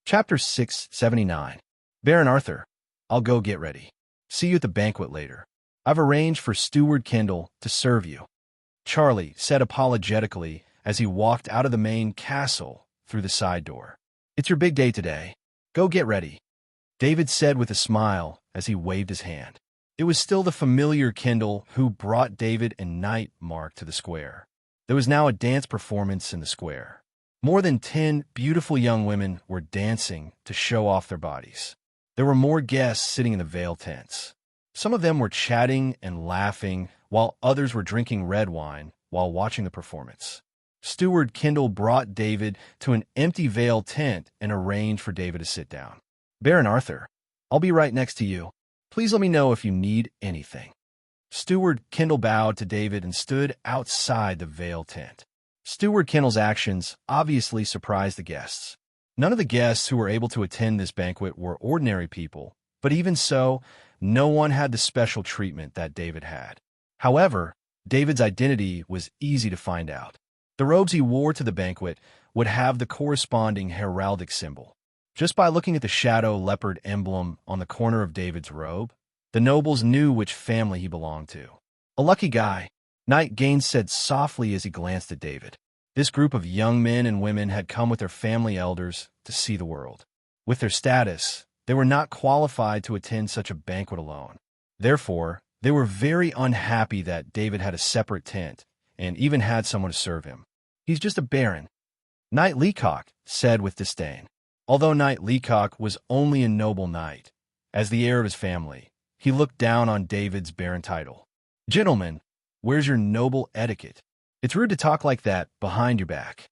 Chapter 679. Baron Arthur, I'll go get ready. See you at the banquet later. I've arranged for Steward Kendall to serve you. Charlie said apologetically as he walked out of the main castle through the side door. It's your big day today. Go get ready, David said with a smile as he waved his hand. It was still the familiar Kendall who brought David and Knight Mark to the square. There was now a dance performance in the square. More than 10 beautiful young women were dancing to show off their bodies. There were more guests sitting in the veil tents. Some of them were chatting and laughing, while others were drinking red wine while watching the performance. Steward Kendall brought David to an empty veil tent and arranged for David to sit down. Baron Arthur, I'll be right next to you. Please let me know if you need anything. Steward Kendall bowed to David and stood outside the veil tent. Steward Kendall's actions obviously surprised the guests. None of the guests who were able to attend this banquet were ordinary people, but even so, no one had the special treatment that David had. However, David's identity was easy to find out. The robes he wore to the banquet would have the corresponding heraldic symbol. Just by looking at the shadow leopard emblem on the corner of David's robe, the nobles knew which family he belonged to. A lucky guy, Knight Gaines said softly as he glanced at David. This group of young men and women had come with their family elders to see the world. With their status, they were not qualified to attend such a banquet alone. Therefore, they were very unhappy that David had a separate tent and even had someone to serve him. He's just a baron, Knight Leacock said with disdain. Although Knight Leacock was only a noble knight, as the heir of his family, he looked down on David's baron title. Gentlemen, where's your noble etiquette? It's rude to talk like that behind your back.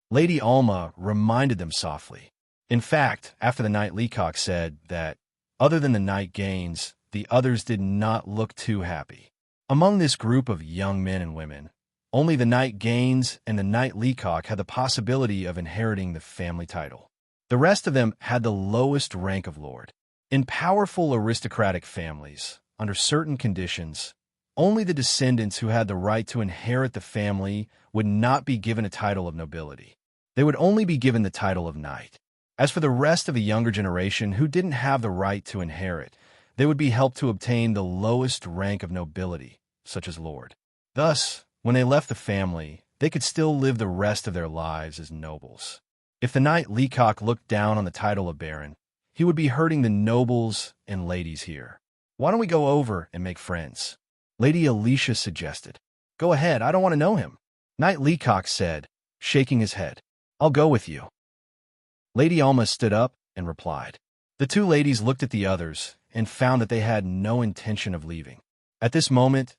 Lady Alma reminded them softly. In fact, after the Knight Leacock said that, other than the Knight Gaines, the others did not look too happy. Among this group of young men and women, only the Knight Gaines and the Knight Leacock had the possibility of inheriting the family title. The rest of them had the lowest rank of lord. In powerful aristocratic families, under certain conditions, only the descendants who had the right to inherit the family would not be given a title of nobility. They would only be given the title of knight. As for the rest of the younger generation who didn't have the right to inherit, they would be helped to obtain the lowest rank of nobility, such as lord. Thus, when they left the family, they could still live the rest of their lives as nobles. If the Knight Leacock looked down on the title of baron, he would be hurting the nobles and ladies here. Why don't we go over and make friends? Lady Alicia suggested. Go ahead, I don't want to know him, Knight Leacock said, shaking his head. I'll go with you. Lady Alma stood up and replied. The two ladies looked at the others and found that they had no intention of leaving. At this moment,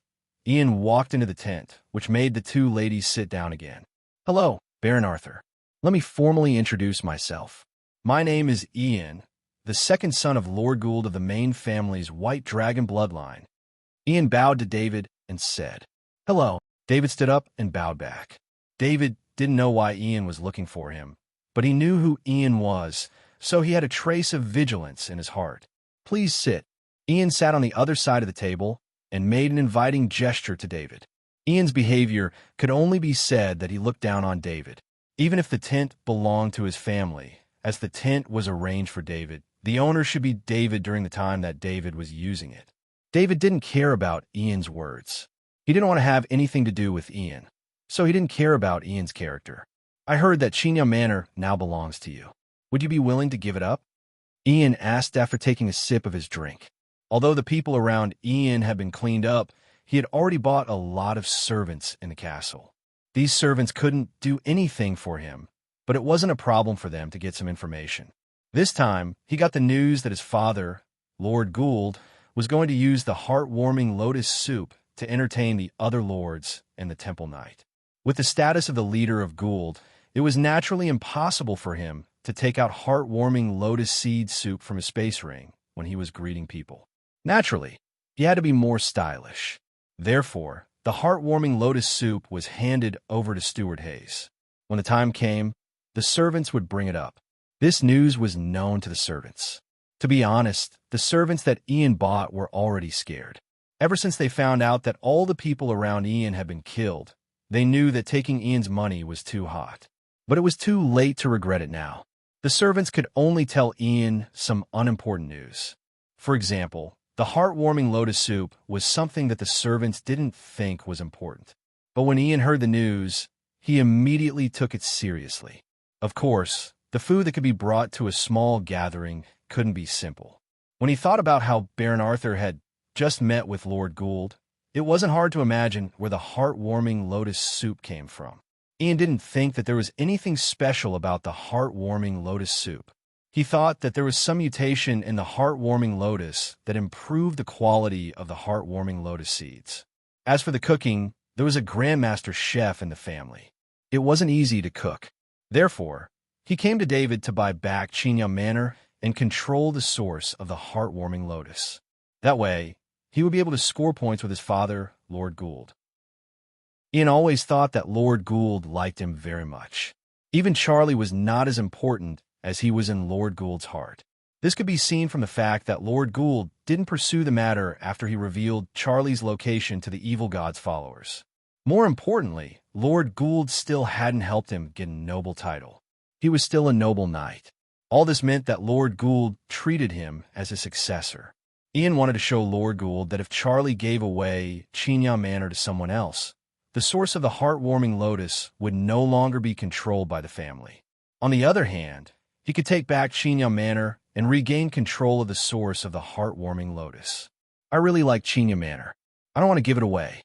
Ian walked into the tent, which made the two ladies sit down again. Hello, Baron Arthur. Let me formally introduce myself. My name is Ian, the second son of Lord Gould of the main family's White Dragon bloodline. Ian bowed to David and said, Hello. David stood up and bowed back. David didn't know why Ian was looking for him, but he knew who Ian was, so he had a trace of vigilance in his heart. Please sit. Ian sat on the other side of the table and made an inviting gesture to David. Ian's behavior could only be said that he looked down on David. Even if the tent belonged to his family, as the tent was arranged for David, the owner should be David during the time that David was using it. David didn't care about Ian's words. He didn't want to have anything to do with Ian, so he didn't care about Ian's character. I heard that Chinya Manor now belongs to you. Would you be willing to give it up? Ian asked after taking a sip of his drink. Although the people around Ian had been cleaned up, he had already bought a lot of servants in the castle. These servants couldn't do anything for him, but it wasn't a problem for them to get some information. This time, he got the news that his father, Lord Gould, was going to use the heartwarming lotus soup to entertain the other lords and the temple knight. With the status of the leader of Gould, it was naturally impossible for him to take out heartwarming lotus seed soup from his space ring when he was greeting people. Naturally, he had to be more stylish. Therefore, the heartwarming lotus soup was handed over to Steward Hayes. When the time came, the servants would bring it up. This news was known to the servants. To be honest, the servants that Ian bought were already scared. Ever since they found out that all the people around Ian had been killed, they knew that taking Ian's money was too hot. But it was too late to regret it now. The servants could only tell Ian some unimportant news. For example, the heartwarming lotus soup was something that the servants didn't think was important. But when Ian heard the news, he immediately took it seriously. Of course, the food that could be brought to a small gathering couldn't be simple. When he thought about how Baron Arthur had just met with Lord Gould, it wasn't hard to imagine where the heartwarming lotus soup came from. Ian didn't think that there was anything special about the heartwarming lotus soup. He thought that there was some mutation in the heartwarming lotus that improved the quality of the heartwarming lotus seeds. As for the cooking, there was a grandmaster chef in the family. It wasn't easy to cook. Therefore, he came to David to buy back Chinyam Manor and control the source of the heartwarming lotus. That way, he would be able to score points with his father, Lord Gould. Ian always thought that Lord Gould liked him very much. Even Charlie was not as important as he was in Lord Gould's heart. This could be seen from the fact that Lord Gould didn't pursue the matter after he revealed Charlie's location to the evil god's followers. More importantly, Lord Gould still hadn't helped him get a noble title. He was still a noble knight. All this meant that Lord Gould treated him as a successor. Ian wanted to show Lord Gould that if Charlie gave away Chinyam Manor to someone else, the source of the heartwarming lotus would no longer be controlled by the family. On the other hand, he could take back Chinyam Manor and regain control of the source of the heartwarming lotus. I really like Chinyam Manor. I don't want to give it away.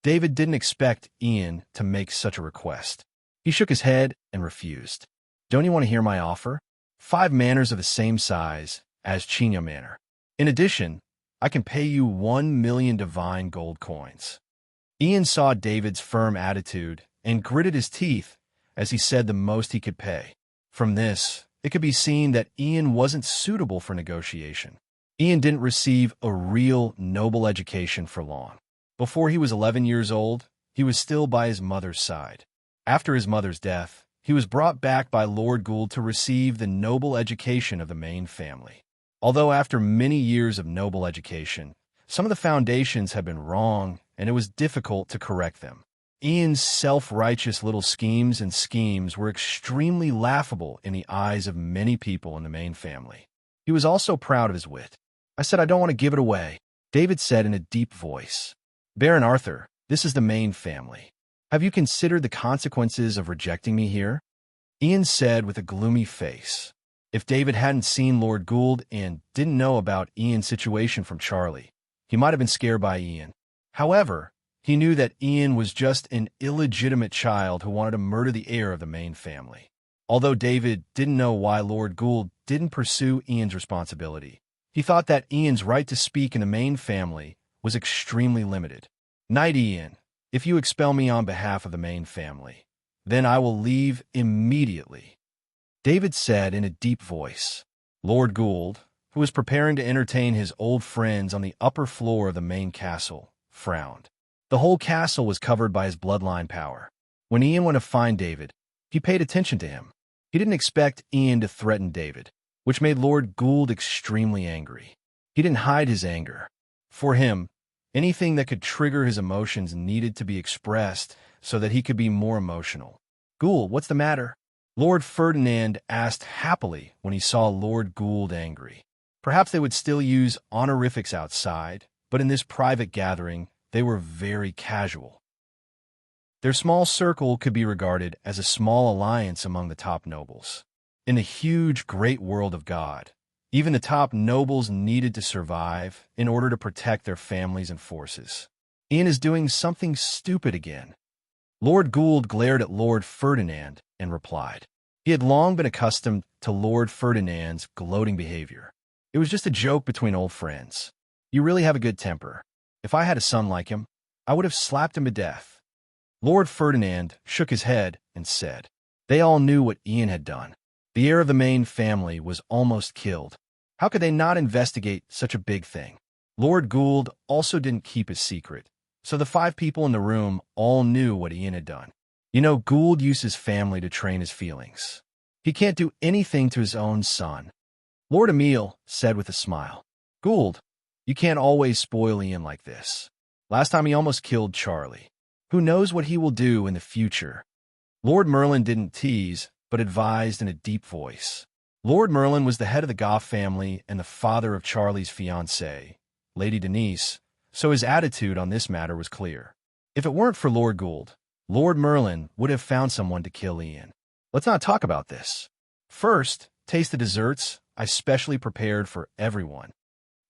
David didn't expect Ian to make such a request. He shook his head and refused. Don't you want to hear my offer? 5 manors of the same size as Chinyam Manor. In addition, I can pay you 1 million divine gold coins. Ian saw David's firm attitude and gritted his teeth as he said the most he could pay. From this, it could be seen that Ian wasn't suitable for negotiation. Ian didn't receive a real noble education for long. Before he was 11 years old, he was still by his mother's side. After his mother's death, he was brought back by Lord Gould to receive the noble education of the main family. Although after many years of noble education, some of the foundations had been wrong and it was difficult to correct them. Ian's self-righteous little schemes were extremely laughable in the eyes of many people in the main family. He was also proud of his wit. I said I don't want to give it away, David said in a deep voice. Baron Arthur, this is the main family. Have you considered the consequences of rejecting me here? Ian said with a gloomy face. If David hadn't seen Lord Gould and didn't know about Ian's situation from Charlie, he might have been scared by Ian. However, he knew that Ian was just an illegitimate child who wanted to murder the heir of the main family. Although David didn't know why Lord Gould didn't pursue Ian's responsibility, he thought that Ian's right to speak in the main family was extremely limited. Knight Ian, if you expel me on behalf of the main family, then I will leave immediately, David said in a deep voice. Lord Gould, who was preparing to entertain his old friends on the upper floor of the main castle, frowned. The whole castle was covered by his bloodline power. When Ian went to find David, he paid attention to him. He didn't expect Ian to threaten David, which made Lord Gould extremely angry. He didn't hide his anger. For him, anything that could trigger his emotions needed to be expressed so that he could be more emotional. Gould, what's the matter? Lord Ferdinand asked happily when he saw Lord Gould angry. Perhaps they would still use honorifics outside, but in this private gathering, they were very casual. Their small circle could be regarded as a small alliance among the top nobles. In the huge, great world of God, even the top nobles needed to survive in order to protect their families and forces. Ian is doing something stupid again. Lord Gould glared at Lord Ferdinand and replied. He had long been accustomed to Lord Ferdinand's gloating behavior. It was just a joke between old friends. You really have a good temper. If I had a son like him, I would have slapped him to death. Lord Ferdinand shook his head and said. They all knew what Ian had done. The heir of the main family was almost killed. How could they not investigate such a big thing? Lord Gould also didn't keep his secret, so the 5 people in the room all knew what Ian had done. You know, Gould used his family to train his feelings. He can't do anything to his own son. Lord Emile said with a smile. Gould, you can't always spoil Ian like this. Last time he almost killed Charlie. Who knows what he will do in the future? Lord Merlin didn't tease, but advised in a deep voice. Lord Merlin was the head of the Goff family and the father of Charlie's fiancée, Lady Denise, so his attitude on this matter was clear. If it weren't for Lord Gould, Lord Merlin would have found someone to kill Ian. Let's not talk about this. First, taste the desserts I specially prepared for everyone.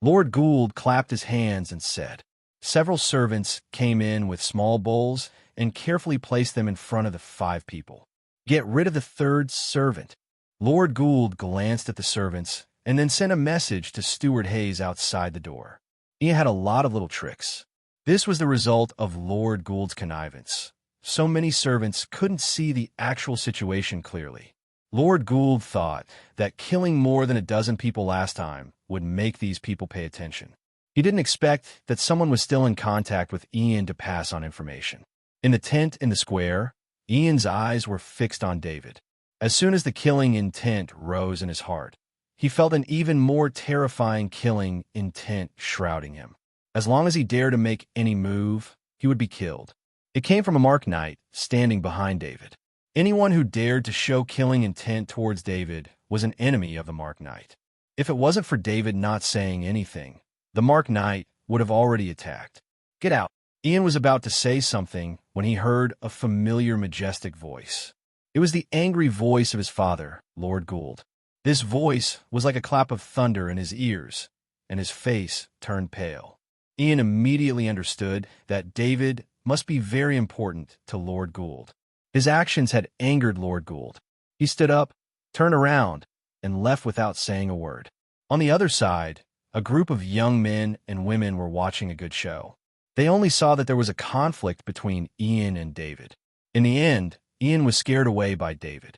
Lord Gould clapped his hands and said. Several servants came in with small bowls and carefully placed them in front of the 5 people. Get rid of the 3rd servant. Lord Gould glanced at the servants and then sent a message to Steward Hayes outside the door. Ian had a lot of little tricks. This was the result of Lord Gould's connivance. So many servants couldn't see the actual situation clearly. Lord Gould thought that killing more than a dozen people last time would make these people pay attention. He didn't expect that someone was still in contact with Ian to pass on information. In the tent in the square, Ian's eyes were fixed on David. As soon as the killing intent rose in his heart, he felt an even more terrifying killing intent shrouding him. As long as he dared to make any move, he would be killed. It came from a Mark Knight standing behind David. Anyone who dared to show killing intent towards David was an enemy of the Mark Knight. If it wasn't for David not saying anything, the Mark Knight would have already attacked. Get out. Ian was about to say something when he heard a familiar, majestic voice. It was the angry voice of his father, Lord Gould. This voice was like a clap of thunder in his ears, and his face turned pale. Ian immediately understood that David must be very important to Lord Gould. His actions had angered Lord Gould. He stood up, turned around, and left without saying a word. On the other side, a group of young men and women were watching a good show. They only saw that there was a conflict between Ian and David. In the end, Ian was scared away by David.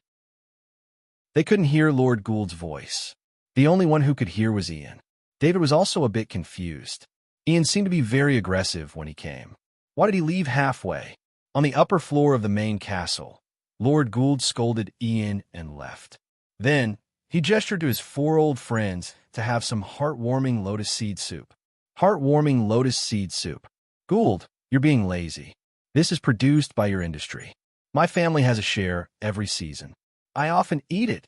They couldn't hear Lord Gould's voice. The only one who could hear was Ian. David was also a bit confused. Ian seemed to be very aggressive when he came. Why did he leave halfway? On the upper floor of the main castle, Lord Gould scolded Ian and left. Then, he gestured to his 4 old friends to have some heartwarming lotus seed soup. Heartwarming lotus seed soup. Gould, you're being lazy. This is produced by your industry. My family has a share every season. I often eat it.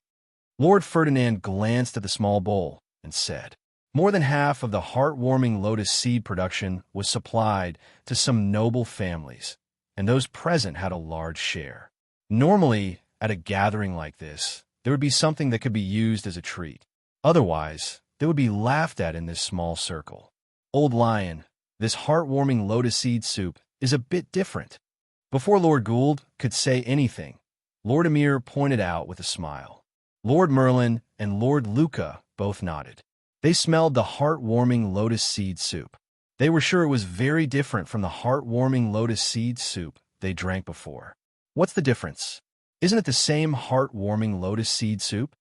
Lord Ferdinand glanced at the small bowl and said, more than half of the heartwarming lotus seed production was supplied to some noble families, and those present had a large share. Normally, at a gathering like this, there would be something that could be used as a treat. Otherwise, they would be laughed at in this small circle. Old Lion, this heartwarming lotus seed soup is a bit different. Before Lord Gould could say anything, Lord Emir pointed out with a smile. Lord Merlin and Lord Luca both nodded. They smelled the heartwarming lotus seed soup. They were sure it was very different from the heartwarming lotus seed soup they drank before. What's the difference? Isn't it the same heartwarming lotus seed soup?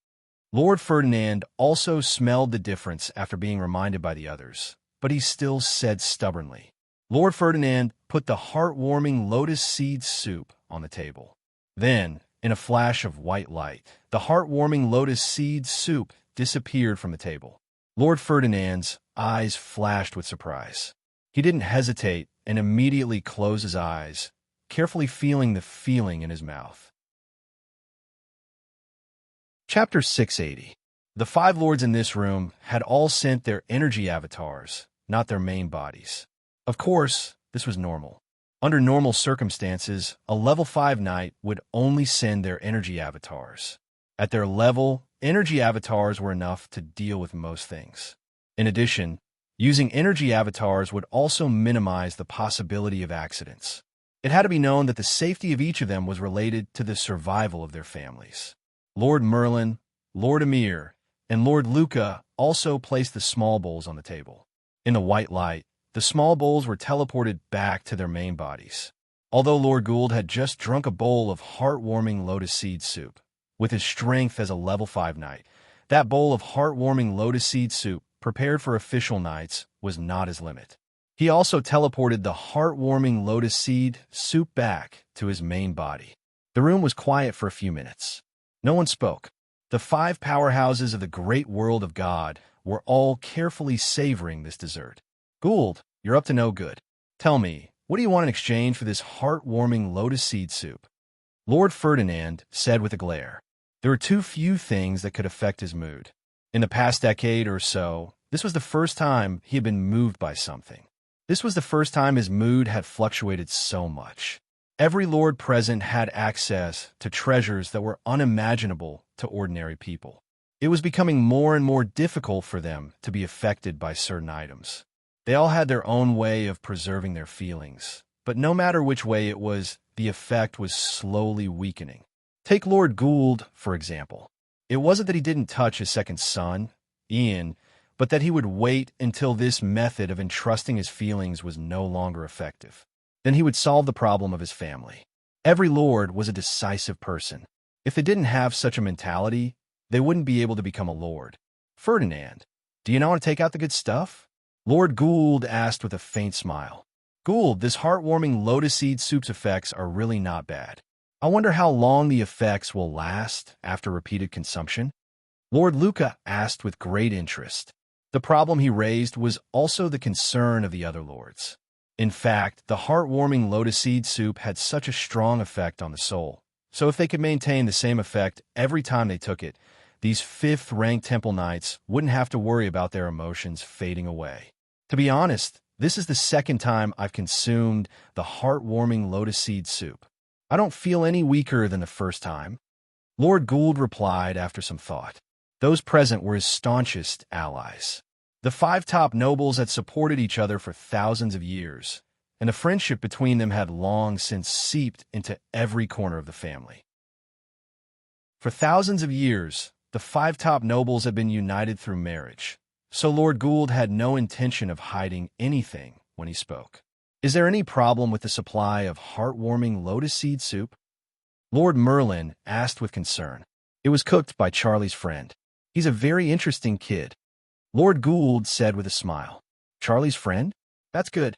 Lord Ferdinand also smelled the difference after being reminded by the others, but he still said stubbornly. Lord Ferdinand put the heartwarming lotus seed soup on the table. Then, in a flash of white light, the heartwarming lotus seed soup disappeared from the table. Lord Ferdinand's eyes flashed with surprise. He didn't hesitate and immediately closed his eyes, carefully feeling the feeling in his mouth. Chapter 680. The 5 lords in this room had all sent their energy avatars, not their main bodies. Of course, this was normal. Under normal circumstances, a level 5 knight would only send their energy avatars. At their level, energy avatars were enough to deal with most things. In addition, using energy avatars would also minimize the possibility of accidents. It had to be known that the safety of each of them was related to the survival of their families. Lord Merlin, Lord Emir, and Lord Luca also placed the small bowls on the table. In the white light, the small bowls were teleported back to their main bodies. Although Lord Gould had just drunk a bowl of heartwarming lotus seed soup, with his strength as a level 5 knight, that bowl of heartwarming lotus seed soup prepared for official knights was not his limit. He also teleported the heartwarming lotus seed soup back to his main body. The room was quiet for a few minutes. No one spoke. The 5 powerhouses of the great world of God were all carefully savoring this dessert. Gould, you're up to no good. Tell me, what do you want in exchange for this heartwarming lotus seed soup? Lord Ferdinand said with a glare. There were too few things that could affect his mood. In the past decade or so, this was the first time he had been moved by something. This was the first time his mood had fluctuated so much. Every lord present had access to treasures that were unimaginable to ordinary people. It was becoming more and more difficult for them to be affected by certain items. They all had their own way of preserving their feelings, but no matter which way it was, the effect was slowly weakening. Take Lord Gould, for example. It wasn't that he didn't touch his second son, Ian, but that he would wait until this method of entrusting his feelings was no longer effective. Then he would solve the problem of his family. Every lord was a decisive person. If they didn't have such a mentality, they wouldn't be able to become a lord. Ferdinand, do you know how to take out the good stuff? Lord Gould asked with a faint smile. Gould, this heartwarming lotus seed soup's effects are really not bad. I wonder how long the effects will last after repeated consumption? Lord Luca asked with great interest. The problem he raised was also the concern of the other lords. In fact, the heartwarming lotus seed soup had such a strong effect on the soul. So if they could maintain the same effect every time they took it, these fifth-ranked temple knights wouldn't have to worry about their emotions fading away. To be honest, this is the second time I've consumed the heartwarming lotus seed soup. I don't feel any weaker than the first time. Lord Gould replied after some thought. Those present were his staunchest allies. The 5 top nobles had supported each other for thousands of years, and the friendship between them had long since seeped into every corner of the family. For thousands of years, the 5 top nobles had been united through marriage, so Lord Gould had no intention of hiding anything when he spoke. Is there any problem with the supply of heartwarming lotus seed soup? Lord Merlin asked with concern. It was cooked by Charlie's friend. He's a very interesting kid. Lord Gould said with a smile. Charlie's friend? That's good.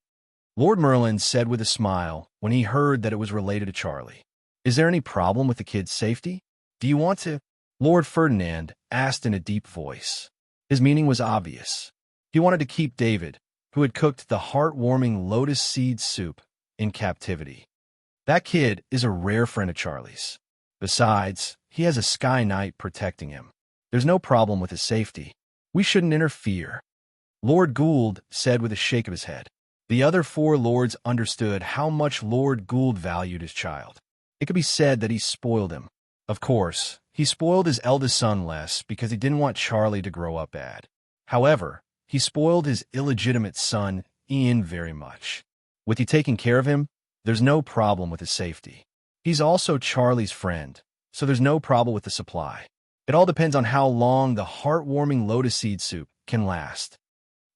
Lord Merlin said with a smile when he heard that it was related to Charlie. Is there any problem with the kid's safety? Do you want to? Lord Ferdinand asked in a deep voice. His meaning was obvious. He wanted to keep David, who had cooked the heartwarming lotus seed soup, in captivity. That kid is a rare friend of Charlie's. Besides, he has a Sky Knight protecting him. There's no problem with his safety. We shouldn't interfere. Lord Gould said with a shake of his head. The other 4 lords understood how much Lord Gould valued his child. It could be said that he spoiled him. Of course, he spoiled his eldest son less because he didn't want Charlie to grow up bad. However, he spoiled his illegitimate son, Ian, very much. With he taking care of him, there's no problem with his safety. He's also Charlie's friend, so there's no problem with the supply. It all depends on how long the heartwarming lotus seed soup can last.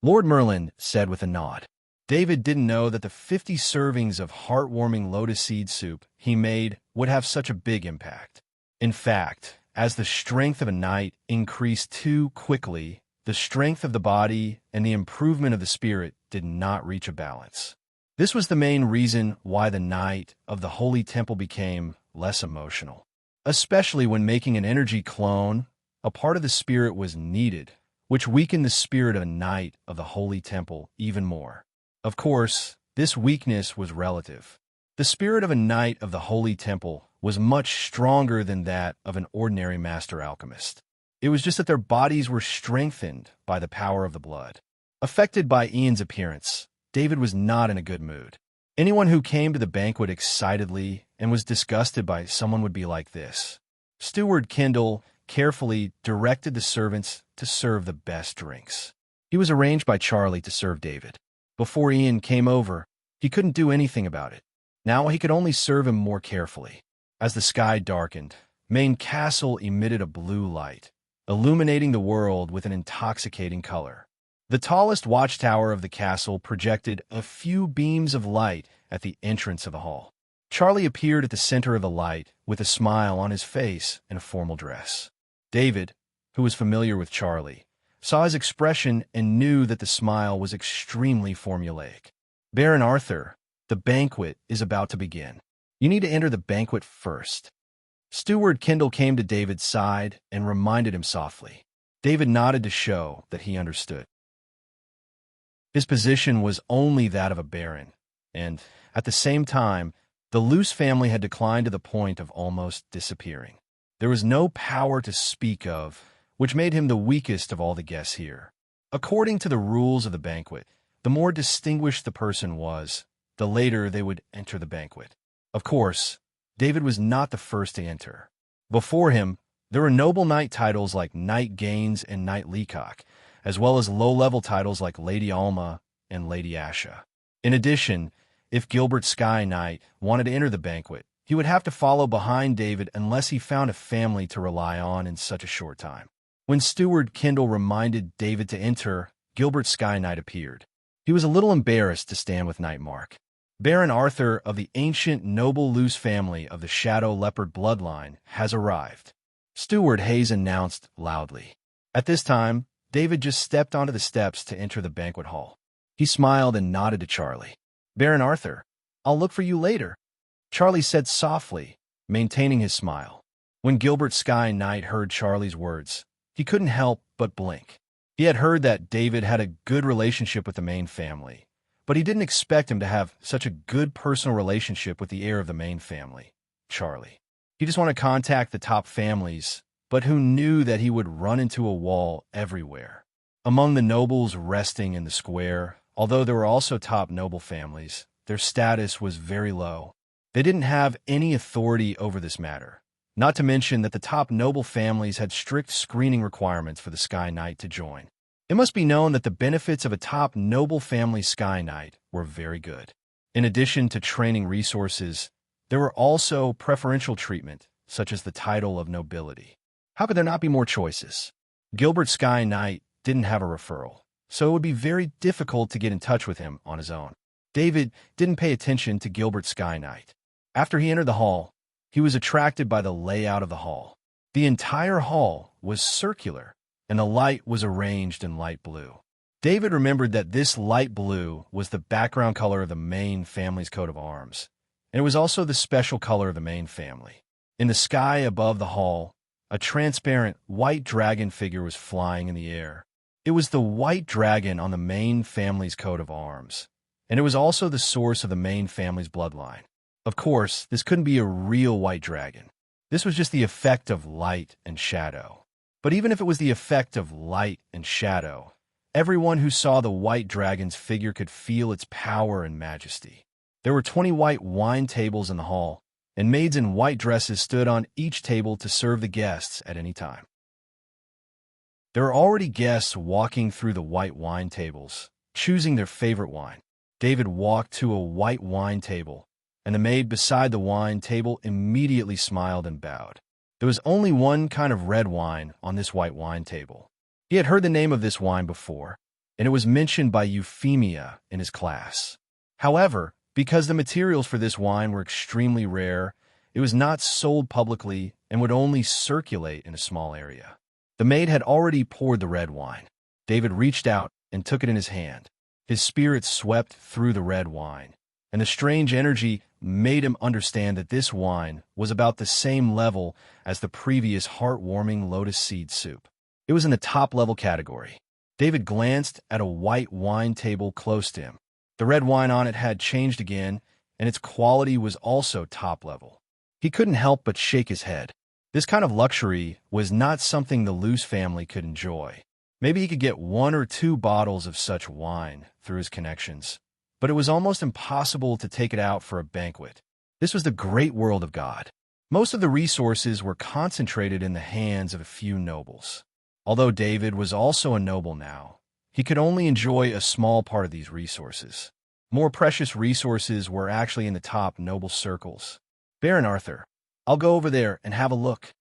Lord Merlin said with a nod. David didn't know that the 50 servings of heartwarming lotus seed soup he made would have such a big impact. In fact, as the strength of a knight increased too quickly, the strength of the body and the improvement of the spirit did not reach a balance. This was the main reason why the Knight of the Holy Temple became less emotional. Especially when making an energy clone, a part of the spirit was needed, which weakened the spirit of a Knight of the Holy Temple even more. Of course, this weakness was relative. The spirit of a Knight of the Holy Temple was much stronger than that of an ordinary master alchemist. It was just that their bodies were strengthened by the power of the blood. Affected by Ian's appearance, David was not in a good mood. Anyone who came to the banquet excitedly and was disgusted by someone would be like this. Steward Kendall carefully directed the servants to serve the best drinks. He was arranged by Charlie to serve David. Before Ian came over, he couldn't do anything about it. Now he could only serve him more carefully. As the sky darkened, Main Castle emitted a blue light, illuminating the world with an intoxicating color. The tallest watchtower of the castle projected a few beams of light at the entrance of the hall. Charlie appeared at the center of the light with a smile on his face and a formal dress. David, who was familiar with Charlie, saw his expression and knew that the smile was extremely formulaic. Baron Arthur, the banquet is about to begin. You need to enter the banquet first. Steward Kendall came to David's side and reminded him softly. David nodded to show that he understood. His position was only that of a baron, and, at the same time, the Luce family had declined to the point of almost disappearing. There was no power to speak of, which made him the weakest of all the guests here. According to the rules of the banquet, the more distinguished the person was, the later they would enter the banquet. Of course, David was not the first to enter. Before him, there were noble knight titles like Knight Gaines and Knight Leacock, as well as low-level titles like Lady Alma and Lady Asha. In addition, if Gilbert Sky Knight wanted to enter the banquet, he would have to follow behind David unless he found a family to rely on in such a short time. When Steward Kendall reminded David to enter, Gilbert Sky Knight appeared. He was a little embarrassed to stand with Knight Mark. Baron Arthur of the ancient noble loose family of the Shadow Leopard bloodline has arrived, Steward Hayes announced loudly. At this time, David just stepped onto the steps to enter the banquet hall. He smiled and nodded to Charlie. Baron Arthur, I'll look for you later, Charlie said softly, maintaining his smile. When Gilbert Sky Knight heard Charlie's words, he couldn't help but blink. He had heard that David had a good relationship with the main family, but he didn't expect him to have such a good personal relationship with the heir of the main family, Charlie. He just wanted to contact the top families, but who knew that he would run into a wall everywhere. Among the nobles resting in the square, although there were also top noble families, their status was very low. They didn't have any authority over this matter, not to mention that the top noble families had strict screening requirements for the Sky Knight to join. It must be known that the benefits of a top noble family Sky Knight were very good. In addition to training resources, there were also preferential treatment, such as the title of nobility. How could there not be more choices? Gilbert Sky Knight didn't have a referral, so it would be very difficult to get in touch with him on his own. David didn't pay attention to Gilbert Sky Knight. After he entered the hall, he was attracted by the layout of the hall. The entire hall was circular, and the light was arranged in light blue. David remembered that this light blue was the background color of the main family's coat of arms, and it was also the special color of the main family. In the sky above the hall, a transparent white dragon figure was flying in the air. It was the white dragon on the main family's coat of arms, and it was also the source of the main family's bloodline. Of course, this couldn't be a real white dragon. This was just the effect of light and shadow. But even if it was the effect of light and shadow, everyone who saw the white dragon's figure could feel its power and majesty. There were 20 white wine tables in the hall, and maids in white dresses stood on each table to serve the guests at any time. There were already guests walking through the white wine tables, choosing their favorite wine. David walked to a white wine table, and the maid beside the wine table immediately smiled and bowed. There was only one kind of red wine on this white wine table. He had heard the name of this wine before, and it was mentioned by Euphemia in his class. However, because the materials for this wine were extremely rare, it was not sold publicly and would only circulate in a small area. The maid had already poured the red wine. David reached out and took it in his hand. His spirit swept through the red wine, and the strange energy made him understand that this wine was about the same level as the previous heartwarming lotus seed soup. It was in the top-level category. David glanced at a white wine table close to him. The red wine on it had changed again, and its quality was also top-level. He couldn't help but shake his head. This kind of luxury was not something the Luce family could enjoy. Maybe he could get 1 or 2 bottles of such wine through his connections, but it was almost impossible to take it out for a banquet. This was the great world of God. Most of the resources were concentrated in the hands of a few nobles. Although David was also a noble now, he could only enjoy a small part of these resources. More precious resources were actually in the top noble circles. Baron Arthur, I'll go over there and have a look,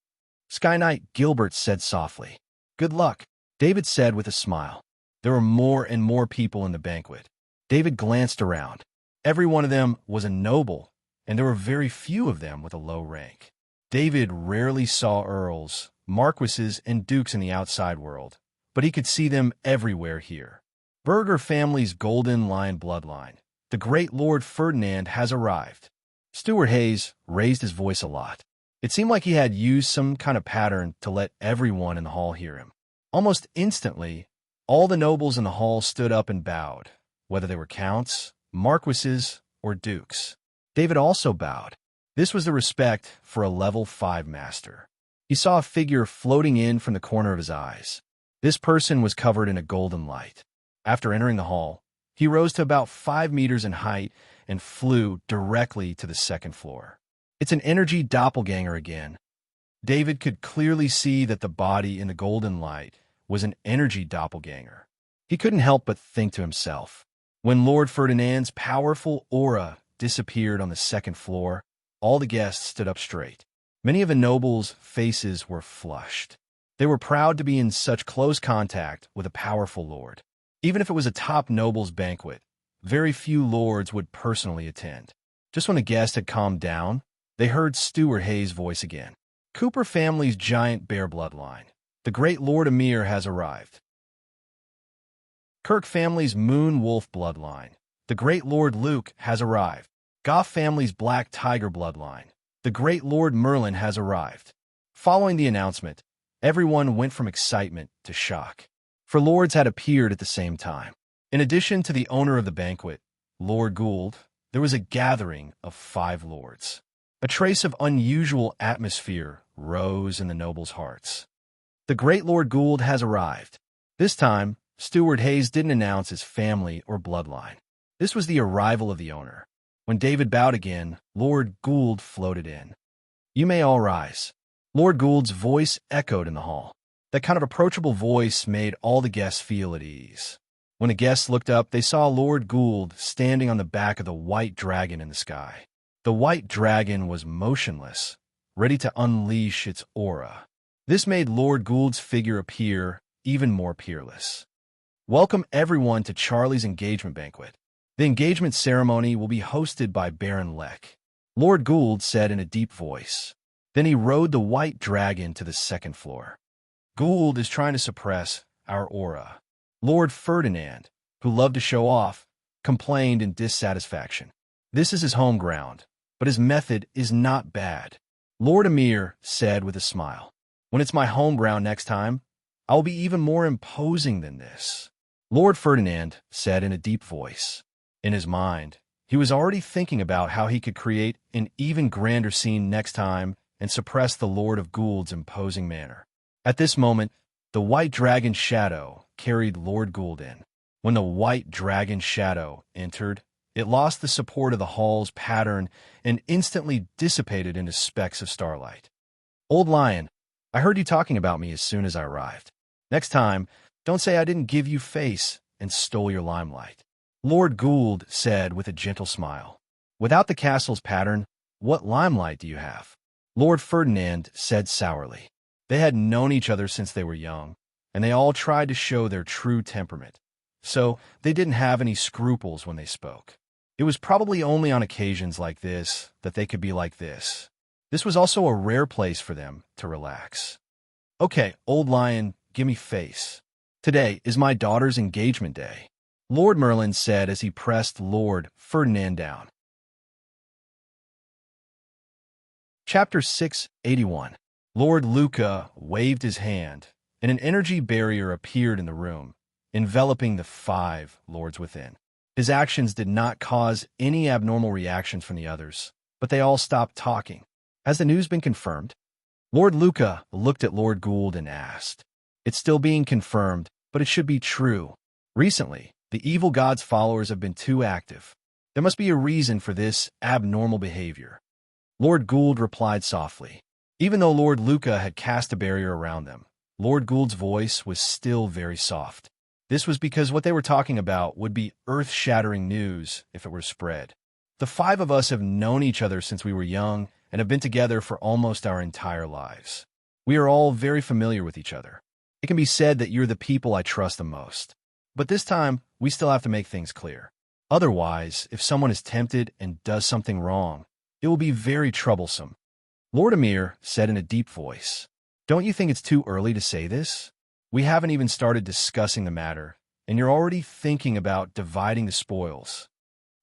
Sky Knight Gilbert said softly. Good luck, David said with a smile. There were more and more people in the banquet. David glanced around. Every one of them was a noble, and there were very few of them with a low rank. David rarely saw earls, marquises, and dukes in the outside world, but he could see them everywhere here. Burger family's golden lion bloodline, the great Lord Ferdinand, has arrived. Steward Hayes raised his voice a lot. It seemed like he had used some kind of pattern to let everyone in the hall hear him. Almost instantly, all the nobles in the hall stood up and bowed, whether they were counts, marquises, or dukes. David also bowed. This was the respect for a level 5 master. He saw a figure floating in from the corner of his eyes. This person was covered in a golden light. After entering the hall, he rose to about 5 meters in height and flew directly to the second floor. It's an energy doppelganger again. David could clearly see that the body in the golden light was an energy doppelganger. He couldn't help but think to himself, when Lord Ferdinand's powerful aura disappeared on the second floor, all the guests stood up straight. Many of the nobles' faces were flushed. They were proud to be in such close contact with a powerful lord. Even if it was a top noble's banquet, very few lords would personally attend. Just when the guests had calmed down, they heard Stewart Hayes' voice again. Cooper family's giant bear bloodline. The great Lord Emir has arrived. Kirk family's moon wolf bloodline. The great Lord Luke has arrived. Goff family's black tiger bloodline. The great Lord Merlin has arrived. Following the announcement, everyone went from excitement to shock. For lords had appeared at the same time. In addition to the owner of the banquet, Lord Gould, there was a gathering of 5 lords. A trace of unusual atmosphere rose in the nobles' hearts. The great Lord Gould has arrived. This time, Stewart Hayes didn't announce his family or bloodline. This was the arrival of the owner. When David bowed again, Lord Gould floated in. "You may all rise." Lord Gould's voice echoed in the hall. That kind of approachable voice made all the guests feel at ease. When the guests looked up, they saw Lord Gould standing on the back of the white dragon in the sky. The white dragon was motionless, ready to unleash its aura. This made Lord Gould's figure appear even more peerless. "Welcome everyone to Charlie's engagement banquet. The engagement ceremony will be hosted by Baron Leck," Lord Gould said in a deep voice. Then he rode the white dragon to the second floor. "Gould is trying to suppress our aura." Lord Ferdinand, who loved to show off, complained in dissatisfaction. "This is his home ground, but his method is not bad," Lord Emir said with a smile. "When it's my home ground next time, I will be even more imposing than this," Lord Ferdinand said in a deep voice. In his mind, he was already thinking about how he could create an even grander scene next time and suppress the Lord of Gould's imposing manner. At this moment, the white dragon shadow carried Lord Gould in. When the white dragon shadow entered, it lost the support of the hall's pattern and instantly dissipated into specks of starlight. "Old Lion, I heard you talking about me as soon as I arrived. Next time, don't say I didn't give you face and stole your limelight," Lord Gould said with a gentle smile. "Without the castle's pattern, what limelight do you have?" Lord Ferdinand said sourly. They had known each other since they were young, and they all tried to show their true temperament, so they didn't have any scruples when they spoke. It was probably only on occasions like this that they could be like this. This was also a rare place for them to relax. "Okay, Old Lion, give me face. Today is my daughter's engagement day," Lord Merlin said as he pressed Lord Ferdinand down. Chapter 681. Lord Luca waved his hand, and an energy barrier appeared in the room, enveloping the 5 lords within. His actions did not cause any abnormal reactions from the others, but they all stopped talking. "Has the news been confirmed?" Lord Luca looked at Lord Gould and asked. "It's still being confirmed, but it should be true. Recently, the evil god's followers have been too active. There must be a reason for this abnormal behavior." Lord Gould replied softly. Even though Lord Luca had cast a barrier around them, Lord Gould's voice was still very soft. This was because what they were talking about would be earth-shattering news if it were spread. "The 5 of us have known each other since we were young and have been together for almost our entire lives. We are all very familiar with each other. It can be said that you're the people I trust the most. But this time, we still have to make things clear. Otherwise, if someone is tempted and does something wrong, it will be very troublesome." Lord Emir said in a deep voice, "Don't you think it's too early to say this? We haven't even started discussing the matter, and you're already thinking about dividing the spoils."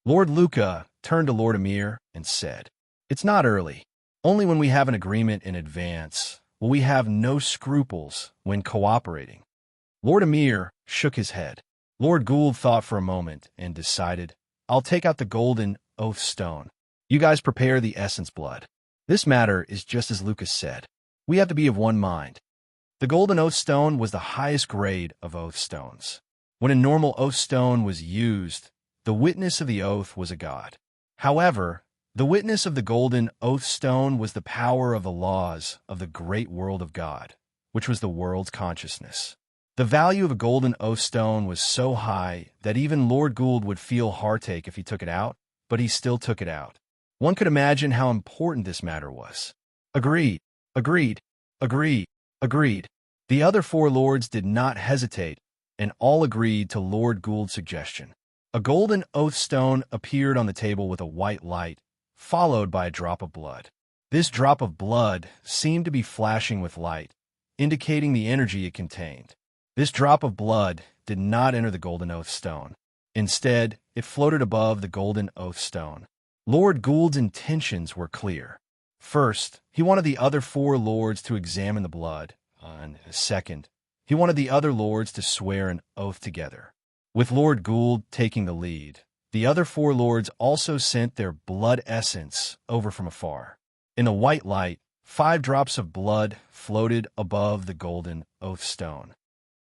Lord Luca turned to Lord Emir and said, "It's not early. Only when we have an agreement in advance will we have no scruples when cooperating." Lord Emir shook his head. Lord Gould thought for a moment and decided, "I'll take out the golden oath stone. You guys prepare the essence blood. This matter is just as Lucas said. We have to be of one mind. The golden oath stone was the highest grade of oath stones. When a normal oath stone was used, the witness of the oath was a god. However, the witness of the golden oath stone was the power of the laws of the great world of God, which was the world's consciousness. The value of a golden oath stone was so high that even Lord Gould would feel heartache if he took it out, but he still took it out. One could imagine how important this matter was. Agreed, agreed, agreed, agreed. The other four lords did not hesitate, and all agreed to Lord Gould's suggestion. A golden oath stone appeared on the table with a white light, followed by a drop of blood. This drop of blood seemed to be flashing with light, indicating the energy it contained. This drop of blood did not enter the golden oath stone. Instead, it floated above the golden oath stone. Lord Gould's intentions were clear. First, he wanted the other four lords to examine the blood, and second, he wanted the other lords to swear an oath together. With Lord Gould taking the lead, the other four lords also sent their blood essence over from afar. In the white light, 5 drops of blood floated above the golden oath stone.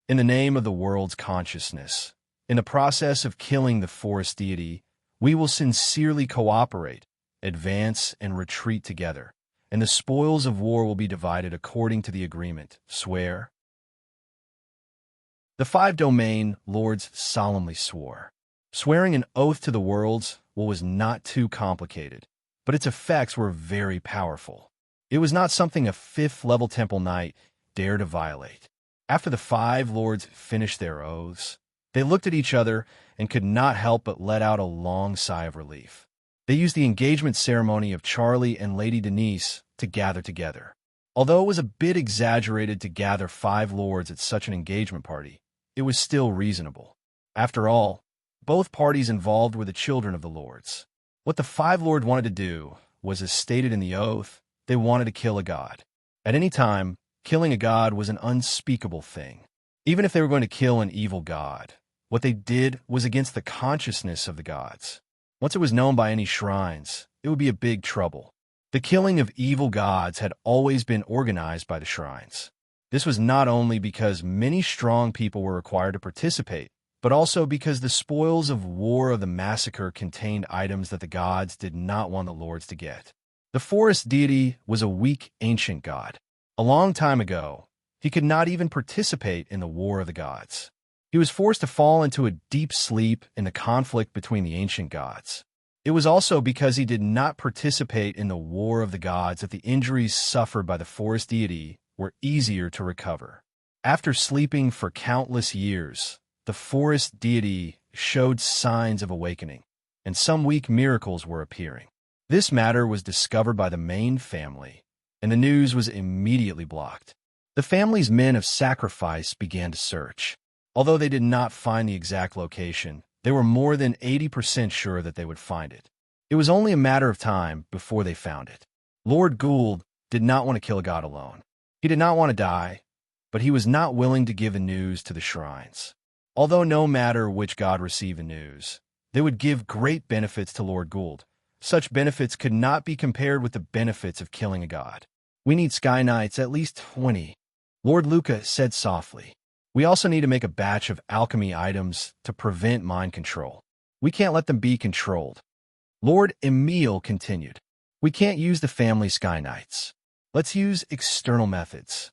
In the name of the world's consciousness, in the process of killing the forest deity, we will sincerely cooperate, advance, and retreat together, and the spoils of war will be divided according to the agreement. Swear. The 5 domain lords solemnly swore. Swearing an oath to the worlds was not too complicated, but its effects were very powerful. It was not something a 5th-level temple knight dared to violate. After the 5 lords finished their oaths, they looked at each other and could not help but let out a long sigh of relief. They used the engagement ceremony of Charlie and Lady Denise to gather together. Although it was a bit exaggerated to gather 5 lords at such an engagement party, it was still reasonable. After all, both parties involved were the children of the lords. What the 5 lords wanted to do was, as stated in the oath, they wanted to kill a god. At any time, killing a god was an unspeakable thing. Even if they were going to kill an evil god, what they did was against the consciousness of the gods. Once it was known by any shrines, it would be a big trouble. The killing of evil gods had always been organized by the shrines. This was not only because many strong people were required to participate, but also because the spoils of war of the massacre contained items that the gods did not want the lords to get. The forest deity was a weak ancient god. A long time ago, he could not even participate in the war of the gods. He was forced to fall into a deep sleep in the conflict between the ancient gods. It was also because he did not participate in the war of the gods that the injuries suffered by the forest deity were easier to recover. After sleeping for countless years, the forest deity showed signs of awakening, and some weak miracles were appearing. This matter was discovered by the main family, and the news was immediately blocked. The family's men of sacrifice began to search. Although they did not find the exact location, they were more than 80% sure that they would find it. It was only a matter of time before they found it. Lord Gould did not want to kill a god alone. He did not want to die, but he was not willing to give the news to the shrines. Although no matter which god received the news, they would give great benefits to Lord Gould. Such benefits could not be compared with the benefits of killing a god. We need Sky Knights, at least 20. Lord Luca said softly. We also need to make a batch of alchemy items to prevent mind control. We can't let them be controlled. Lord Emile continued. We can't use the family Sky Knights. Let's use external methods.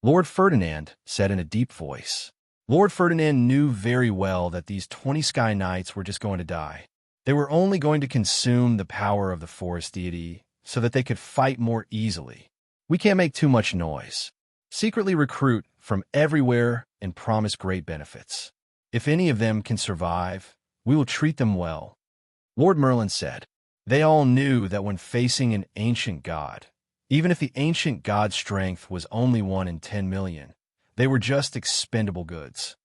Lord Ferdinand said in a deep voice. Lord Ferdinand knew very well that these 20 Sky Knights were just going to die. They were only going to consume the power of the forest deity so that they could fight more easily. We can't make too much noise. Secretly recruit from everywhere and promise great benefits. If any of them can survive, we will treat them well. Lord Merlin said. They all knew that when facing an ancient god, even if the ancient god's strength was only 1 in 10 million, they were just expendable goods.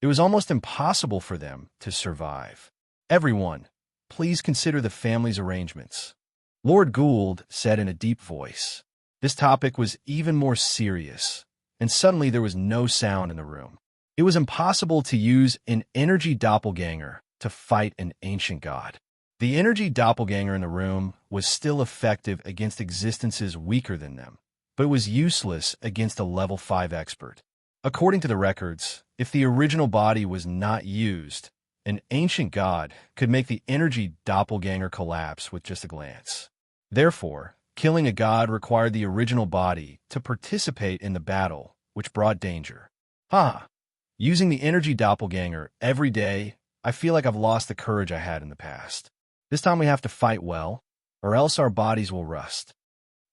It was almost impossible for them to survive. Everyone, please consider the family's arrangements. Lord Gould said in a deep voice. This topic was even more serious, and suddenly there was no sound in the room. It was impossible to use an energy doppelganger to fight an ancient god. The energy doppelganger in the room was still effective against existences weaker than them, but it was useless against a level 5 expert. According to the records, if the original body was not used, an ancient god could make the energy doppelganger collapse with just a glance. Therefore, killing a god required the original body to participate in the battle, which brought danger. Using the energy doppelganger every day, I feel like I've lost the courage I had in the past. This time we have to fight well, or else our bodies will rust.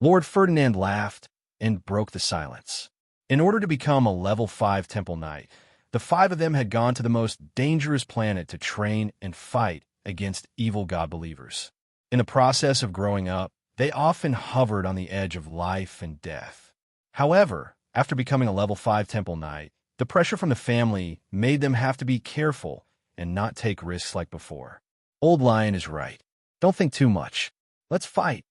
Lord Ferdinand laughed and broke the silence. In order to become a level 5 Temple Knight, the 5 of them had gone to the most dangerous planet to train and fight against evil god believers. In the process of growing up, they often hovered on the edge of life and death. However, after becoming a level 5 Temple Knight, the pressure from the family made them have to be careful and not take risks like before. Old Lion is right. Don't think too much. Let's fight.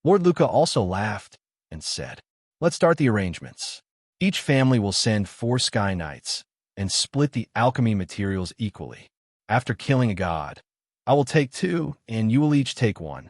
Lord Luca also laughed and said, let's start the arrangements. Each family will send 4 Sky Knights and split the alchemy materials equally. After killing a god, I will take 2 and you will each take 1.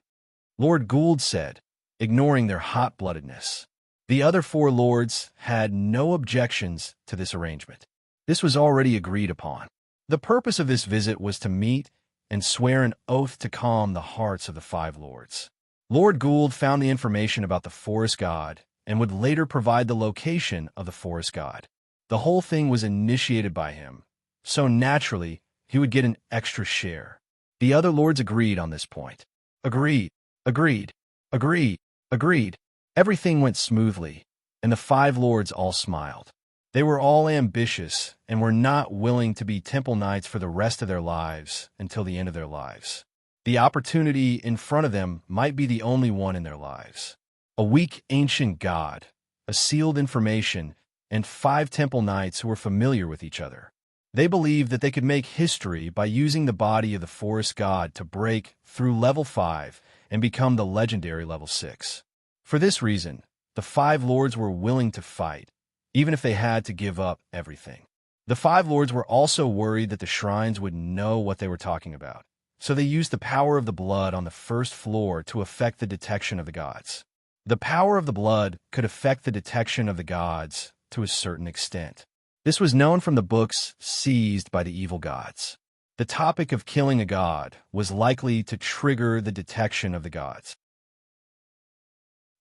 Lord Gould said, ignoring their hot-bloodedness. The other 4 lords had no objections to this arrangement. This was already agreed upon. The purpose of this visit was to meet and swear an oath to calm the hearts of the 5 lords. Lord Gould found the information about the forest god and would later provide the location of the forest god. The whole thing was initiated by him, so naturally he would get an extra share. The other lords agreed on this point. Agreed, agreed, agreed, agreed. Everything went smoothly, and the 5 lords all smiled. They were all ambitious and were not willing to be Temple Knights for the rest of their lives until the end of their lives. The opportunity in front of them might be the only one in their lives. A weak ancient god, a sealed information, and 5 Temple Knights who were familiar with each other. They believed that they could make history by using the body of the forest god to break through level 5 and become the legendary level 6. For this reason, the 5 lords were willing to fight, even if they had to give up everything. The 5 lords were also worried that the shrines would know what they were talking about, so they used the power of the blood on the first floor to affect the detection of the gods. The power of the blood could affect the detection of the gods to a certain extent. This was known from the books seized by the evil gods. The topic of killing a god was likely to trigger the detection of the gods.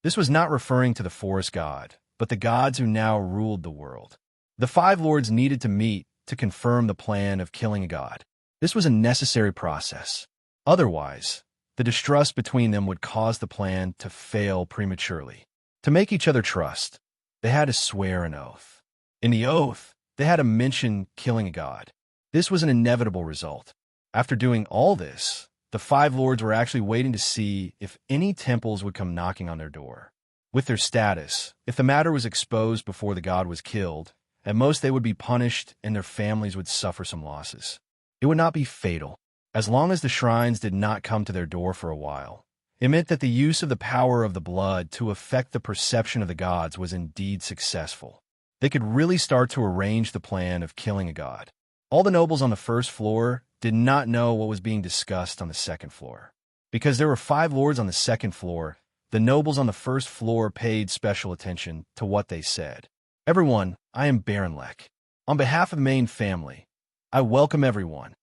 This was not referring to the forest god, but the gods who now ruled the world. The 5 lords needed to meet to confirm the plan of killing a god. This was a necessary process. Otherwise, the distrust between them would cause the plan to fail prematurely. To make each other trust, they had to swear an oath. In the oath, they had to mention killing a god. This was an inevitable result. After doing all this, the 5 lords were actually waiting to see if any temples would come knocking on their door. With their status, if the matter was exposed before the god was killed, at most they would be punished and their families would suffer some losses. It would not be fatal. As long as the shrines did not come to their door for a while, it meant that the use of the power of the blood to affect the perception of the gods was indeed successful. They could really start to arrange the plan of killing a god. All the nobles on the first floor did not know what was being discussed on the second floor. Because there were 5 lords on the second floor, the nobles on the first floor paid special attention to what they said. Everyone, I am Baron Lek. On behalf of the main family, I welcome everyone.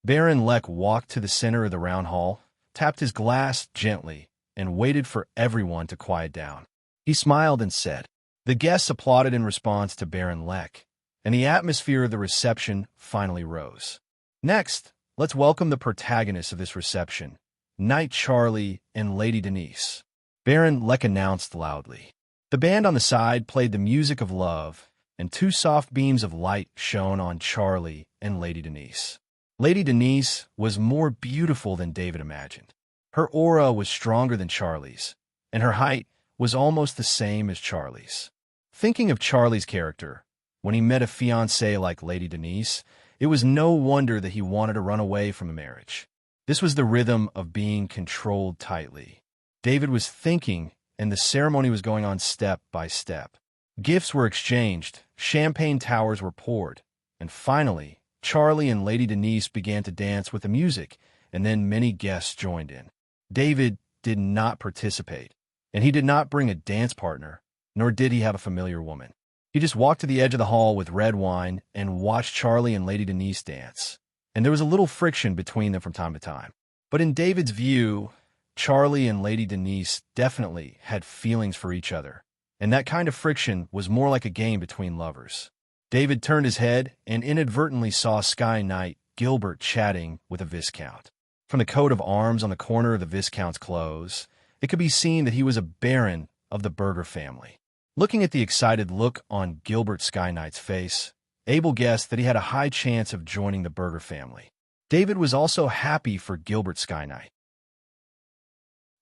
Baron Lek walked to the center of the round hall, tapped his glass gently, and waited for everyone to quiet down. He smiled and said, the guests applauded in response to Baron Lek, and the atmosphere of the reception finally rose. Next, let's welcome the protagonists of this reception, Knight Charlie and Lady Denise. Baron Lek announced loudly. The band on the side played the music of love, and 2 soft beams of light shone on Charlie and Lady Denise. Lady Denise was more beautiful than David imagined. Her aura was stronger than Charlie's, and her height was almost the same as Charlie's. Thinking of Charlie's character, when he met a fiancée like Lady Denise, it was no wonder that he wanted to run away from a marriage. This was the rhythm of being controlled tightly. David was thinking, and the ceremony was going on step by step. Gifts were exchanged, champagne towers were poured, and finally, Charlie and Lady Denise began to dance with the music and then many guests joined in. David did not participate, and he did not bring a dance partner, nor did he have a familiar woman. He just walked to the edge of the hall with red wine and watched Charlie and Lady Denise dance, and there was a little friction between them from time to time. But in David's view, Charlie and Lady Denise definitely had feelings for each other, and that kind of friction was more like a game between lovers. David turned his head and inadvertently saw Sky Knight Gilbert chatting with a viscount. From the coat of arms on the corner of the viscount's clothes, it could be seen that he was a baron of the Burger family. Looking at the excited look on Gilbert Sky Knight's face, Abel guessed that he had a high chance of joining the Burger family. David was also happy for Gilbert Sky Knight.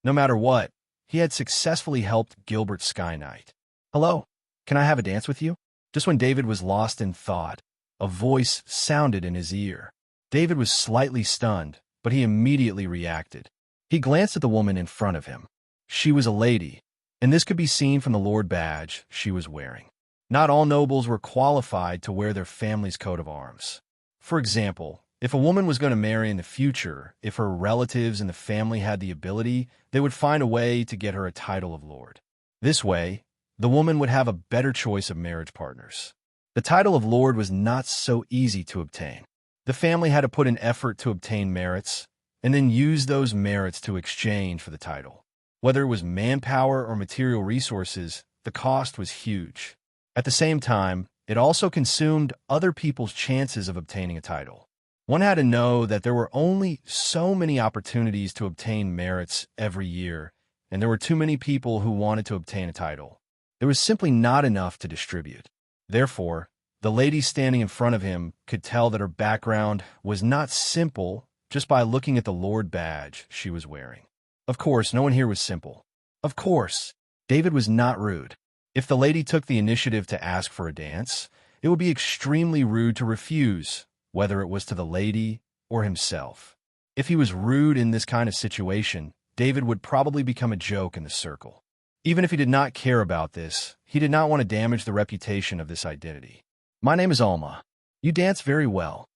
No matter what, he had successfully helped Gilbert Sky Knight. "Hello, can I have a dance with you?" Just when David was lost in thought, a voice sounded in his ear. David was slightly stunned, but he immediately reacted. He glanced at the woman in front of him. She was a lady, and this could be seen from the Lord badge she was wearing. Not all nobles were qualified to wear their family's coat of arms. For example, if a woman was going to marry in the future, if her relatives in the family had the ability, they would find a way to get her a title of lord. This way, the woman would have a better choice of marriage partners. The title of lord was not so easy to obtain. The family had to put in effort to obtain merits, and then use those merits to exchange for the title. Whether it was manpower or material resources, the cost was huge. At the same time, it also consumed other people's chances of obtaining a title. One had to know that there were only so many opportunities to obtain merits every year, and there were too many people who wanted to obtain a title. There was simply not enough to distribute. Therefore, the lady standing in front of him could tell that her background was not simple just by looking at the Lord badge she was wearing. Of course, no one here was simple. Of course, David was not rude. If the lady took the initiative to ask for a dance, it would be extremely rude to refuse, whether it was to the lady or himself. If he was rude in this kind of situation, David would probably become a joke in the circle. Even if he did not care about this, he did not want to damage the reputation of this identity. "My name is Alma. You dance very well."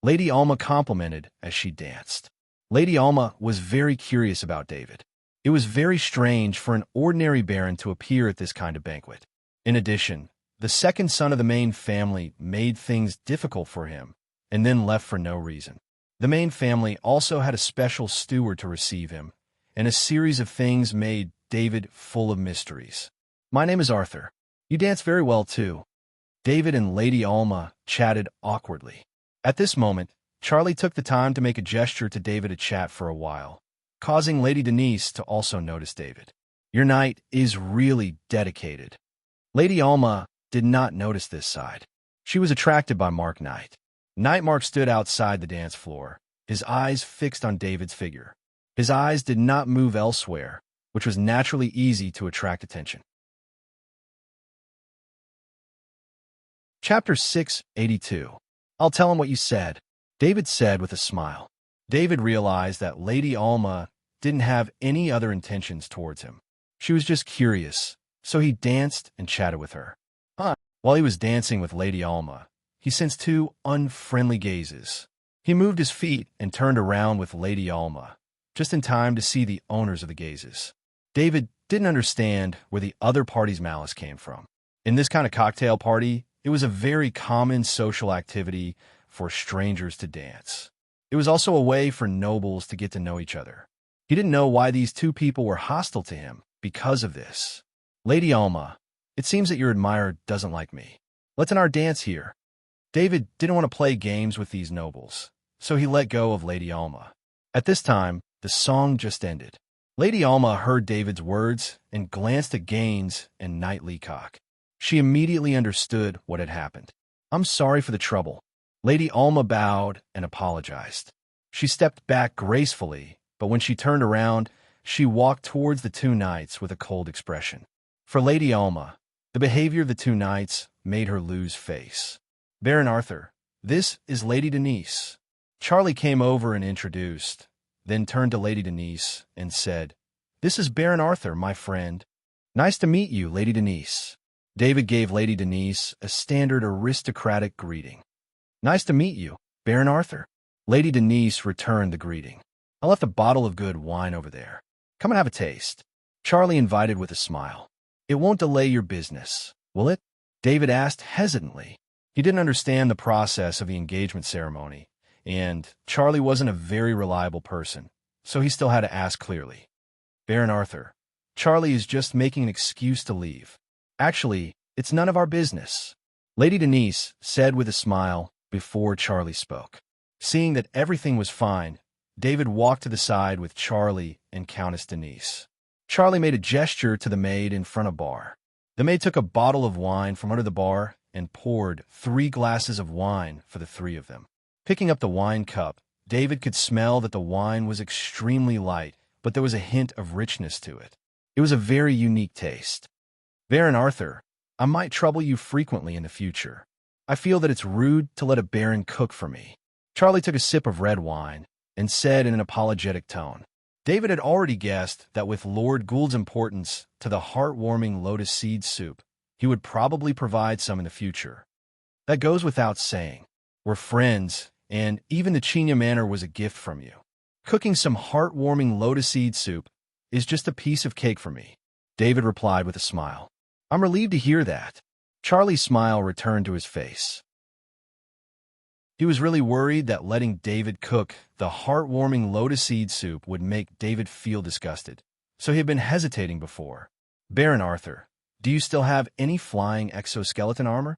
Lady Alma complimented as she danced. Lady Alma was very curious about David. It was very strange for an ordinary baron to appear at this kind of banquet. In addition, the second son of the main family made things difficult for him, and then left for no reason. The main family also had a special steward to receive him, and a series of things made David full of mysteries. "My name is Arthur. You dance very well, too." David and Lady Alma chatted awkwardly. At this moment, Charlie took the time to make a gesture to David to chat for a while, causing Lady Denise to also notice David. "Your knight is really dedicated." Lady Alma did not notice this side. She was attracted by Mark Knight. Knight Mark stood outside the dance floor, his eyes fixed on David's figure. His eyes did not move elsewhere, which was naturally easy to attract attention. Chapter 682. "I'll tell him what you said," David said with a smile. David realized that Lady Alma didn't have any other intentions towards him. She was just curious, so he danced and chatted with her. While he was dancing with Lady Alma, he sensed two unfriendly gazes. He moved his feet and turned around with Lady Alma, just in time to see the owners of the gazes. David didn't understand where the other party's malice came from. In this kind of cocktail party, it was a very common social activity for strangers to dance. It was also a way for nobles to get to know each other. He didn't know why these two people were hostile to him because of this. "Lady Alma, it seems that your admirer doesn't like me. Let's end our dance here." David didn't want to play games with these nobles, so he let go of Lady Alma. At this time, the song just ended. Lady Alma heard David's words and glanced at Gaines and Knight Leacock. She immediately understood what had happened. "I'm sorry for the trouble." Lady Alma bowed and apologized. She stepped back gracefully, but when she turned around, she walked towards the two knights with a cold expression. For Lady Alma, the behavior of the two knights made her lose face. "Baron Arthur, this is Lady Denise." Charlie came over and introduced, then turned to Lady Denise and said, "This is Baron Arthur, my friend." "Nice to meet you, Lady Denise." David gave Lady Denise a standard aristocratic greeting. "Nice to meet you, Baron Arthur." Lady Denise returned the greeting. I left a bottle of good wine over there. Come and have a taste. Charlie invited with a smile. It won't delay your business, will it? David asked hesitantly. He didn't understand the process of the engagement ceremony, and Charlie wasn't a very reliable person, so he still had to ask clearly. Baron Arthur, Charlie is just making an excuse to leave. Actually, it's none of our business, Lady Denise said with a smile before Charlie spoke. Seeing that everything was fine, David walked to the side with Charlie and Countess Denise. Charlie made a gesture to the maid in front of bar. The maid took a bottle of wine from under the bar and poured 3 glasses of wine for the 3 of them. Picking up the wine cup, David could smell that the wine was extremely light, but there was a hint of richness to it. It was a very unique taste. Baron Arthur, I might trouble you frequently in the future. I feel that it's rude to let a baron cook for me. Charlie took a sip of red wine and said in an apologetic tone. David had already guessed that with Lord Gould's importance to the heartwarming lotus seed soup, he would probably provide some in the future. That goes without saying. We're friends, and even the Chinya Manor was a gift from you. Cooking some heartwarming lotus seed soup is just a piece of cake for me, David replied with a smile. I'm relieved to hear that. Charlie's smile returned to his face. He was really worried that letting David cook the heartwarming lotus seed soup would make David feel disgusted, so he had been hesitating before. Baron Arthur, do you still have any flying exoskeleton armor?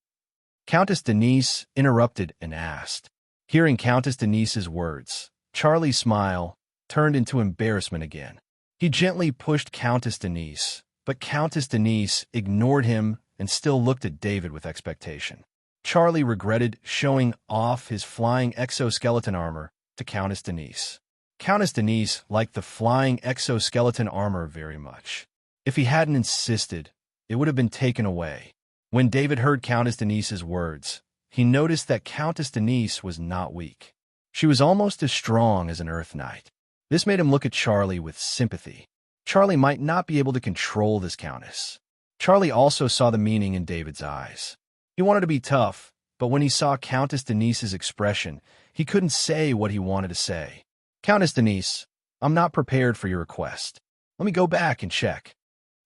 Countess Denise interrupted and asked. Hearing Countess Denise's words, Charlie's smile turned into embarrassment again. He gently pushed Countess Denise, but Countess Denise ignored him and still looked at David with expectation. Charlie regretted showing off his flying exoskeleton armor to Countess Denise. Countess Denise liked the flying exoskeleton armor very much. If he hadn't insisted, it would have been taken away. When David heard Countess Denise's words, he noticed that Countess Denise was not weak. She was almost as strong as an Earth Knight. This made him look at Charlie with sympathy. Charlie might not be able to control this countess. Charlie also saw the meaning in David's eyes. He wanted to be tough, but when he saw Countess Denise's expression, he couldn't say what he wanted to say. Countess Denise, I'm not prepared for your request. Let me go back and check.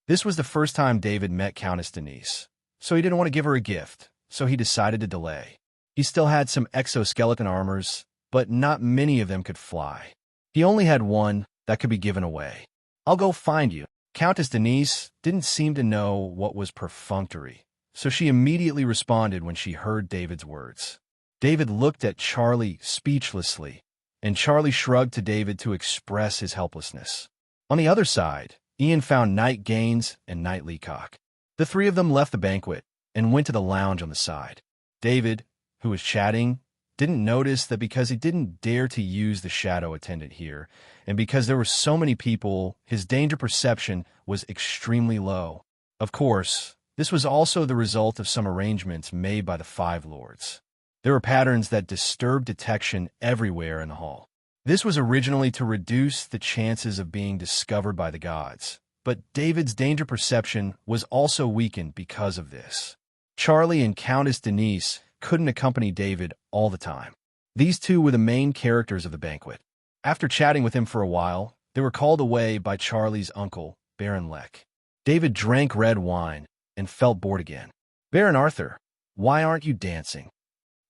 This was the first time David met Countess Denise, so he didn't want to give her a gift, so he decided to delay. He still had some exoskeleton armors, but not many of them could fly. He only had one that could be given away. I'll go find you. Countess Denise didn't seem to know what was perfunctory, so she immediately responded when she heard David's words. David looked at Charlie speechlessly, and Charlie shrugged to David to express his helplessness. On the other side, Ian found Knight Gaines and Knight Leacock. The 3 of them left the banquet and went to the lounge on the side. David, who was chatting, didn't notice that because he didn't dare to use the shadow attendant here, and because there were so many people, his danger perception was extremely low. Of course, this was also the result of some arrangements made by the 5 lords. There were patterns that disturbed detection everywhere in the hall. This was originally to reduce the chances of being discovered by the gods, but David's danger perception was also weakened because of this. Charlie and Countess Denise couldn't accompany David all the time. These 2 were the main characters of the banquet. After chatting with him for a while, they were called away by Charlie's uncle, Baron Leck. David drank red wine and felt bored again. Baron Arthur, why aren't you dancing?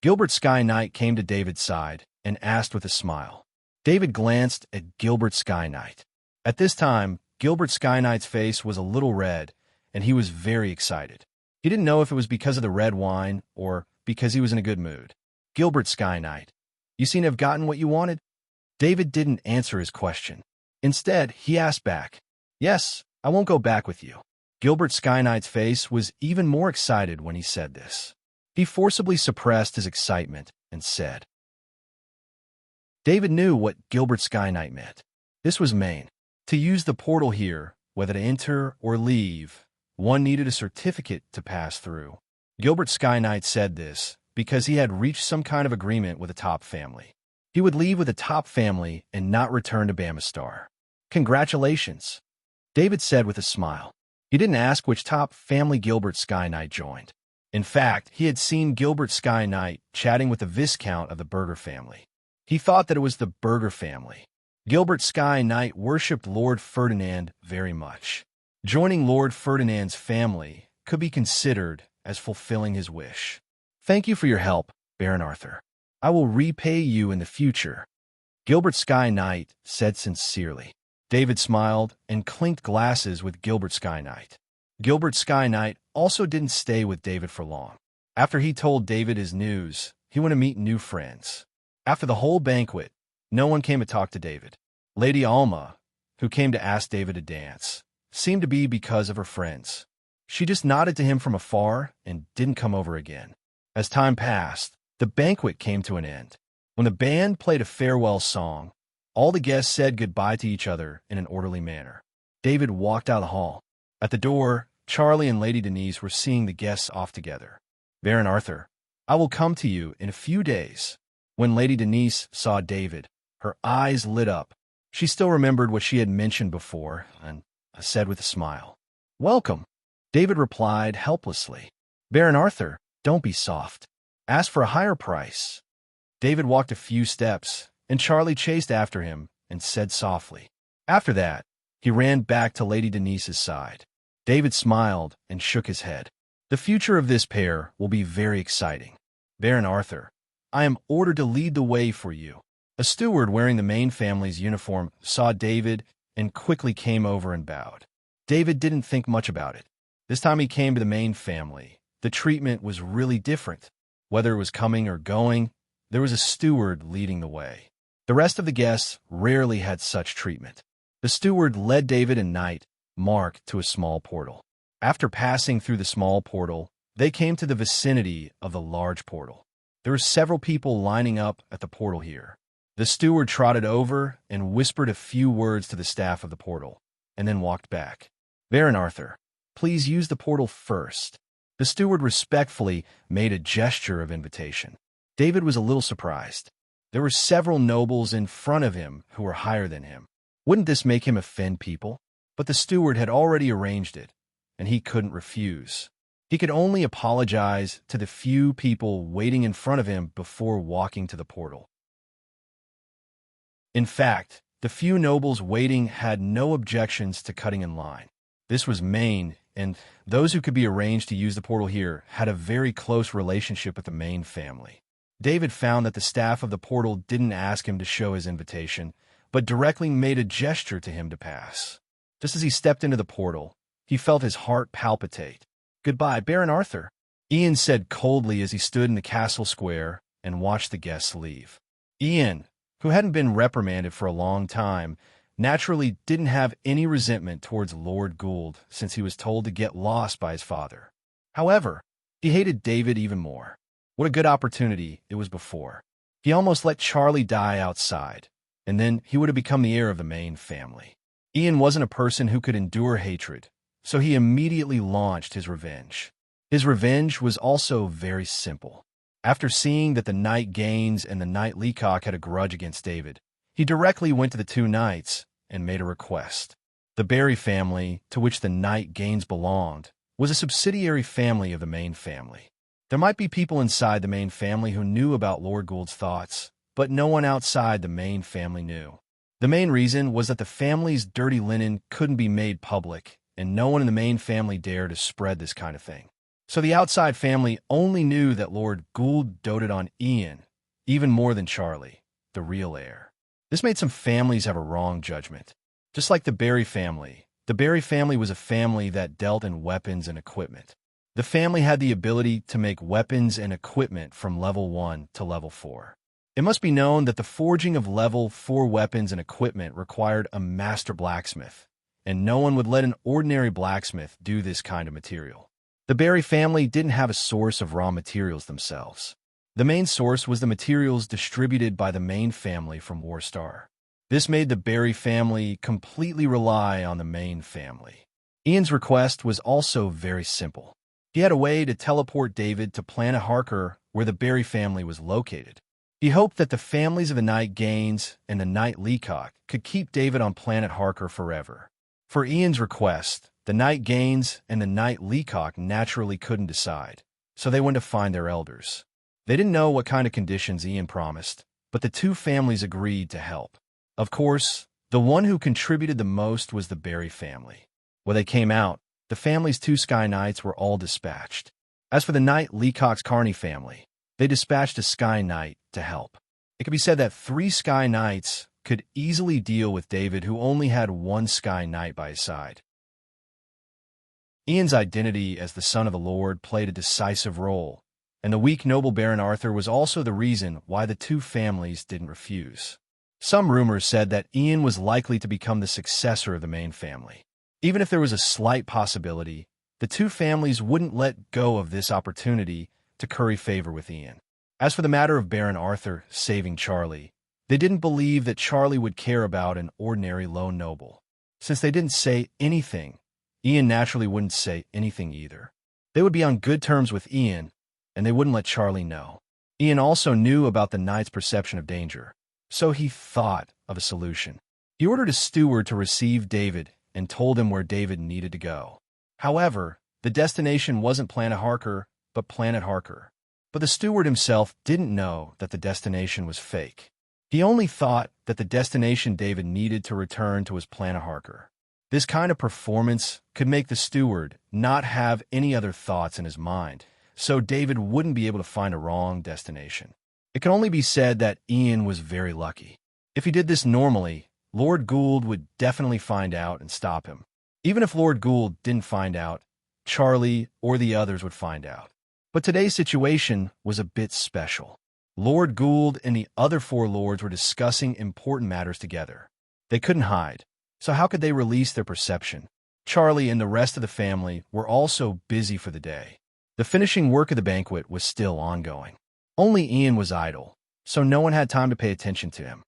Gilbert Sky Knight came to David's side and asked with a smile. David glanced at Gilbert Sky Knight. At this time, Gilbert Sky Knight's face was a little red, and he was very excited. He didn't know if it was because of the red wine or because he was in a good mood. Gilbert Sky Knight, you seem to have gotten what you wanted? David didn't answer his question. Instead, he asked back, Yes, I won't go back with you. Gilbert Sky Knight's face was even more excited when he said this. He forcibly suppressed his excitement and said. David knew what Gilbert Sky Knight meant. This was Maine. To use the portal here, whether to enter or leave, one needed a certificate to pass through. Gilbert Sky Knight said this because he had reached some kind of agreement with the top family. He would leave with the top family and not return to Bamistar. Congratulations, David said with a smile. He didn't ask which top family Gilbert Sky Knight joined. In fact, he had seen Gilbert Sky Knight chatting with the Viscount of the Burger family. He thought that it was the Burger family. Gilbert Skye Knight worshipped Lord Ferdinand very much. Joining Lord Ferdinand's family could be considered as fulfilling his wish. Thank you for your help, Baron Arthur. I will repay you in the future, Gilbert Skye Knight said sincerely. David smiled and clinked glasses with Gilbert Skye Knight. Gilbert Skye Knight also didn't stay with David for long. After he told David his news, he went to meet new friends. After the whole banquet, no one came to talk to David. Lady Alma, who came to ask David to dance, seemed to be because of her friends. She just nodded to him from afar and didn't come over again. As time passed, the banquet came to an end. When the band played a farewell song, all the guests said goodbye to each other in an orderly manner. David walked out of the hall. At the door, Charlie and Lady Denise were seeing the guests off together. Baron Arthur, I will come to you in a few days. When Lady Denise saw David, her eyes lit up. She still remembered what she had mentioned before and said with a smile, Welcome. David replied helplessly, Baron Arthur, don't be soft. Ask for a higher price. David walked a few steps, and Charlie chased after him and said softly. After that, he ran back to Lady Denise's side. David smiled and shook his head. The future of this pair will be very exciting. Baron Arthur, I am ordered to lead the way for you. A steward wearing the Main family's uniform saw David and quickly came over and bowed. David didn't think much about it. This time he came to the Main family, the treatment was really different. Whether it was coming or going, there was a steward leading the way. The rest of the guests rarely had such treatment. The steward led David and Knight, Mark, to a small portal. After passing through the small portal, they came to the vicinity of the large portal. There were several people lining up at the portal here. The steward trotted over and whispered a few words to the staff of the portal, and then walked back. Baron Arthur, please use the portal first. The steward respectfully made a gesture of invitation. David was a little surprised. There were several nobles in front of him who were higher than him. Wouldn't this make him offend people? But the steward had already arranged it, and he couldn't refuse. He could only apologize to the few people waiting in front of him before walking to the portal. In fact, the few nobles waiting had no objections to cutting in line. This was Maine, and those who could be arranged to use the portal here had a very close relationship with the Main family. David found that the staff of the portal didn't ask him to show his invitation, but directly made a gesture to him to pass. Just as he stepped into the portal, he felt his heart palpitate. Goodbye, Baron Arthur, Ian said coldly as he stood in the castle square and watched the guests leave. Ian, who hadn't been reprimanded for a long time, naturally didn't have any resentment towards Lord Gould since he was told to get lost by his father. However, he hated David even more. What a good opportunity it was before. He almost let Charlie die outside, and then he would have become the heir of the Main family. Ian wasn't a person who could endure hatred, so he immediately launched his revenge. His revenge was also very simple. After seeing that the Knight Gaines and the Knight Leacock had a grudge against David, he directly went to the two knights and made a request. The Barry family, to which the Knight Gaines belonged, was a subsidiary family of the Main family. There might be people inside the Main family who knew about Lord Gould's thoughts, but no one outside the Main family knew. The main reason was that the family's dirty linen couldn't be made public, and no one in the Main family dared to spread this kind of thing. So the outside family only knew that Lord Gould doted on Ian, even more than Charlie, the real heir. This made some families have a wrong judgment. Just like the Barry family was a family that dealt in weapons and equipment. The family had the ability to make weapons and equipment from level 1 to level 4. It must be known that the forging of level 4 weapons and equipment required a master blacksmith, and no one would let an ordinary blacksmith do this kind of material. The Barry family didn't have a source of raw materials themselves. The main source was the materials distributed by the Main family from Warstar. This made the Barry family completely rely on the Main family. Ian's request was also very simple. He had a way to teleport David to Planet Harker, where the Barry family was located. He hoped that the families of the Knight Gaines and the Knight Leacock could keep David on Planet Harker forever. For Ian's request, the Knight Gaines and the Knight Leacock naturally couldn't decide, so they went to find their elders. They didn't know what kind of conditions Ian promised, but the two families agreed to help. Of course, the one who contributed the most was the Barry family. When they came out, the family's 2 Sky Knights were all dispatched. As for the Knight Leacox-Carney family, they dispatched a Sky Knight to help. It could be said that 3 Sky Knights could easily deal with David, who only had 1 Sky Knight by his side. Ian's identity as the son of the Lord played a decisive role, and the weak noble Baron Arthur was also the reason why the 2 families didn't refuse. Some rumors said that Ian was likely to become the successor of the main family. Even if there was a slight possibility, the 2 families wouldn't let go of this opportunity to curry favor with Ian. As for the matter of Baron Arthur saving Charlie, they didn't believe that Charlie would care about an ordinary lone noble. Since they didn't say anything, Ian naturally wouldn't say anything either. They would be on good terms with Ian, and they wouldn't let Charlie know. Ian also knew about the knight's perception of danger, so he thought of a solution. He ordered a steward to receive David and told him where David needed to go. However, the destination wasn't Planet Harker, but Planet Harker. But the steward himself didn't know that the destination was fake. He only thought that the destination David needed to return to was Planet Harker. This kind of performance could make the steward not have any other thoughts in his mind, so David wouldn't be able to find a wrong destination. It can only be said that Ian was very lucky. If he did this normally, Lord Gould would definitely find out and stop him. Even if Lord Gould didn't find out, Charlie or the others would find out. But today's situation was a bit special. Lord Gould and the other 4 lords were discussing important matters together. They couldn't hide, so how could they release their perception? Charlie and the rest of the family were also busy for the day. The finishing work of the banquet was still ongoing. Only Ian was idle, so no one had time to pay attention to him.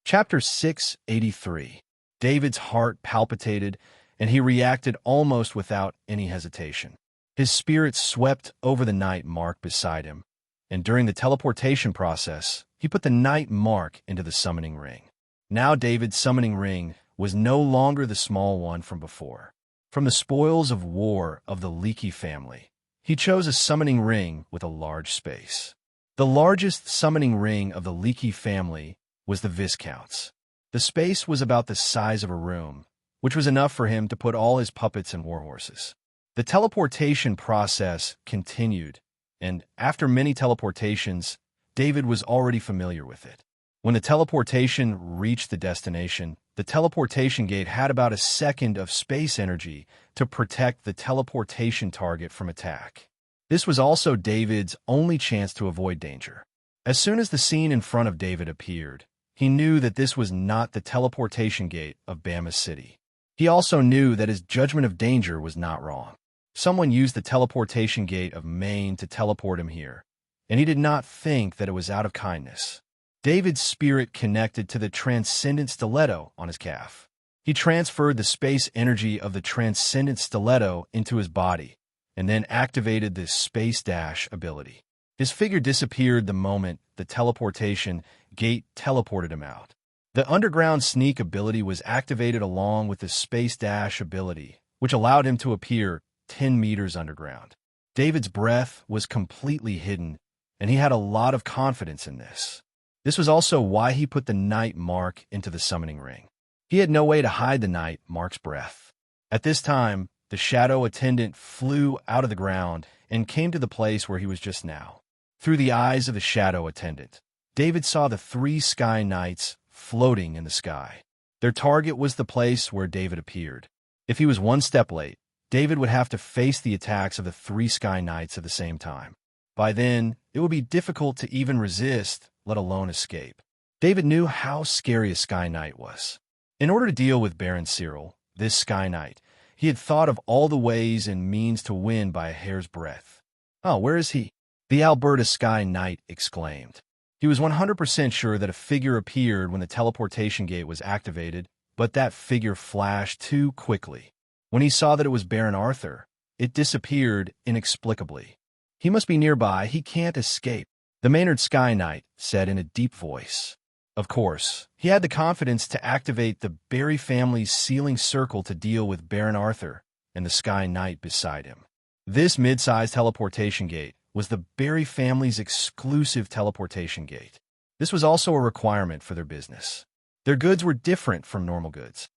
Chapter 683. David's heart palpitated, and he reacted almost without any hesitation. His spirit swept over the knight Mark beside him, and during the teleportation process, he put the knight Mark into the summoning ring. Now David's summoning ring was no longer the small one from before. From the spoils of war of the Leaky family, he chose a summoning ring with a large space. The largest summoning ring of the Leaky family was the Viscount's. The space was about the size of a room, which was enough for him to put all his puppets and warhorses. The teleportation process continued, and after many teleportations, David was already familiar with it. When the teleportation reached the destination, the teleportation gate had about a second of space energy to protect the teleportation target from attack. This was also David's only chance to avoid danger. As soon as the scene in front of David appeared, he knew that this was not the teleportation gate of Bama City. He also knew that his judgment of danger was not wrong. Someone used the teleportation gate of Maine to teleport him here, and he did not think that it was out of kindness. David's spirit connected to the transcendent stiletto on his calf. He transferred the space energy of the transcendent stiletto into his body, and then activated the space dash ability. His figure disappeared the moment the teleportation gate teleported him out. The underground sneak ability was activated along with the space dash ability, which allowed him to appear 10 meters underground. David's breath was completely hidden, and he had a lot of confidence in this. This was also why he put the knight Mark into the summoning ring. He had no way to hide the knight Mark's breath. At this time, the shadow attendant flew out of the ground and came to the place where he was just now. Through the eyes of the shadow attendant, David saw the 3 Sky Knights floating in the sky. Their target was the place where David appeared. If he was one step late, David would have to face the attacks of the 3 Sky Knights at the same time. By then, it would be difficult to even resist, let alone escape. David knew how scary a Sky Knight was. In order to deal with Baron Cyril, this Sky Knight, he had thought of all the ways and means to win by a hair's breadth. "Oh, where is he?" the Alberta Sky Knight exclaimed. He was 100% sure that a figure appeared when the teleportation gate was activated, but that figure flashed too quickly. When he saw that it was Baron Arthur, it disappeared inexplicably. "He must be nearby. He can't escape," the Maynard Sky Knight said in a deep voice. Of course, he had the confidence to activate the Barry family's sealing circle to deal with Baron Arthur and the Sky Knight beside him. This mid-sized teleportation gate was the Barry family's exclusive teleportation gate. This was also a requirement for their business. Their goods were different from normal goods.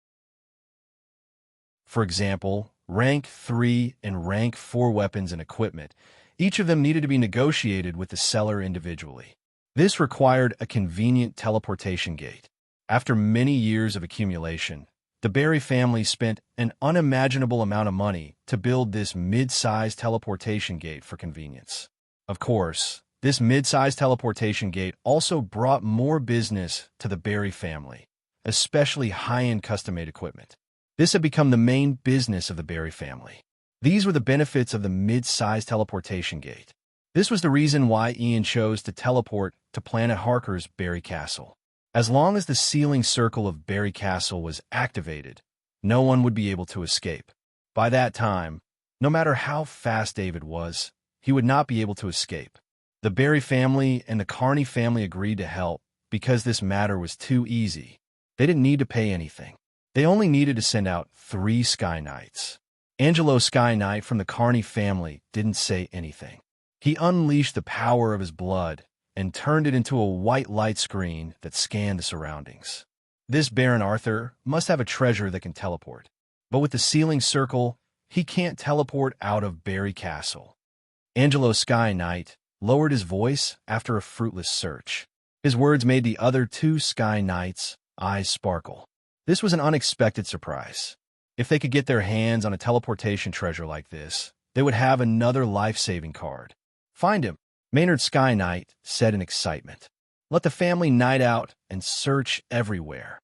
For example, rank 3 and rank 4 weapons and equipment, each of them needed to be negotiated with the seller individually. This required a convenient teleportation gate. After many years of accumulation, the Barry family spent an unimaginable amount of money to build this mid-sized teleportation gate for convenience. Of course, this mid-sized teleportation gate also brought more business to the Barry family, especially high-end custom-made equipment. This had become the main business of the Barry family. These were the benefits of the mid-sized teleportation gate. This was the reason why Ian chose to teleport to Planet Harker's Barry Castle. As long as the sealing circle of Barry Castle was activated, no one would be able to escape. By that time, no matter how fast David was, he would not be able to escape. The Barry family and the Carney family agreed to help because this matter was too easy. They didn't need to pay anything. They only needed to send out 3 Sky Knights. Angelo Sky Knight from the Carney family didn't say anything. He unleashed the power of his blood and turned it into a white light screen that scanned the surroundings. This Baron Arthur must have a treasure that can teleport. But with the sealing circle, he can't teleport out of Barry Castle. Angelo Sky Knight lowered his voice after a fruitless search. His words made the other 2 Sky Knights' eyes sparkle. This was an unexpected surprise. If they could get their hands on a teleportation treasure like this, they would have another life-saving card. Find him, Maynard Sky Knight said in excitement. Let the family night out and search everywhere.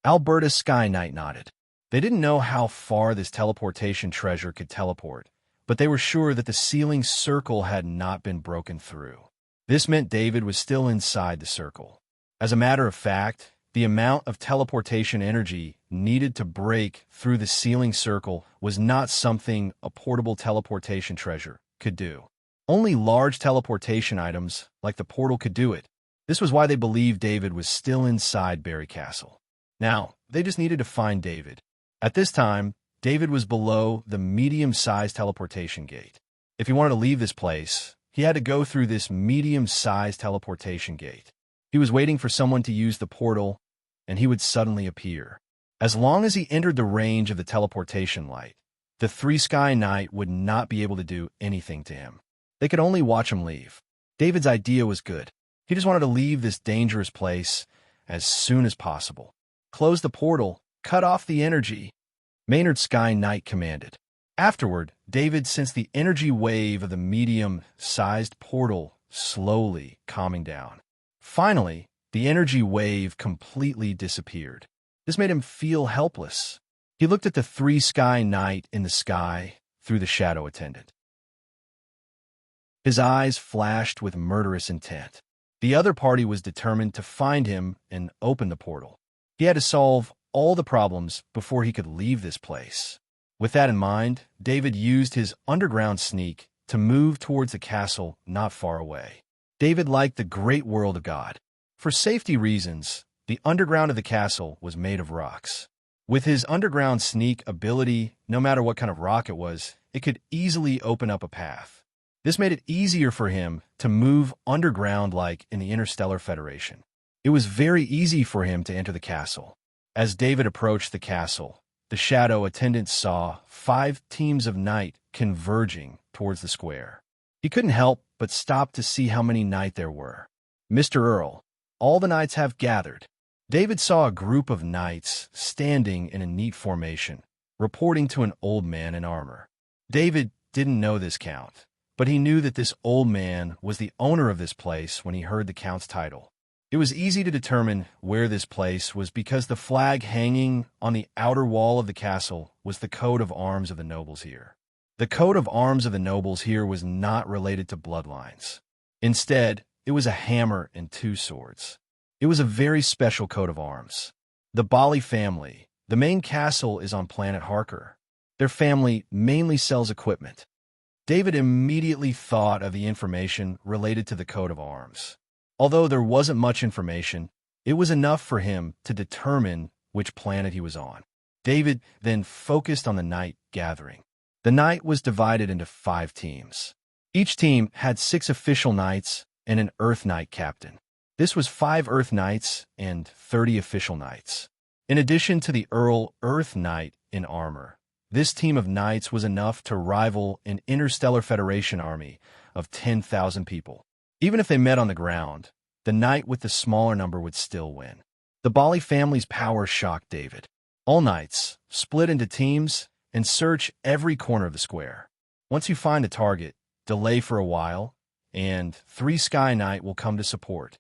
Alberta Sky Knight nodded. They didn't know how far this teleportation treasure could teleport, but they were sure that the sealing circle had not been broken through. This meant David was still inside the circle. As a matter of fact, the amount of teleportation energy needed to break through the sealing circle was not something a portable teleportation treasure could do. Only large teleportation items, like the portal, could do it. This was why they believed David was still inside Barry Castle. Now, they just needed to find David. At this time, David was below the medium-sized teleportation gate. If he wanted to leave this place, he had to go through this medium-sized teleportation gate. He was waiting for someone to use the portal, and he would suddenly appear. As long as he entered the range of the teleportation light, the 3 Sky Knight would not be able to do anything to him. They could only watch him leave. David's idea was good. He just wanted to leave this dangerous place as soon as possible. Close the portal, cut off the energy, Maynard Sky Knight commanded. Afterward, David sensed the energy wave of the medium-sized portal slowly calming down. Finally, the energy wave completely disappeared. This made him feel helpless. He looked at the 3 Sky Knight in the sky through the shadow attendant. His eyes flashed with murderous intent. The other party was determined to find him and open the portal. He had to solve all the problems before he could leave this place. With that in mind, David used his underground sneak to move towards the castle not far away. David liked the great world of God. For safety reasons, the underground of the castle was made of rocks. With his underground sneak ability, no matter what kind of rock it was, it could easily open up a path. This made it easier for him to move underground like in the Interstellar Federation. It was very easy for him to enter the castle. As David approached the castle, the shadow attendant saw 5 teams of knight converging towards the square. He couldn't help but stop to see how many knight there were. Mr. Earl, all the knights have gathered. David saw a group of knights standing in a neat formation, reporting to an old man in armor. David didn't know this count, but he knew that this old man was the owner of this place when he heard the count's title. It was easy to determine where this place was because the flag hanging on the outer wall of the castle was the coat of arms of the nobles here. The coat of arms of the nobles here was not related to bloodlines. Instead, it was a hammer and 2 swords. It was a very special coat of arms. The Bali family, the main castle, is on Planet Harker. Their family mainly sells equipment. David immediately thought of the information related to the coat of arms. Although there wasn't much information, it was enough for him to determine which planet he was on. David then focused on the knight gathering. The knight was divided into 5 teams. Each team had 6 official knights and an Earth Knight captain. This was 5 Earth Knights and 30 official knights. In addition to the Earth Knight in armor, this team of knights was enough to rival an Interstellar Federation army of 10,000 people. Even if they met on the ground, the knight with the smaller number would still win. The Bali family's power shocked David. All knights split into teams and search every corner of the square. Once you find a target, delay for a while, and 3 Sky Knight will come to support.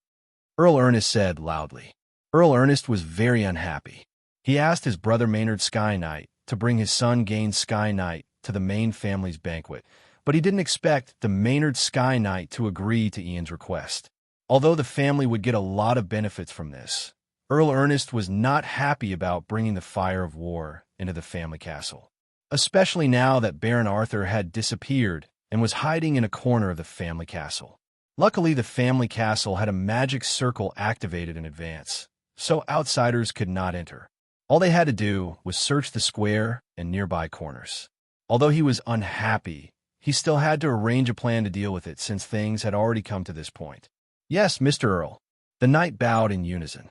Earl Ernest said loudly. Earl Ernest was very unhappy. He asked his brother Maynard Sky Knight to bring his son Gain Sky Knight to the main family's banquet, but he didn't expect the Maynard Sky Knight to agree to Ian's request. Although the family would get a lot of benefits from this, Earl Ernest was not happy about bringing the fire of war into the family castle, especially now that Baron Arthur had disappeared and was hiding in a corner of the family castle. Luckily, the family castle had a magic circle activated in advance, so outsiders could not enter. All they had to do was search the square and nearby corners. Although he was unhappy, he still had to arrange a plan to deal with it since things had already come to this point. Yes, Mr. Earl. The knight bowed in unison.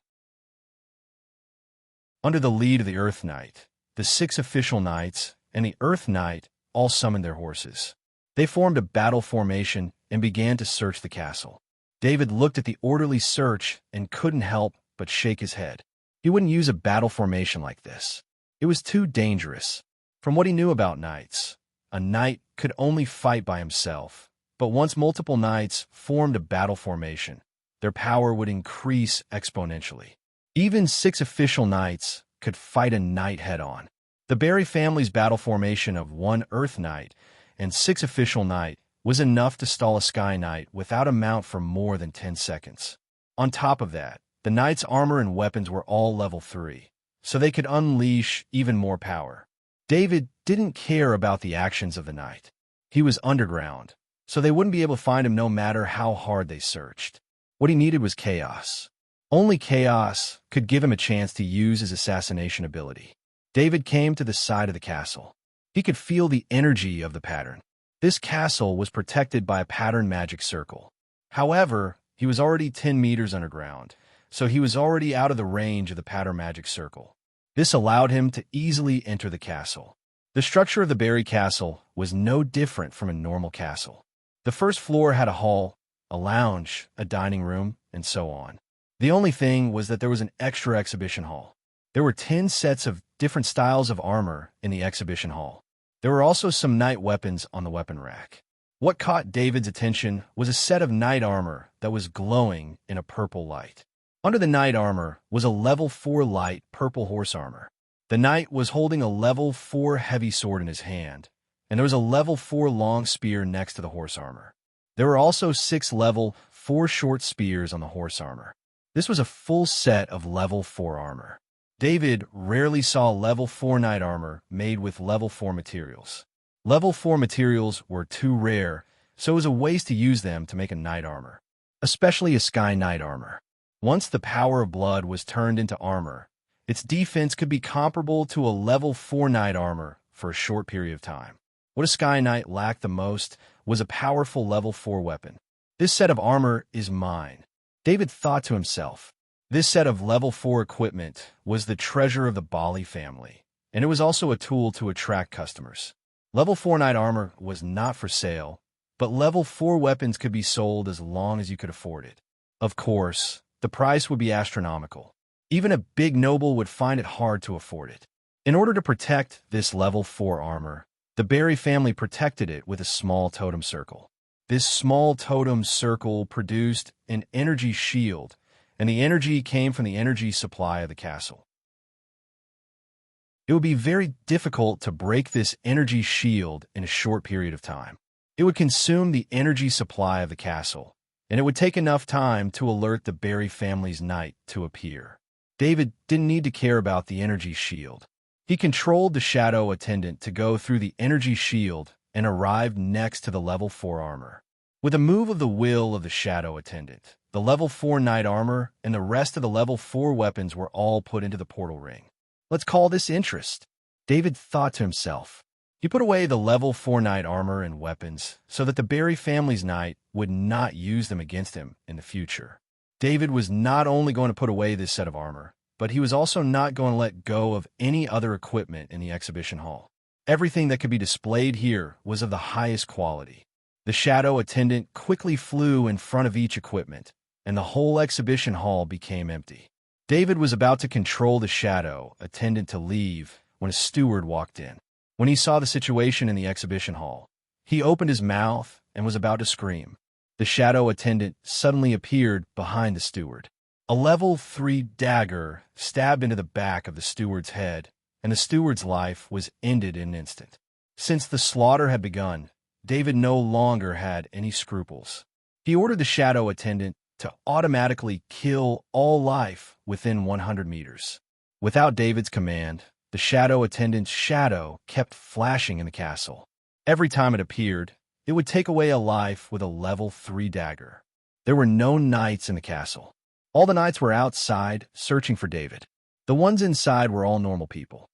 Under the lead of the Earth Knight, the 6 official knights and the Earth Knight all summoned their horses. They formed a battle formation and began to search the castle. David looked at the orderly search and couldn't help but shake his head. He wouldn't use a battle formation like this. It was too dangerous. From what he knew about knights, a knight could only fight by himself, but once multiple knights formed a battle formation, their power would increase exponentially. Even 6 official knights could fight a knight head-on. The Barry family's battle formation of 1 Earth Knight and 6 official knight was enough to stall a Sky Knight without a mount for more than 10 seconds. On top of that, the knight's armor and weapons were all level 3, so they could unleash even more power. David didn't care about the actions of the knight. He was underground, so they wouldn't be able to find him no matter how hard they searched. What he needed was chaos. Only chaos could give him a chance to use his assassination ability. David came to the side of the castle. He could feel the energy of the pattern. This castle was protected by a pattern magic circle. However, he was already 10 meters underground, so he was already out of the range of the pattern magic circle. This allowed him to easily enter the castle. The structure of the Barry Castle was no different from a normal castle. The first floor had a hall, a lounge, a dining room, and so on. The only thing was that there was an extra exhibition hall. There were 10 sets of different styles of armor in the exhibition hall. There were also some knight weapons on the weapon rack. What caught David's attention was a set of knight armor that was glowing in a purple light. Under the knight armor was a level 4 light purple horse armor. The knight was holding a level 4 heavy sword in his hand, and there was a level 4 long spear next to the horse armor. There were also 6 level 4 short spears on the horse armor. This was a full set of level 4 armor. David rarely saw level 4 knight armor made with level 4 materials. Level 4 materials were too rare, so it was a waste to use them to make a knight armor, especially a Sky Knight armor. Once the power of blood was turned into armor, its defense could be comparable to a level 4 knight armor for a short period of time. What a Sky Knight lacked the most was a powerful level 4 weapon. This set of armor is mine, David thought to himself. This set of level 4 equipment was the treasure of the Bali family, and it was also a tool to attract customers. Level 4 knight armor was not for sale, but level 4 weapons could be sold as long as you could afford it. Of course, the price would be astronomical. Even a big noble would find it hard to afford it. In order to protect this level 4 armor, the Barry family protected it with a small totem circle. This small totem circle produced an energy shield, and the energy came from the energy supply of the castle. It would be very difficult to break this energy shield in a short period of time. It would consume the energy supply of the castle, and it would take enough time to alert the Barry family's knight to appear. David didn't need to care about the energy shield. He controlled the shadow attendant to go through the energy shield and arrived next to the level 4 armor. With a move of the will of the shadow attendant, the level 4 knight armor and the rest of the level 4 weapons were all put into the portal ring. Let's call this interest, David thought to himself. He put away the level 4 knight armor and weapons so that the Barry family's knight would not use them against him in the future. David was not only going to put away this set of armor, but he was also not going to let go of any other equipment in the exhibition hall. Everything that could be displayed here was of the highest quality. The shadow attendant quickly flew in front of each equipment, and the whole exhibition hall became empty. David was about to control the shadow attendant to leave when a steward walked in. When he saw the situation in the exhibition hall, he opened his mouth and was about to scream. The shadow attendant suddenly appeared behind the steward. A level 3 dagger stabbed into the back of the steward's head, and the steward's life was ended in an instant. Since the slaughter had begun, David no longer had any scruples. He ordered the shadow attendant to automatically kill all life within 100 meters. Without David's command, the shadow attendant's shadow kept flashing in the castle. Every time it appeared, it would take away a life with a level 3 dagger. There were no knights in the castle. All the knights were outside, searching for David. The ones inside were all normal people.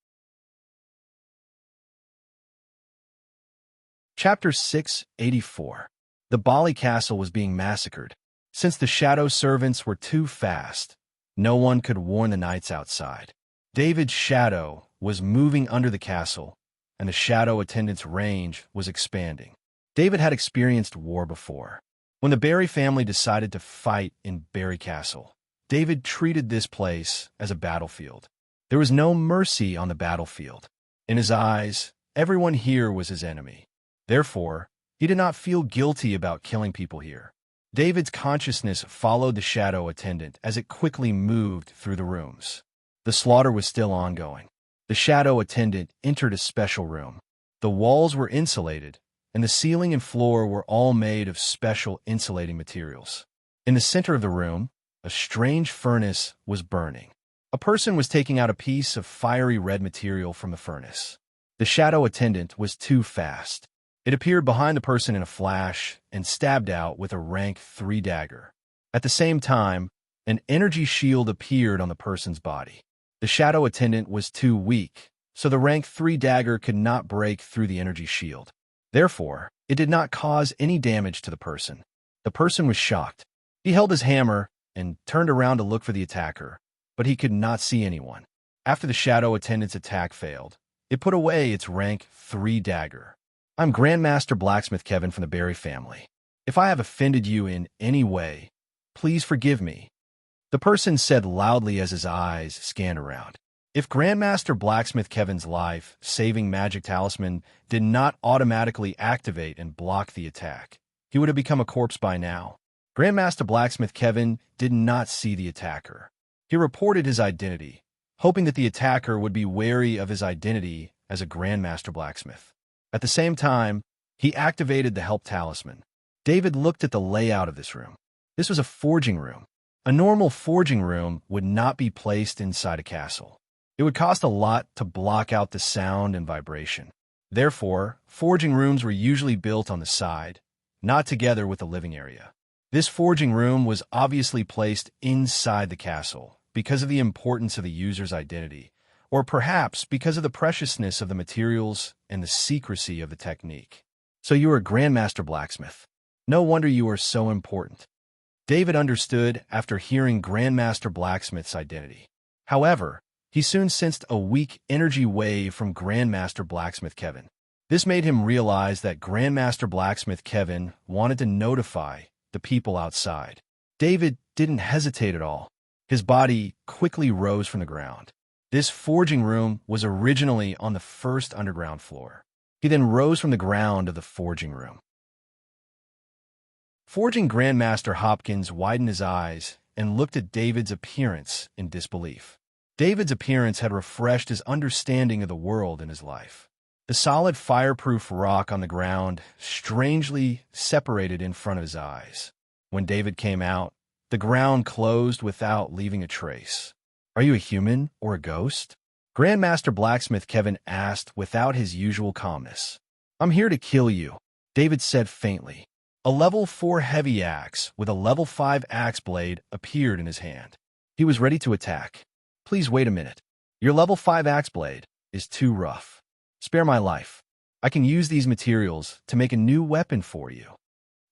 Chapter 684. The Bali Castle was being massacred. Since the shadow servants were too fast, no one could warn the knights outside. David's shadow was moving under the castle, and the shadow attendant's range was expanding. David had experienced war before. When the Barry family decided to fight in Barry Castle, David treated this place as a battlefield. There was no mercy on the battlefield. In his eyes, everyone here was his enemy. Therefore, he did not feel guilty about killing people here. David's consciousness followed the shadow attendant as it quickly moved through the rooms. The slaughter was still ongoing. The shadow attendant entered a special room. The walls were insulated, and the ceiling and floor were all made of special insulating materials. In the center of the room, a strange furnace was burning. A person was taking out a piece of fiery red material from the furnace. The shadow attendant was too fast. It appeared behind the person in a flash and stabbed out with a rank 3 dagger. At the same time, an energy shield appeared on the person's body. The shadow attendant was too weak, so the rank 3 dagger could not break through the energy shield. Therefore, it did not cause any damage to the person. The person was shocked. He held his hammer and turned around to look for the attacker, but he could not see anyone. After the shadow attendant's attack failed, it put away its rank 3 dagger. I'm Grandmaster Blacksmith Kevin from the Barry family. If I have offended you in any way, please forgive me. The person said loudly as his eyes scanned around. If Grandmaster Blacksmith Kevin's life-saving magic talisman did not automatically activate and block the attack, he would have become a corpse by now. Grandmaster Blacksmith Kevin did not see the attacker. He reported his identity, hoping that the attacker would be wary of his identity as a Grandmaster Blacksmith. At the same time, he activated the help talisman. David looked at the layout of this room. This was a forging room. A normal forging room would not be placed inside a castle. It would cost a lot to block out the sound and vibration. Therefore, forging rooms were usually built on the side, not together with the living area. This forging room was obviously placed inside the castle because of the importance of the user's identity, or perhaps because of the preciousness of the materials and the secrecy of the technique. So you are Grandmaster Blacksmith. No wonder you are so important. David understood after hearing Grandmaster Blacksmith's identity. However, he soon sensed a weak energy wave from Grandmaster Blacksmith Kevin. This made him realize that Grandmaster Blacksmith Kevin wanted to notify the people outside. David didn't hesitate at all. His body quickly rose from the ground. This forging room was originally on the first underground floor. He then rose from the ground of the forging room. Forging Grandmaster Hopkins widened his eyes and looked at David's appearance in disbelief. David's appearance had refreshed his understanding of the world in his life. The solid fireproof rock on the ground strangely separated in front of his eyes. When David came out, the ground closed without leaving a trace. Are you a human or a ghost? Grandmaster Blacksmith Kevin asked without his usual calmness. I'm here to kill you, David said faintly. A level 4 heavy axe with a level 5 axe blade appeared in his hand. He was ready to attack. Please wait a minute. Your level 5 axe blade is too rough. Spare my life. I can use these materials to make a new weapon for you.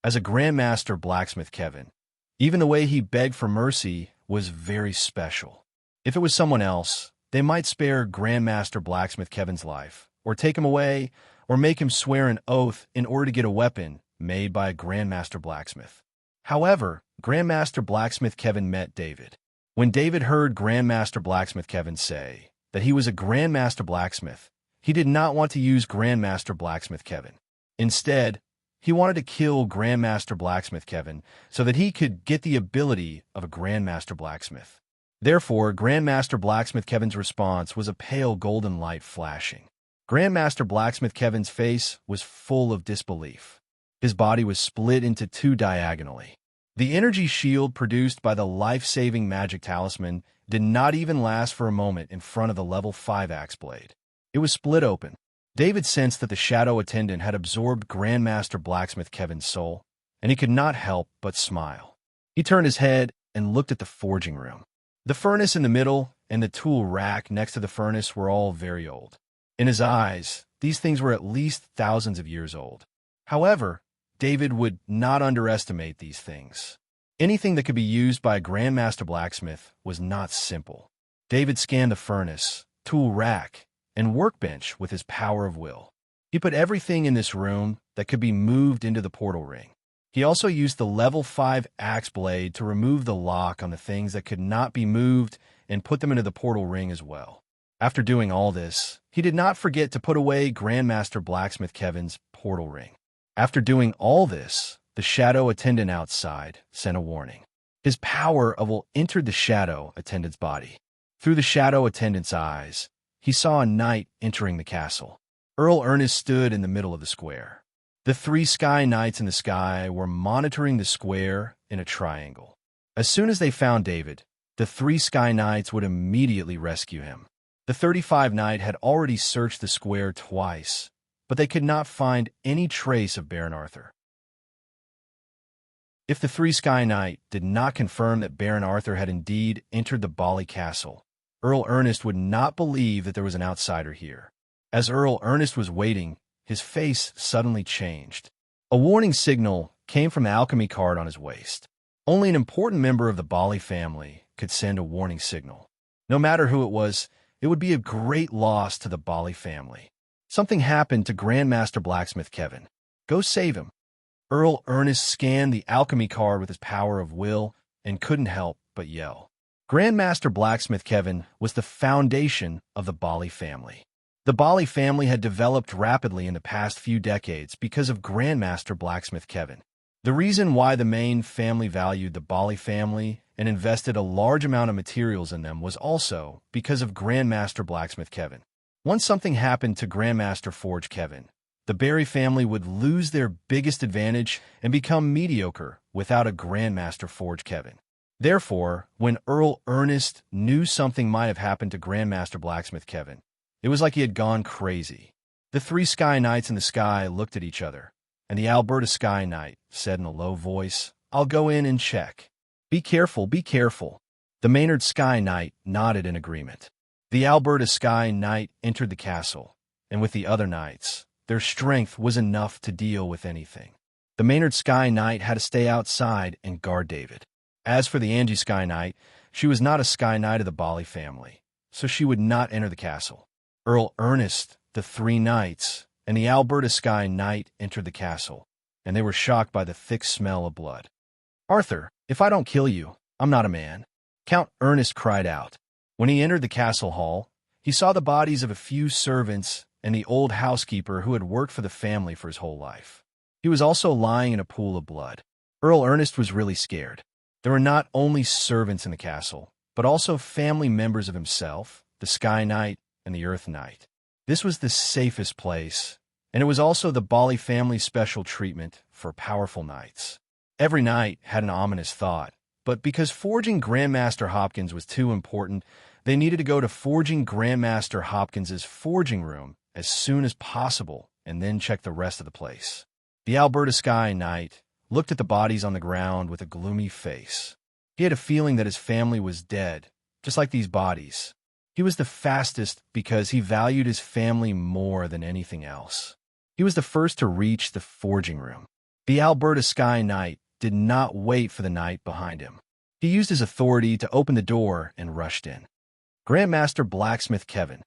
As a Grandmaster Blacksmith Kevin, even the way he begged for mercy was very special. If it was someone else, they might spare Grandmaster Blacksmith Kevin's life, or take him away, or make him swear an oath in order to get a weapon made by a Grandmaster Blacksmith. However, Grandmaster Blacksmith Kevin met David. When David heard Grandmaster Blacksmith Kevin say that he was a Grandmaster Blacksmith, he did not want to use Grandmaster Blacksmith Kevin. Instead, he wanted to kill Grandmaster Blacksmith Kevin so that he could get the ability of a Grandmaster Blacksmith. Therefore, Grandmaster Blacksmith Kevin's response was a pale golden light flashing. Grandmaster Blacksmith Kevin's face was full of disbelief. His body was split into two diagonally. The energy shield produced by the life-saving magic talisman did not even last for a moment in front of the level 5 axe blade. It was split open. David sensed that the shadow attendant had absorbed Grandmaster Blacksmith Kevin's soul, and he could not help but smile. He turned his head and looked at the forging room. The furnace in the middle and the tool rack next to the furnace were all very old. In his eyes, these things were at least thousands of years old. However, David would not underestimate these things. Anything that could be used by a Grandmaster Blacksmith was not simple. David scanned the furnace, tool rack, and workbench with his power of will. He put everything in this room that could be moved into the portal ring. He also used the level 5 axe blade to remove the lock on the things that could not be moved and put them into the portal ring as well. After doing all this, he did not forget to put away Grandmaster Blacksmith Kevin's portal ring. After doing all this, the shadow attendant outside sent a warning. His power of will entered the shadow attendant's body. Through the shadow attendant's eyes, he saw a knight entering the castle. Earl Ernest stood in the middle of the square. The 3 sky knights in the sky were monitoring the square in a triangle. As soon as they found David, the 3 sky knights would immediately rescue him. The 35 knight had already searched the square twice, but they could not find any trace of Baron Arthur. If the 3 sky knight did not confirm that Baron Arthur had indeed entered the Bali castle, Earl Ernest would not believe that there was an outsider here. As Earl Ernest was waiting, his face suddenly changed. A warning signal came from the alchemy card on his waist. Only an important member of the Bali family could send a warning signal. No matter who it would be a great loss to the Bali family. Something happened to Grandmaster Blacksmith Kevin. Go save him. Earl Ernest scanned the alchemy card with his power of will and couldn't help but yell. Grandmaster Blacksmith Kevin was the foundation of the Bali family. The Bali family had developed rapidly in the past few decades because of Grandmaster Blacksmith Kevin. The reason why the main family valued the Bali family and invested a large amount of materials in them was also because of Grandmaster Blacksmith Kevin. Once something happened to Grandmaster Forge Kevin, the Barry family would lose their biggest advantage and become mediocre without a Grandmaster Forge Kevin. Therefore, when Earl Ernest knew something might have happened to Grandmaster Blacksmith Kevin, it was like he had gone crazy. The 3 sky knights in the sky looked at each other, and the Alberta Sky Knight said in a low voice, "I'll go in and check." Be careful, be careful." The Maynard Sky Knight nodded in agreement. The Alberta Sky Knight entered the castle, and with the other knights, their strength was enough to deal with anything. The Maynard Sky Knight had to stay outside and guard David. As for the Angie Sky Knight, she was not a Sky Knight of the Bali family, so she would not enter the castle. Earl Ernest, the 3 knights, and the Alberta Sky Knight entered the castle, and they were shocked by the thick smell of blood. "Arthur, if I don't kill you, I'm not a man," Count Ernest cried out. When he entered the castle hall, he saw the bodies of a few servants and the old housekeeper who had worked for the family for his whole life. He was also lying in a pool of blood. Earl Ernest was really scared. There were not only servants in the castle, but also family members of himself, the Sky Knight, and the Earth Knight. This was the safest place, and it was also the Bali family's special treatment for powerful knights. Every knight had an ominous thought, but because forging Grandmaster Hopkins was too important, they needed to go to forging Grandmaster Hopkins's forging room as soon as possible and then check the rest of the place. The Alberta Sky Knight looked at the bodies on the ground with a gloomy face. He had a feeling that his family was dead, just like these bodies. He was the fastest because he valued his family more than anything else. He was the first to reach the forging room. The Alberta Sky Knight did not wait for the knight behind him. He used his authority to open the door and rushed in. Grandmaster Blacksmith Kevin.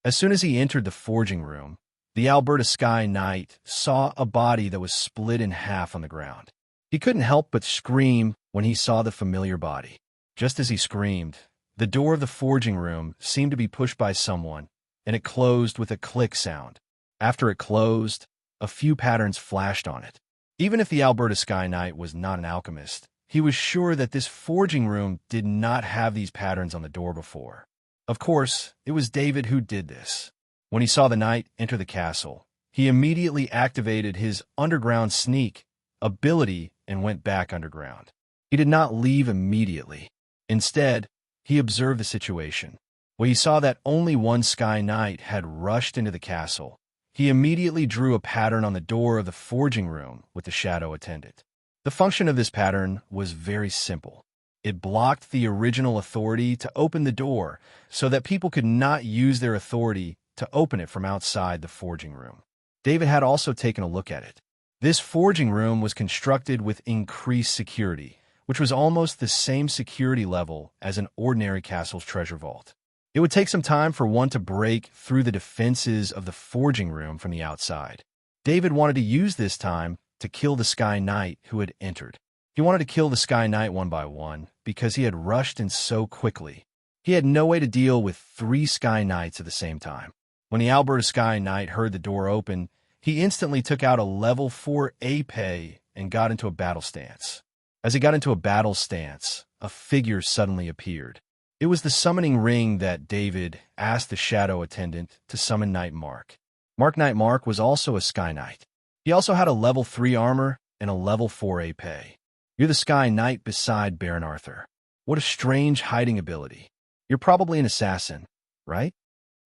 As soon as he entered the forging room, the Alberta Sky Knight saw a body that was split in half on the ground. He couldn't help but scream when he saw the familiar body. Just as he screamed, the door of the forging room seemed to be pushed by someone, and it closed with a click sound. After it closed, a few patterns flashed on it. Even if the Alberta Sky Knight was not an alchemist, he was sure that this forging room did not have these patterns on the door before. Of course, it was David who did this. When he saw the knight enter the castle, he immediately activated his underground sneak ability and went back underground. He did not leave immediately. Instead, he observed the situation. When he saw that only one Sky Knight had rushed into the castle, he immediately drew a pattern on the door of the forging room with the shadow attendant. The function of this pattern was very simple. It blocked the original authority to open the door so that people could not use their authority to open it from outside the forging room. David had also taken a look at it. This forging room was constructed with increased security, which was almost the same security level as an ordinary castle's treasure vault. It would take some time for one to break through the defenses of the forging room from the outside. David wanted to use this time to kill the Sky Knight who had entered. He wanted to kill the Sky Knight one by one because he had rushed in so quickly. He had no way to deal with 3 Sky Knights at the same time. When the Alberta Sky Knight heard the door open, he instantly took out a level 4 Ape and got into a battle stance. As he got into a battle stance, a figure suddenly appeared. It was the summoning ring that David asked the shadow attendant to summon Knight Mark. Knight Mark was also a Sky Knight. He also had a level 3 armor and a level 4 Ape. You're the Sky Knight beside Baron Arthur. What a strange hiding ability. You're probably an assassin, right?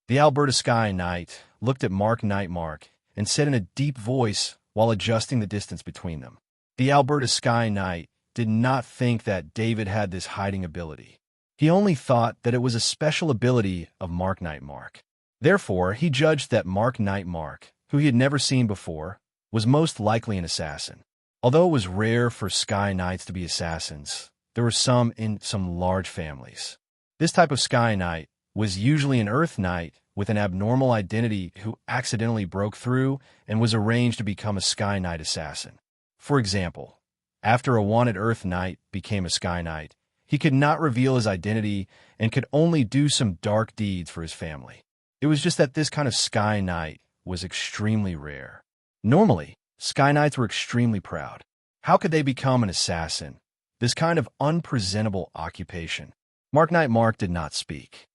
The Alberta Sky Knight looked at Knight Mark and said in a deep voice while adjusting the distance between them. The Alberta Sky Knight did not think that David had this hiding ability. He only thought that it was a special ability of Knight Mark. Therefore, he judged that Knight Mark, who he had never seen before, was most likely an assassin. Although it was rare for Sky Knights to be assassins, there were some in some large families. This type of Sky Knight was usually an Earth Knight with an abnormal identity who accidentally broke through and was arranged to become a Sky Knight assassin. For example, after a wanted Earth Knight became a Sky Knight, he could not reveal his identity and could only do some dark deeds for his family. It was just that this kind of Sky Knight was extremely rare. Normally, Sky Knights were extremely proud. How could they become an assassin? This kind of unpresentable occupation. Knight Mark did not speak.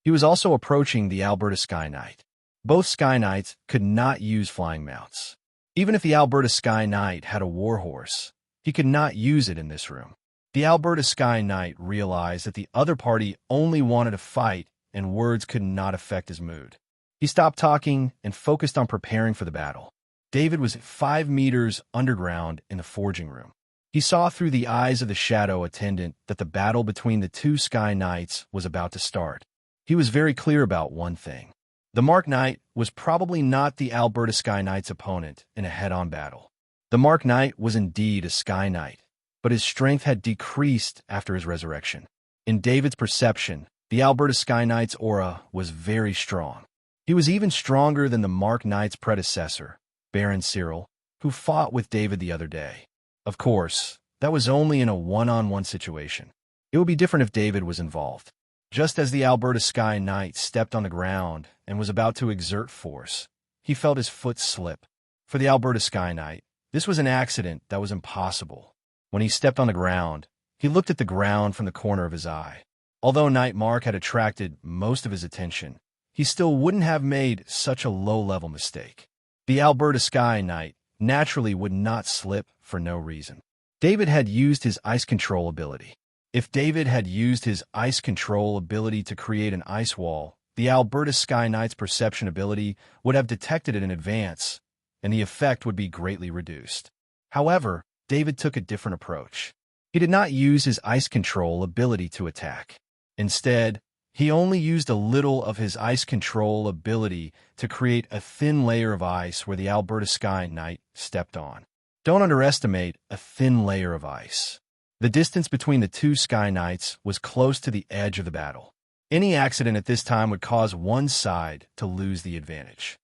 He was also approaching the Alberta Sky Knight. Both Sky Knights could not use flying mounts. Even if the Alberta Sky Knight had a warhorse, he could not use it in this room. The Alberta Sky Knight realized that the other party only wanted to fight and words could not affect his mood. He stopped talking and focused on preparing for the battle. David was 5 meters underground in the forging room. He saw through the eyes of the shadow attendant that the battle between the 2 Sky Knights was about to start. He was very clear about one thing. The Knight was probably not the Alberta Sky Knight's opponent in a head-on battle. The Knight was indeed a Sky Knight, but his strength had decreased after his resurrection. In David's perception, the Alberta Sky Knight's aura was very strong. He was even stronger than the Knight's predecessor, Baron Cyril, who fought with David the other day. Of course, that was only in a one-on-one situation. It would be different if David was involved. Just as the Alberta Sky Knight stepped on the ground and was about to exert force, he felt his foot slip. For the Alberta Sky Knight, this was an accident that was impossible. When he stepped on the ground, he looked at the ground from the corner of his eye. Although Knight Mark had attracted most of his attention, he still wouldn't have made such a low-level mistake. The Alberta Sky Knight naturally would not slip for no reason. David had used his ice control ability. If David had used his ice control ability to create an ice wall, the Alberta Sky Knight's perception ability would have detected it in advance, and the effect would be greatly reduced. However, David took a different approach. He did not use his ice control ability to attack. Instead, He only used a little of his ice control ability to create a thin layer of ice where the Alberta Sky Knight stepped on. Don't underestimate a thin layer of ice. The distance between the two Sky Knights was close to the edge of the battle. Any accident at this time would cause one side to lose the advantage.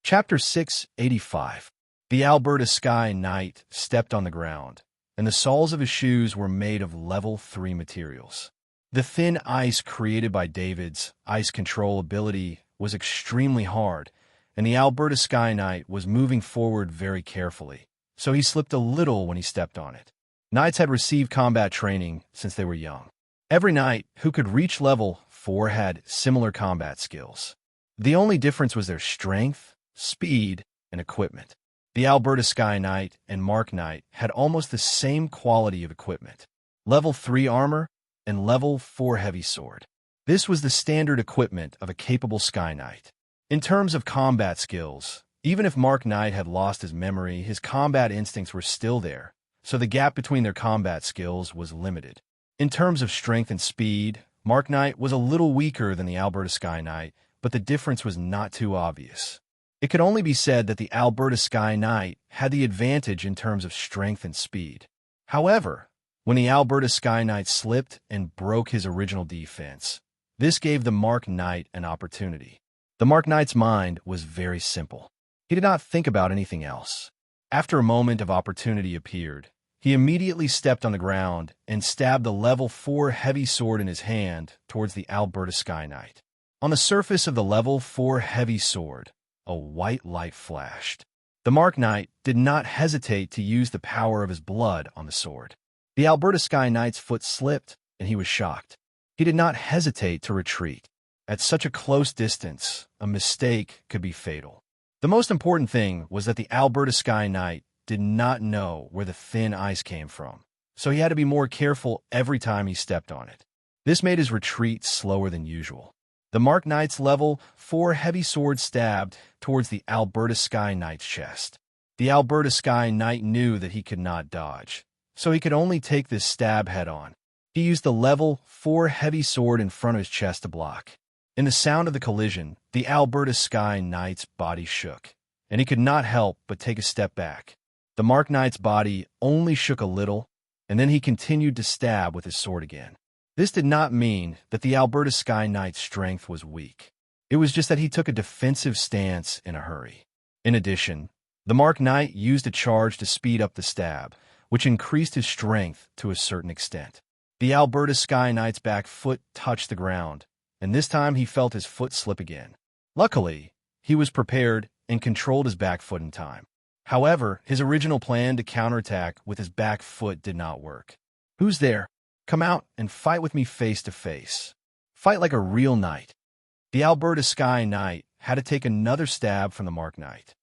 Chapter 685. The Alberta Sky Knight stepped on the ground, and the soles of his shoes were made of level 3 materials. The thin ice created by David's ice control ability was extremely hard, and the Alberta Sky Knight was moving forward very carefully, so he slipped a little when he stepped on it. Knights had received combat training since they were young. Every knight who could reach level 4 had similar combat skills. The only difference was their strength, speed, and equipment. The Alberta Sky Knight and Mark Knight had almost the same quality of equipment: level 3 armor and level 4 heavy sword. This was the standard equipment of a capable Sky Knight. In terms of combat skills, even if Mark Knight had lost his memory, his combat instincts were still there, so the gap between their combat skills was limited. In terms of strength and speed, Mark Knight was a little weaker than the Alberta Sky Knight, but the difference was not too obvious. It could only be said that the Alberta Sky Knight had the advantage in terms of strength and speed. However, when the Alberta Sky Knight slipped and broke his original defense, this gave the Mark Knight an opportunity. The Mark Knight's mind was very simple. He did not think about anything else. After a moment of opportunity appeared, he immediately stepped on the ground and stabbed the level 4 heavy sword in his hand towards the Alberta Sky Knight. On the surface of the level 4 heavy sword, a white light flashed. The Mark Knight did not hesitate to use the power of his blood on the sword. The Alberta Sky Knight's foot slipped, and he was shocked. He did not hesitate to retreat. At such a close distance, a mistake could be fatal. The most important thing was that the Alberta Sky Knight did not know where the thin ice came from, so he had to be more careful every time he stepped on it. This made his retreat slower than usual. The Mark Knight's level 4 heavy sword stabbed towards the Alberta Sky Knight's chest. The Alberta Sky Knight knew that he could not dodge, so he could only take this stab head-on. He used the level 4 heavy sword in front of his chest to block. In the sound of the collision, the Alberta Sky Knight's body shook, and he could not help but take a step back. The Mark Knight's body only shook a little, and then he continued to stab with his sword again. This did not mean that the Alberta Sky Knight's strength was weak. It was just that he took a defensive stance in a hurry. In addition, the Mark Knight used a charge to speed up the stab, which increased his strength to a certain extent. The Alberta Sky Knight's back foot touched the ground, and this time he felt his foot slip again. Luckily, he was prepared and controlled his back foot in time. However, his original plan to counterattack with his back foot did not work. "Who's there? Come out and fight with me face to face. Fight like a real knight." The Alberta Sky Knight had to take another stab from the Mark Knight.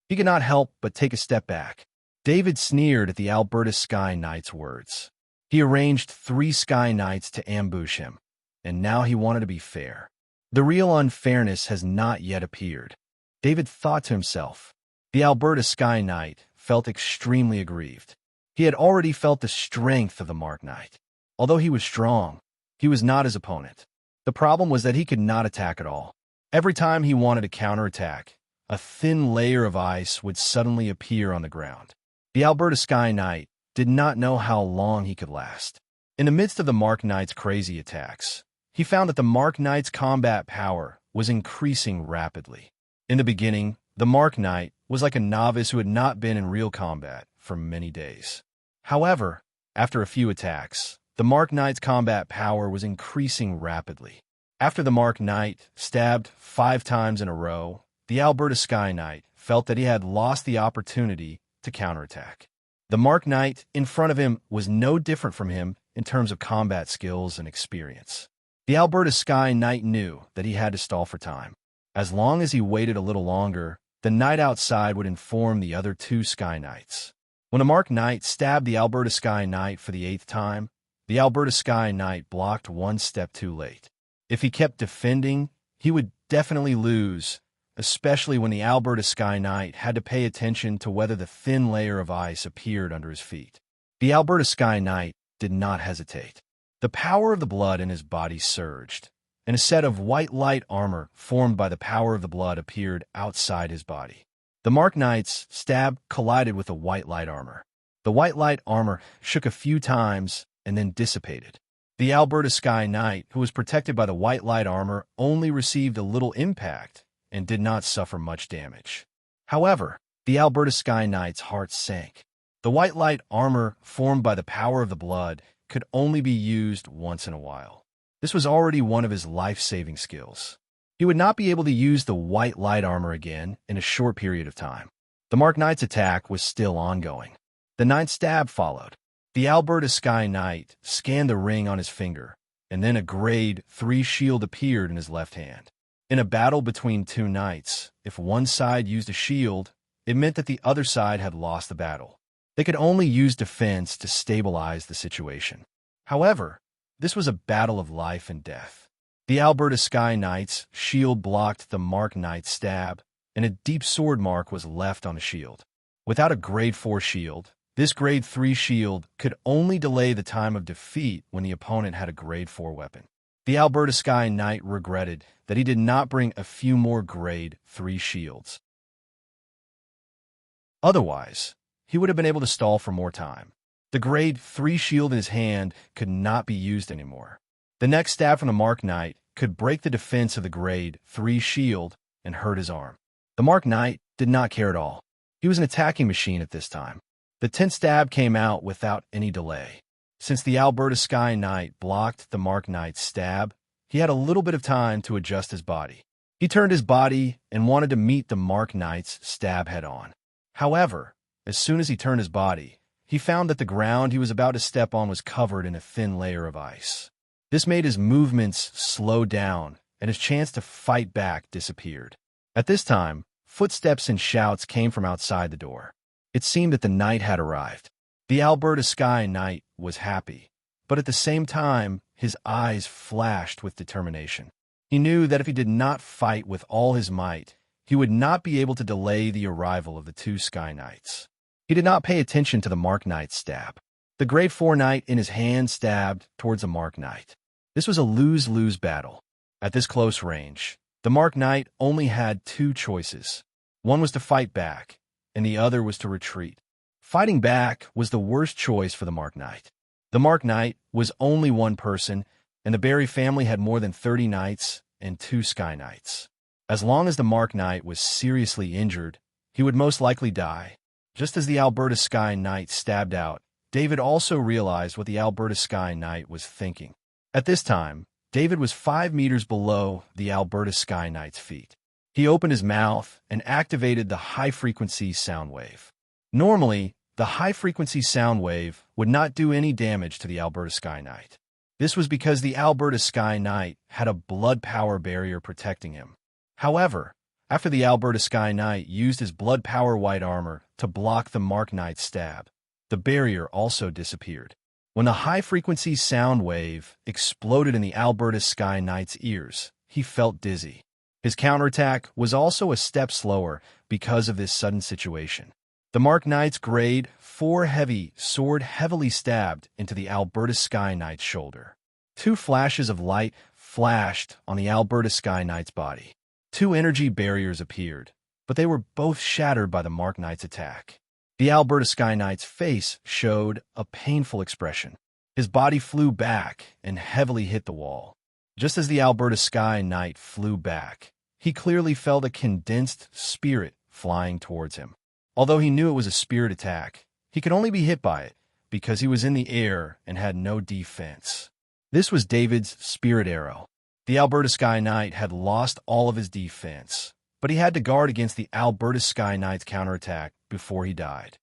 He could not help but take a step back. David sneered at the Alberta Sky Knight's words. He arranged 3 Sky Knights to ambush him, and now he wanted to be fair. The real unfairness has not yet appeared. David thought to himself. The Alberta Sky Knight felt extremely aggrieved. He had already felt the strength of the Mark Knight. Although he was strong, he was not his opponent. The problem was that he could not attack at all. Every time he wanted to counterattack, a thin layer of ice would suddenly appear on the ground. The Alberta Sky Knight did not know how long he could last. In the midst of the Mark Knight's crazy attacks, he found that the Mark Knight's combat power was increasing rapidly. In the beginning, the Mark Knight was like a novice who had not been in real combat for many days. However, after a few attacks, the Mark Knight's combat power was increasing rapidly. After the Mark Knight stabbed 5 times in a row, the Alberta Sky Knight felt that he had lost the opportunity to counterattack. The Mark Knight in front of him was no different from him in terms of combat skills and experience. The Alberta Sky Knight knew that he had to stall for time. As long as he waited a little longer, the knight outside would inform the other 2 Sky Knights. When the Mark Knight stabbed the Alberta Sky Knight for the 8th time, the Alberta Sky Knight blocked 1 step too late. If he kept defending, he would definitely lose, especially when the Alberta Sky Knight had to pay attention to whether the thin layer of ice appeared under his feet. The Alberta Sky Knight did not hesitate. The power of the blood in his body surged, and a set of white light armor formed by the power of the blood appeared outside his body. The Mark Knight's stab collided with the white light armor. The white light armor shook a few times and then dissipated. The Alberta Sky Knight, who was protected by the white light armor, only received a little impact and did not suffer much damage. However, the Alberta Sky Knight's heart sank. The white light armor formed by the power of the blood could only be used once in a while. This was already one of his life-saving skills. He would not be able to use the white light armor again in a short period of time. The Mark Knight's attack was still ongoing. The ninth stab followed. The Alberta Sky Knight scanned the ring on his finger, and then a grade 3 shield appeared in his left hand. In a battle between two knights, if one side used a shield, it meant that the other side had lost the battle. They could only use defense to stabilize the situation. However, this was a battle of life and death. The Alberta Sky Knight's shield blocked the Mark Knight's stab, and a deep sword mark was left on the shield. Without a grade 4 shield, this grade 3 shield could only delay the time of defeat when the opponent had a grade 4 weapon. The Alberta Sky Knight regretted that he did not bring a few more grade 3 shields. Otherwise, he would have been able to stall for more time. The grade 3 shield in his hand could not be used anymore. The next stab from the Mark Knight could break the defense of the grade 3 shield and hurt his arm. The Mark Knight did not care at all. He was an attacking machine at this time. The 10th stab came out without any delay. Since the Alberta Sky Knight blocked the Mark Knight's stab, he had a little bit of time to adjust his body. He turned his body and wanted to meet the Mark Knight's stab head-on. However, as soon as he turned his body, he found that the ground he was about to step on was covered in a thin layer of ice. This made his movements slow down, and his chance to fight back disappeared. At this time, footsteps and shouts came from outside the door. It seemed that the knight had arrived. The Alberta Sky Knight was happy, but at the same time, his eyes flashed with determination. He knew that if he did not fight with all his might, he would not be able to delay the arrival of the two Sky Knights. He did not pay attention to the Mark Knight's stab. The grade 4 knight in his hand stabbed towards the Mark Knight. This was a lose-lose battle. At this close range, the Mark Knight only had two choices. One was to fight back, and the other was to retreat. Fighting back was the worst choice for the Mark Knight. The Mark Knight was only one person, and the Barry family had more than 30 knights and 2 Sky Knights. As long as the Mark Knight was seriously injured, he would most likely die. Just as the Alberta Sky Knight stabbed out, David also realized what the Alberta Sky Knight was thinking. At this time, David was 5 meters below the Alberta Sky Knight's feet. He opened his mouth and activated the high-frequency sound wave. Normally, the high-frequency sound wave would not do any damage to the Alberta Sky Knight. This was because the Alberta Sky Knight had a blood power barrier protecting him. However, after the Alberta Sky Knight used his blood power white armor to block the Mark Knight's stab, the barrier also disappeared. When the high-frequency sound wave exploded in the Alberta Sky Knight's ears, he felt dizzy. His counterattack was also a step slower because of this sudden situation. The Mark Knight's grade 4 heavy sword heavily stabbed into the Alberta Sky Knight's shoulder. 2 flashes of light flashed on the Alberta Sky Knight's body. 2 energy barriers appeared, but they were both shattered by the Mark Knight's attack. The Alberta Sky Knight's face showed a painful expression. His body flew back and heavily hit the wall. Just as the Alberta Sky Knight flew back, he clearly felt a condensed spirit flying towards him. Although he knew it was a spirit attack, he could only be hit by it because he was in the air and had no defense. This was David's spirit arrow. The Alberta Sky Knight had lost all of his defense, but he had to guard against the Alberta Sky Knight's counterattack before he died.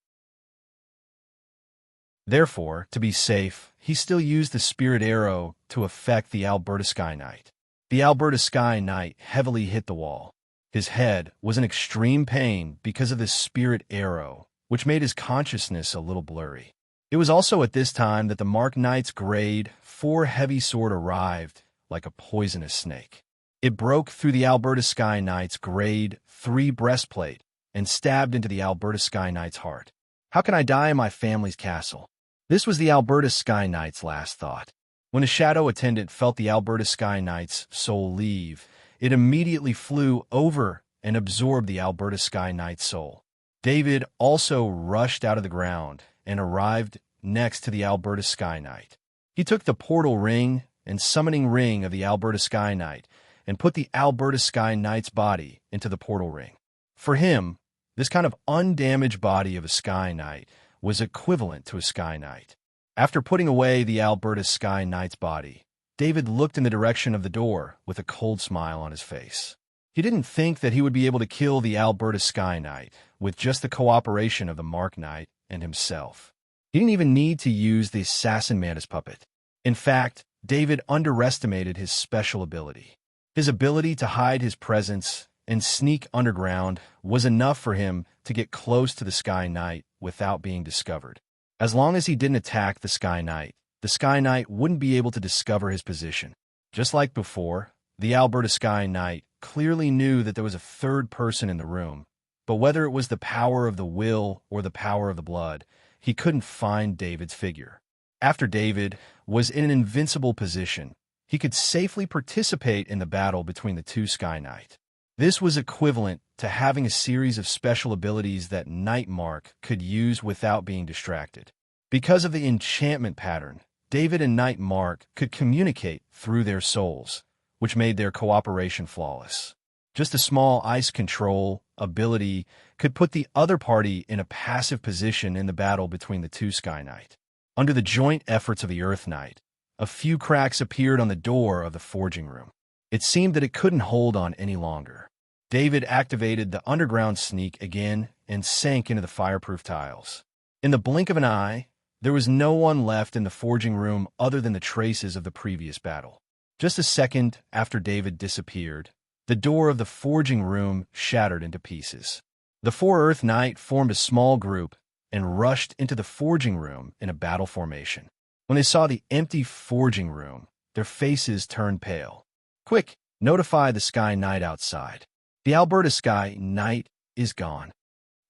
Therefore, to be safe, he still used the spirit arrow to affect the Alberta Sky Knight. The Alberta Sky Knight heavily hit the wall. His head was in extreme pain because of this spirit arrow, which made his consciousness a little blurry. It was also at this time that the Mark Knight's grade 4 heavy sword arrived like a poisonous snake. It broke through the Alberta Sky Knight's grade 3 breastplate and stabbed into the Alberta Sky Knight's heart. "How can I die in my family's castle?" This was the Alberta Sky Knight's last thought. When a shadow attendant felt the Alberta Sky Knight's soul leave, it immediately flew over and absorbed the Alberta Sky Knight's soul. David also rushed out of the ground and arrived next to the Alberta Sky Knight. He took the portal ring and summoning ring of the Alberta Sky Knight and put the Alberta Sky Knight's body into the portal ring. For him, this kind of undamaged body of a Sky Knight was equivalent to a Sky Knight. After putting away the Alberta Sky Knight's body, David looked in the direction of the door with a cold smile on his face. He didn't think that he would be able to kill the Alberta Sky Knight with just the cooperation of the Mark Knight and himself. He didn't even need to use the Assassin Mantis puppet. In fact, David underestimated his special ability. His ability to hide his presence and sneak underground was enough for him to get close to the Sky Knight without being discovered. As long as he didn't attack the Sky Knight wouldn't be able to discover his position. Just like before, the Alberta Sky Knight clearly knew that there was a third person in the room, but whether it was the power of the will or the power of the blood, he couldn't find David's figure. After David was in an invincible position, he could safely participate in the battle between the two Sky Knights. This was equivalent to having a series of special abilities that Knight Mark could use without being distracted. Because of the enchantment pattern, David and Knight Mark could communicate through their souls, which made their cooperation flawless. Just a small ice control ability could put the other party in a passive position in the battle between the two Sky Knights. Under the joint efforts of the Earth Knight, a few cracks appeared on the door of the forging room. It seemed that it couldn't hold on any longer. David activated the underground sneak again and sank into the fireproof tiles. In the blink of an eye, there was no one left in the forging room other than the traces of the previous battle. Just a second after David disappeared, the door of the forging room shattered into pieces. The four Earth Knight formed a small group and rushed into the forging room in a battle formation. When they saw the empty forging room, their faces turned pale. "Quick, notify the Sky Knight outside. The Alberta Sky Knight is gone,"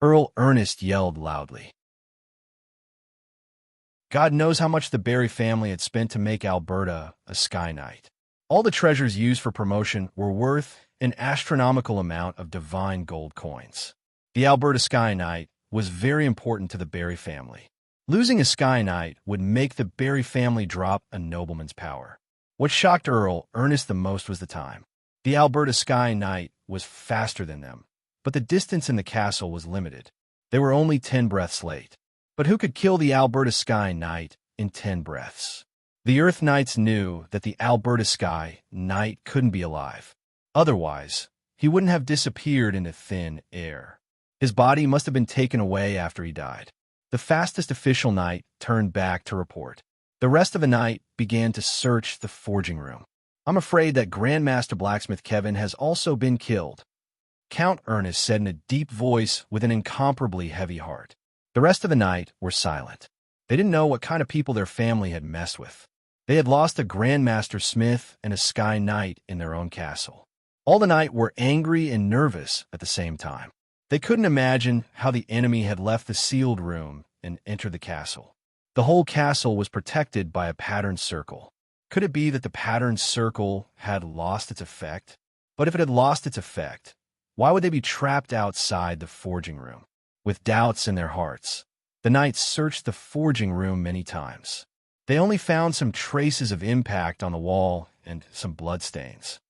Earl Ernest yelled loudly. God knows how much the Barry family had spent to make Alberta a Sky Knight. All the treasures used for promotion were worth an astronomical amount of divine gold coins. The Alberta Sky Knight was very important to the Barry family. Losing a Sky Knight would make the Barry family drop a nobleman's power. What shocked Earl Ernest the most was the time. The Alberta Sky Knight was faster than them, but the distance in the castle was limited. They were only 10 breaths late. But who could kill the Alberta Sky Knight in 10 breaths? The Earth Knights knew that the Alberta Sky Knight couldn't be alive. Otherwise, he wouldn't have disappeared into thin air. His body must have been taken away after he died. The fastest official knight turned back to report. The rest of the night began to search the forging room. "I'm afraid that Grandmaster Blacksmith Kevin has also been killed," Count Ernest said in a deep voice with an incomparably heavy heart. The rest of the night were silent. They didn't know what kind of people their family had messed with. They had lost a Grandmaster Smith and a Sky Knight in their own castle. All the night were angry and nervous at the same time. They couldn't imagine how the enemy had left the sealed room and entered the castle. The whole castle was protected by a patterned circle. Could it be that the patterned circle had lost its effect? But if it had lost its effect, why would they be trapped outside the forging room? With doubts in their hearts, the knights searched the forging room many times. They only found some traces of impact on the wall and some bloodstains.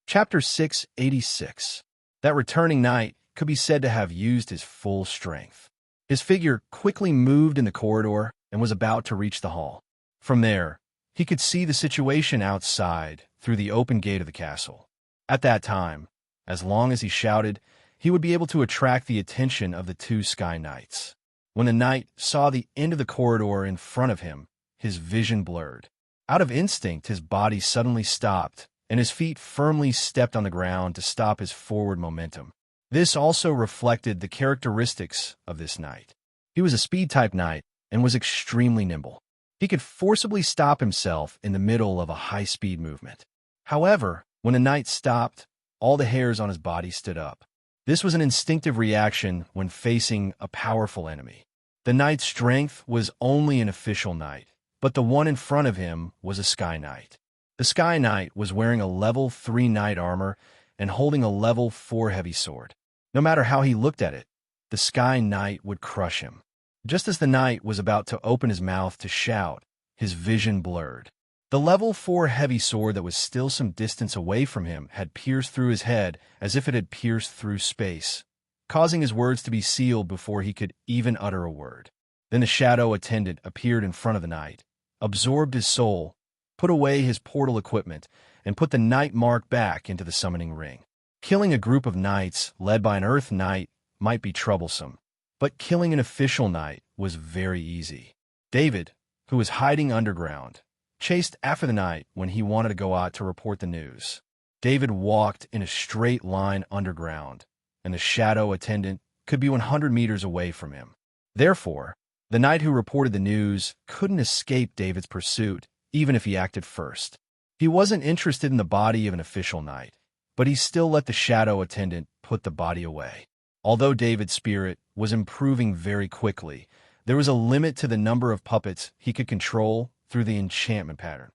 Chapter 686. That returning knight could be said to have used his full strength. His figure quickly moved in the corridor and was about to reach the hall. From there, he could see the situation outside through the open gate of the castle. At that time, as long as he shouted, he would be able to attract the attention of the two Sky Knights. When the knight saw the end of the corridor in front of him, his vision blurred. Out of instinct, his body suddenly stopped, and his feet firmly stepped on the ground to stop his forward momentum. This also reflected the characteristics of this knight. He was a speed-type knight and was extremely nimble. He could forcibly stop himself in the middle of a high-speed movement. However, when the knight stopped, all the hairs on his body stood up. This was an instinctive reaction when facing a powerful enemy. The knight's strength was only an official knight, but the one in front of him was a Sky Knight. The Sky Knight was wearing a level 3 knight armor and holding a level 4 heavy sword. No matter how he looked at it, the Sky Knight would crush him. Just as the knight was about to open his mouth to shout, his vision blurred. The level 4 heavy sword that was still some distance away from him had pierced through his head as if it had pierced through space, causing his words to be sealed before he could even utter a word. Then the shadow attendant appeared in front of the knight, absorbed his soul, put away his portal equipment, and put the knight mark back into the summoning ring. Killing a group of knights led by an Earth Knight might be troublesome, but killing an official knight was very easy. David, who was hiding underground, chased after the knight when he wanted to go out to report the news. David walked in a straight line underground, and the shadow attendant could be 100 meters away from him. Therefore, the knight who reported the news couldn't escape David's pursuit, even if he acted first. He wasn't interested in the body of an official knight, but he still let the shadow attendant put the body away. Although David's spirit was improving very quickly, there was a limit to the number of puppets he could control through the enchantment pattern.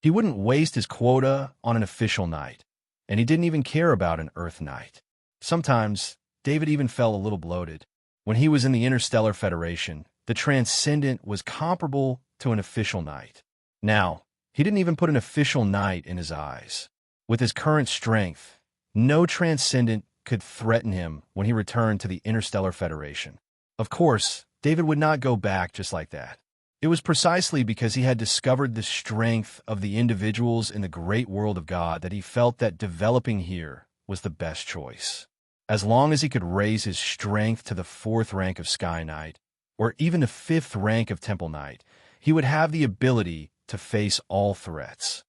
He wouldn't waste his quota on an official knight, and he didn't even care about an Earth Knight. Sometimes, David even felt a little bloated. When he was in the Interstellar Federation, the Transcendent was comparable to an official knight. Now, he didn't even put an official knight in his eyes. With his current strength, no Transcendent could threaten him when he returned to the Interstellar Federation. Of course, David would not go back just like that. It was precisely because he had discovered the strength of the individuals in the great world of God that he felt that developing here was the best choice. As long as he could raise his strength to the 4th rank of Sky Knight, or even the 5th rank of Temple Knight, he would have the ability to face all threats.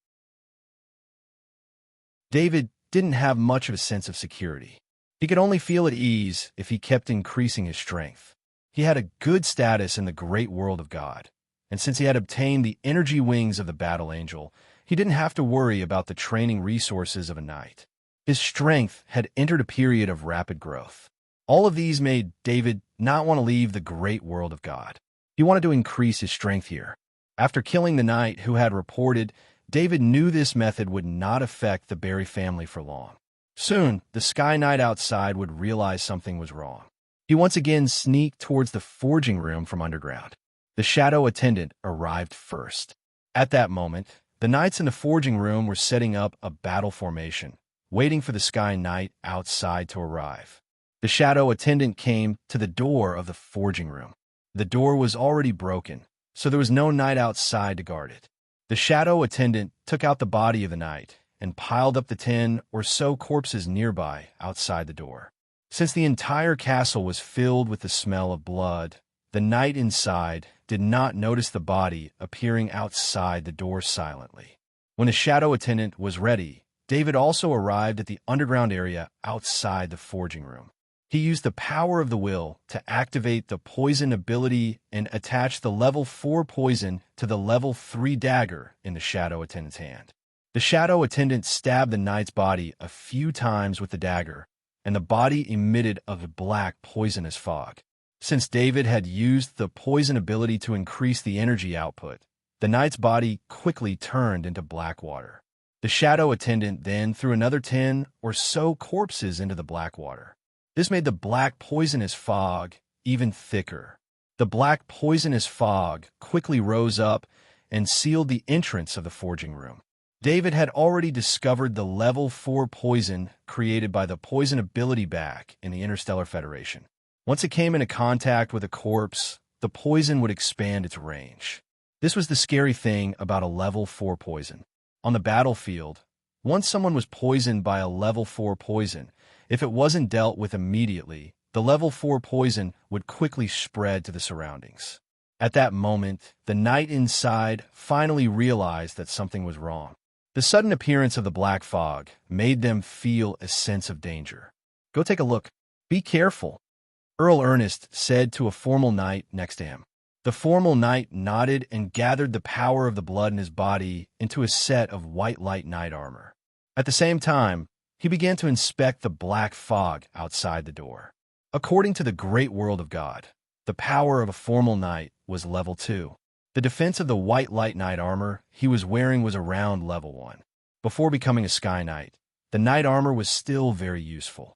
David didn't have much of a sense of security. He could only feel at ease if he kept increasing his strength. He had a good status in the great world of God, and since he had obtained the energy wings of the Battle Angel, he didn't have to worry about the training resources of a knight. His strength had entered a period of rapid growth. All of these made David not want to leave the great world of God. He wanted to increase his strength here. After killing the knight who had reported, David knew this method would not affect the Barry family for long. Soon, the Sky Knight outside would realize something was wrong. He once again sneaked towards the forging room from underground. The shadow attendant arrived first. At that moment, the knights in the forging room were setting up a battle formation, waiting for the Sky Knight outside to arrive. The shadow attendant came to the door of the forging room. The door was already broken, so there was no knight outside to guard it. The shadow attendant took out the body of the knight and piled up the 10 or so corpses nearby outside the door. Since the entire castle was filled with the smell of blood, the knight inside did not notice the body appearing outside the door silently. When the shadow attendant was ready, David also arrived at the underground area outside the forging room. He used the power of the will to activate the poison ability and attach the level 4 poison to the level 3 dagger in the shadow attendant's hand. The shadow attendant stabbed the knight's body a few times with the dagger, and the body emitted a black poisonous fog. Since David had used the poison ability to increase the energy output, the knight's body quickly turned into black water. The shadow attendant then threw another 10 or so corpses into the black water. This made the black poisonous fog even thicker. The black poisonous fog quickly rose up and sealed the entrance of the forging room. David had already discovered the level 4 poison created by the poison ability back in the Interstellar Federation. Once it came into contact with a corpse, the poison would expand its range. This was the scary thing about a level 4 poison. On the battlefield, once someone was poisoned by a level 4 poison, if it wasn't dealt with immediately, the level 4 poison would quickly spread to the surroundings. At that moment, the knight inside finally realized that something was wrong. The sudden appearance of the black fog made them feel a sense of danger. "Go take a look. Be careful," Earl Ernest said to a formal knight next to him. The formal knight nodded and gathered the power of the blood in his body into a set of white light knight armor. At the same time, he began to inspect the black fog outside the door. According to the great world of God, the power of a formal knight was level 2. The defense of the white light knight armor he was wearing was around level 1. Before becoming a sky knight, the knight armor was still very useful.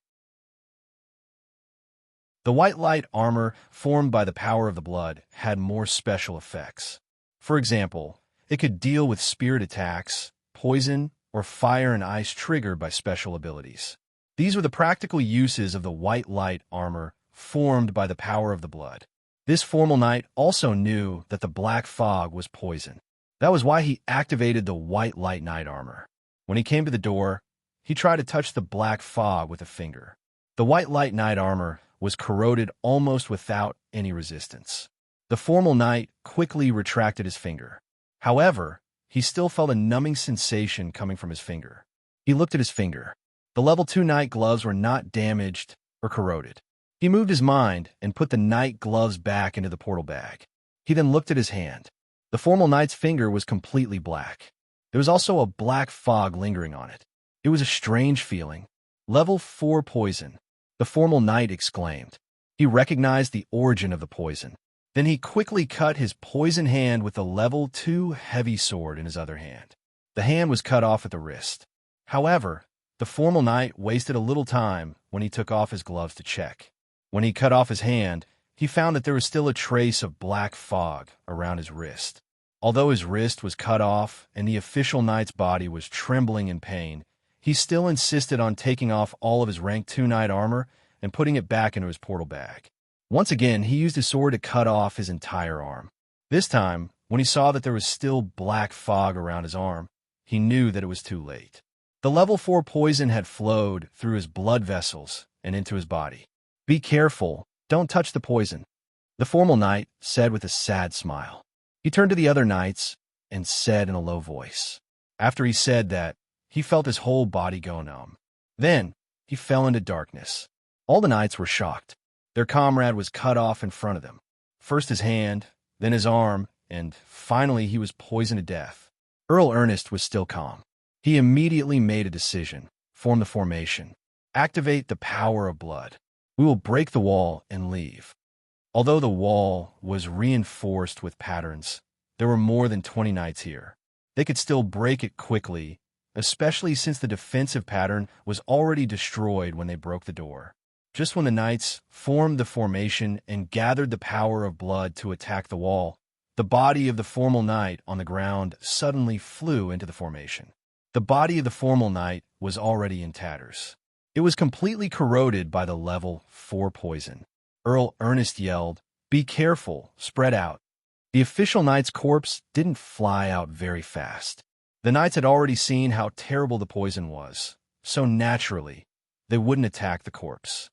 The white light armor, formed by the power of the blood, had more special effects. For example, it could deal with spirit attacks, poison, or fire and ice triggered by special abilities. These were the practical uses of the white light armor formed by the power of the blood. This formal knight also knew that the black fog was poison. That was why he activated the white light knight armor. When he came to the door, he tried to touch the black fog with a finger. The white light knight armor was corroded almost without any resistance. The formal knight quickly retracted his finger. However, he still felt a numbing sensation coming from his finger. He looked at his finger. The level 2 knight gloves were not damaged or corroded. He moved his mind and put the knight gloves back into the portal bag. He then looked at his hand. The formal knight's finger was completely black. There was also a black fog lingering on it. It was a strange feeling. Level 4 poison, the formal knight exclaimed. He recognized the origin of the poison. Then he quickly cut his poison hand with the level 2 heavy sword in his other hand. The hand was cut off at the wrist. However, the formal knight wasted a little time when he took off his gloves to check. When he cut off his hand, he found that there was still a trace of black fog around his wrist. Although his wrist was cut off and the official knight's body was trembling in pain, he still insisted on taking off all of his rank 2 knight armor and putting it back into his portal bag. Once again, he used his sword to cut off his entire arm. This time, when he saw that there was still black fog around his arm, he knew that it was too late. The level 4 poison had flowed through his blood vessels and into his body. "Be careful, don't touch the poison," the formal knight said with a sad smile. He turned to the other knights and said in a low voice. After he said that, he felt his whole body go numb. Then, he fell into darkness. All the knights were shocked. Their comrade was cut off in front of them. First his hand, then his arm, and finally he was poisoned to death. Earl Ernest was still calm. He immediately made a decision. Form the formation. Activate the power of blood. We will break the wall and leave. Although the wall was reinforced with patterns, there were more than 20 knights here. They could still break it quickly, especially since the defensive pattern was already destroyed when they broke the door. Just when the knights formed the formation and gathered the power of blood to attack the wall, the body of the formal knight on the ground suddenly flew into the formation. The body of the formal knight was already in tatters. It was completely corroded by the level 4 poison. Earl Ernest yelled, "Be careful, spread out." The official knight's corpse didn't fly out very fast. The knights had already seen how terrible the poison was, so naturally, they wouldn't attack the corpse.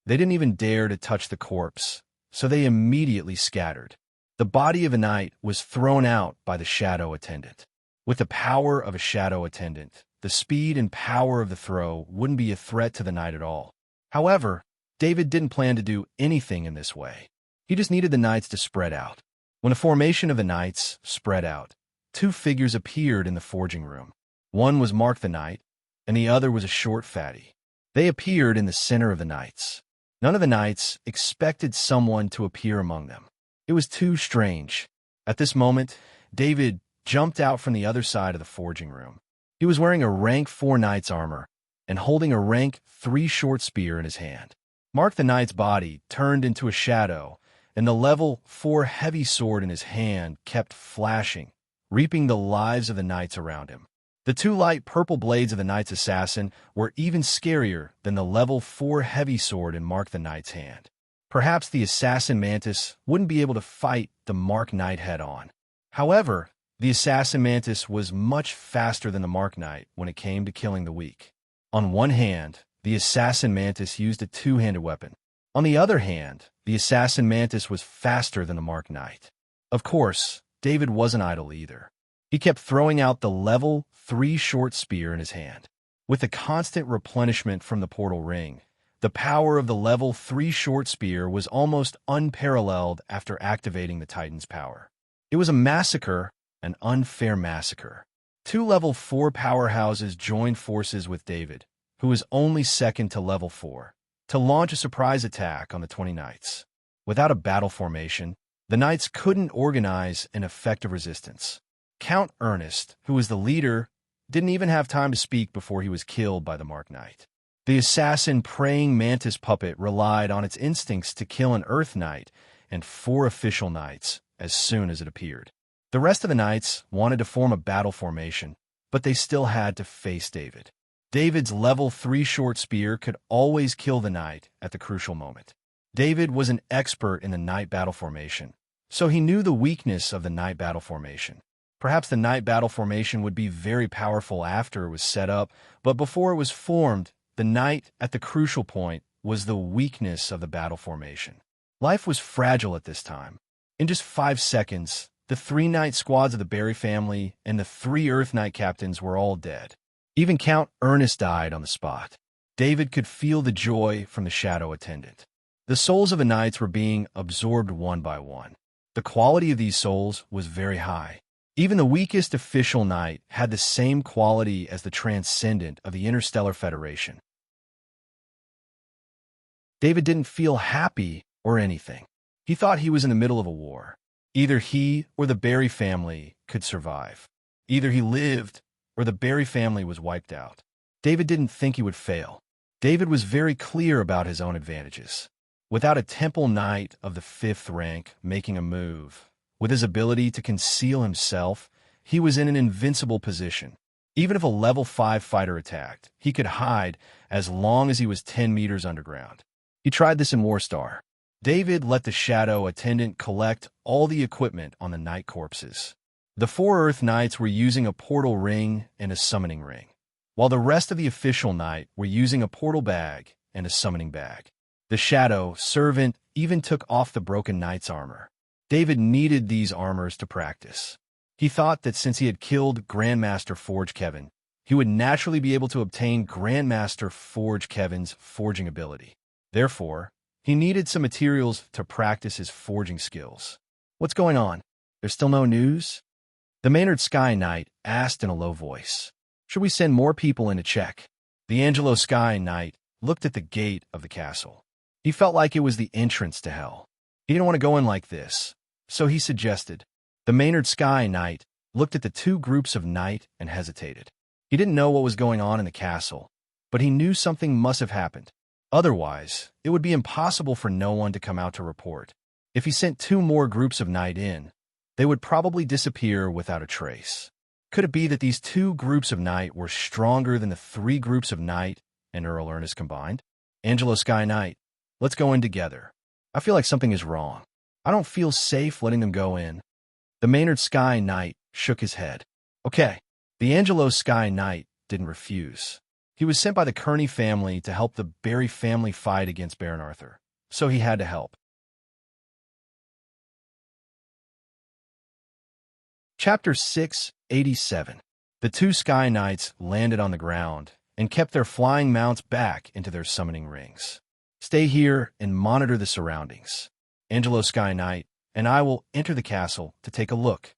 They didn't even dare to touch the corpse, so they immediately scattered. The body of a knight was thrown out by the shadow attendant. With the power of a shadow attendant, the speed and power of the throw wouldn't be a threat to the knight at all. However, David didn't plan to do anything in this way. He just needed the knights to spread out. When the formation of the knights spread out, 2 figures appeared in the forging room. One was Mark the Knight, and the other was a short fatty. They appeared in the center of the knights. None of the knights expected someone to appear among them. It was too strange. At this moment, David jumped out from the other side of the forging room. He was wearing a rank 4 knight's armor and holding a rank 3 short spear in his hand. Mark the knight's body turned into a shadow, and the level 4 heavy sword in his hand kept flashing, reaping the lives of the knights around him. The 2 light purple blades of the knight's assassin were even scarier than the level 4 heavy sword in Mark the knight's hand. Perhaps the assassin mantis wouldn't be able to fight the Mark knight head-on. However, the assassin mantis was much faster than the Mark knight when it came to killing the weak. On one hand, the assassin mantis used a 2-handed weapon. On the other hand, the assassin mantis was faster than the Mark knight. Of course, David wasn't idle either. He kept throwing out the level 3 short spear in his hand. With the constant replenishment from the portal ring, the power of the level 3 short spear was almost unparalleled after activating the Titan's power. It was a massacre, an unfair massacre. Two level 4 powerhouses joined forces with David, who was only second to level 4, to launch a surprise attack on the 20 knights. Without a battle formation, the knights couldn't organize an effective resistance. Count Ernest, who was the leader, didn't even have time to speak before he was killed by the Mark Knight. The assassin praying mantis puppet relied on its instincts to kill an Earth Knight and 4 official knights as soon as it appeared. The rest of the knights wanted to form a battle formation, but they still had to face David. David's level 3 short spear could always kill the knight at the crucial moment. David was an expert in the knight battle formation, so he knew the weakness of the knight battle formation. Perhaps the knight battle formation would be very powerful after it was set up, but before it was formed, the knight at the crucial point was the weakness of the battle formation. Life was fragile at this time. In just 5 seconds, the 3 knight squads of the Barry family and the 3 Earth Knight captains were all dead. Even Count Ernest died on the spot. David could feel the joy from the shadow attendant. The souls of the knights were being absorbed one by one. The quality of these souls was very high. Even the weakest official knight had the same quality as the transcendent of the Interstellar Federation. David didn't feel happy or anything. He thought he was in the middle of a war. Either he or the Barry family could survive. Either he lived or the Barry family was wiped out. David didn't think he would fail. David was very clear about his own advantages. Without a Temple Knight of the 5th rank making a move, with his ability to conceal himself, he was in an invincible position. Even if a level 5 fighter attacked, he could hide as long as he was 10 meters underground. He tried this in Warstar. David let the shadow attendant collect all the equipment on the knight corpses. The 4 Earth Knights were using a portal ring and a summoning ring, while the rest of the official knight were using a portal bag and a summoning bag. The shadow servant even took off the broken knight's armor. David needed these armors to practice. He thought that since he had killed Grandmaster Forge Kevin, he would naturally be able to obtain Grandmaster Forge Kevin's forging ability. Therefore, he needed some materials to practice his forging skills. What's going on? There's still no news? The Maynard Sky Knight asked in a low voice. Should we send more people in to check? The Angelo Sky Knight looked at the gate of the castle. He felt like it was the entrance to hell. He didn't want to go in like this, so he suggested. The Maynard Sky Knight looked at the 2 groups of knight and hesitated. He didn't know what was going on in the castle, but he knew something must have happened. Otherwise, it would be impossible for no one to come out to report. If he sent 2 more groups of knight in, they would probably disappear without a trace. Could it be that these 2 groups of knight were stronger than the 3 groups of knight and Earl Ernest combined? Angelo Sky Knight, let's go in together. I feel like something is wrong. I don't feel safe letting them go in. The Maynard Sky Knight shook his head. Okay. The Angelo Sky Knight didn't refuse. He was sent by the Kearney family to help the Barry family fight against Baron Arthur, so he had to help. Chapter 687. The 2 Sky Knights landed on the ground and kept their flying mounts back into their summoning rings. Stay here and monitor the surroundings. Angelo Sky Knight and I will enter the castle to take a look.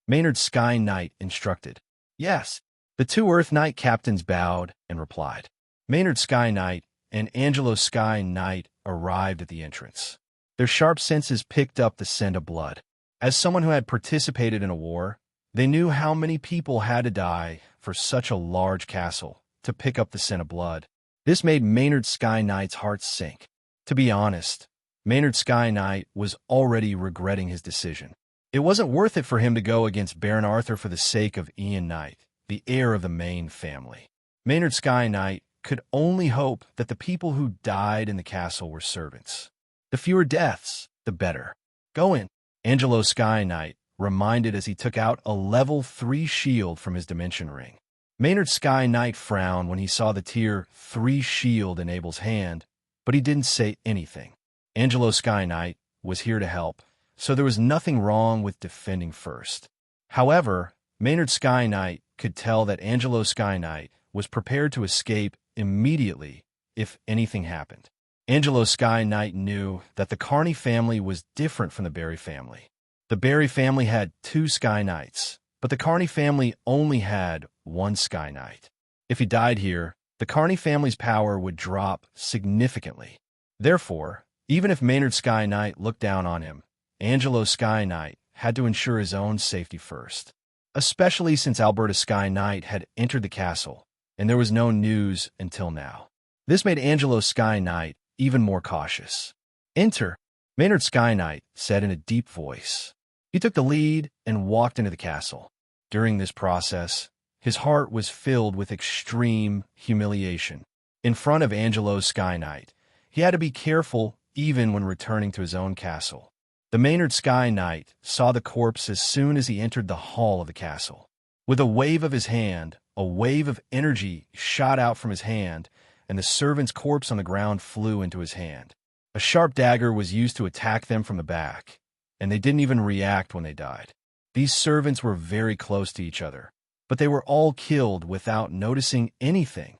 Maynard Sky Knight instructed. Yes. The 2 Earth Knight captains bowed and replied. Maynard Sky Knight and Angelo Sky Knight arrived at the entrance. Their sharp senses picked up the scent of blood. As someone who had participated in a war, they knew how many people had to die for such a large castle to pick up the scent of blood. This made Maynard Sky Knight's heart sink. To be honest, Maynard Sky Knight was already regretting his decision. It wasn't worth it for him to go against Baron Arthur for the sake of Ian Knight, the heir of the Main family. Maynard Sky Knight could only hope that the people who died in the castle were servants. The fewer deaths, the better. Go in. Angelo Sky Knight reminded as he took out a level 3 shield from his dimension ring. Maynard Sky Knight frowned when he saw the tier 3 shield in Abel's hand, but he didn't say anything. Angelo Sky Knight was here to help, so there was nothing wrong with defending first. However, Maynard Sky Knight could tell that Angelo Sky Knight was prepared to escape immediately if anything happened. Angelo Sky Knight knew that the Kearney family was different from the Barry family. The Barry family had 2 Sky Knights, but the Carney family only had one Sky Knight. If he died here, the Carney family's power would drop significantly. Therefore, even if Maynard Sky Knight looked down on him, Angelo Sky Knight had to ensure his own safety first, especially since Alberta Sky Knight had entered the castle, and there was no news until now. This made Angelo Sky Knight even more cautious. "Enter," Maynard Sky Knight said in a deep voice. He took the lead and walked into the castle. During this process, his heart was filled with extreme humiliation. In front of Angelo Sky Knight, he had to be careful even when returning to his own castle. The Maynard Sky Knight saw the corpse as soon as he entered the hall of the castle. With a wave of his hand, a wave of energy shot out from his hand, and the servant's corpse on the ground flew into his hand. A sharp dagger was used to attack them from the back, and they didn't even react when they died. These servants were very close to each other, but they were all killed without noticing anything.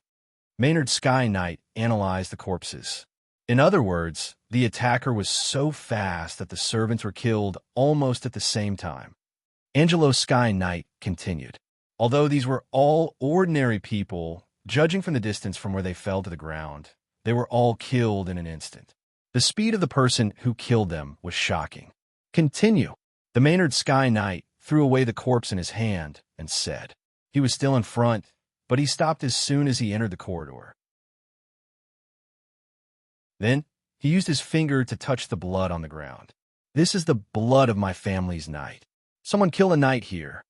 Maynard Sky Knight analyzed the corpses. In other words, the attacker was so fast that the servants were killed almost at the same time. Angelo Sky Knight continued. Although these were all ordinary people, judging from the distance from where they fell to the ground, they were all killed in an instant. The speed of the person who killed them was shocking. Continue. The Maynard Sky Knight threw away the corpse in his hand and said. He was still in front, but he stopped as soon as he entered the corridor. Then, he used his finger to touch the blood on the ground. "This is the blood of my family's knight. Someone kill a knight here,"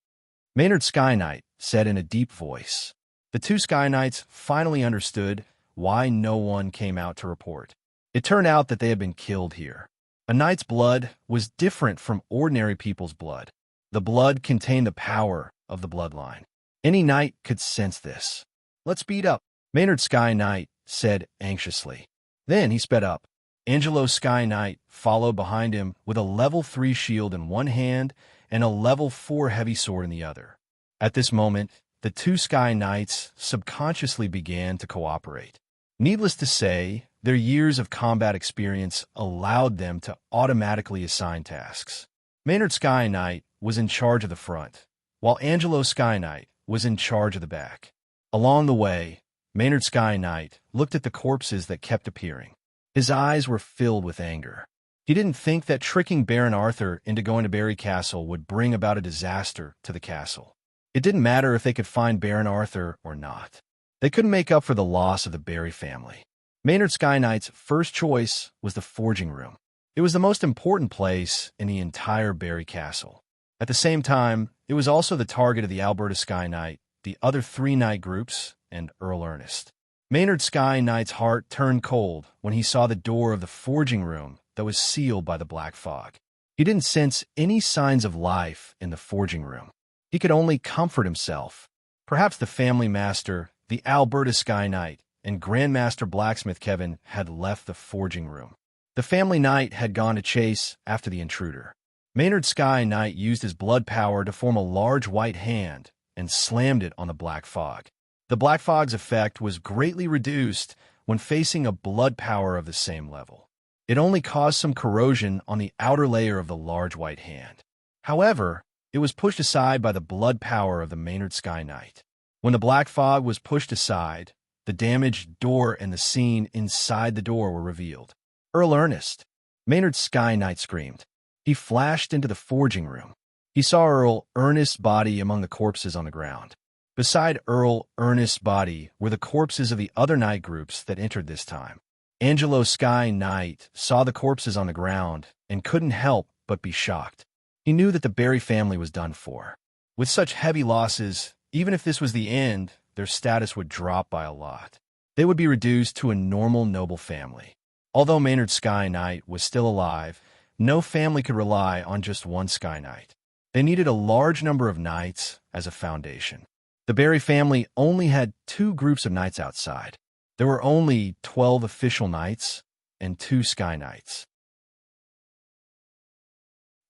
Maynard Sky Knight said in a deep voice. The two Sky Knights finally understood why no one came out to report. It turned out that they had been killed here. A knight's blood was different from ordinary people's blood. The blood contained the power of the bloodline. Any knight could sense this. "Let's speed up," Maynard Sky Knight said anxiously. Then he sped up. Angelo Sky Knight followed behind him with a level 3 shield in one hand and a level 4 heavy sword in the other. At this moment, the two Sky Knights subconsciously began to cooperate. Needless to say, their years of combat experience allowed them to automatically assign tasks. Maynard Sky Knight was in charge of the front, while Angelo Sky Knight was in charge of the back. Along the way, Maynard Sky Knight looked at the corpses that kept appearing. His eyes were filled with anger. He didn't think that tricking Baron Arthur into going to Barry Castle would bring about a disaster to the castle. It didn't matter if they could find Baron Arthur or not. They couldn't make up for the loss of the Barry family. Maynard Sky Knight's first choice was the forging room. It was the most important place in the entire Barry Castle. At the same time, it was also the target of the Alberta Sky Knight, the other 3 knight groups, and Earl Ernest. Maynard Sky Knight's heart turned cold when he saw the door of the forging room that was sealed by the black fog. He didn't sense any signs of life in the forging room. He could only comfort himself. Perhaps the family master, the Alberta Sky Knight, and Grandmaster Blacksmith Kevin had left the forging room. The family knight had gone to chase after the intruder. Maynard Sky Knight used his blood power to form a large white hand and slammed it on the black fog. The black fog's effect was greatly reduced when facing a blood power of the same level. It only caused some corrosion on the outer layer of the large white hand. However, it was pushed aside by the blood power of the Maynard Sky Knight. When the black fog was pushed aside, the damaged door and the scene inside the door were revealed. "Earl Ernest!" Maynard Sky Knight screamed. He flashed into the forging room. He saw Earl Ernest's body among the corpses on the ground. Beside Earl Ernest's body were the corpses of the other knight groups that entered this time. Angelo Sky Knight saw the corpses on the ground and couldn't help but be shocked. He knew that the Barry family was done for. With such heavy losses, even if this was the end, their status would drop by a lot. They would be reduced to a normal noble family. Although Maynard Sky Knight was still alive, no family could rely on just one Sky Knight. They needed a large number of knights as a foundation. The Barry family only had 2 groups of knights outside. There were only 12 official knights and 2 Sky Knights.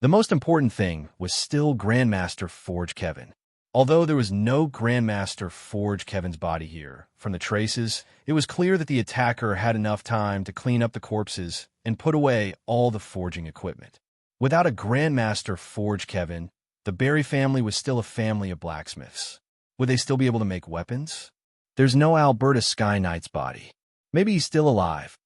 The most important thing was still Grandmaster Forge Kevin. Although there was no Grandmaster Forge Kevin's body here, from the traces, it was clear that the attacker had enough time to clean up the corpses and put away all the forging equipment. Without a Grandmaster Forge Kevin, The Barry family was still a family of blacksmiths. Would they still be able to make weapons? There's no Alberta Sky Knight's body. Maybe he's still alive.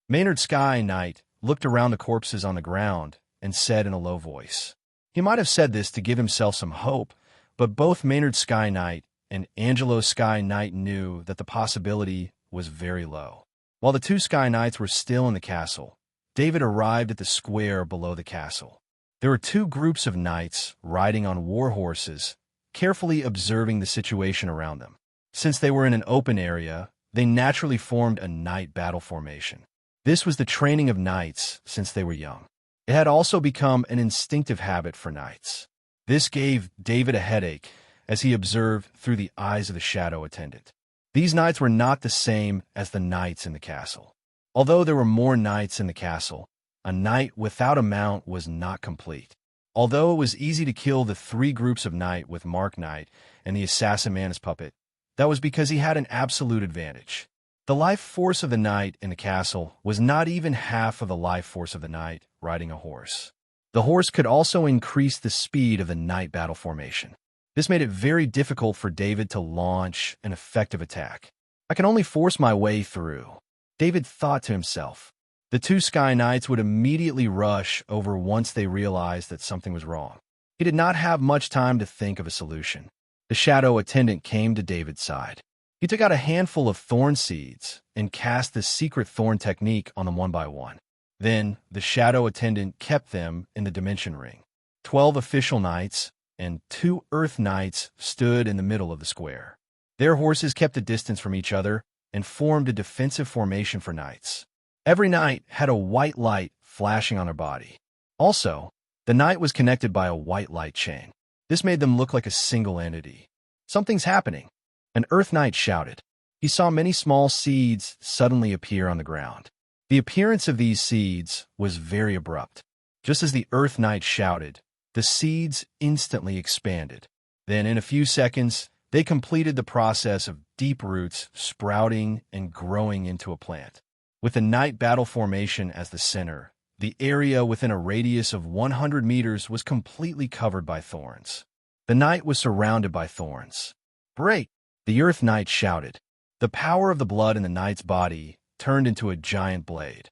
Maynard Sky Knight looked around the corpses on the ground and said in a low voice. He might have said this to give himself some hope, but both Maynard Sky Knight and Angelo Sky Knight knew that the possibility was very low. While the two Sky Knights were still in the castle, David arrived at the square below the castle. There were two groups of knights riding on war horses, carefully observing the situation around them. Since they were in an open area, they naturally formed a knight battle formation. This was the training of knights since they were young. It had also become an instinctive habit for knights. This gave David a headache as he observed through the eyes of the shadow attendant. These knights were not the same as the knights in the castle. Although there were more knights in the castle, a knight without a mount was not complete. Although it was easy to kill the three groups of knight with Mark Knight and the assassin man as puppet, that was because he had an absolute advantage. The life force of the knight in the castle was not even half of the life force of the knight riding a horse. The horse could also increase the speed of the knight battle formation. This made it very difficult for David to launch an effective attack. I can only force my way through, David thought to himself. The two Sky Knights would immediately rush over once they realized that something was wrong. He did not have much time to think of a solution. The shadow attendant came to David's side. He took out a handful of thorn seeds and cast the secret thorn technique on them one by one. Then the shadow attendant kept them in the dimension ring. 12 official knights and 2 earth knights stood in the middle of the square. Their horses kept a distance from each other and formed a defensive formation for knights. Every knight had a white light flashing on their body. Also, the knight was connected by a white light chain. This made them look like a single entity. Something's happening. An Earth Knight shouted. He saw many small seeds suddenly appear on the ground. The appearance of these seeds was very abrupt. Just as the Earth Knight shouted, the seeds instantly expanded. Then, in a few seconds, they completed the process of deep roots sprouting and growing into a plant. With the Knight battle formation as the center, the area within a radius of 100 meters was completely covered by thorns. The Knight was surrounded by thorns. Break! The Earth Knight shouted. The power of the blood in the Knight's body turned into a giant blade.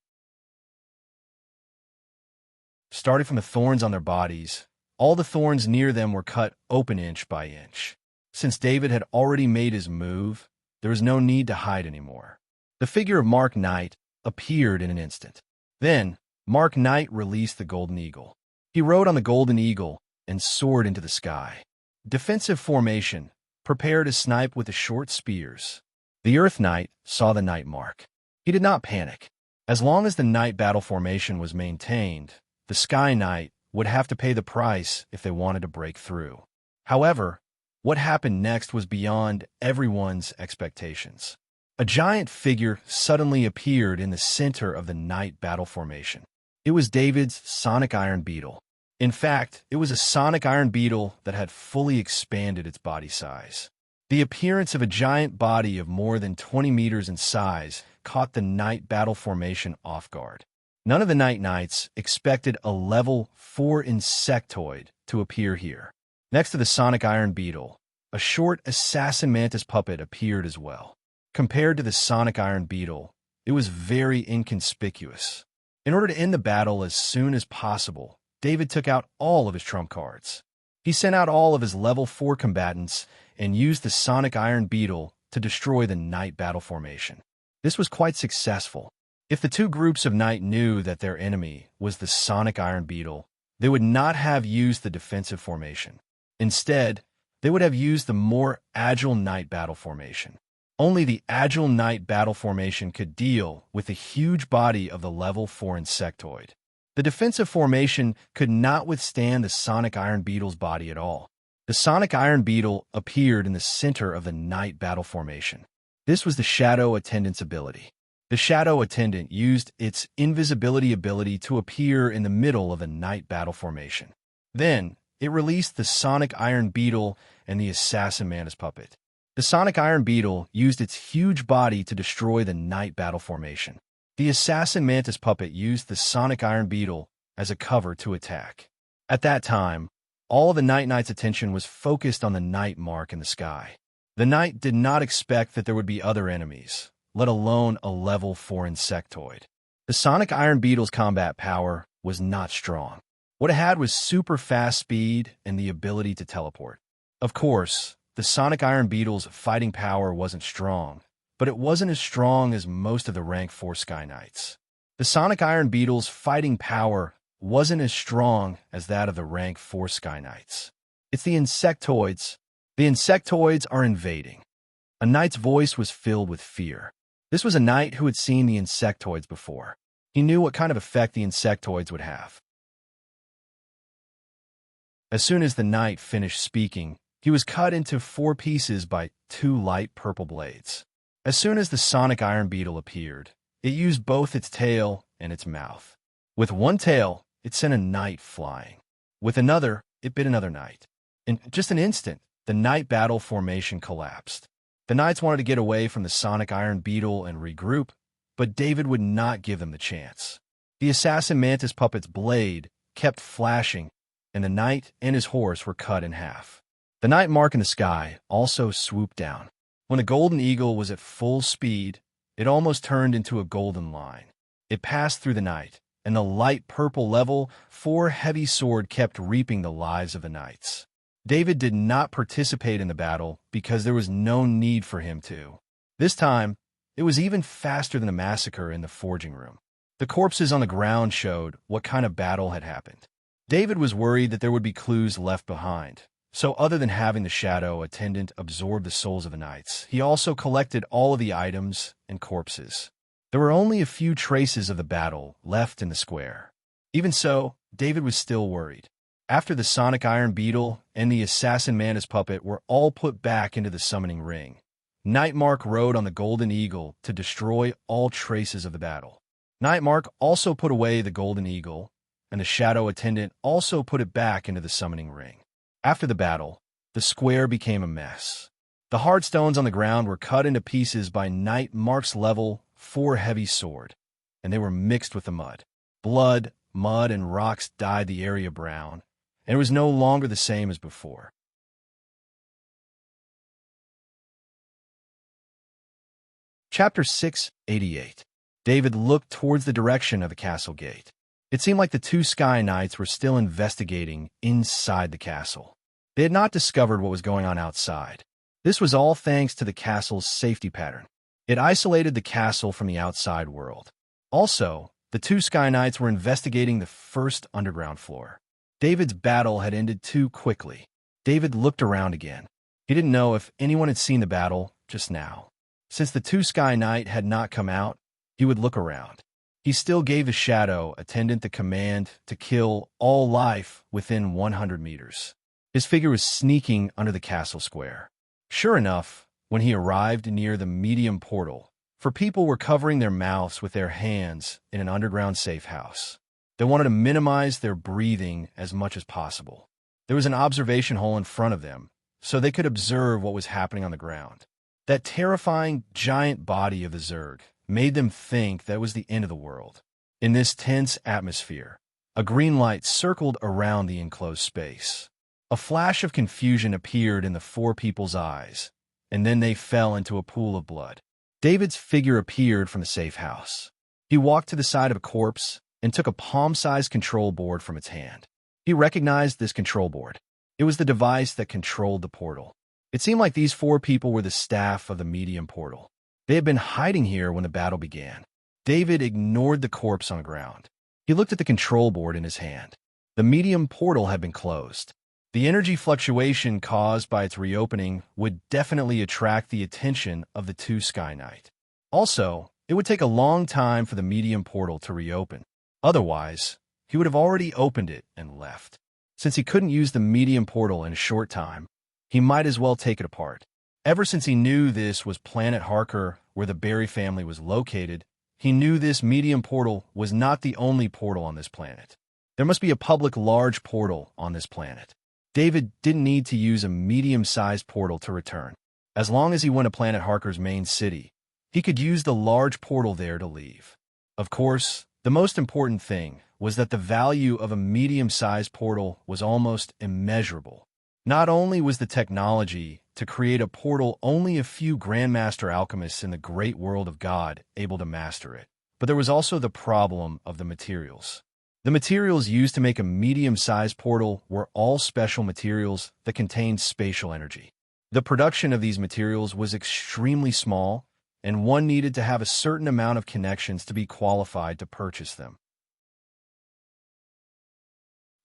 Starting from the thorns on their bodies, all the thorns near them were cut open inch by inch. Since David had already made his move, there was no need to hide anymore. The figure of Mark Knight appeared in an instant. Then, Mark Knight released the Golden Eagle. He rode on the Golden Eagle and soared into the sky. Defensive formation. Prepare to snipe with the short spears. The Earth Knight saw the Knight mark. He did not panic. As long as the Knight battle formation was maintained, the Sky Knight would have to pay the price if they wanted to break through. However, what happened next was beyond everyone's expectations. A giant figure suddenly appeared in the center of the Knight battle formation. It was David's Sonic Iron Beetle. In fact, it was a Sonic Iron Beetle that had fully expanded its body size. The appearance of a giant body of more than 20 meters in size caught the Knight battle formation off guard. None of the Knight Knights expected a level 4 insectoid to appear here. Next to the Sonic Iron Beetle, a short assassin mantis puppet appeared as well. Compared to the Sonic Iron Beetle, it was very inconspicuous. In order to end the battle as soon as possible, David took out all of his trump cards. He sent out all of his level 4 combatants and used the Sonic Iron Beetle to destroy the Knight battle formation. This was quite successful. If the two groups of Knight knew that their enemy was the Sonic Iron Beetle, they would not have used the defensive formation. Instead, they would have used the more agile Knight battle formation. Only the agile Knight battle formation could deal with the huge body of the level 4 insectoid. The defensive formation could not withstand the Sonic Iron Beetle's body at all. The Sonic Iron Beetle appeared in the center of the Knight battle formation. This was the Shadow Attendant's ability. The Shadow Attendant used its invisibility ability to appear in the middle of the Knight battle formation. Then, it released the Sonic Iron Beetle and the Assassin Mantis puppet. The Sonic Iron Beetle used its huge body to destroy the Knight battle formation. The Assassin Mantis puppet used the Sonic Iron Beetle as a cover to attack. At that time, All of the Night Knight's attention was focused on the night mark in the sky. The Knight did not expect that there would be other enemies, let alone a level 4 insectoid. The Sonic Iron Beetle's combat power was not strong. What it had was super fast speed and the ability to teleport. Of course, the Sonic Iron Beetle's fighting power wasn't strong, but it wasn't as strong as most of the rank 4 Sky Knights. The Sonic Iron Beetle's fighting power wasn't as strong as that of the rank 4 Sky Knights. It's the insectoids. The insectoids are invading. A knight's voice was filled with fear. This was a knight who had seen the insectoids before. He knew what kind of effect the insectoids would have. As soon as the knight finished speaking, he was cut into 4 pieces by 2 light purple blades. As soon as the Sonic Iron Beetle appeared, it used both its tail and its mouth. With one tail, it sent a knight flying. With another, it bit another knight. In just an instant, the knight battle formation collapsed. The knights wanted to get away from the Sonic Iron Beetle and regroup, but David would not give them the chance. The assassin mantis puppet's blade kept flashing, and the knight and his horse were cut in half. The night mark in the sky also swooped down. When the golden eagle was at full speed, it almost turned into a golden line. It passed through the night, and the light purple level 4 heavy sword kept reaping the lives of the knights. David did not participate in the battle because there was no need for him to. This time, it was even faster than the massacre in the forging room. The corpses on the ground showed what kind of battle had happened. David was worried that there would be clues left behind, so other than having the shadow attendant absorb the souls of the knights, he also collected all of the items and corpses. There were only a few traces of the battle left in the square. Even so, David was still worried. After the Sonic Iron Beetle and the Assassin Mantis puppet were all put back into the summoning ring, Nightmark rode on the Golden Eagle to destroy all traces of the battle. Nightmark also put away the Golden Eagle, and the Shadow Attendant also put it back into the summoning ring. After the battle, the square became a mess. The hard stones on the ground were cut into pieces by Nightmark's level 4 heavy sword, and they were mixed with the mud. Blood, mud, and rocks dyed the area brown, and it was no longer the same as before. Chapter 688. David looked towards the direction of the castle gate. It seemed like the 2 Sky Knights were still investigating inside the castle. They had not discovered what was going on outside. This was all thanks to the castle's safety pattern. It isolated the castle from the outside world. Also, the 2 Sky Knights were investigating the first underground floor. David's battle had ended too quickly. David looked around again. He didn't know if anyone had seen the battle just now. Since the 2 Sky Knight had not come out, he would look around. He still gave the Shadow Attendant the command to kill all life within 100 meters. His figure was sneaking under the castle square. Sure enough, when he arrived near the medium portal, for people were covering their mouths with their hands in an underground safe house. They wanted to minimize their breathing as much as possible. There was an observation hole in front of them, so they could observe what was happening on the ground. That terrifying giant body of the Zerg made them think that was the end of the world. In this tense atmosphere, a green light circled around the enclosed space. A flash of confusion appeared in the 4 people's eyes, and then they fell into a pool of blood. David's figure appeared from the safe house. He walked to the side of a corpse and took a palm-sized control board from its hand. He recognized this control board. It was the device that controlled the portal. It seemed like these 4 people were the staff of the medium portal. They had been hiding here when the battle began. David ignored the corpse on the ground. He looked at the control board in his hand. The medium portal had been closed. The energy fluctuation caused by its reopening would definitely attract the attention of the 2 Sky Knight. Also, it would take a long time for the medium portal to reopen. Otherwise, he would have already opened it and left. Since he couldn't use the medium portal in a short time, he might as well take it apart. Ever since he knew this was Planet Harker, where the Berry family was located, he knew this medium portal was not the only portal on this planet. There must be a public large portal on this planet. David didn't need to use a medium-sized portal to return. As long as he went to Planet Harker's main city, he could use the large portal there to leave. Of course, the most important thing was that the value of a medium-sized portal was almost immeasurable. Not only was the technology to create a portal only a few grandmaster alchemists in the great world of God able to master it, but there was also the problem of the materials. The materials used to make a medium-sized portal were all special materials that contained spatial energy. The production of these materials was extremely small, and one needed to have a certain amount of connections to be qualified to purchase them.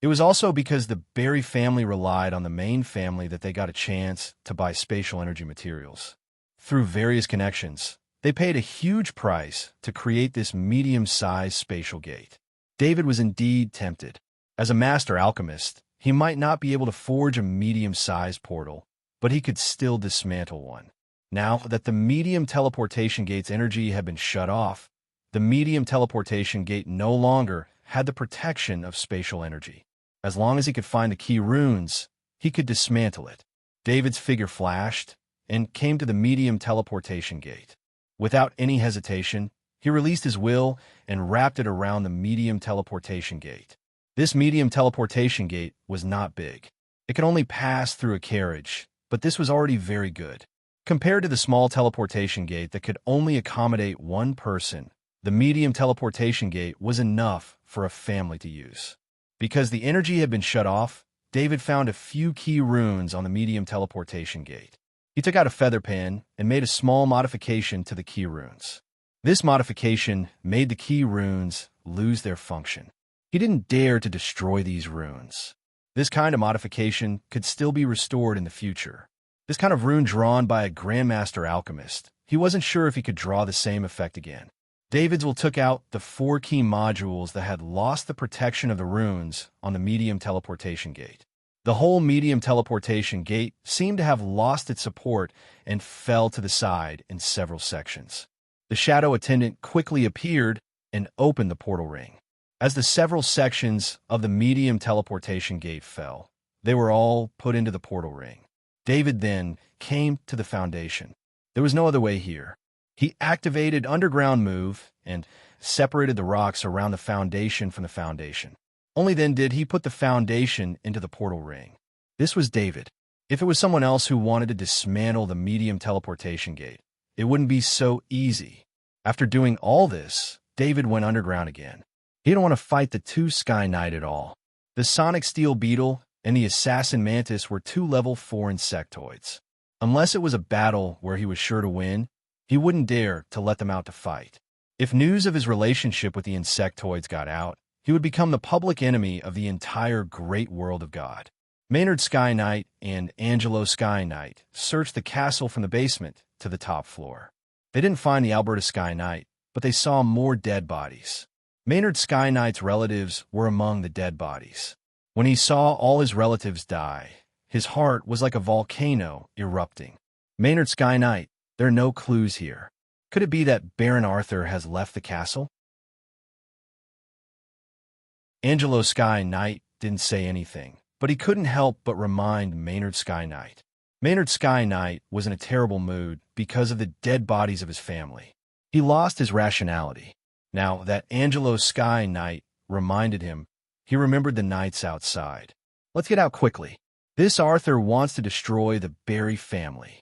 It was also because the Berry family relied on the main family that they got a chance to buy spatial energy materials. Through various connections, they paid a huge price to create this medium-sized spatial gate. David was indeed tempted. As a master alchemist, he might not be able to forge a medium-sized portal, but he could still dismantle one. Now that the medium teleportation gate's energy had been shut off, the medium teleportation gate no longer had the protection of spatial energy. As long as he could find the key runes, he could dismantle it. David's figure flashed and came to the medium teleportation gate. Without any hesitation, he released his will and wrapped it around the medium teleportation gate. This medium teleportation gate was not big. It could only pass through a carriage, but this was already very good. Compared to the small teleportation gate that could only accommodate one person, the medium teleportation gate was enough for a family to use. Because the energy had been shut off, David found a few key runes on the medium teleportation gate. He took out a feather pen and made a small modification to the key runes. This modification made the key runes lose their function. He didn't dare to destroy these runes. This kind of modification could still be restored in the future. This kind of rune drawn by a grandmaster alchemist, he wasn't sure if he could draw the same effect again. David's will took out the 4 key modules that had lost the protection of the runes on the medium teleportation gate. The whole medium teleportation gate seemed to have lost its support and fell to the side in several sections. The shadow attendant quickly appeared and opened the portal ring. As the several sections of the medium teleportation gate fell, they were all put into the portal ring. David then came to the foundation. There was no other way here. He activated Underground Move and separated the rocks around the foundation from the foundation. Only then did he put the foundation into the portal ring. This was David. If it was someone else who wanted to dismantle the medium teleportation gate, it wouldn't be so easy. After doing all this, David went underground again. He didn't want to fight the 2 Sky Knight at all. The Sonic Steel Beetle and the Assassin Mantis were 2 level 4 insectoids. Unless it was a battle where he was sure to win, he wouldn't dare to let them out to fight. If news of his relationship with the insectoids got out, he would become the public enemy of the entire great world of God. Maynard Sky Knight and Angelo Sky Knight searched the castle from the basement to the top floor. They didn't find the Alberta Sky Knight, but they saw more dead bodies. Maynard Sky Knight's relatives were among the dead bodies. When he saw all his relatives die, his heart was like a volcano erupting. Maynard Sky Knight, there are no clues here. Could it be that Baron Arthur has left the castle? Angelo Sky Knight didn't say anything, but he couldn't help but remind Maynard Sky Knight. Maynard Sky Knight was in a terrible mood because of the dead bodies of his family. He lost his rationality. Now that Angelo Sky Knight reminded him, he remembered the knights outside. Let's get out quickly. This Arthur wants to destroy the Berry family.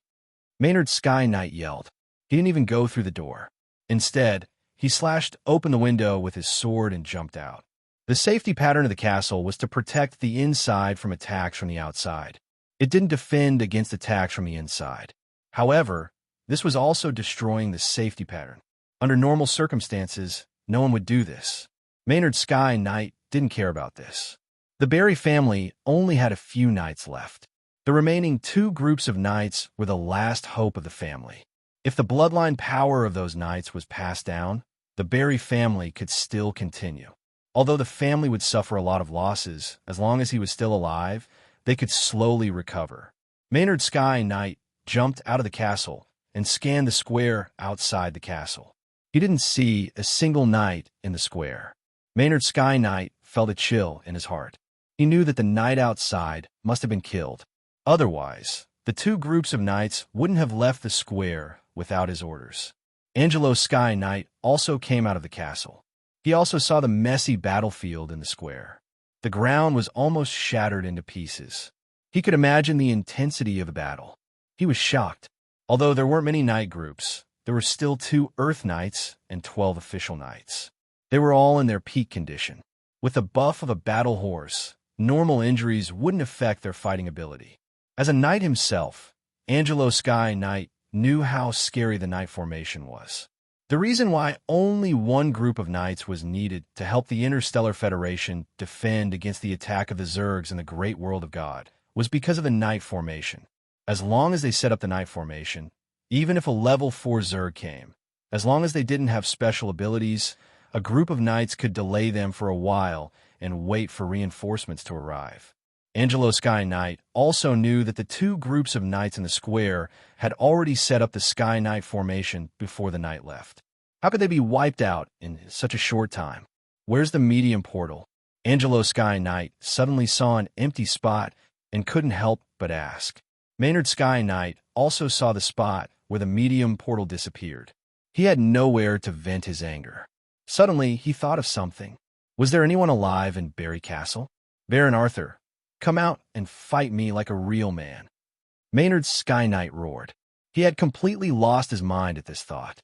Maynard Sky Knight yelled. He didn't even go through the door. Instead, he slashed open the window with his sword and jumped out. The safety pattern of the castle was to protect the inside from attacks from the outside. It didn't defend against attacks from the inside. However, this was also destroying the safety pattern. Under normal circumstances, no one would do this. Maynard Sky Knight didn't care about this. The Berry family only had a few knights left. The remaining 2 groups of knights were the last hope of the family. If the bloodline power of those knights was passed down, the Berry family could still continue. Although the family would suffer a lot of losses, as long as he was still alive, they could slowly recover. Maynard Sky Knight jumped out of the castle and scanned the square outside the castle. He didn't see a single knight in the square. Maynard Sky Knight felt a chill in his heart. He knew that the knight outside must have been killed. Otherwise, the 2 groups of knights wouldn't have left the square without his orders. Angelo Sky Knight also came out of the castle. He also saw the messy battlefield in the square. The ground was almost shattered into pieces. He could imagine the intensity of the battle. He was shocked. Although there weren't many knight groups, there were still 2 Earth Knights and 12 official knights. They were all in their peak condition. With the buff of a battle horse, normal injuries wouldn't affect their fighting ability. As a knight himself, Angelo Sky Knight knew how scary the knight formation was. The reason why only one group of knights was needed to help the Interstellar Federation defend against the attack of the Zergs in the great world of God was because of the knight formation. As long as they set up the knight formation, even if a level 4 Zerg came, as long as they didn't have special abilities, a group of knights could delay them for a while and wait for reinforcements to arrive. Angelo Sky Knight also knew that the 2 groups of knights in the square had already set up the Sky Knight formation before the knight left. How could they be wiped out in such a short time? Where's the medium portal? Angelo Sky Knight suddenly saw an empty spot and couldn't help but ask. Maynard Sky Knight also saw the spot where the medium portal disappeared. He had nowhere to vent his anger. Suddenly, he thought of something. Was there anyone alive in Barry Castle? Baron Arthur, come out and fight me like a real man. Maynard Sky Knight roared. He had completely lost his mind at this thought.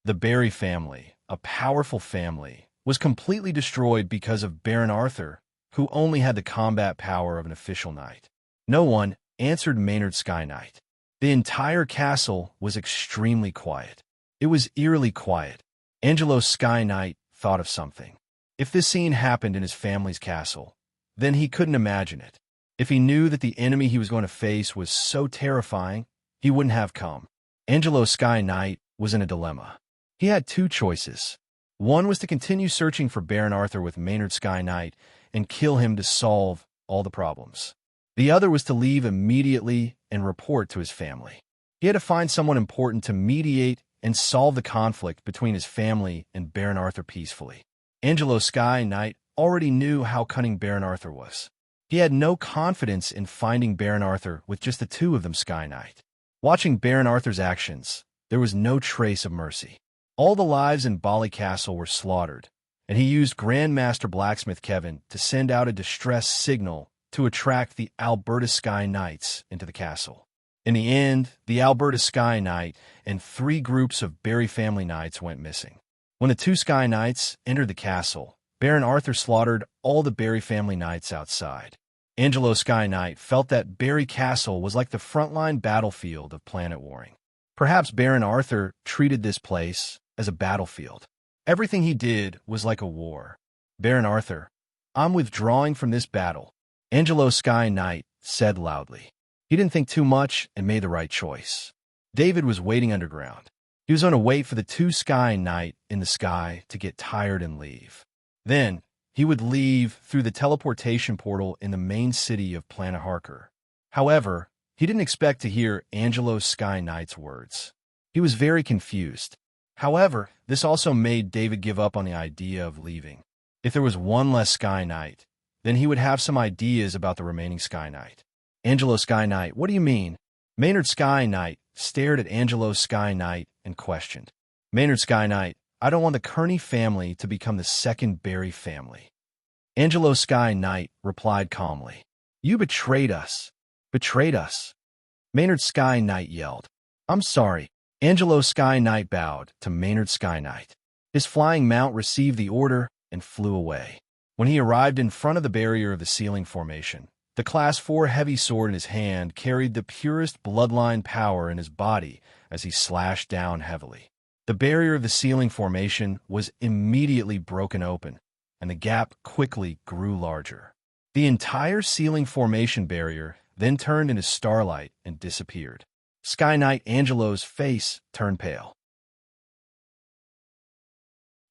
The Barry family, a powerful family, was completely destroyed because of Baron Arthur, who only had the combat power of an official knight. No one answered Maynard Sky Knight. The entire castle was extremely quiet. It was eerily quiet. Angelo Sky Knight thought of something. If this scene happened in his family's castle, then he couldn't imagine it. If he knew that the enemy he was going to face was so terrifying, he wouldn't have come. Angelo Sky Knight was in a dilemma. He had 2 choices. One was to continue searching for Baron Arthur with Maynard Sky Knight and kill him to solve all the problems. The other was to leave immediately and report to his family. He had to find someone important to mediate and solve the conflict between his family and Baron Arthur peacefully. Angelo Sky Knight already knew how cunning Baron Arthur was. He had no confidence in finding Baron Arthur with just the 2 of them Sky Knight. Watching Baron Arthur's actions, there was no trace of mercy. All the lives in Bali Castle were slaughtered, and he used Grandmaster Blacksmith Kevin to send out a distress signal to attract the Alberta Sky Knights into the castle. In the end, the Alberta Sky Knight and 3 groups of Barry family knights went missing. When the 2 Sky Knights entered the castle, Baron Arthur slaughtered all the Barry family knights outside. Angelo Sky Knight felt that Barry Castle was like the frontline battlefield of planet warring. Perhaps Baron Arthur treated this place as a battlefield. Everything he did was like a war. Baron Arthur, I'm withdrawing from this battle, Angelo Sky Knight said loudly. He didn't think too much and made the right choice. David was waiting underground. He was going to wait for the 2 Sky Knight in the sky to get tired and leave. Then, he would leave through the teleportation portal in the main city of Planet Harker. However, he didn't expect to hear Angelo Sky Knight's words. He was very confused. However, this also made David give up on the idea of leaving. If there was one less Sky Knight, then he would have some ideas about the remaining Sky Knight. Angelo Sky Knight, what do you mean? Maynard Sky Knight stared at Angelo Sky Knight and questioned. Maynard Sky Knight, I don't want the Kearney family to become the second Barry family. Angelo Sky Knight replied calmly. You betrayed us. Betrayed us. Maynard Sky Knight yelled. I'm sorry. Angelo Sky Knight bowed to Maynard Sky Knight. His flying mount received the order and flew away. When he arrived in front of the barrier of the ceiling formation, the Class 4 heavy sword in his hand carried the purest bloodline power in his body as he slashed down heavily. The barrier of the ceiling formation was immediately broken open, and the gap quickly grew larger. The entire ceiling formation barrier then turned into starlight and disappeared. Sky Knight Angelo's face turned pale.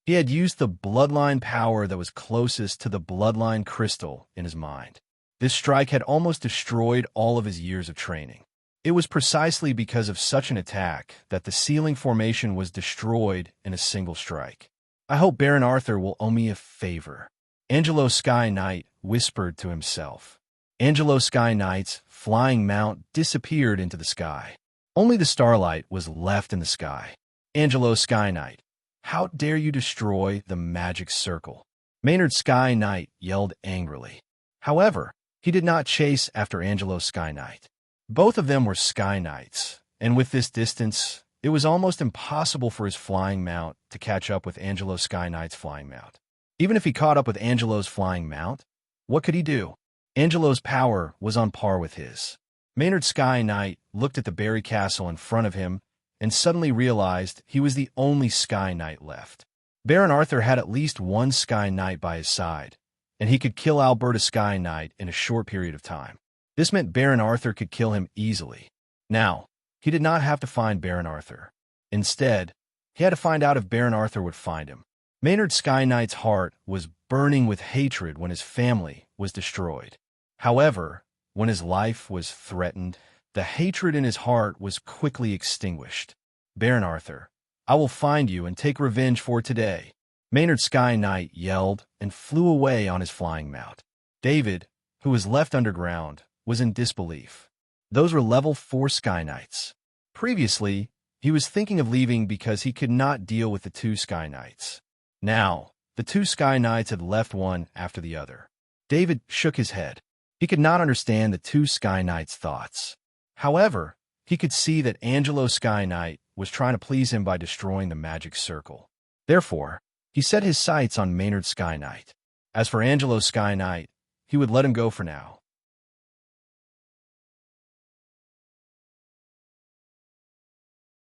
He had used the bloodline power that was closest to the bloodline crystal in his mind. This strike had almost destroyed all of his years of training. It was precisely because of such an attack that the ceiling formation was destroyed in a single strike. I hope Baron Arthur will owe me a favor. Angelo Sky Knight whispered to himself. Angelo Sky Knight's flying mount disappeared into the sky. Only the starlight was left in the sky. Angelo Sky Knight, How dare you destroy the magic circle? Maynard Sky Knight yelled angrily. However, he did not chase after Angelo Sky Knight. Both of them were Sky Knights, and with this distance, it was almost impossible for his flying mount to catch up with Angelo Sky Knight's flying mount. Even if he caught up with Angelo's flying mount, what could he do? Angelo's power was on par with his. Maynard Sky Knight looked at the Berry Castle in front of him and suddenly realized he was the only Sky Knight left. Baron Arthur had at least one Sky Knight by his side, and he could kill Alberta Sky Knight in a short period of time. This meant Baron Arthur could kill him easily. Now, he did not have to find Baron Arthur. Instead, he had to find out if Baron Arthur would find him. Maynard Sky Knight's heart was burning with hatred when his family was destroyed. However, when his life was threatened, the hatred in his heart was quickly extinguished. Baron Arthur, I will find you and take revenge for today. Maynard Sky Knight yelled and flew away on his flying mount. David, who was left underground, was in disbelief. Those were level 4 Sky Knights. Previously, he was thinking of leaving because he could not deal with the 2 Sky Knights. Now, the 2 Sky Knights had left one after the other. David shook his head. He could not understand the 2 Sky Knights' thoughts. However, he could see that Angelo Sky Knight was trying to please him by destroying the magic circle. Therefore, he set his sights on Maynard Sky Knight. As for Angelo Sky Knight, he would let him go for now.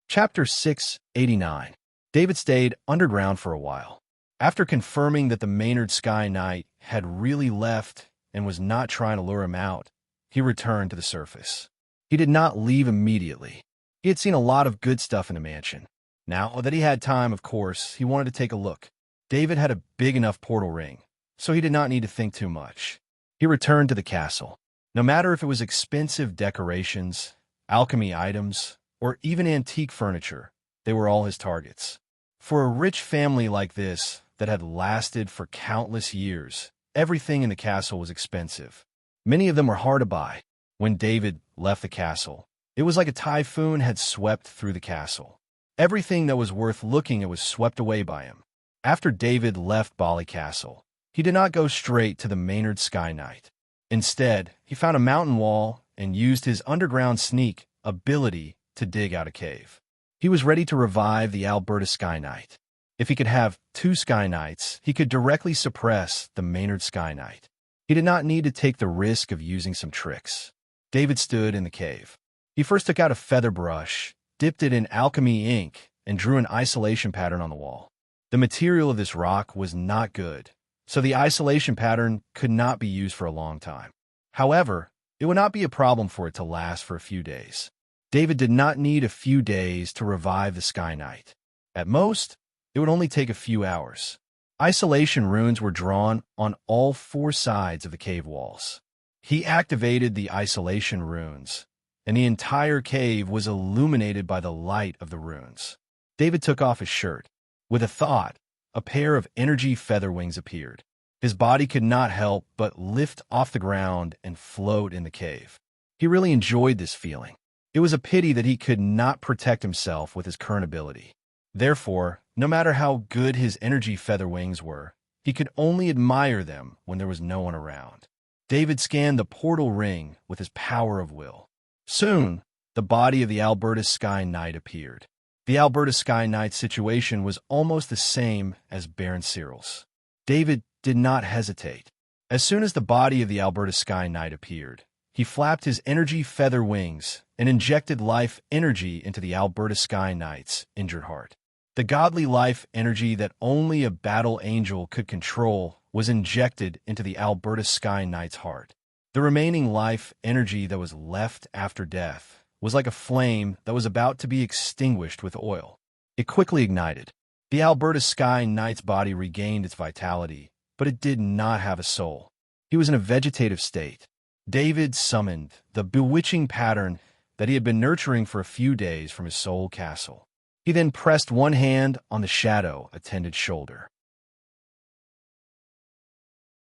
Chapter 689. David stayed underground for a while. After confirming that the Maynard Sky Knight had really left and was not trying to lure him out, he returned to the surface. He did not leave immediately. He had seen a lot of good stuff in the mansion. Now that he had time, of course, he wanted to take a look. David had a big enough portal ring, so he did not need to think too much. He returned to the castle. No matter if it was expensive decorations, alchemy items, or even antique furniture, they were all his targets. For a rich family like this that had lasted for countless years, everything in the castle was expensive. Many of them were hard to buy. When David left the castle, it was like a typhoon had swept through the castle. Everything that was worth looking at was swept away by him. After David left Bali Castle, he did not go straight to the Maynard Sky Knight. Instead, he found a mountain wall and used his underground sneak ability to dig out a cave. He was ready to revive the Alberta Sky Knight. If he could have 2 Sky Knights, he could directly suppress the Maynard Sky Knight. He did not need to take the risk of using some tricks. David stood in the cave. He first took out a feather brush, dipped it in alchemy ink, and drew an isolation pattern on the wall. The material of this rock was not good, so the isolation pattern could not be used for a long time. However, it would not be a problem for it to last for a few days. David did not need a few days to revive the Sky Knight. At most, it would only take a few hours. Isolation runes were drawn on all 4 sides of the cave walls. He activated the isolation runes, and the entire cave was illuminated by the light of the runes. David took off his shirt. With a thought, a pair of energy feather wings appeared. His body could not help but lift off the ground and float in the cave. He really enjoyed this feeling. It was a pity that he could not protect himself with his current ability. Therefore, no matter how good his energy feather wings were, he could only admire them when there was no one around. David scanned the portal ring with his power of will. Soon, the body of the Alberta Sky Knight appeared. The Alberta Sky Knight's situation was almost the same as Baron Cyril's. David did not hesitate. As soon as the body of the Alberta Sky Knight appeared, he flapped his energy feather wings and injected life energy into the Alberta Sky Knight's injured heart. The godly life energy that only a battle angel could control was injected into the Alberta Sky Knight's heart. The remaining life energy that was left after death was like a flame that was about to be extinguished with oil. It quickly ignited. The Alberta Sky Knight's body regained its vitality, but it did not have a soul. He was in a vegetative state. David summoned the bewitching pattern that he had been nurturing for a few days from his soul castle. He then pressed one hand on the shadow attendant's shoulder.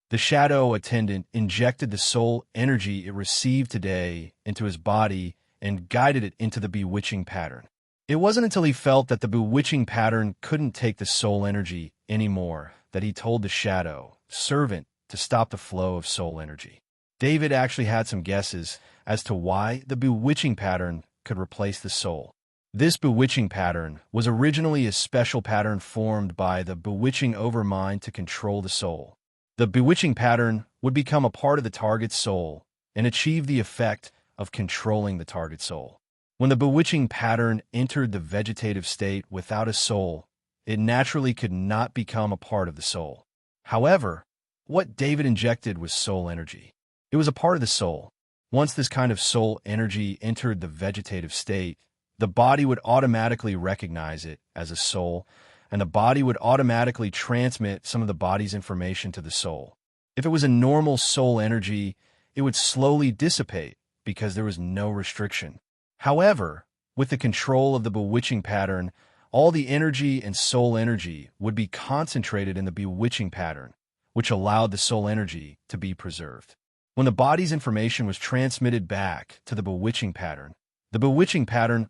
The shadow attendant injected the soul energy it received today into his body and guided it into the bewitching pattern. It wasn't until he felt that the bewitching pattern couldn't take the soul energy anymore that he told the shadow servant to stop the flow of soul energy. David actually had some guesses as to why the bewitching pattern could replace the soul. This bewitching pattern was originally a special pattern formed by the bewitching overmind to control the soul. The bewitching pattern would become a part of the target's soul and achieve the effect of controlling the target soul. When the bewitching pattern entered the vegetative state without a soul, it naturally could not become a part of the soul. However, what David injected was soul energy. It was a part of the soul. Once this kind of soul energy entered the vegetative state, the body would automatically recognize it as a soul, and the body would automatically transmit some of the body's information to the soul. If it was a normal soul energy, it would slowly dissipate because there was no restriction. However, with the control of the bewitching pattern, all the energy and soul energy would be concentrated in the bewitching pattern, which allowed the soul energy to be preserved. When the body's information was transmitted back to the bewitching pattern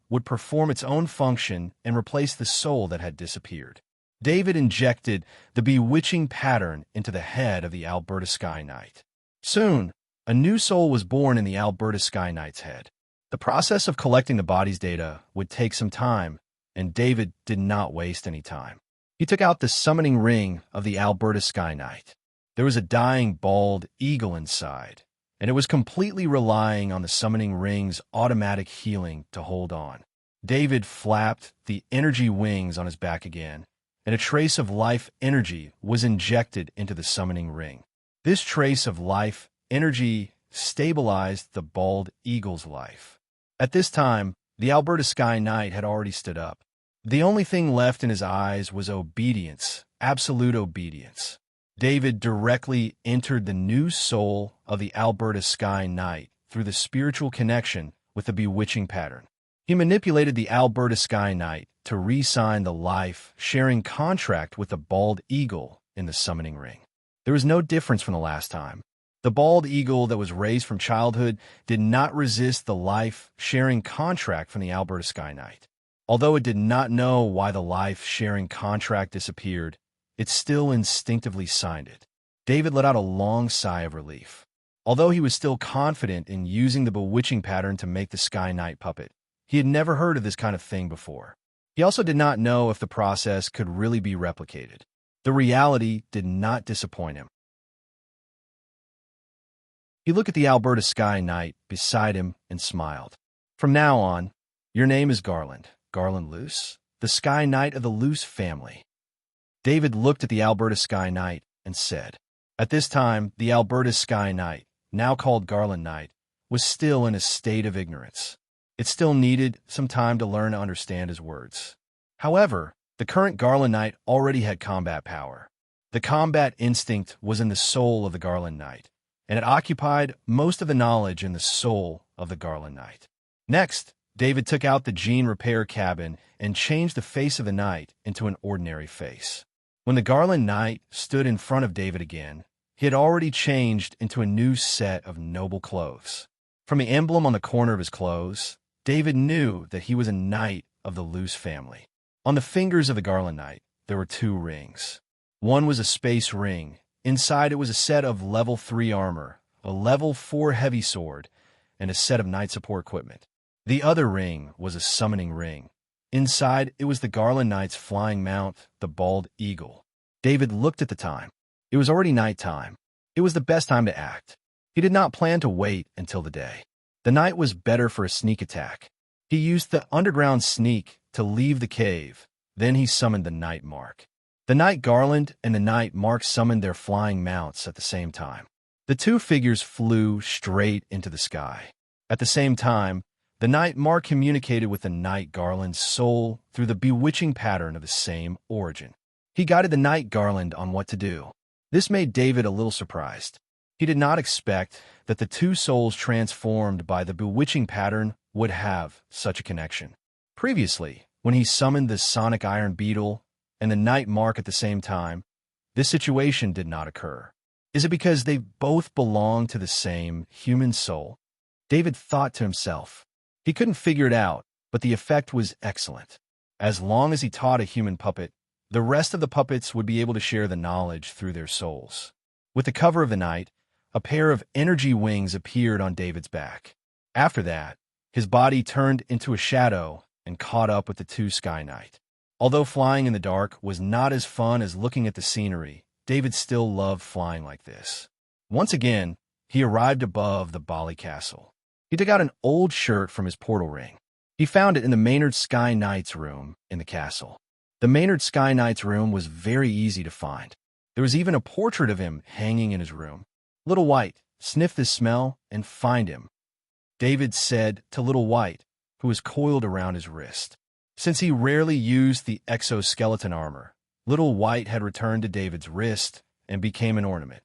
would perform its own function and replace the soul that had disappeared. David injected the bewitching pattern into the head of the Alberta Sky Knight. Soon, a new soul was born in the Alberta Sky Knight's head. The process of collecting the body's data would take some time, and David did not waste any time. He took out the summoning ring of the Alberta Sky Knight. There was a dying bald eagle inside, and it was completely relying on the summoning ring's automatic healing to hold on. David flapped the energy wings on his back again, and a trace of life energy was injected into the summoning ring. This trace of life energy stabilized the bald eagle's life. At this time, the Alberta Sky Knight had already stood up. The only thing left in his eyes was obedience, absolute obedience. David directly entered the new soul of the Alberta Sky Knight through the spiritual connection with the bewitching pattern. He manipulated the Alberta Sky Knight to re-sign the life-sharing contract with the bald eagle in the summoning ring. There was no difference from the last time. The bald eagle that was raised from childhood did not resist the life-sharing contract from the Alberta Sky Knight. Although it did not know why the life-sharing contract disappeared, it still instinctively signed it. David let out a long sigh of relief. Although he was still confident in using the bewitching pattern to make the Sky Knight puppet, he had never heard of this kind of thing before. He also did not know if the process could really be replicated. The reality did not disappoint him. He looked at the Alberta Sky Knight beside him and smiled. From now on, your name is Garland, Garland Luce, the Sky Knight of the Luce family. David looked at the Alberta Sky Knight and said, at this time, the Alberta Sky Knight, now called Garland Knight, was still in a state of ignorance. It still needed some time to learn to understand his words. However, the current Garland Knight already had combat power. The combat instinct was in the soul of the Garland Knight, and it occupied most of the knowledge in the soul of the Garland Knight. Next, David took out the gene repair cabin and changed the face of the knight into an ordinary face. When the Garland Knight stood in front of David again, he had already changed into a new set of noble clothes. From the emblem on the corner of his clothes, David knew that he was a knight of the Luce family. On the fingers of the Garland Knight, there were 2 rings. One was a space ring. Inside it was a set of level 3 armor, a level 4 heavy sword, and a set of knight support equipment. The other ring was a summoning ring. Inside, it was the Garland Knight's flying mount, the bald eagle. David looked at the time. It was already nighttime. It was the best time to act. He did not plan to wait until the day. The night was better for a sneak attack. He used the underground sneak to leave the cave. Then he summoned the Knight Mark. The Knight Garland and the Knight Mark summoned their flying mounts at the same time. The 2 figures flew straight into the sky. At the same time, the Knight Mark communicated with the Knight Garland's soul through the bewitching pattern of the same origin. He guided the Knight Garland on what to do. This made David a little surprised. He did not expect that the 2 souls transformed by the bewitching pattern would have such a connection. Previously, when he summoned the Sonic Iron Beetle and the Knight Mark at the same time, this situation did not occur. Is it because they both belong to the same human soul? David thought to himself. He couldn't figure it out, but the effect was excellent. As long as he taught a human puppet, the rest of the puppets would be able to share the knowledge through their souls. With the cover of the night, a pair of energy wings appeared on David's back. After that, his body turned into a shadow and caught up with the two Sky Knight. Although flying in the dark was not as fun as looking at the scenery, David still loved flying like this. Once again, he arrived above the Bali castle. He took out an old shirt from his portal ring. He found it in the Maynard Sky Knight's room in the castle. The Maynard Sky Knight's room was very easy to find. There was even a portrait of him hanging in his room. Little White, sniff this smell and find him, David said to Little White, who was coiled around his wrist. Since he rarely used the exoskeleton armor, Little White had returned to David's wrist and became an ornament.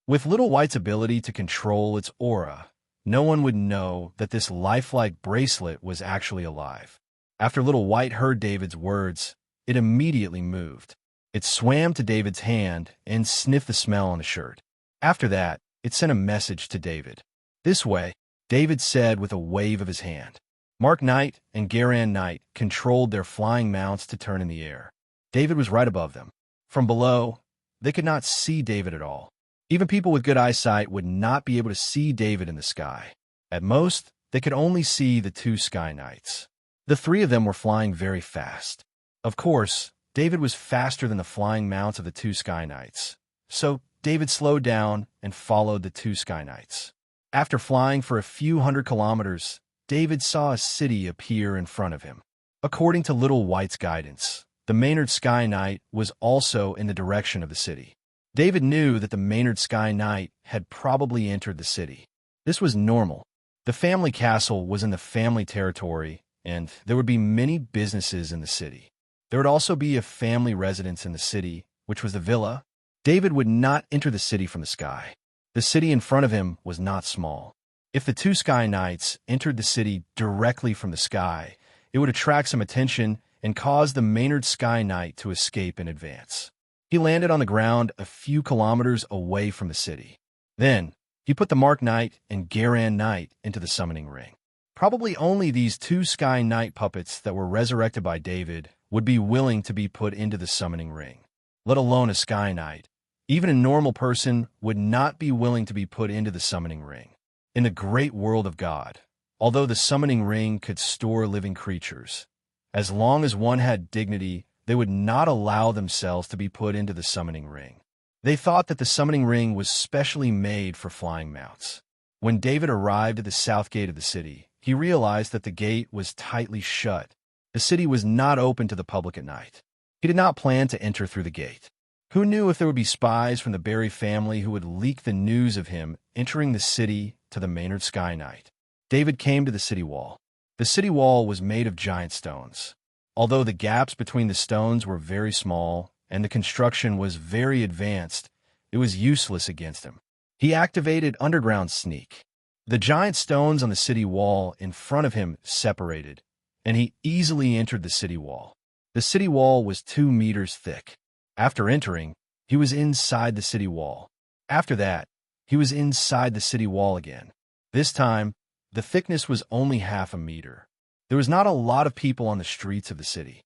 With Little White's ability to control its aura, no one would know that this lifelike bracelet was actually alive. After Little White heard David's words, it immediately moved. It swam to David's hand and sniffed the smell on the shirt. After that, it sent a message to David. This way, David said with a wave of his hand. Mark Knight and Garan Knight controlled their flying mounts to turn in the air. David was right above them. From below, they could not see David at all. Even people with good eyesight would not be able to see David in the sky. At most, they could only see the two Sky Knights. The three of them were flying very fast. Of course, David was faster than the flying mounts of the two Sky Knights. So David slowed down and followed the two Sky Knights. After flying for a few hundred kilometers, David saw a city appear in front of him. According to Little White's guidance, the Maynard Sky Knight was also in the direction of the city. David knew that the Maynard Sky Knight had probably entered the city. This was normal. The family castle was in the family territory, and there would be many businesses in the city. There would also be a family residence in the city, which was the villa. David would not enter the city from the sky. The city in front of him was not small. If the two Sky Knights entered the city directly from the sky, it would attract some attention and cause the Maynard Sky Knight to escape in advance. He landed on the ground a few kilometers away from the city. Then, he put the Mark Knight and Garan Knight into the summoning ring. Probably only these two Sky Knight puppets that were resurrected by David would be willing to be put into the summoning ring, let alone a Sky Knight. Even a normal person would not be willing to be put into the summoning ring. In the great world of God, although the summoning ring could store living creatures, as long as one had dignity, they would not allow themselves to be put into the summoning ring. They thought that the summoning ring was specially made for flying mounts. When David arrived at the south gate of the city, he realized that the gate was tightly shut. The city was not open to the public at night. He did not plan to enter through the gate. Who knew if there would be spies from the Barry family who would leak the news of him entering the city to the Maynard Sky Knight? David came to the city wall. The city wall was made of giant stones. Although the gaps between the stones were very small and the construction was very advanced, it was useless against him. He activated Underground Sneak. The giant stones on the city wall in front of him separated, and he easily entered the city wall. The city wall was 2 meters thick. After entering, he was inside the city wall. After that, he was inside the city wall again. This time, the thickness was only 1/2 a meter. There was not a lot of people on the streets of the city.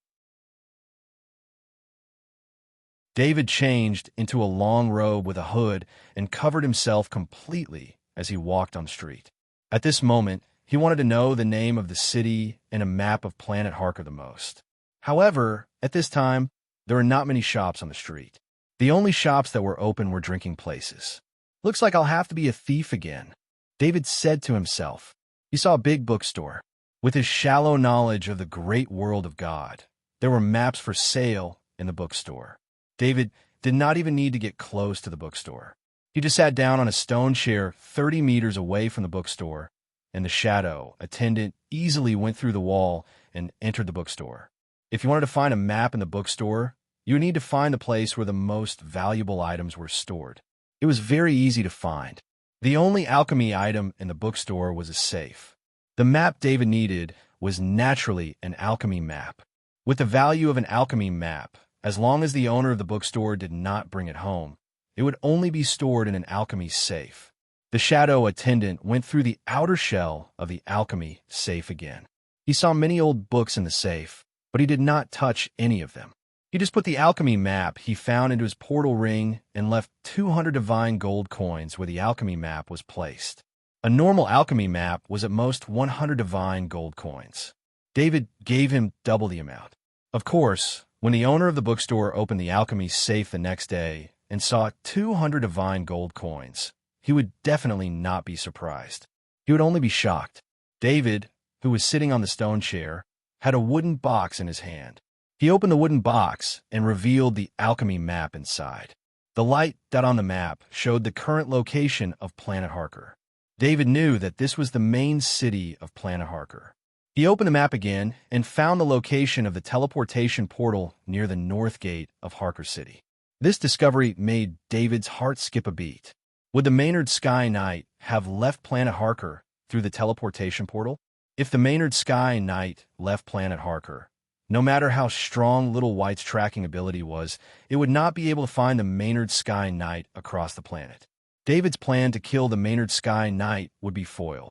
David changed into a long robe with a hood and covered himself completely as he walked on the street. At this moment, he wanted to know the name of the city and a map of Planet Harker the most. However, at this time, there were not many shops on the street. The only shops that were open were drinking places. Looks like I'll have to be a thief again, David said to himself. He saw a big bookstore. With his shallow knowledge of the great world of God, there were maps for sale in the bookstore. David did not even need to get close to the bookstore. He just sat down on a stone chair 30 meters away from the bookstore. In the shadow, a attendant easily went through the wall and entered the bookstore. If you wanted to find a map in the bookstore, you would need to find the place where the most valuable items were stored. It was very easy to find. The only alchemy item in the bookstore was a safe. The map David needed was naturally an alchemy map. With the value of an alchemy map, as long as the owner of the bookstore did not bring it home, it would only be stored in an alchemy safe. The shadow attendant went through the outer shell of the alchemy safe again. He saw many old books in the safe, but he did not touch any of them. He just put the alchemy map he found into his portal ring and left 200 divine gold coins where the alchemy map was placed. A normal alchemy map was at most 100 divine gold coins. David gave him double the amount. Of course, when the owner of the bookstore opened the alchemy safe the next day and saw 200 divine gold coins, he would definitely not be surprised. He would only be shocked. David, who was sitting on the stone chair, had a wooden box in his hand. He opened the wooden box and revealed the alchemy map inside. The light that on the map showed the current location of Planet Harker. David knew that this was the main city of Planet Harker. He opened the map again and found the location of the teleportation portal near the north gate of Harker City. This discovery made David's heart skip a beat. Would the Maynard Sky Knight have left Planet Harker through the teleportation portal? If the Maynard Sky Knight left Planet Harker, no matter how strong Little White's tracking ability was, it would not be able to find the Maynard Sky Knight across the planet. David's plan to kill the Maynard Sky Knight would be foiled.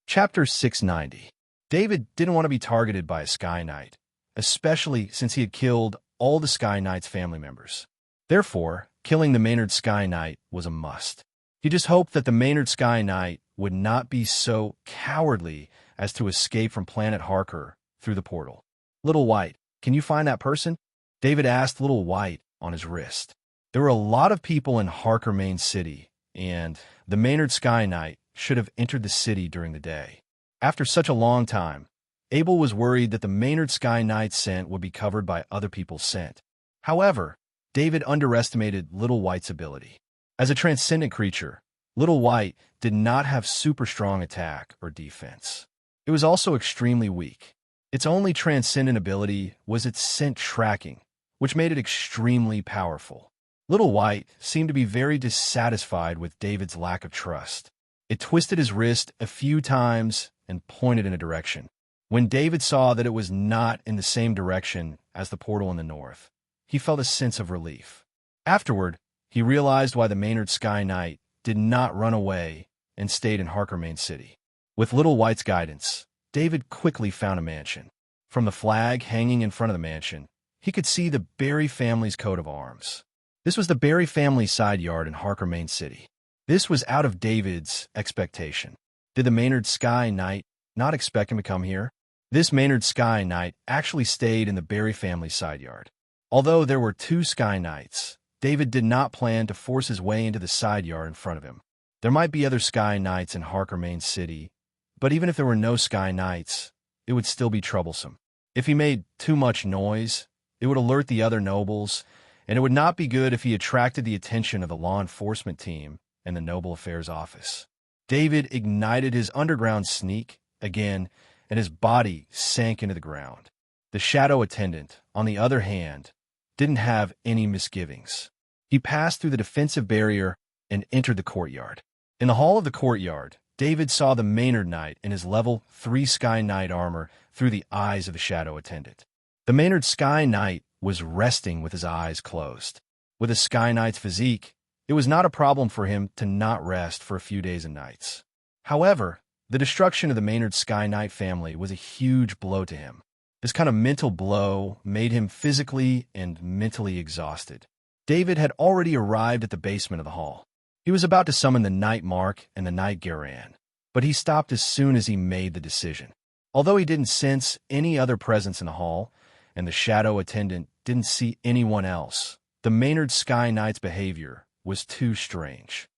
Chapter 690. David didn't want to be targeted by a Sky Knight, especially since he had killed all the Sky Knight's family members. Therefore, killing the Maynard Sky Knight was a must. He just hoped that the Maynard Sky Knight would not be so cowardly as to escape from Planet Harker through the portal. Little White, can you find that person? David asked Little White on his wrist. There were a lot of people in Harker Main City, and the Maynard Sky Knight should have entered the city during the day. After such a long time, Abel was worried that the Maynard Sky Knight's scent would be covered by other people's scent. However, David underestimated Little White's ability. As a transcendent creature, Little White did not have super strong attack or defense. It was also extremely weak. Its only transcendent ability was its scent tracking, which made it extremely powerful. Little White seemed to be very dissatisfied with David's lack of trust. It twisted his wrist a few times and pointed in a direction. When David saw that it was not in the same direction as the portal in the north, he felt a sense of relief. Afterward, he realized why the Maynard Sky Knight did not run away and stayed in Harker Main City. With Little White's guidance, David quickly found a mansion. From the flag hanging in front of the mansion, he could see the Barry family's coat of arms. This was the Barry family side yard in Harker Main City. This was out of David's expectation. Did the Maynard Sky Knight not expect him to come here? This Maynard Sky Knight actually stayed in the Barry family side yard. Although there were 2 Sky Knights, David did not plan to force his way into the side yard in front of him. There might be other Sky Knights in Harker Main City, but even if there were no Sky Knights, it would still be troublesome. If he made too much noise, it would alert the other nobles, and it would not be good if he attracted the attention of the law enforcement team and the Noble Affairs Office. David ignited his underground sneak again, and his body sank into the ground. The shadow attendant, on the other hand, didn't have any misgivings. He passed through the defensive barrier and entered the courtyard. In the hall of the courtyard, David saw the Maynard Knight in his level 3 Sky Knight armor through the eyes of the shadow attendant. The Maynard Sky Knight was resting with his eyes closed. With a Sky Knight's physique, it was not a problem for him to not rest for a few days and nights. However, the destruction of the Maynard Sky Knight family was a huge blow to him. This kind of mental blow made him physically and mentally exhausted. David had already arrived at the basement of the hall. He was about to summon the Night Mark and the Night Garan, but he stopped as soon as he made the decision. Although he didn't sense any other presence in the hall, and the shadow attendant didn't see anyone else, the Maynard Sky Knight's behavior was too strange.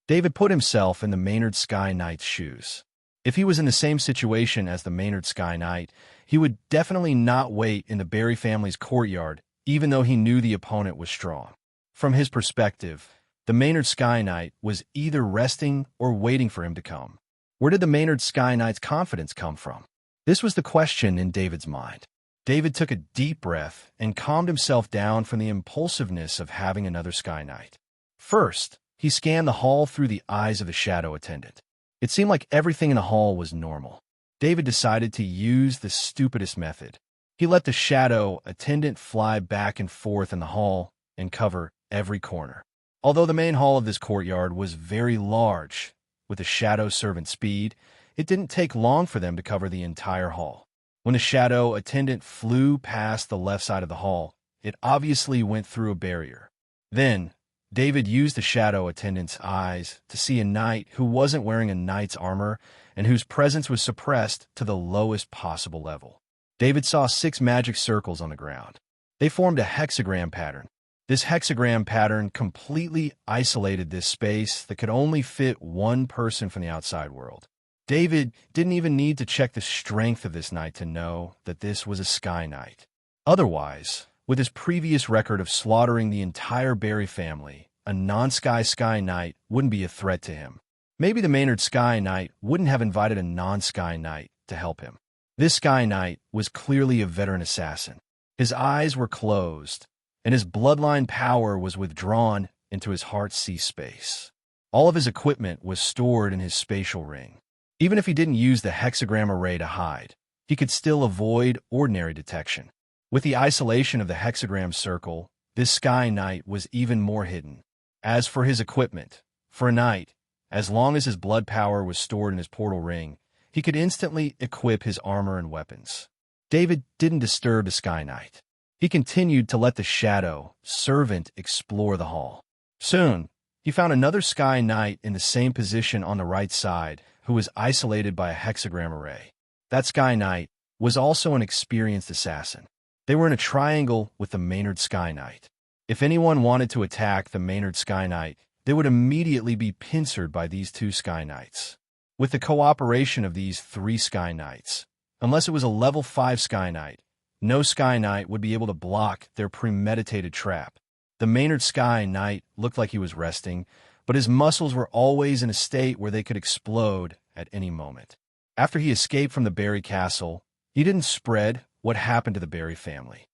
David put himself in the Maynard Sky Knight's shoes. If he was in the same situation as the Maynard Sky Knight, he would definitely not wait in the Barry family's courtyard, even though he knew the opponent was strong. From his perspective, the Maynard Sky Knight was either resting or waiting for him to come. Where did the Maynard Sky Knight's confidence come from? This was the question in David's mind. David took a deep breath and calmed himself down from the impulsiveness of having another Sky Knight. First, he scanned the hall through the eyes of the shadow attendant. It seemed like everything in the hall was normal. David decided to use the stupidest method. He let the shadow attendant fly back and forth in the hall and cover every corner. Although the main hall of this courtyard was very large, with the shadow servant speed, it didn't take long for them to cover the entire hall. When the shadow attendant flew past the left side of the hall, it obviously went through a barrier. Then, David used the shadow attendant's eyes to see a knight who wasn't wearing a knight's armor and whose presence was suppressed to the lowest possible level. David saw 6 magic circles on the ground. They formed a hexagram pattern. This hexagram pattern completely isolated this space that could only fit one person from the outside world. David didn't even need to check the strength of this knight to know that this was a Sky Knight. Otherwise, with his previous record of slaughtering the entire Barry family, a non-Sky Knight wouldn't be a threat to him. Maybe the Maynard Sky Knight wouldn't have invited a non-Sky Knight to help him. This Sky Knight was clearly a veteran assassin. His eyes were closed, and his bloodline power was withdrawn into his Heart's space. All of his equipment was stored in his spatial ring. Even if he didn't use the hexagram array to hide, he could still avoid ordinary detection. With the isolation of the hexagram circle, this Sky Knight was even more hidden. As for his equipment, for a knight, as long as his blood power was stored in his portal ring, he could instantly equip his armor and weapons. David didn't disturb the Sky Knight. He continued to let the shadow servant explore the hall. Soon, he found another Sky Knight in the same position on the right side, who was isolated by a hexagram array. That Sky Knight was also an experienced assassin. They were in a triangle with the Maynard Sky Knight. If anyone wanted to attack the Maynard Sky Knight, they would immediately be pincered by these 2 Sky Knights. With the cooperation of these 3 Sky Knights, unless it was a level 5 Sky Knight, no Sky Knight would be able to block their premeditated trap. The Maynard Sky Knight looked like he was resting, but his muscles were always in a state where they could explode at any moment. After he escaped from the Barry castle, he didn't spread what happened to the Barry family.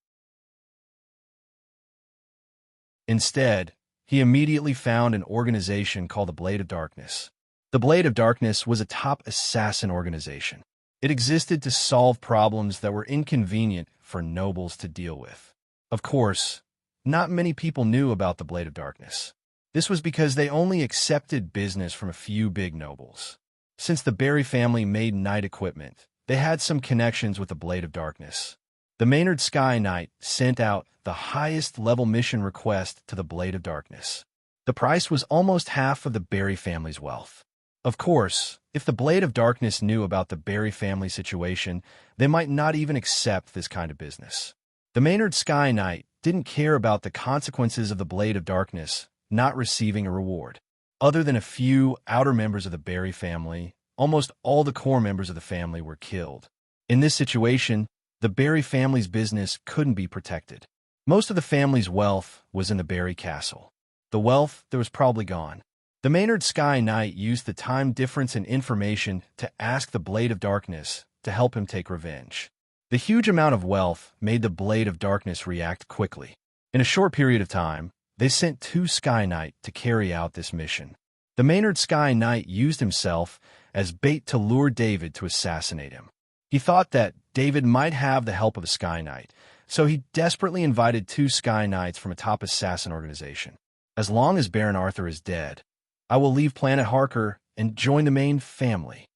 Instead, he immediately found an organization called the Blade of Darkness. The Blade of Darkness was a top assassin organization. It existed to solve problems that were inconvenient for nobles to deal with. Of course, not many people knew about the Blade of Darkness. This was because they only accepted business from a few big nobles. Since the Barry family made knight equipment, they had some connections with the Blade of Darkness. The Maynard Sky Knight sent out the highest level mission request to the Blade of Darkness. The price was almost half of the Barry family's wealth. Of course, if the Blade of Darkness knew about the Barry family situation, they might not even accept this kind of business. The Maynard Sky Knight didn't care about the consequences of the Blade of Darkness not receiving a reward. Other than a few outer members of the Barry family, almost all the core members of the family were killed. In this situation, the Barry family's business couldn't be protected. Most of the family's wealth was in the Barry castle. The wealth that was probably gone. The Maynard Sky Knight used the time difference and information to ask the Blade of Darkness to help him take revenge. The huge amount of wealth made the Blade of Darkness react quickly. In a short period of time, they sent 2 Sky Knight to carry out this mission. The Maynard Sky Knight used himself as bait to lure David to assassinate him. He thought that David might have the help of a Sky Knight, so he desperately invited 2 Sky Knights from a top assassin organization. As long as Baron Arthur is dead, I will leave Planet Harker and join the main family.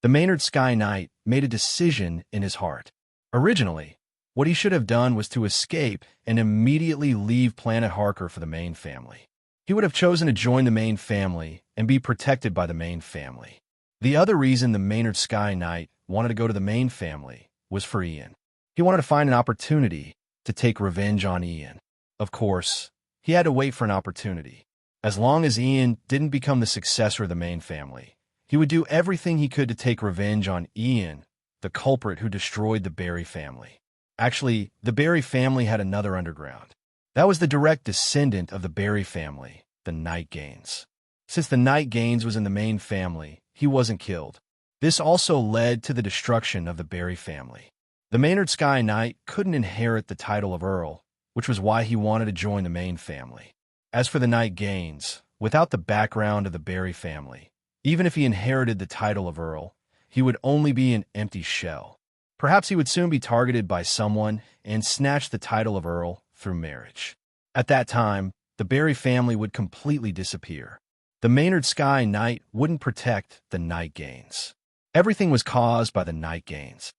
The Maynard Sky Knight made a decision in his heart. Originally, what he should have done was to escape and immediately leave Planet Harker for the main family. He would have chosen to join the main family and be protected by the main family. The other reason the Maynard Sky Knight wanted to go to the main family was for Ian. He wanted to find an opportunity to take revenge on Ian. Of course, he had to wait for an opportunity. As long as Ian didn't become the successor of the main family, he would do everything he could to take revenge on Ian, the culprit who destroyed the Barry family. Actually, the Barry family had another underground. That was the direct descendant of the Barry family, the Night Gaines. Since the Night Gaines was in the main family, he wasn't killed. This also led to the destruction of the Barry family. The Maynard Sky Knight couldn't inherit the title of Earl, which was why he wanted to join the main family. As for the Night Gaines, without the background of the Barry family, even if he inherited the title of Earl, he would only be an empty shell. Perhaps he would soon be targeted by someone and snatch the title of Earl through marriage. At that time, the Barry family would completely disappear. The Maynard Sky Knight wouldn't protect the Night Gaines. Everything was caused by the Night Gaines.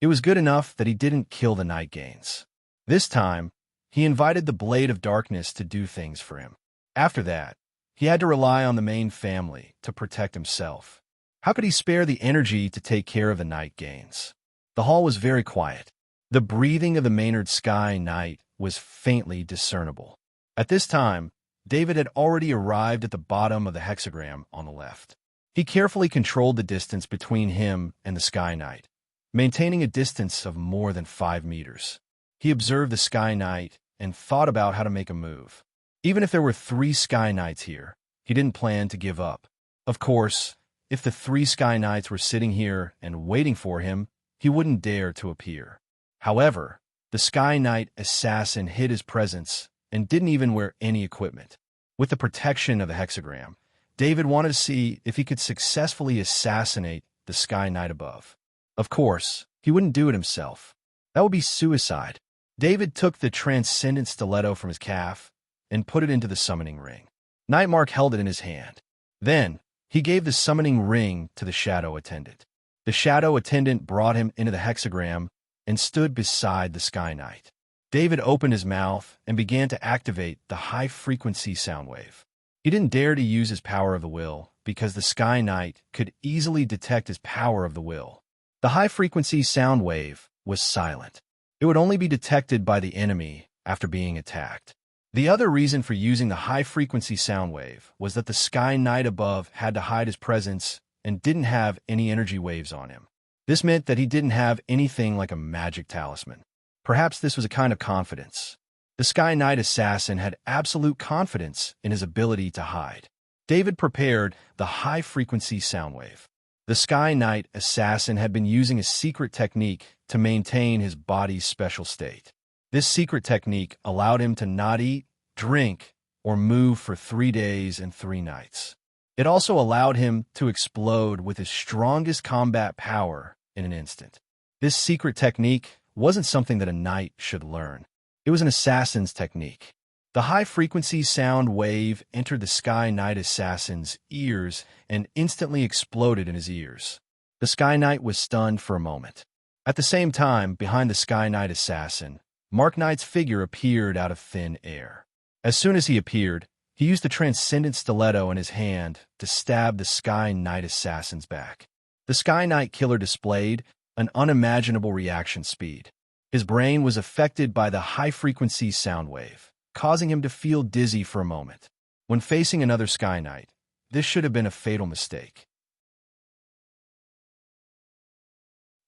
It was good enough that he didn't kill the Night Gaines. This time, he invited the Blade of Darkness to do things for him. After that, he had to rely on the main family to protect himself. How could he spare the energy to take care of the Night Gaines? The hall was very quiet. The breathing of the Maynard Sky Knight was faintly discernible. At this time, David had already arrived at the bottom of the hexagram on the left. He carefully controlled the distance between him and the Sky Knight, maintaining a distance of more than 5 meters. He observed the Sky Knight and thought about how to make a move. Even if there were 3 Sky Knights here, he didn't plan to give up. Of course, if the 3 Sky Knights were sitting here and waiting for him, he wouldn't dare to appear. However, the Sky Knight assassin hid his presence and didn't even wear any equipment. With the protection of the hexagram, David wanted to see if he could successfully assassinate the Sky Knight above. Of course, he wouldn't do it himself. That would be suicide. David took the transcendent stiletto from his calf and put it into the summoning ring. Nightmark held it in his hand. Then, he gave the summoning ring to the shadow attendant. The shadow attendant brought him into the hexagram and stood beside the Sky Knight. David opened his mouth and began to activate the high-frequency sound wave. He didn't dare to use his power of the will because the Sky Knight could easily detect his power of the will. The high-frequency sound wave was silent. It would only be detected by the enemy after being attacked. The other reason for using the high-frequency sound wave was that the Sky Knight above had to hide his presence and didn't have any energy waves on him. This meant that he didn't have anything like a magic talisman. Perhaps this was a kind of confidence. The Sky Knight assassin had absolute confidence in his ability to hide. David prepared the high-frequency sound wave. The Sky Knight assassin had been using a secret technique to maintain his body's special state. This secret technique allowed him to not eat, drink, or move for 3 days and 3 nights. It also allowed him to explode with his strongest combat power in an instant. This secret technique wasn't something that a knight should learn. It was an assassin's technique. The high-frequency sound wave entered the Sky Knight assassin's ears and instantly exploded in his ears. The Sky Knight was stunned for a moment. At the same time, behind the Sky Knight assassin, Mark Knight's figure appeared out of thin air. As soon as he appeared, he used the transcendent stiletto in his hand to stab the Sky Knight assassin's back. The Sky Knight killer displayed an unimaginable reaction speed. His brain was affected by the high-frequency sound wave, causing him to feel dizzy for a moment. When facing another Sky Knight, this should have been a fatal mistake.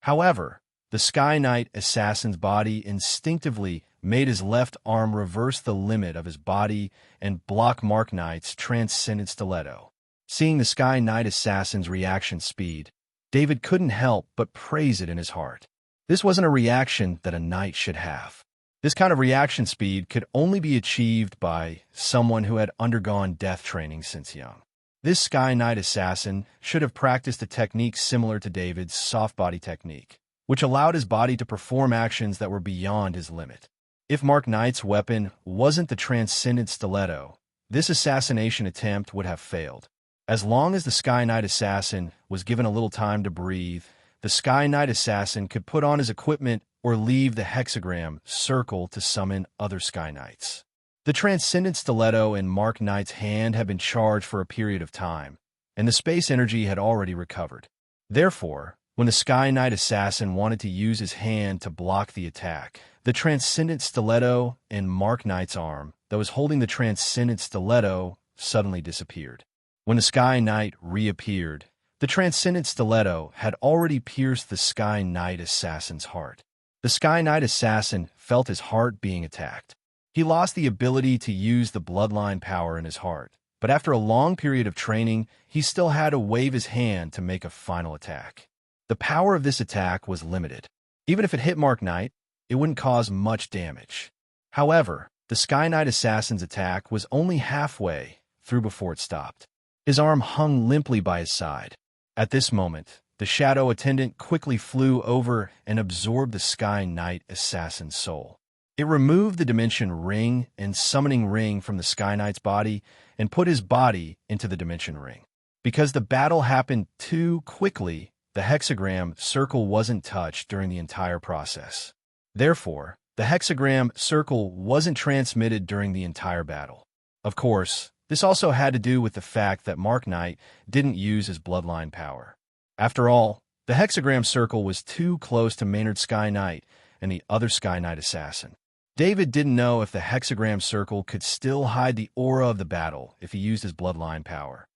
However, the Sky Knight assassin's body instinctively made his left arm reverse the limit of his body and block Mark Knight's transcendent stiletto. Seeing the Sky Knight assassin's reaction speed, David couldn't help but praise it in his heart. This wasn't a reaction that a knight should have. This kind of reaction speed could only be achieved by someone who had undergone death training since young. This Sky Knight assassin should have practiced a technique similar to David's soft body technique, which allowed his body to perform actions that were beyond his limit. If Mark Knight's weapon wasn't the transcendent stiletto, this assassination attempt would have failed. As long as the Sky Knight assassin was given a little time to breathe, the Sky Knight assassin could put on his equipment or leave the hexagram circle to summon other Sky Knights. The transcendent stiletto in Mark Knight's hand had been charged for a period of time, and the space energy had already recovered. Therefore, when the Sky Knight assassin wanted to use his hand to block the attack, the transcendent stiletto in Mark Knight's arm that was holding the transcendent stiletto suddenly disappeared. When the Sky Knight reappeared, the transcendent stiletto had already pierced the Sky Knight assassin's heart. The Sky Knight assassin felt his heart being attacked. He lost the ability to use the bloodline power in his heart, but after a long period of training, he still had to wave his hand to make a final attack. The power of this attack was limited. Even if it hit Mark Knight, it wouldn't cause much damage. However, the Sky Knight assassin's attack was only halfway through before it stopped. His arm hung limply by his side. At this moment, The shadow attendant quickly flew over and absorbed the Sky Knight assassin's soul. It removed the dimension ring and summoning ring from the Sky Knight's body and put his body into the dimension ring. Because the battle happened too quickly, the hexagram circle wasn't touched during the entire process. Therefore, the hexagram circle wasn't transmitted during the entire battle. Of course, this also had to do with the fact that Mark Knight didn't use his bloodline power. After all, the hexagram circle was too close to Maynard Sky Knight and the other Sky Knight assassin. David didn't know if the hexagram circle could still hide the aura of the battle if he used his bloodline power.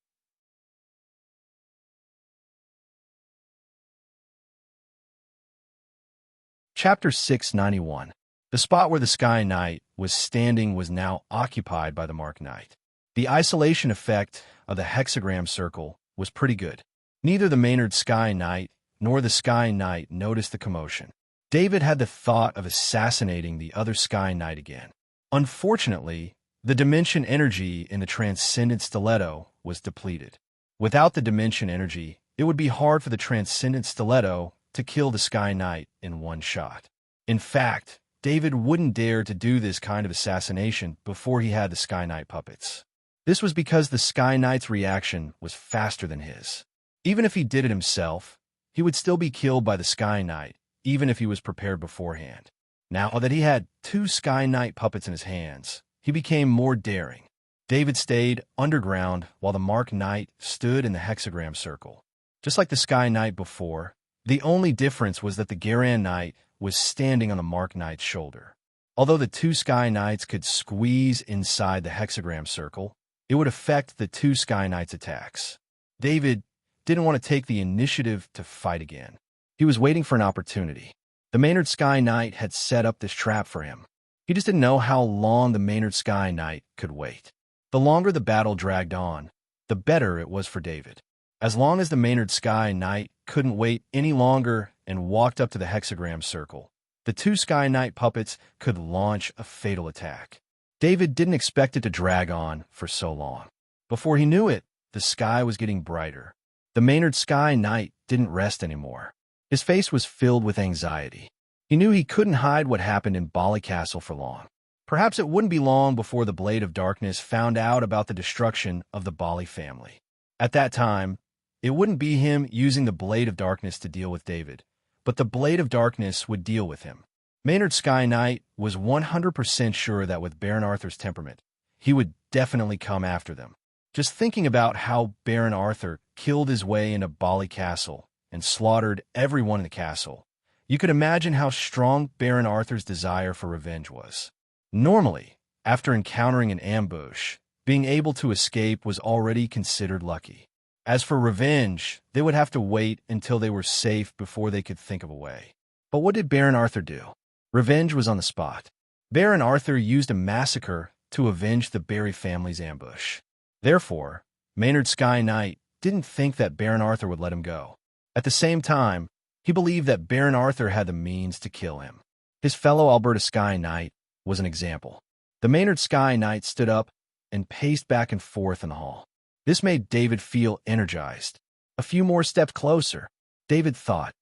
Chapter 691. The spot where the Sky Knight was standing was now occupied by the Mark Knight. The isolation effect of the hexagram circle was pretty good. Neither the Maynard Sky Knight nor the Sky Knight noticed the commotion. David had the thought of assassinating the other Sky Knight again. Unfortunately, the dimension energy in the transcendent stiletto was depleted. Without the dimension energy, it would be hard for the transcendent stiletto to kill the Sky Knight in one shot. In fact, David wouldn't dare to do this kind of assassination before he had the Sky Knight puppets. This was because the Sky Knight's reaction was faster than his. Even if he did it himself, he would still be killed by the Sky Knight, even if he was prepared beforehand. Now that he had two Sky Knight puppets in his hands, he became more daring. David stayed underground while the Mark Knight stood in the hexagram circle. Just like the Sky Knight before, the only difference was that the Garan Knight was standing on the Mark Knight's shoulder. Although the two Sky Knights could squeeze inside the hexagram circle, it would affect the two Sky Knights' attacks. David didn't want to take the initiative to fight again. He was waiting for an opportunity. The Maynard Sky Knight had set up this trap for him. He just didn't know how long the Maynard Sky Knight could wait. The longer the battle dragged on, the better it was for David. As long as the Maynard Sky Knight couldn't wait any longer and walked up to the hexagram circle, the two Sky Knight puppets could launch a fatal attack. David didn't expect it to drag on for so long. Before he knew it, the sky was getting brighter. The Maynard Sky Knight didn't rest anymore. His face was filled with anxiety. He knew he couldn't hide what happened in Bali Castle for long. Perhaps it wouldn't be long before the Blade of Darkness found out about the destruction of the Bali family. At that time, it wouldn't be him using the Blade of Darkness to deal with David, but the Blade of Darkness would deal with him. Maynard Sky Knight was 100% sure that with Baron Arthur's temperament, he would definitely come after them. Just thinking about how Baron Arthur killed his way into Bali Castle and slaughtered everyone in the castle, you could imagine how strong Baron Arthur's desire for revenge was. Normally, after encountering an ambush, being able to escape was already considered lucky. As for revenge, they would have to wait until they were safe before they could think of a way. But what did Baron Arthur do? Revenge was on the spot. Baron Arthur used a massacre to avenge the Barry family's ambush. Therefore, Maynard Sky Knight didn't think that Baron Arthur would let him go. At the same time, he believed that Baron Arthur had the means to kill him. His fellow Alberta Sky Knight was an example. The Maynard Sky Knight stood up and paced back and forth in the hall. This made David feel energized. A few more steps closer, David thought.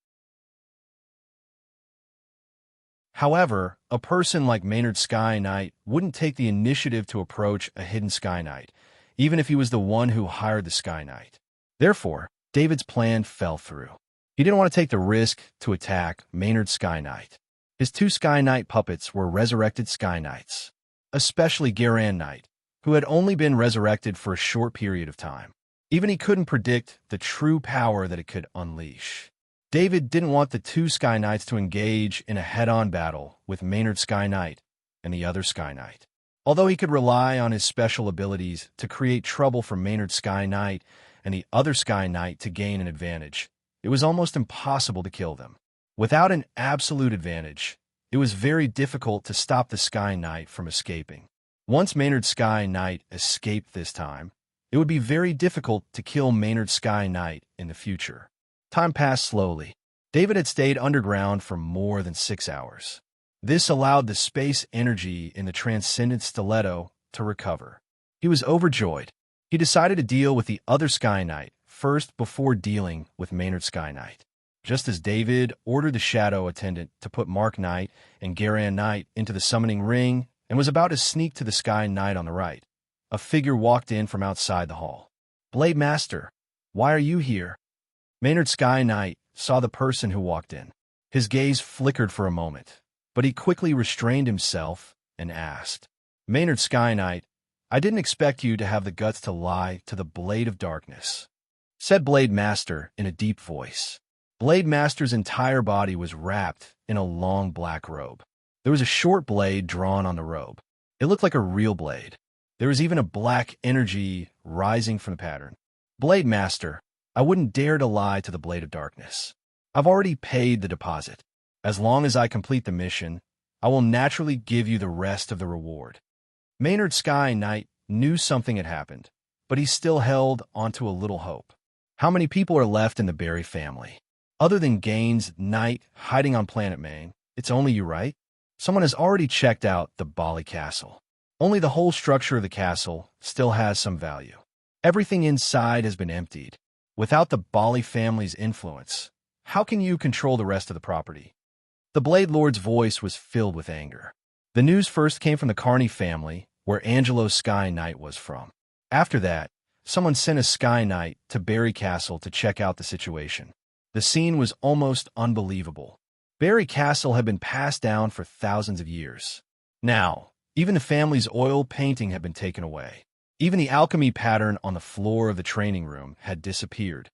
However, a person like Maynard Sky Knight wouldn't take the initiative to approach a hidden Sky Knight, even if he was the one who hired the Sky Knight. Therefore, David's plan fell through. He didn't want to take the risk to attack Maynard Sky Knight. His two Sky Knight puppets were resurrected Sky Knights, especially Garan Knight, who had only been resurrected for a short period of time. Even he couldn't predict the true power that it could unleash. David didn't want the two Sky Knights to engage in a head-on battle with Maynard Sky Knight and the other Sky Knight. Although he could rely on his special abilities to create trouble for Maynard Sky Knight and the other Sky Knight to gain an advantage, it was almost impossible to kill them. Without an absolute advantage, it was very difficult to stop the Sky Knight from escaping. Once Maynard Sky Knight escaped this time, it would be very difficult to kill Maynard Sky Knight in the future. Time passed slowly. David had stayed underground for more than 6 hours. This allowed the space energy in the transcendent stiletto to recover. He was overjoyed. He decided to deal with the other Sky Knight first before dealing with Maynard Sky Knight. Just as David ordered the shadow attendant to put Mark Knight and Garan Knight into the summoning ring and was about to sneak to the Sky Knight on the right, a figure walked in from outside the hall. "Blade Master, why are you here?" Maynard Sky Knight saw the person who walked in. His gaze flickered for a moment, but he quickly restrained himself and asked, "Maynard Sky Knight, I didn't expect you to have the guts to lie to the Blade of Darkness," said Blade Master in a deep voice. Blade Master's entire body was wrapped in a long black robe. There was a short blade drawn on the robe. It looked like a real blade. There was even a black energy rising from the pattern. "Blade Master, I wouldn't dare to lie to the Blade of Darkness. I've already paid the deposit. As long as I complete the mission, I will naturally give you the rest of the reward." Maynard Sky Knight knew something had happened, but he still held onto a little hope. How many people are left in the Barry family? Other than Gaines Knight hiding on Planet Maine, it's only you, right? Someone has already checked out the Bali Castle. Only the whole structure of the castle still has some value. Everything inside has been emptied. Without the Bali family's influence, how can you control the rest of the property? The Blade Lord's voice was filled with anger. The news first came from the Carney family, where Angelo Sky Knight was from. After that, someone sent a Sky Knight to Barry Castle to check out the situation. The scene was almost unbelievable. Barry Castle had been passed down for thousands of years. Now, even the family's oil painting had been taken away. Even the alchemy pattern on the floor of the training room had disappeared.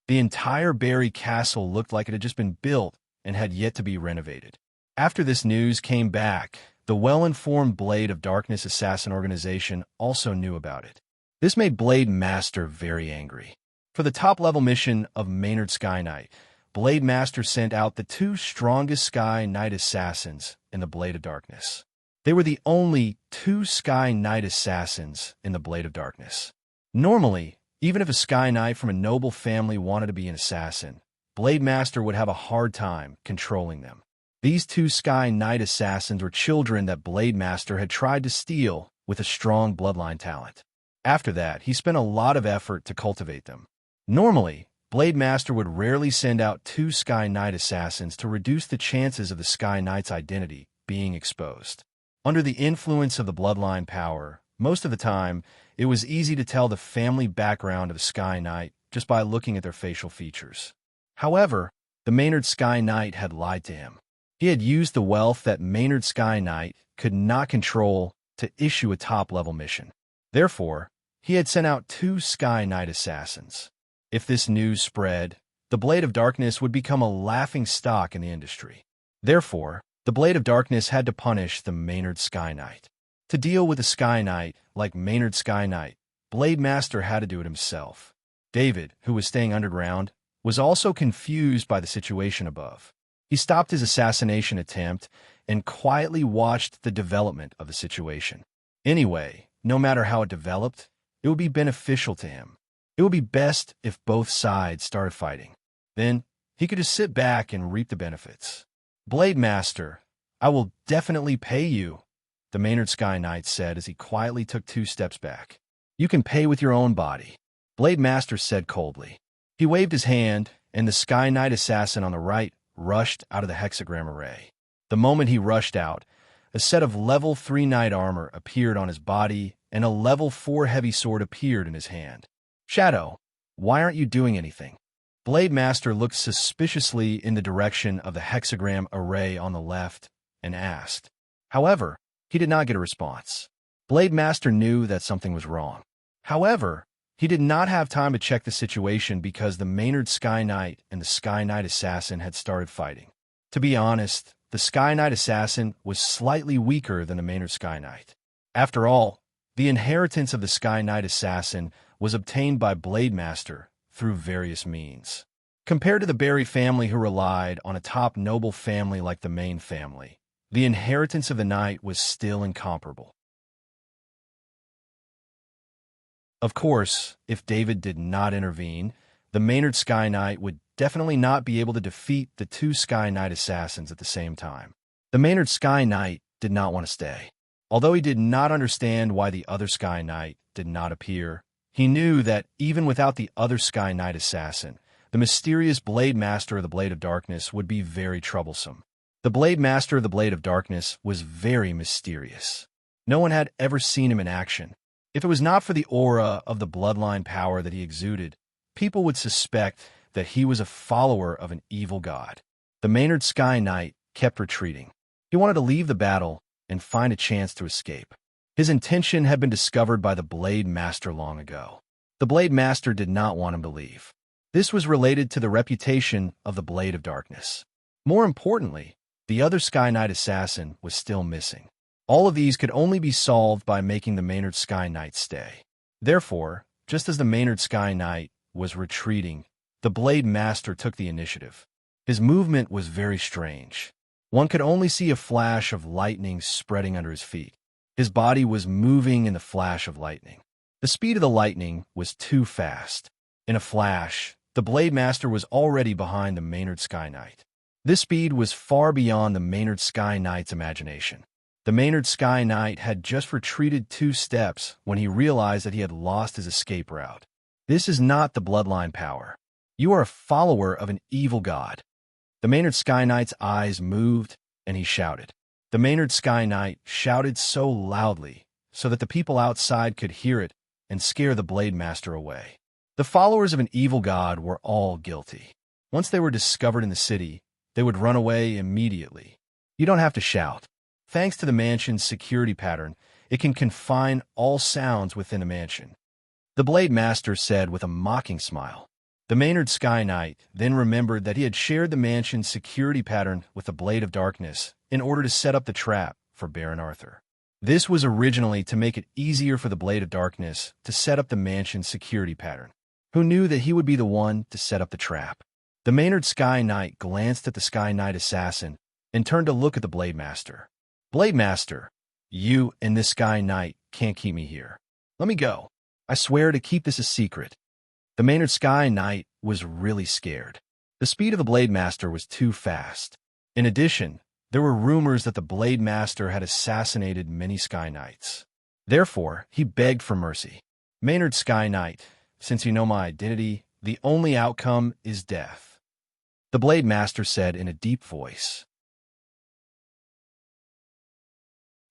The entire Barry Castle looked like it had just been built and had yet to be renovated. After this news came back, the well-informed Blade of Darkness assassin organization also knew about it. This made Blade Master very angry. For the top-level mission of Maynard Sky Knight, Blade Master sent out the two strongest Sky Knight assassins in the Blade of Darkness. They were the only two Sky Knight assassins in the Blade of Darkness. Normally, even if a Sky Knight from a noble family wanted to be an assassin, Blade Master would have a hard time controlling them. These two Sky Knight assassins were children that Blade Master had tried to steal with a strong bloodline talent. After that, he spent a lot of effort to cultivate them. Normally, Blade Master would rarely send out two Sky Knight assassins to reduce the chances of the Sky Knight's identity being exposed. Under the influence of the bloodline power, most of the time, it was easy to tell the family background of a Sky Knight just by looking at their facial features. However, the Maynard Sky Knight had lied to him. He had used the wealth that Maynard Sky Knight could not control to issue a top-level mission. Therefore, he had sent out two Sky Knight assassins. If this news spread, the Blade of Darkness would become a laughing stock in the industry. Therefore, the Blade of Darkness had to punish the Maynard Sky Knight. To deal with a Sky Knight like Maynard Sky Knight, Blade Master had to do it himself. David, who was staying underground, was also confused by the situation above. He stopped his assassination attempt and quietly watched the development of the situation. Anyway, no matter how it developed, it would be beneficial to him. It would be best if both sides started fighting. Then, he could just sit back and reap the benefits. "Blade Master, I will definitely pay you," the Maynard Sky Knight said as he quietly took 2 steps back. "You can pay with your own body," Blade Master said coldly. He waved his hand, and the Sky Knight assassin on the right rushed out of the hexagram array. The moment he rushed out, a set of level 3 knight armor appeared on his body, and a level 4 heavy sword appeared in his hand. "Shadow, why aren't you doing anything?" Blade Master looked suspiciously in the direction of the hexagram array on the left and asked. However, he did not get a response. Blade Master knew that something was wrong. However, he did not have time to check the situation because the Maynard Sky Knight and the Sky Knight Assassin had started fighting. To be honest, the Sky Knight Assassin was slightly weaker than the Maynard Sky Knight. After all, the inheritance of the Sky Knight Assassin was obtained by Blade Master through various means. Compared to the Barry family who relied on a top noble family like the Main family, the inheritance of the Knight was still incomparable. Of course, if David did not intervene, the Maynard Sky Knight would definitely not be able to defeat the 2 Sky Knight assassins at the same time. The Maynard Sky Knight did not want to stay. Although he did not understand why the other Sky Knight did not appear, he knew that even without the other Sky Knight assassin, the mysterious Blade Master of the Blade of Darkness would be very troublesome. The Blade Master of the Blade of Darkness was very mysterious. No one had ever seen him in action. If it was not for the aura of the bloodline power that he exuded, people would suspect that he was a follower of an evil god. The Maynard Sky Knight kept retreating. He wanted to leave the battle and find a chance to escape. His intention had been discovered by the Blade Master long ago. The Blade Master did not want him to leave. This was related to the reputation of the Blade of Darkness. More importantly, the other Sky Knight assassin was still missing. All of these could only be solved by making the Maynard Sky Knight stay. Therefore, just as the Maynard Sky Knight was retreating, the Blade Master took the initiative. His movement was very strange. One could only see a flash of lightning spreading under his feet. His body was moving in the flash of lightning. The speed of the lightning was too fast. In a flash, the Blade Master was already behind the Maynard Sky Knight. This speed was far beyond the Maynard Sky Knight's imagination. The Maynard Sky Knight had just retreated 2 steps when he realized that he had lost his escape route. This is not the bloodline power. You are a follower of an evil god. The Maynard Sky Knight's eyes moved, and he shouted. The Maynard Sky Knight shouted so loudly so that the people outside could hear it and scare the Blade Master away. The followers of an evil god were all guilty. Once they were discovered in the city, they would run away immediately. You don't have to shout. Thanks to the mansion's security pattern, it can confine all sounds within the mansion. The Blade Master said with a mocking smile. The Maynard Sky Knight then remembered that he had shared the mansion's security pattern with the Blade of Darkness in order to set up the trap for Baron Arthur. This was originally to make it easier for the Blade of Darkness to set up the mansion's security pattern. Who knew that he would be the one to set up the trap? The Maynard Sky Knight glanced at the Sky Knight assassin and turned to look at the Blade Master. Blade Master, you and this Sky Knight can't keep me here. Let me go. I swear to keep this a secret. The Maynard Sky Knight was really scared. The speed of the Blade Master was too fast. In addition, there were rumors that the Blade Master had assassinated many Sky Knights. Therefore, he begged for mercy. Maynard Sky Knight, since you know my identity, the only outcome is death. The Blade Master said in a deep voice.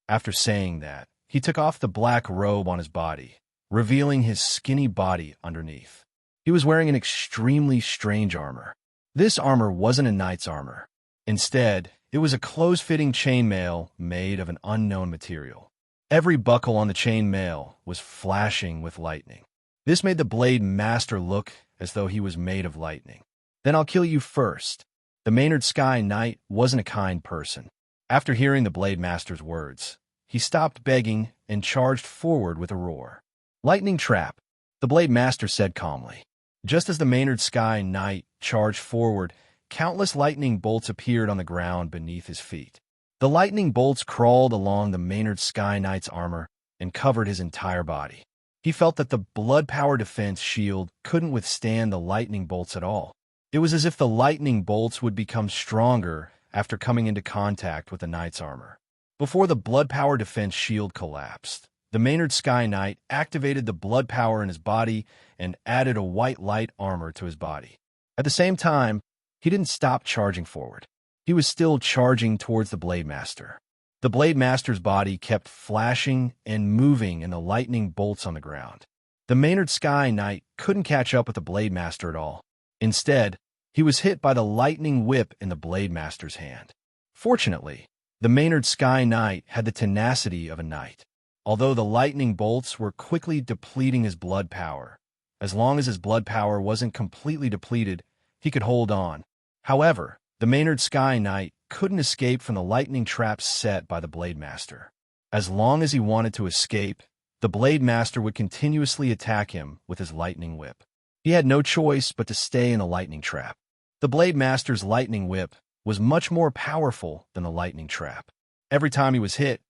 After saying that, he took off the black robe on his body, revealing his skinny body underneath. He was wearing an extremely strange armor. This armor wasn't a knight's armor. Instead, it was a close-fitting chainmail made of an unknown material. Every buckle on the chainmail was flashing with lightning. This made the Blade Master look as though he was made of lightning. Then I'll kill you first. The Maynard Sky Knight wasn't a kind person. After hearing the Blade Master's words, he stopped begging and charged forward with a roar. Lightning trap, the Blade Master said calmly. Just as the Maynard Sky Knight charged forward, countless lightning bolts appeared on the ground beneath his feet. The lightning bolts crawled along the Maynard Sky Knight's armor and covered his entire body. He felt that the blood power defense shield couldn't withstand the lightning bolts at all. It was as if the lightning bolts would become stronger after coming into contact with the knight's armor. Before the blood power defense shield collapsed, the Maynard Sky Knight activated the blood power in his body and added a white light armor to his body. At the same time, he didn't stop charging forward. He was still charging towards the Blade Master. The Blade Master's body kept flashing and moving in the lightning bolts on the ground. The Maynard Sky Knight couldn't catch up with the Blade Master at all. Instead, he was hit by the lightning whip in the Blade Master's hand. Fortunately, the Maynard Sky Knight had the tenacity of a knight. Although the lightning bolts were quickly depleting his blood power, as long as his blood power wasn't completely depleted, he could hold on. However, the Maynard Sky Knight couldn't escape from the lightning traps set by the Blade Master. As long as he wanted to escape, the Blade Master would continuously attack him with his lightning whip. He had no choice but to stay in the lightning trap. The Blade Master's lightning whip was much more powerful than the lightning trap. Every time he was hit,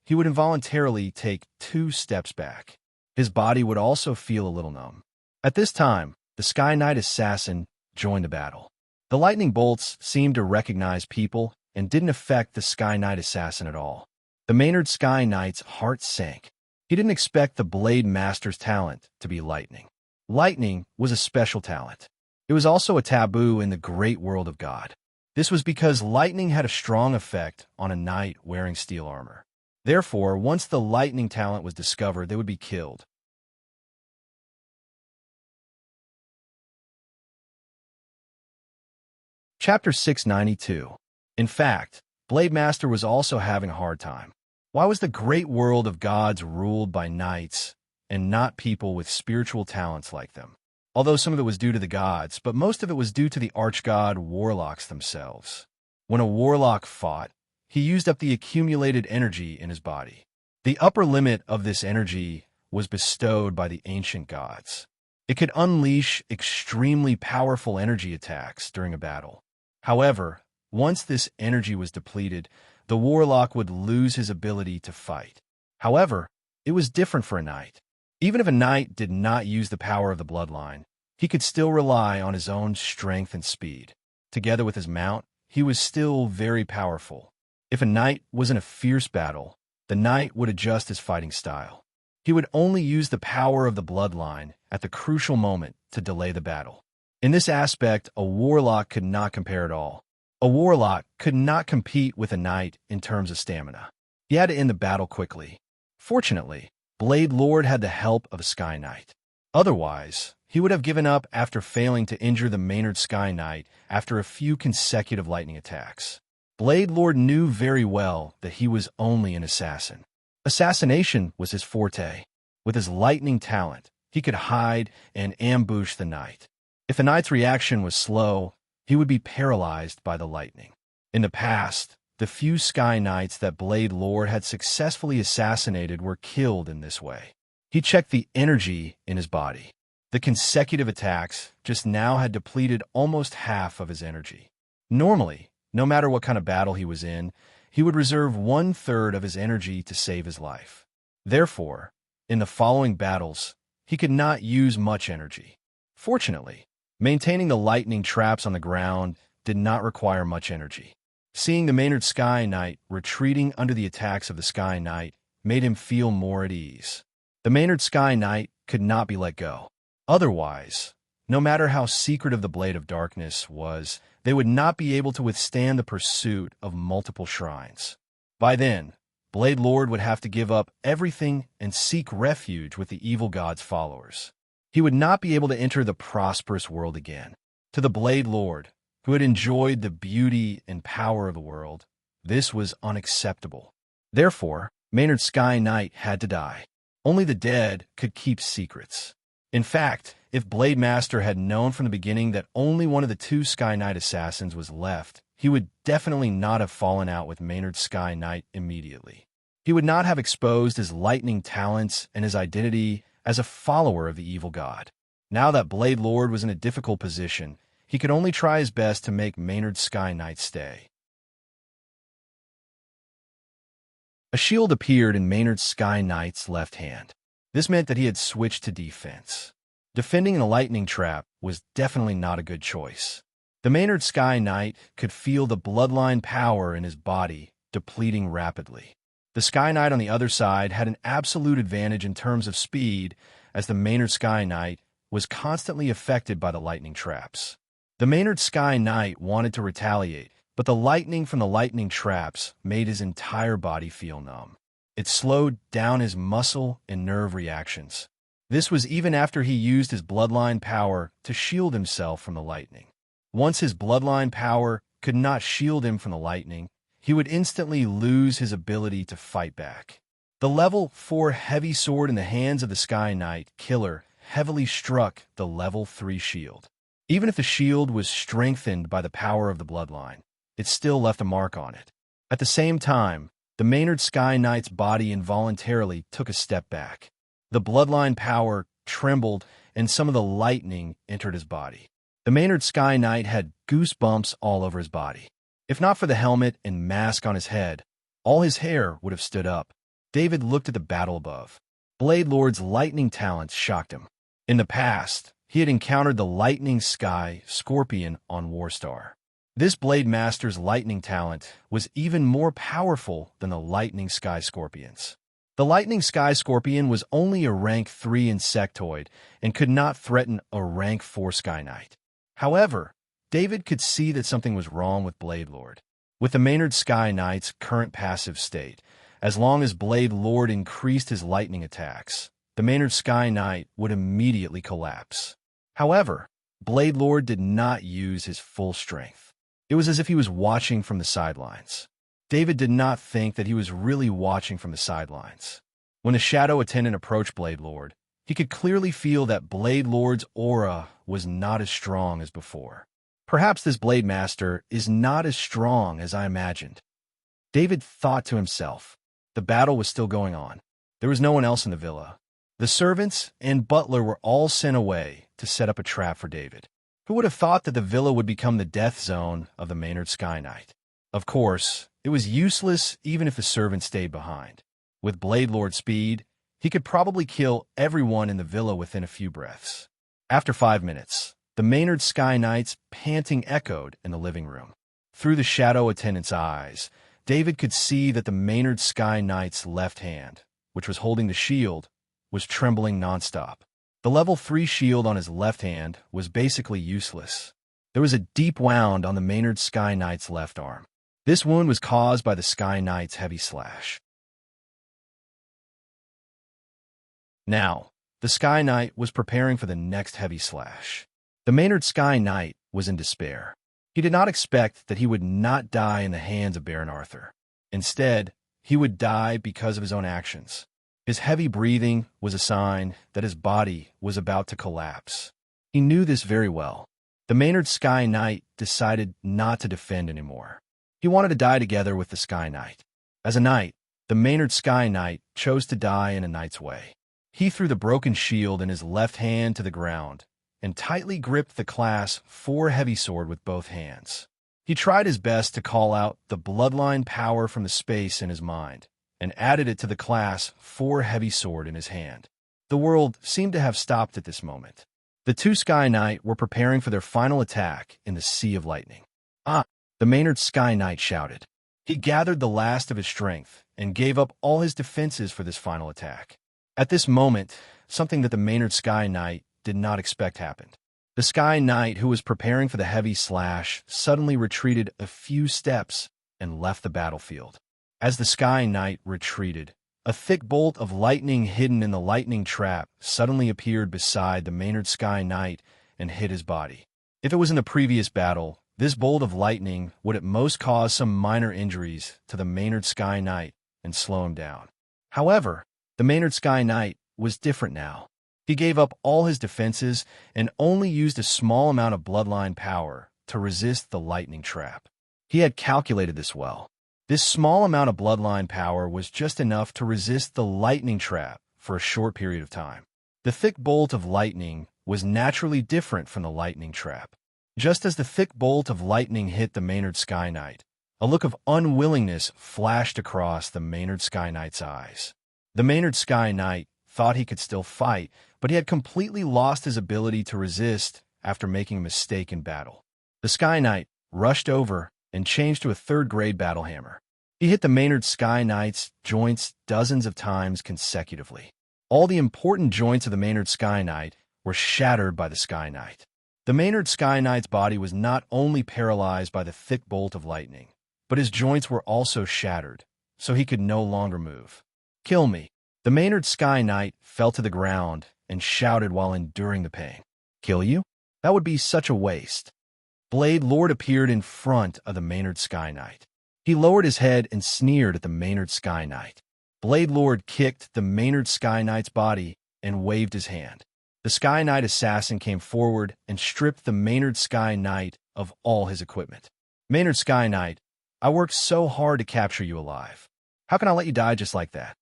he would involuntarily take 2 steps back. His body would also feel a little numb. At this time, the Sky Knight assassin joined the battle. The lightning bolts seemed to recognize people and didn't affect the Sky Knight assassin at all. The Maynard Sky Knight's heart sank. He didn't expect the Blade Master's talent to be lightning. Lightning was a special talent. It was also a taboo in the great world of God. This was because lightning had a strong effect on a knight wearing steel armor. Therefore, once the lightning talent was discovered, they would be killed. Chapter 692. In fact, Blade Master was also having a hard time. Why was the great world of gods ruled by knights and not people with spiritual talents like them? Although some of it was due to the gods, but most of it was due to the archgod warlocks themselves. When a warlock fought, he used up the accumulated energy in his body. The upper limit of this energy was bestowed by the ancient gods. It could unleash extremely powerful energy attacks during a battle. However, once this energy was depleted, the warlock would lose his ability to fight. However, it was different for a knight. Even if a knight did not use the power of the bloodline, he could still rely on his own strength and speed. Together with his mount, he was still very powerful. If a knight was in a fierce battle, the knight would adjust his fighting style. He would only use the power of the bloodline at the crucial moment to delay the battle. In this aspect, a warlock could not compare at all. A warlock could not compete with a knight in terms of stamina. He had to end the battle quickly. Fortunately, Blade Lord had the help of a Sky Knight. Otherwise, he would have given up after failing to injure the Maynard Sky Knight after a few consecutive lightning attacks. Blade Lord knew very well that he was only an assassin. Assassination was his forte. With his lightning talent, he could hide and ambush the knight. If the knight's reaction was slow, he would be paralyzed by the lightning. In the past, the few Sky Knights that Blade Lord had successfully assassinated were killed in this way. He checked the energy in his body. The consecutive attacks just now had depleted almost half of his energy. Normally, no matter what kind of battle he was in, he would reserve 1/3 of his energy to save his life. Therefore, in the following battles, he could not use much energy. Fortunately, maintaining the lightning traps on the ground did not require much energy. Seeing the Maynard Sky Knight retreating under the attacks of the Sky Knight made him feel more at ease. The Maynard Sky Knight could not be let go. Otherwise, no matter how secretive the Blade of Darkness was, they would not be able to withstand the pursuit of multiple shrines. By then, Blade Lord would have to give up everything and seek refuge with the evil god's followers. He would not be able to enter the prosperous world again. To the Blade Lord, who had enjoyed the beauty and power of the world, this was unacceptable. Therefore, Maynard Sky Knight had to die. Only the dead could keep secrets. In fact, if Blade Master had known from the beginning that only one of the 2 Sky Knight assassins was left, he would definitely not have fallen out with Maynard Sky Knight immediately. He would not have exposed his lightning talents and his identity as a follower of the evil god. Now that Blade Lord was in a difficult position, he could only try his best to make Maynard Sky Knight stay. A shield appeared in Maynard Sky Knight's left hand. This meant that he had switched to defense. Defending in a lightning trap was definitely not a good choice. The Maynard Sky Knight could feel the bloodline power in his body depleting rapidly. The Sky Knight on the other side had an absolute advantage in terms of speed, as the Maynard Sky Knight was constantly affected by the lightning traps. The Maynard Sky Knight wanted to retaliate, but the lightning from the lightning traps made his entire body feel numb. It slowed down his muscle and nerve reactions. This was even after he used his bloodline power to shield himself from the lightning. Once his bloodline power could not shield him from the lightning, he would instantly lose his ability to fight back. The level 4 heavy sword in the hands of the Sky Knight killer heavily struck the level 3 shield. Even if the shield was strengthened by the power of the bloodline, it still left a mark on it. At the same time, the Maynard Sky Knight's body involuntarily took a step back. The bloodline power trembled, and some of the lightning entered his body. The Maynard Sky Knight had goosebumps all over his body. If not for the helmet and mask on his head, all his hair would have stood up. David looked at the battle above. Blade Lord's lightning talents shocked him. In the past, he had encountered the Lightning Sky Scorpion on Warstar. This Blade Master's lightning talent was even more powerful than the Lightning Sky Scorpions. The lightning sky scorpion was only a rank 3 insectoid and could not threaten a rank 4 sky knight. However, David could see that something was wrong with Blade Lord. With the Maynard Sky Knight's current passive state, as long as Blade Lord increased his lightning attacks, the Maynard Sky Knight would immediately collapse. However, Blade Lord did not use his full strength. It was as if he was watching from the sidelines. David did not think that he was really watching from the sidelines. When the shadow attendant approached Blade Lord, he could clearly feel that Blade Lord's aura was not as strong as before. Perhaps this Blade Master is not as strong as I imagined. David thought to himself. The battle was still going on. There was no one else in the villa. The servants and butler were all sent away to set up a trap for David. Who would have thought that the villa would become the death zone of the Maynard Sky Knight? Of course, it was useless even if the servant stayed behind. With Blade Lord's speed, he could probably kill everyone in the villa within a few breaths. After 5 minutes, the Maynard Sky Knight's panting echoed in the living room. Through the shadow attendant's eyes, David could see that the Maynard Sky Knight's left hand, which was holding the shield, was trembling nonstop. The level 3 shield on his left hand was basically useless. There was a deep wound on the Maynard Sky Knight's left arm. This wound was caused by the Sky Knight's heavy slash. Now, the Sky Knight was preparing for the next heavy slash. The Maynard Sky Knight was in despair. He did not expect that he would not die in the hands of Baron Arthur. Instead, he would die because of his own actions. His heavy breathing was a sign that his body was about to collapse. He knew this very well. The Maynard Sky Knight decided not to defend anymore. He wanted to die together with the Sky Knight. As a knight, the Maynard Sky Knight chose to die in a knight's way. He threw the broken shield in his left hand to the ground and tightly gripped the class 4 heavy sword with both hands. He tried his best to call out the bloodline power from the space in his mind and added it to the class 4 heavy sword in his hand. The world seemed to have stopped at this moment. The 2 Sky Knight were preparing for their final attack in the Sea of Lightning. "Ah!" the Maynard Sky Knight shouted. He gathered the last of his strength and gave up all his defenses for this final attack. At this moment, something that the Maynard Sky Knight did not expect happened. The Sky Knight, who was preparing for the heavy slash, suddenly retreated a few steps and left the battlefield. As the Sky Knight retreated, a thick bolt of lightning hidden in the lightning trap suddenly appeared beside the Maynard Sky Knight and hit his body. If it was in the previous battle, this bolt of lightning would at most cause some minor injuries to the Maynard Sky Knight and slow him down. However, the Maynard Sky Knight was different now. He gave up all his defenses and only used a small amount of bloodline power to resist the lightning trap. He had calculated this well. This small amount of bloodline power was just enough to resist the lightning trap for a short period of time. The thick bolt of lightning was naturally different from the lightning trap. Just as the thick bolt of lightning hit the Maynard Sky Knight, a look of unwillingness flashed across the Maynard Sky Knight's eyes. The Maynard Sky Knight thought he could still fight, but he had completely lost his ability to resist after making a mistake in battle. The Sky Knight rushed over and changed to a 3rd-grade battle hammer. He hit the Maynard Sky Knight's joints dozens of times consecutively. All the important joints of the Maynard Sky Knight were shattered by the Sky Knight. The Maynard Sky Knight's body was not only paralyzed by the thick bolt of lightning, but his joints were also shattered, so he could no longer move. "Kill me." The Maynard Sky Knight fell to the ground and shouted while enduring the pain. "Kill you? That would be such a waste." Blade Lord appeared in front of the Maynard Sky Knight. He lowered his head and sneered at the Maynard Sky Knight. Blade Lord kicked the Maynard Sky Knight's body and waved his hand. The Sky Knight assassin came forward and stripped the Maynard Sky Knight of all his equipment. "Maynard Sky Knight, I worked so hard to capture you alive. How can I let you die just like that?"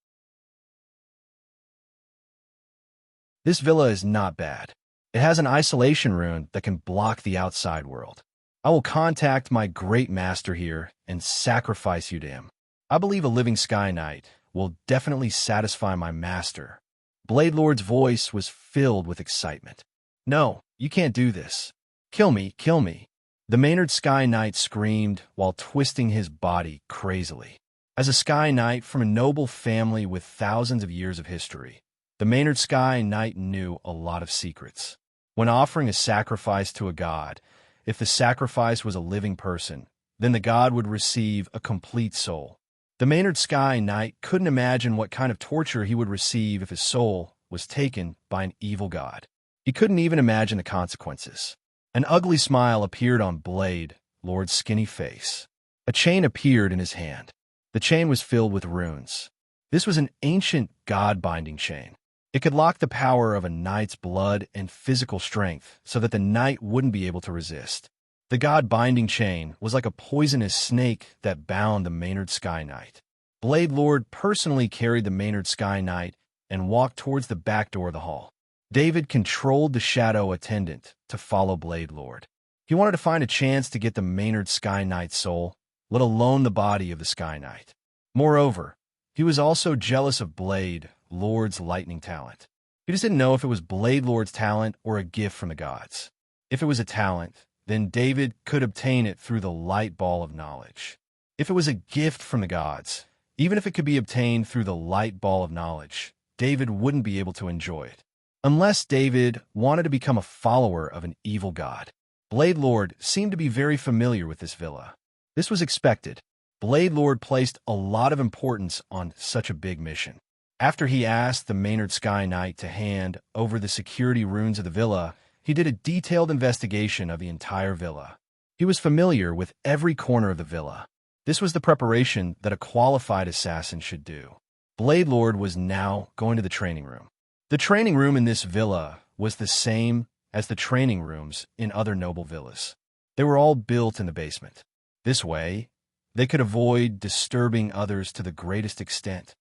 This villa is not bad. It has an isolation rune that can block the outside world. I will contact my great master here and sacrifice you to him. I believe a living Sky Knight will definitely satisfy my master. Blade Lord's voice was filled with excitement. "No, you can't do this. Kill me, kill me." The Maynard Sky Knight screamed while twisting his body crazily. As a Sky Knight from a noble family with thousands of years of history, the Maynard Sky Knight knew a lot of secrets. When offering a sacrifice to a god, if the sacrifice was a living person, then the god would receive a complete soul. The Maynard Sky Knight couldn't imagine what kind of torture he would receive if his soul was taken by an evil god. He couldn't even imagine the consequences. An ugly smile appeared on Blade Lord's skinny face. A chain appeared in his hand. The chain was filled with runes. This was an ancient god-binding chain. It could lock the power of a knight's blood and physical strength so that the knight wouldn't be able to resist. The god-binding chain was like a poisonous snake that bound the Maynard Sky Knight. Blade Lord personally carried the Maynard Sky Knight and walked towards the back door of the hall. David controlled the shadow attendant to follow Blade Lord. He wanted to find a chance to get the Maynard Sky Knight's soul, let alone the body of the Sky Knight. Moreover, he was also jealous of Blade Lord's lightning talent. He just didn't know if it was Blade Lord's talent or a gift from the gods. If it was a talent, then David could obtain it through the light ball of knowledge. If it was a gift from the gods, even if it could be obtained through the light ball of knowledge, David wouldn't be able to enjoy it. Unless David wanted to become a follower of an evil god. Blade Lord seemed to be very familiar with this villa. This was expected. Blade Lord placed a lot of importance on such a big mission. After he asked the Maynard Sky Knight to hand over the security runes of the villa, he did a detailed investigation of the entire villa. He was familiar with every corner of the villa. This was the preparation that a qualified assassin should do. Blade Lord was now going to the training room. The training room in this villa was the same as the training rooms in other noble villas. They were all built in the basement. This way, they could avoid disturbing others to the greatest extent.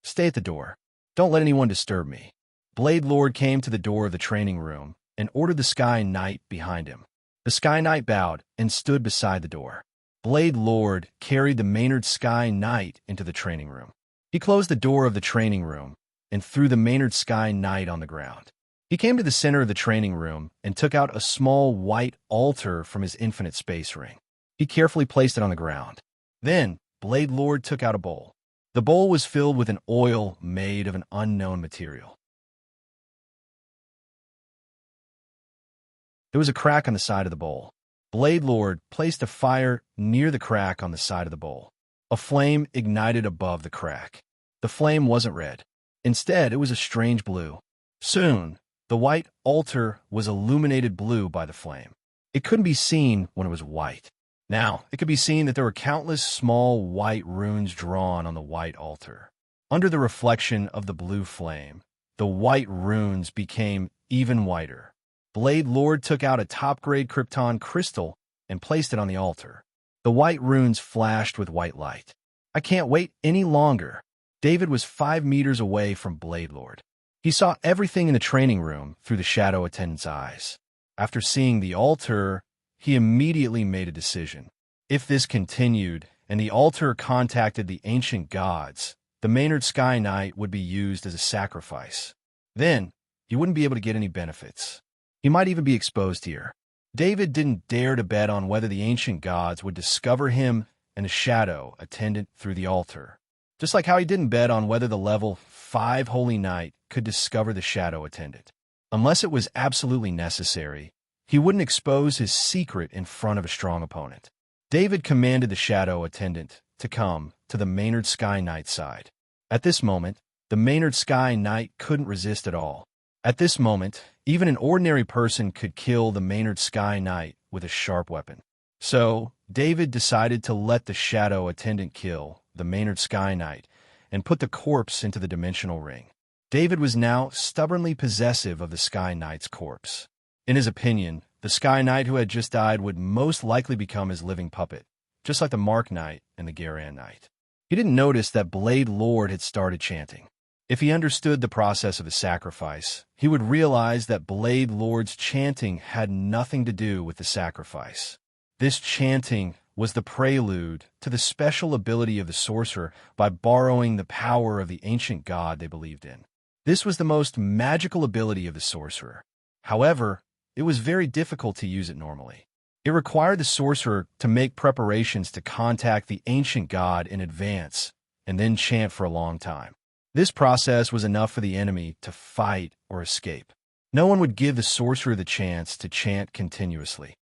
Stay at the door. Don't let anyone disturb me. Blade Lord came to the door of the training room and ordered the Sky Knight behind him. The Sky Knight bowed and stood beside the door. Blade Lord carried the Maynard Sky Knight into the training room. He closed the door of the training room and threw the Maynard Sky Knight on the ground. He came to the center of the training room and took out a small white altar from his infinite space ring. He carefully placed it on the ground. Then, Blade Lord took out a bowl. The bowl was filled with an oil made of an unknown material. There was a crack on the side of the bowl. Blade Lord placed a fire near the crack on the side of the bowl. A flame ignited above the crack. The flame wasn't red. Instead, it was a strange blue. Soon, the white altar was illuminated blue by the flame. It couldn't be seen when it was white. Now, it could be seen that there were countless small white runes drawn on the white altar. Under the reflection of the blue flame, the white runes became even whiter. Blade Lord took out a top-grade Krypton crystal and placed it on the altar. The white runes flashed with white light. I can't wait any longer. David was 5 meters away from Blade Lord. He saw everything in the training room through the shadow attendant's eyes. After seeing the altar, he immediately made a decision. If this continued and the altar contacted the ancient gods, the Maynard Sky Knight would be used as a sacrifice. Then, he wouldn't be able to get any benefits. He might even be exposed here. David didn't dare to bet on whether the ancient gods would discover him and a shadow attendant through the altar. Just like how he didn't bet on whether the level 5 Holy Knight could discover the shadow attendant. Unless it was absolutely necessary, he wouldn't expose his secret in front of a strong opponent. David commanded the shadow attendant to come to the Maynard Sky Knight's side. At this moment, the Maynard Sky Knight couldn't resist at all. At this moment, even an ordinary person could kill the Maynard Sky Knight with a sharp weapon. So, David decided to let the shadow attendant kill the Maynard Sky Knight and put the corpse into the dimensional ring. David was now stubbornly possessive of the Sky Knight's corpse. In his opinion, the Sky Knight who had just died would most likely become his living puppet, just like the Mark Knight and the Garan Knight. He didn't notice that Blade Lord had started chanting. If he understood the process of the sacrifice, he would realize that Blade Lord's chanting had nothing to do with the sacrifice. This chanting was the prelude to the special ability of the sorcerer by borrowing the power of the ancient god they believed in. This was the most magical ability of the sorcerer. However, it was very difficult to use it normally. It required the sorcerer to make preparations to contact the ancient god in advance and then chant for a long time. This process was enough for the enemy to fight or escape. No one would give the sorcerer the chance to chant continuously.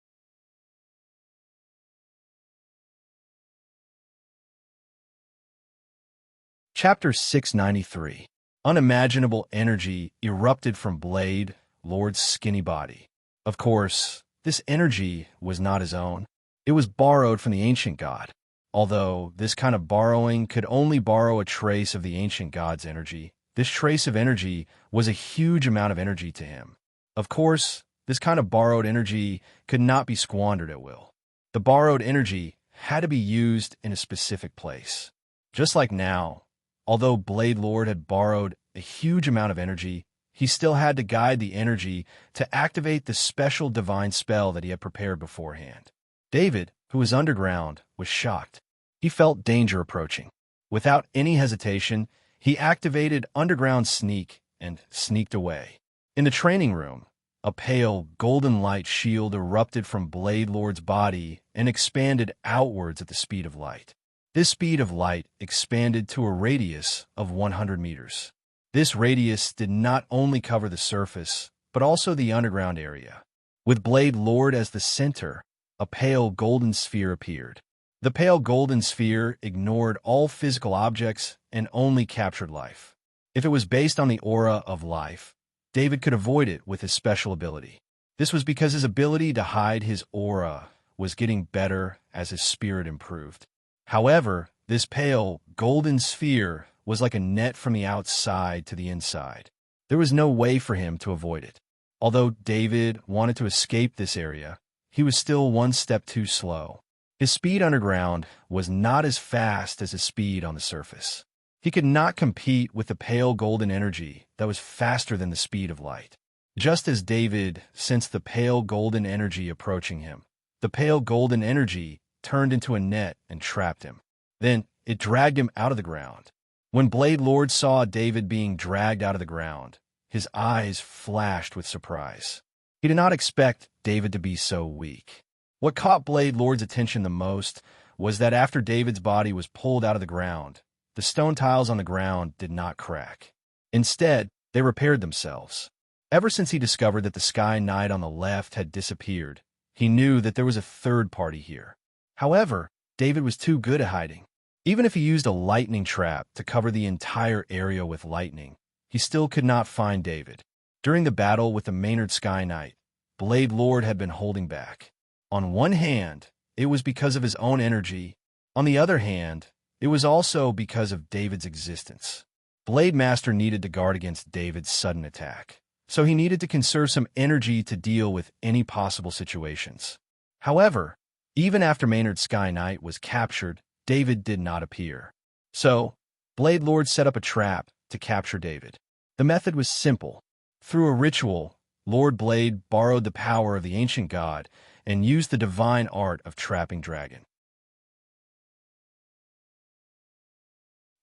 Chapter 693. Unimaginable energy erupted from Blade Lord's skinny body. Of course, this energy was not his own. It was borrowed from the ancient god. Although this kind of borrowing could only borrow a trace of the ancient god's energy, this trace of energy was a huge amount of energy to him. Of course, this kind of borrowed energy could not be squandered at will. The borrowed energy had to be used in a specific place. Just like now, although Blade Lord had borrowed a huge amount of energy, he still had to guide the energy to activate the special divine spell that he had prepared beforehand. David, who was underground, was shocked. He felt danger approaching. Without any hesitation, he activated Underground Sneak and sneaked away. In the training room, a pale, golden light shield erupted from Blade Lord's body and expanded outwards at the speed of light. This speed of light expanded to a radius of 100 meters. This radius did not only cover the surface, but also the underground area. With Blade Lord as the center, a pale golden sphere appeared. The pale golden sphere ignored all physical objects and only captured life. If it was based on the aura of life, David could avoid it with his special ability. This was because his ability to hide his aura was getting better as his spirit improved. However, this pale, golden sphere was like a net from the outside to the inside. There was no way for him to avoid it. Although David wanted to escape this area, he was still one step too slow. His speed underground was not as fast as his speed on the surface. He could not compete with the pale golden energy that was faster than the speed of light. Just as David sensed the pale golden energy approaching him, the pale golden energy turned into a net and trapped him. Then it dragged him out of the ground. When Blade Lord saw David being dragged out of the ground, his eyes flashed with surprise. He did not expect David to be so weak. What caught Blade Lord's attention the most was that after David's body was pulled out of the ground, the stone tiles on the ground did not crack. Instead, they repaired themselves. Ever since he discovered that the Sky Knight on the left had disappeared, he knew that there was a third party here. However, David was too good at hiding. Even if he used a lightning trap to cover the entire area with lightning, he still could not find David. During the battle with the Maynard Sky Knight, Blade Lord had been holding back. On one hand, it was because of his own energy. On the other hand, it was also because of David's existence. Blade Master needed to guard against David's sudden attack, so he needed to conserve some energy to deal with any possible situations. However, even after Maynard Sky Knight was captured, David did not appear. So, Blade Lord set up a trap to capture David. The method was simple. Through a ritual, Lord Blade borrowed the power of the ancient god and used the divine art of trapping dragon.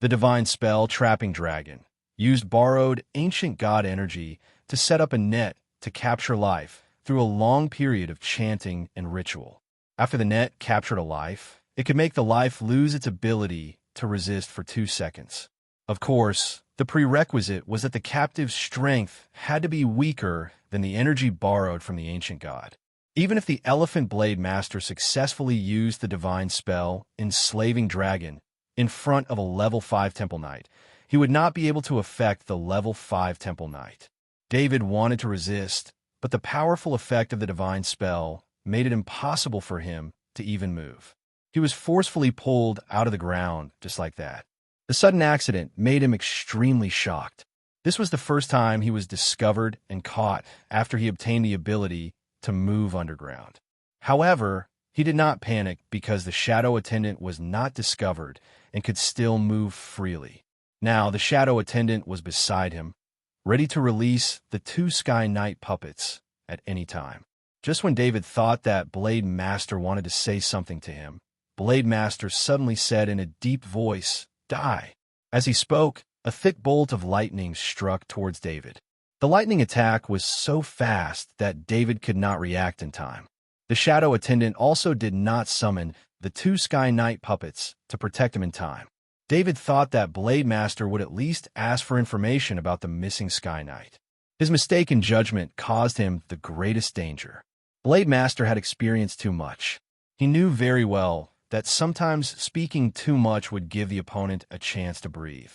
The divine spell Trapping Dragon used borrowed ancient god energy to set up a net to capture life through a long period of chanting and ritual. After the net captured a life, it could make the life lose its ability to resist for 2 seconds. Of course, the prerequisite was that the captive's strength had to be weaker than the energy borrowed from the ancient god. Even if the Elephant Blade Master successfully used the divine spell Enslaving Dragon in front of a level 5 Temple Knight, he would not be able to affect the level 5 Temple Knight. David wanted to resist, but the powerful effect of the divine spell made it impossible for him to even move. He was forcefully pulled out of the ground just like that. The sudden accident made him extremely shocked. This was the first time he was discovered and caught after he obtained the ability to move underground. However, he did not panic because the shadow attendant was not discovered and could still move freely. Now the shadow attendant was beside him, ready to release the 2 Sky Knight puppets at any time. Just when David thought that Blade Master wanted to say something to him, Blade Master suddenly said in a deep voice, "Die." As he spoke, a thick bolt of lightning struck towards David. The lightning attack was so fast that David could not react in time. The shadow attendant also did not summon the two Sky Knight puppets to protect him in time. David thought that Blade Master would at least ask for information about the missing Sky Knight. His mistaken judgment caused him the greatest danger. Blade Master had experienced too much. He knew very well that sometimes speaking too much would give the opponent a chance to breathe.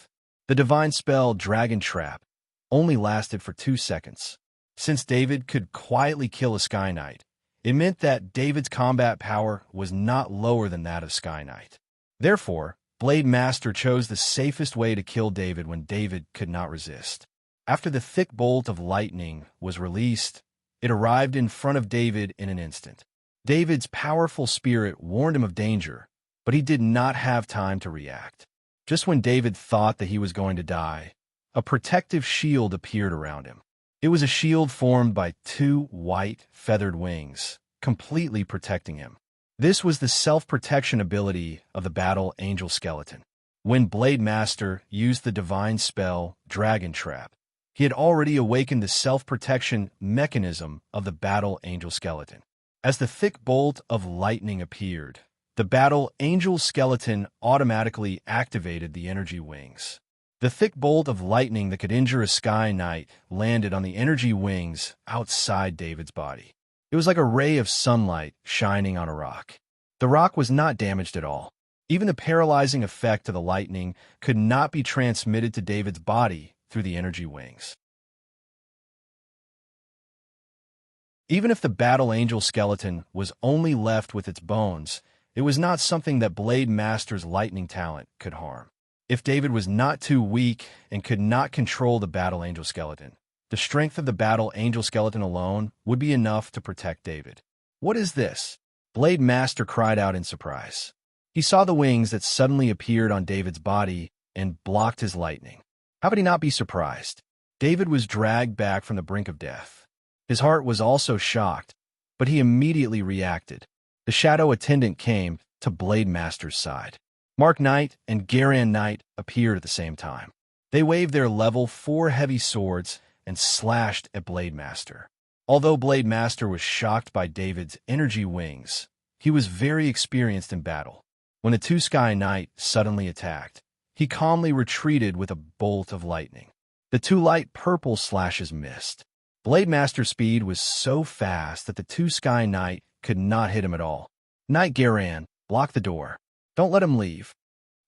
The divine spell Dragon Trap only lasted for 2 seconds. Since David could quietly kill a Sky Knight, it meant that David's combat power was not lower than that of Sky Knight. Therefore, Blade Master chose the safest way to kill David when David could not resist. After the thick bolt of lightning was released, it arrived in front of David in an instant. David's powerful spirit warned him of danger, but he did not have time to react. Just when David thought that he was going to die, a protective shield appeared around him. It was a shield formed by 2 white, feathered wings, completely protecting him. This was the self-protection ability of the Battle Angel Skeleton. When Blade Master used the divine spell Dragon Trap, he had already awakened the self-protection mechanism of the Battle Angel Skeleton. As the thick bolt of lightning appeared, the Battle Angel Skeleton automatically activated the energy wings. The thick bolt of lightning that could injure a Sky Knight landed on the energy wings outside David's body. It was like a ray of sunlight shining on a rock. The rock was not damaged at all. Even the paralyzing effect of the lightning could not be transmitted to David's body through the energy wings. Even if the Battle Angel Skeleton was only left with its bones, it was not something that Blade Master's lightning talent could harm. If David was not too weak and could not control the Battle Angel Skeleton, the strength of the Battle Angel Skeleton alone would be enough to protect David. "What is this?" Blade Master cried out in surprise. He saw the wings that suddenly appeared on David's body and blocked his lightning. How could he not be surprised? David was dragged back from the brink of death. His heart was also shocked, but he immediately reacted. The shadow attendant came to Blade Master's side. Mark Knight and Garan Knight appeared at the same time. They waved their level 4 heavy swords and slashed at Blade Master. Although Blade Master was shocked by David's energy wings, he was very experienced in battle. When the 2 Sky Knight suddenly attacked, he calmly retreated with a bolt of lightning. The 2 light purple slashes missed. Blade Master's speed was so fast that the 2 Sky Knight could not hit him at all. Knight Garan, block the door. Don't let him leave,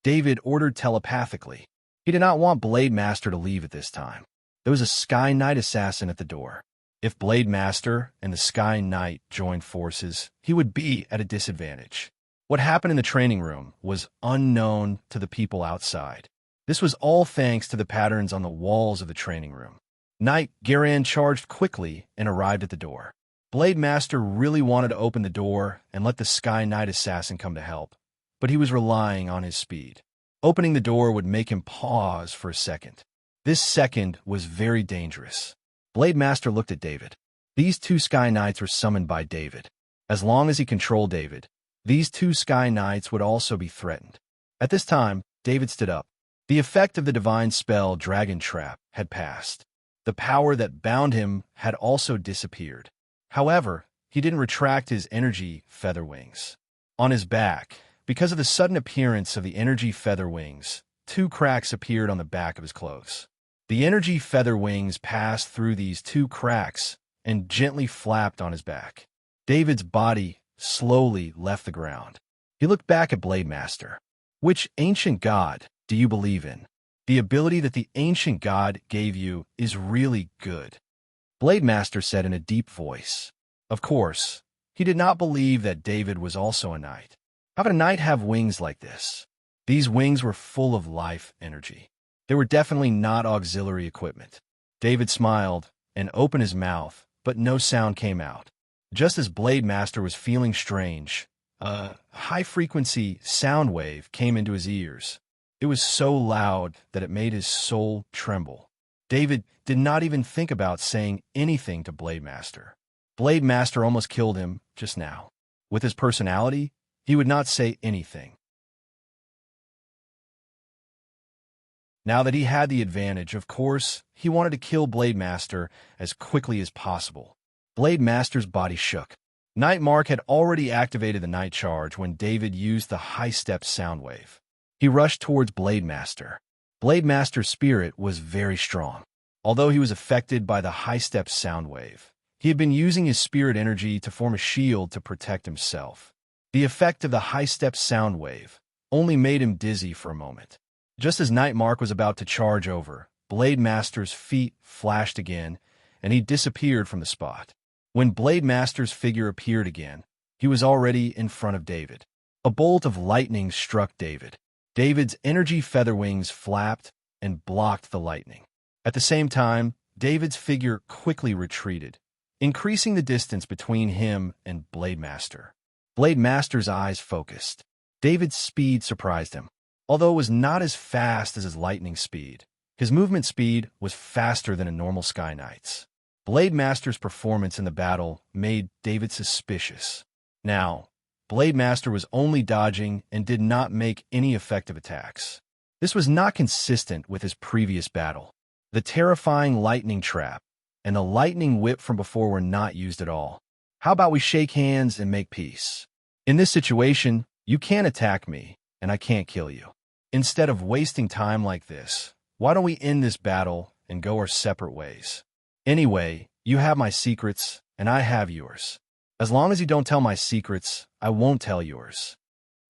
David ordered telepathically. He did not want Blade Master to leave at this time. There was a Sky Knight assassin at the door. If Blade Master and the Sky Knight joined forces, he would be at a disadvantage. What happened in the training room was unknown to the people outside. This was all thanks to the patterns on the walls of the training room. Knight Garan charged quickly and arrived at the door. Blade Master really wanted to open the door and let the Sky Knight assassin come to help, but he was relying on his speed. Opening the door would make him pause for a second. This second was very dangerous. Blade Master looked at David. These 2 Sky Knights were summoned by David. As long as he controlled David, these 2 Sky Knights would also be threatened. At this time, David stood up. The effect of the divine spell Dragon Trap had passed. The power that bound him had also disappeared. However, he didn't retract his energy feather wings. On his back, because of the sudden appearance of the energy feather wings, 2 cracks appeared on the back of his clothes. The energy feather wings passed through these 2 cracks and gently flapped on his back. David's body slowly left the ground. He looked back at Blade Master. "Which ancient god do you believe in? The ability that the ancient god gave you is really good," Blade Master said in a deep voice. Of course, he did not believe that David was also a knight. How could a knight have wings like this? These wings were full of life energy. They were definitely not auxiliary equipment. David smiled and opened his mouth, but no sound came out. Just as Blade Master was feeling strange, a high-frequency sound wave came into his ears. It was so loud that it made his soul tremble. David did not even think about saying anything to Blade Master. Blade Master almost killed him just now. With his personality, he would not say anything. Now that he had the advantage, of course, he wanted to kill Blade Master as quickly as possible. Blade Master's body shook. Mark had already activated the night charge when David used the high-step sound wave. He rushed towards Blade Master. Blade Master's spirit was very strong. Although he was affected by the high-step sound wave, he had been using his spirit energy to form a shield to protect himself. The effect of the high-step sound wave only made him dizzy for a moment. Just as Mark was about to charge over, Blade Master's feet flashed again, and he disappeared from the spot. When Blade Master's figure appeared again, he was already in front of David. A bolt of lightning struck David. David's energy feather wings flapped and blocked the lightning. At the same time, David's figure quickly retreated, increasing the distance between him and Blade Master. Blade Master's eyes focused. David's speed surprised him. Although it was not as fast as his lightning speed, his movement speed was faster than a normal Sky Knight's. Blade Master's performance in the battle made David suspicious. Now, Blade Master was only dodging and did not make any effective attacks. This was not consistent with his previous battle. The terrifying lightning trap and the lightning whip from before were not used at all. How about we shake hands and make peace? In this situation, you can't attack me, and I can't kill you. Instead of wasting time like this, why don't we end this battle and go our separate ways? Anyway, you have my secrets, and I have yours. As long as you don't tell my secrets, I won't tell yours.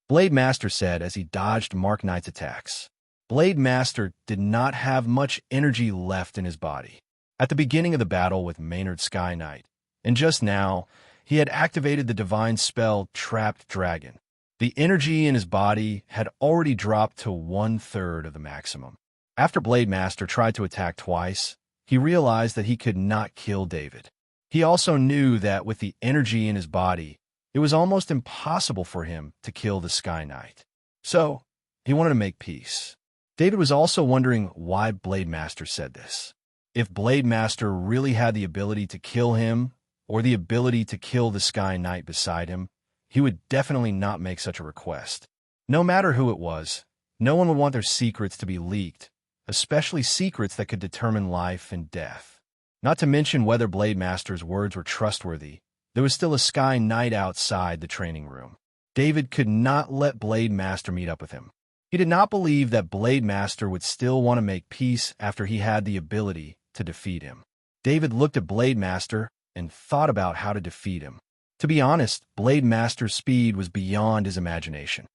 Blade Master said as he dodged Mark Knight's attacks. Blade Master did not have much energy left in his body. At the beginning of the battle with Maynard Sky Knight, and just now, he had activated the divine spell Trapped Dragon. The energy in his body had already dropped to 1/3 of the maximum. After Blade Master tried to attack twice, he realized that he could not kill David. He also knew that with the energy in his body, it was almost impossible for him to kill the Sky Knight. So, he wanted to make peace. David was also wondering why Blade Master said this. If Blade Master really had the ability to kill him, or the ability to kill the Sky Knight beside him, he would definitely not make such a request. No matter who it was, no one would want their secrets to be leaked, especially secrets that could determine life and death. Not to mention whether Blade Master's words were trustworthy, there was still a Sky Knight outside the training room. David could not let Blade Master meet up with him. He did not believe that Blade Master would still want to make peace after he had the ability to defeat him. David looked at Blade Master and thought about how to defeat him. To be honest, Blade Master's speed was beyond his imagination.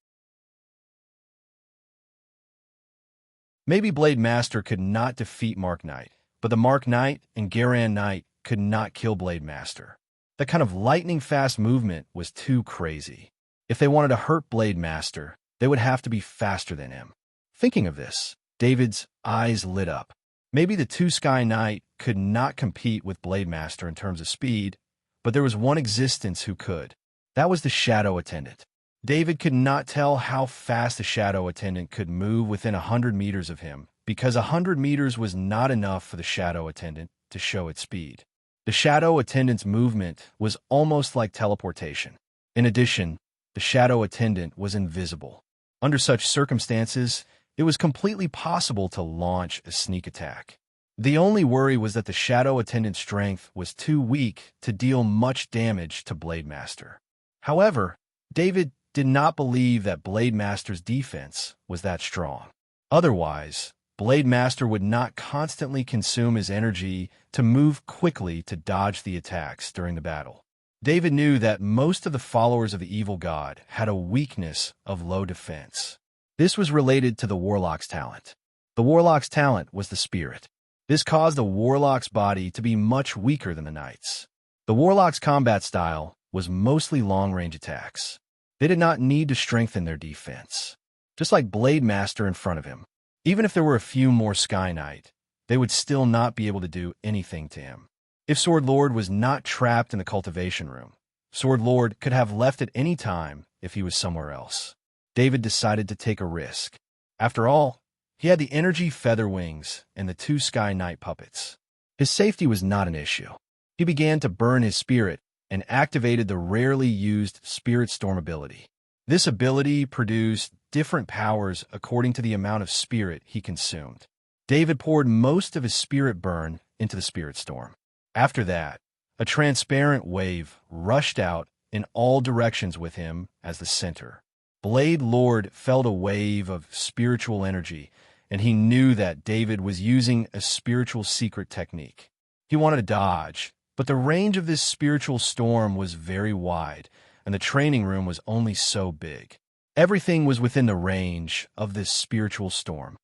Maybe Blade Master could not defeat Mark Knight, but the Mark Knight and Garan Knight could not kill Blade Master. That kind of lightning-fast movement was too crazy. If they wanted to hurt Blade Master, they would have to be faster than him. Thinking of this, David's eyes lit up. Maybe the two Sky Knight could not compete with Blade Master in terms of speed, but there was one existence who could. That was the Shadow Attendant. David could not tell how fast the Shadow Attendant could move within 100 meters of him, because 100 meters was not enough for the Shadow Attendant to show its speed. The Shadow Attendant's movement was almost like teleportation. In addition, the Shadow Attendant was invisible. Under such circumstances, it was completely possible to launch a sneak attack. The only worry was that the Shadow Attendant's strength was too weak to deal much damage to Blade Master. However, David did not believe that Blade Master's defense was that strong. Otherwise, Blade Master would not constantly consume his energy to move quickly to dodge the attacks during the battle. David knew that most of the followers of the evil god had a weakness of low defense. This was related to the Warlock's talent. The Warlock's talent was the spirit. This caused the Warlock's body to be much weaker than the Knight's. The Warlock's combat style was mostly long-range attacks. They did not need to strengthen their defense. Just like Blade Master in front of him, even if there were a few more Sky Knight, they would still not be able to do anything to him. If Sword Lord was not trapped in the cultivation room, Sword Lord could have left at any time if he was somewhere else. David decided to take a risk. After all, he had the energy feather wings and the two Sky Knight puppets. His safety was not an issue. He began to burn his spirit and activated the rarely used Spirit Storm ability. This ability produced different powers according to the amount of spirit he consumed. David poured most of his spirit burn into the Spirit Storm. After that, a transparent wave rushed out in all directions with him as the center. Blade Lord felt a wave of spiritual energy, and he knew that David was using a spiritual secret technique. He wanted to dodge, but the range of this spiritual storm was very wide, and the training room was only so big. Everything was within the range of this spiritual storm.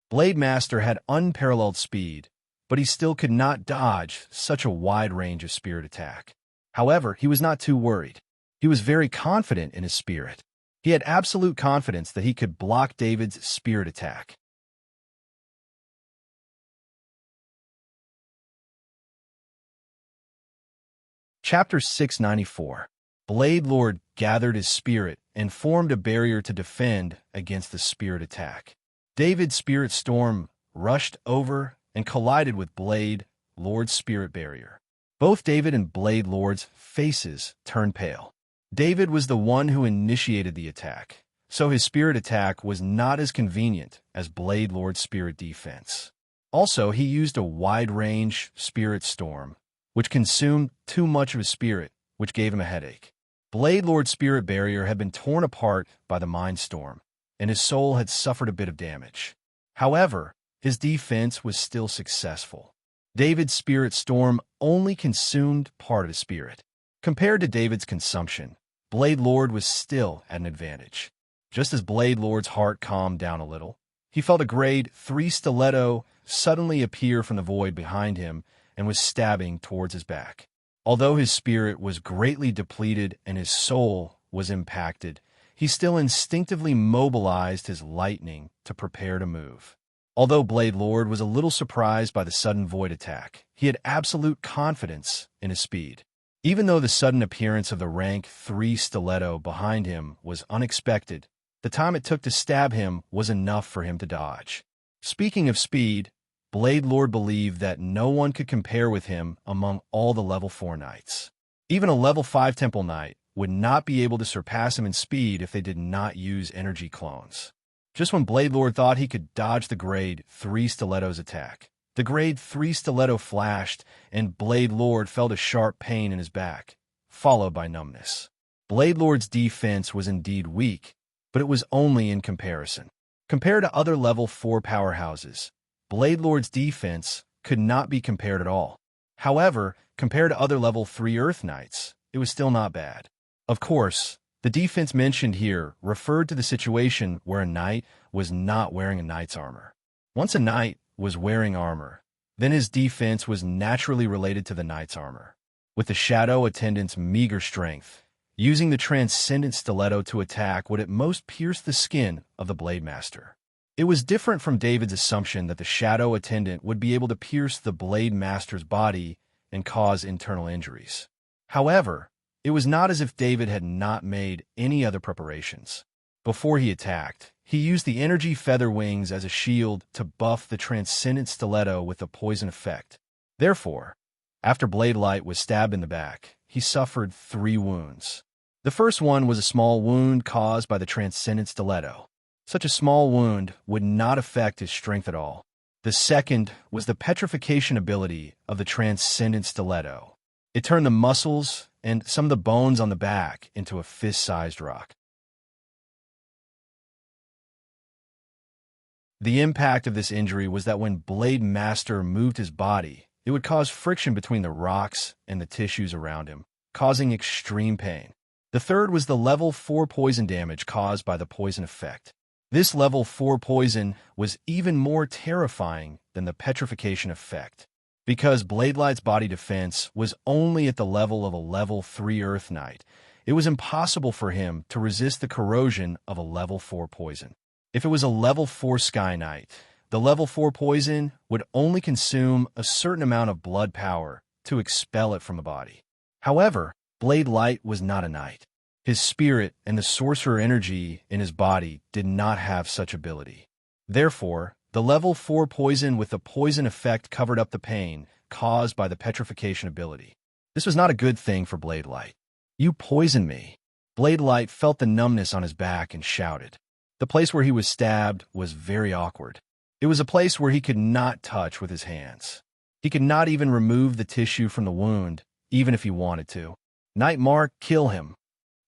Blade Master had unparalleled speed, but he still could not dodge such a wide range of spirit attack. However, he was not too worried. He was very confident in his spirit. He had absolute confidence that he could block David's spirit attack. Chapter 694. Blade Lord gathered his spirit and formed a barrier to defend against the spirit attack. David's spirit storm rushed over and collided with Blade Lord's spirit barrier. Both David and Blade Lord's faces turned pale. David was the one who initiated the attack, so his spirit attack was not as convenient as Blade Lord's spirit defense. Also, he used a wide-range spirit storm, which consumed too much of his spirit, which gave him a headache. Blade Lord's spirit barrier had been torn apart by the mind storm, and his soul had suffered a bit of damage. However, his defense was still successful. David's spirit storm only consumed part of his spirit. Compared to David's consumption, Blade Lord was still at an advantage. Just as Blade Lord's heart calmed down a little, he felt a grade 3 stiletto suddenly appear from the void behind him and was stabbing towards his back. Although his spirit was greatly depleted and his soul was impacted, he still instinctively mobilized his lightning to prepare to move. Although Blade Lord was a little surprised by the sudden void attack, he had absolute confidence in his speed. Even though the sudden appearance of the rank 3 stiletto behind him was unexpected, the time it took to stab him was enough for him to dodge. Speaking of speed, Blade Lord believed that no one could compare with him among all the level 4 knights. Even a level 5 temple knight would not be able to surpass him in speed if they did not use energy clones. Just when Blade Lord thought he could dodge the grade 3 stiletto's attack, the grade 3 stiletto flashed and Blade Lord felt a sharp pain in his back, followed by numbness. Blade Lord's defense was indeed weak, but it was only in comparison. Compared to other level 4 powerhouses, Blade Lord's defense could not be compared at all. However, compared to other level 3 Earth Knights, it was still not bad. Of course, the defense mentioned here referred to the situation where a knight was not wearing a knight's armor. Once a knight was wearing armor, then his defense was naturally related to the knight's armor. With the shadow attendant's meager strength, using the transcendent stiletto to attack would at most pierce the skin of the Blade Master. It was different from David's assumption that the shadow attendant would be able to pierce the Blade Master's body and cause internal injuries. However, it was not as if David had not made any other preparations. Before he attacked, he used the energy feather wings as a shield to buff the transcendent stiletto with a poison effect. Therefore, after Blade Light was stabbed in the back, he suffered 3 wounds. The first one was a small wound caused by the transcendent stiletto. Such a small wound would not affect his strength at all. The second was the petrification ability of the transcendent stiletto. It turned the muscles and some of the bones on the back into a fist-sized rock. The impact of this injury was that when Blade Master moved his body, it would cause friction between the rocks and the tissues around him, causing extreme pain. The third was the level 4 poison damage caused by the poison effect. This level 4 poison was even more terrifying than the petrification effect. Because Blade Light's body defense was only at the level of a level 3 Earth Knight, it was impossible for him to resist the corrosion of a level 4 poison. If it was a level 4 Sky Knight, the level 4 poison would only consume a certain amount of blood power to expel it from the body. However, Blade Light was not a knight. His spirit and the sorcerer energy in his body did not have such ability. Therefore, the level 4 poison with the poison effect covered up the pain caused by the petrification ability. This was not a good thing for Blade Light. "You poisoned me." Blade Light felt the numbness on his back and shouted. The place where he was stabbed was very awkward. It was a place where he could not touch with his hands. He could not even remove the tissue from the wound, even if he wanted to. Nightmark, kill him.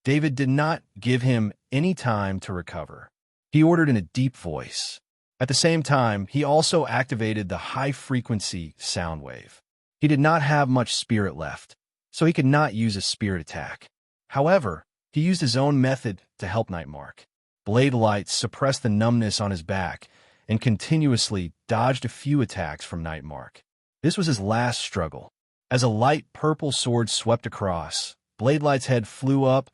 David did not give him any time to recover. He ordered in a deep voice. At the same time, he also activated the high-frequency sound wave. He did not have much spirit left, so he could not use a spirit attack. However, he used his own method to help Nightmark. Blade lights suppressed the numbness on his back and continuously dodged a few attacks from Nightmark. This was his last struggle. As a light purple sword swept across, Blade Light's head flew up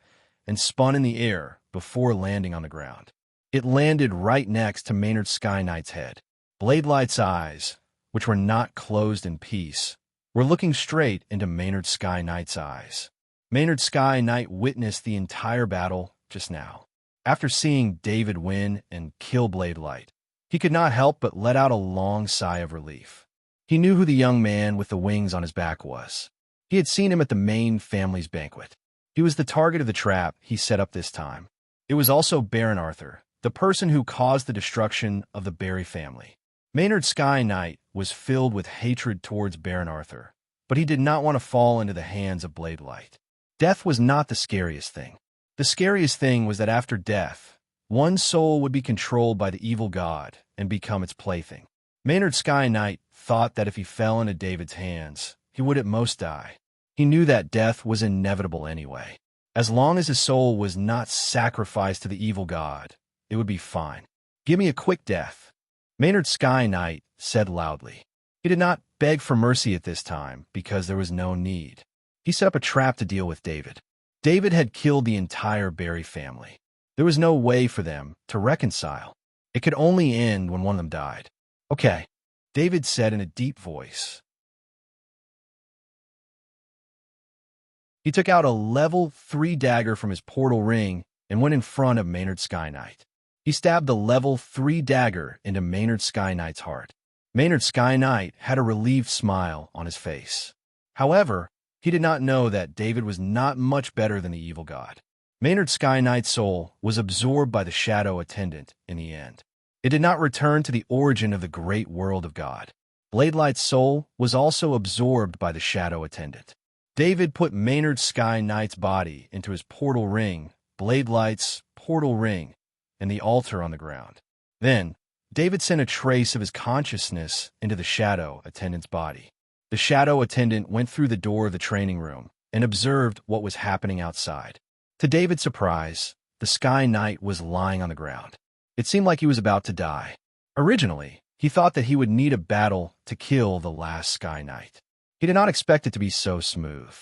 and spun in the air before landing on the ground. It landed right next to Maynard Sky Knight's head. Blade Light's eyes, which were not closed in peace, were looking straight into Maynard Sky Knight's eyes. Maynard Sky Knight witnessed the entire battle just now. After seeing David win and kill Blade Light, he could not help but let out a long sigh of relief. He knew who the young man with the wings on his back was. He had seen him at the main family's banquet. He was the target of the trap he set up this time. It was also Baron Arthur, the person who caused the destruction of the Barry family. Maynard Sky Knight was filled with hatred towards Baron Arthur, but he did not want to fall into the hands of Blade Light. Death was not the scariest thing. The scariest thing was that after death, one soul would be controlled by the evil god and become its plaything. Maynard Sky Knight thought that if he fell into David's hands, he would at most die. He knew that death was inevitable anyway. As long as his soul was not sacrificed to the evil god, it would be fine. Give me a quick death, Maynard Sky Knight said loudly. He did not beg for mercy at this time because there was no need. He set up a trap to deal with David. David had killed the entire Barry family. There was no way for them to reconcile. It could only end when one of them died. Okay, David said in a deep voice. He took out a level 3 dagger from his portal ring and went in front of Maynard Sky Knight. He stabbed the level 3 dagger into Maynard Sky Knight's heart. Maynard Sky Knight had a relieved smile on his face. However, he did not know that David was not much better than the evil god. Maynard Sky Knight's soul was absorbed by the shadow attendant in the end. It did not return to the origin of the great world of God. Blade Light's soul was also absorbed by the shadow attendant. David put Maynard Sky Knight's body into his portal ring, Blade Light's portal ring, and the altar on the ground. Then, David sent a trace of his consciousness into the shadow attendant's body. The shadow attendant went through the door of the training room and observed what was happening outside. To David's surprise, the Sky Knight was lying on the ground. It seemed like he was about to die. Originally, he thought that he would need a battle to kill the last Sky Knight. He did not expect it to be so smooth.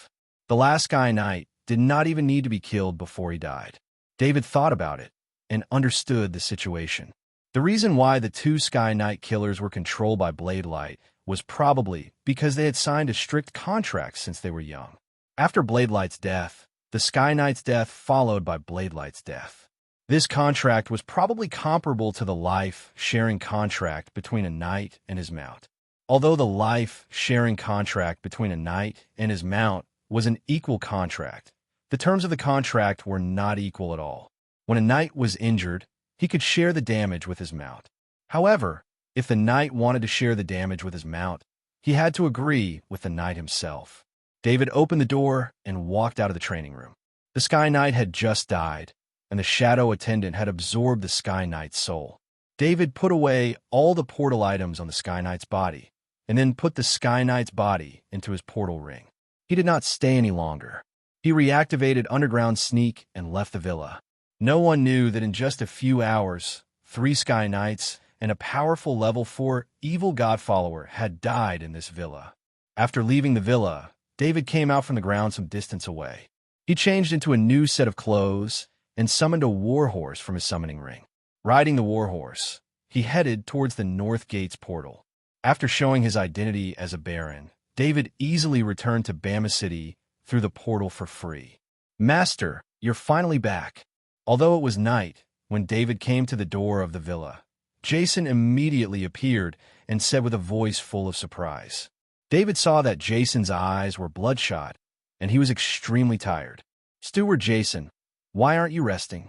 The last Sky Knight did not even need to be killed before he died. David thought about it and understood the situation. The reason why the 2 Sky Knight killers were controlled by Blade Light was probably because they had signed a strict contract since they were young. After Blade Light's death, the Sky Knight's death followed by Blade Light's death. This contract was probably comparable to the life-sharing contract between a knight and his mount. Although the life-sharing contract between a knight and his mount was an equal contract, the terms of the contract were not equal at all. When a knight was injured, he could share the damage with his mount. However, if the knight wanted to share the damage with his mount, he had to agree with the knight himself. David opened the door and walked out of the training room. The Sky Knight had just died, and the shadow attendant had absorbed the Sky Knight's soul. David put away all the portal items on the Sky Knight's body, and then put the Sky Knight's body into his portal ring. He did not stay any longer. He reactivated Underground Sneak and left the villa. No one knew that in just a few hours, 3 Sky Knights and a powerful level 4 evil god follower had died in this villa. After leaving the villa, David came out from the ground some distance away. He changed into a new set of clothes and summoned a warhorse from his summoning ring. Riding the warhorse, he headed towards the North Gate's portal. After showing his identity as a baron, David easily returned to Bama City through the portal for free. Master, you're finally back. Although it was night, when David came to the door of the villa, Jason immediately appeared and said with a voice full of surprise. David saw that Jason's eyes were bloodshot, and he was extremely tired. Steward Jason, why aren't you resting?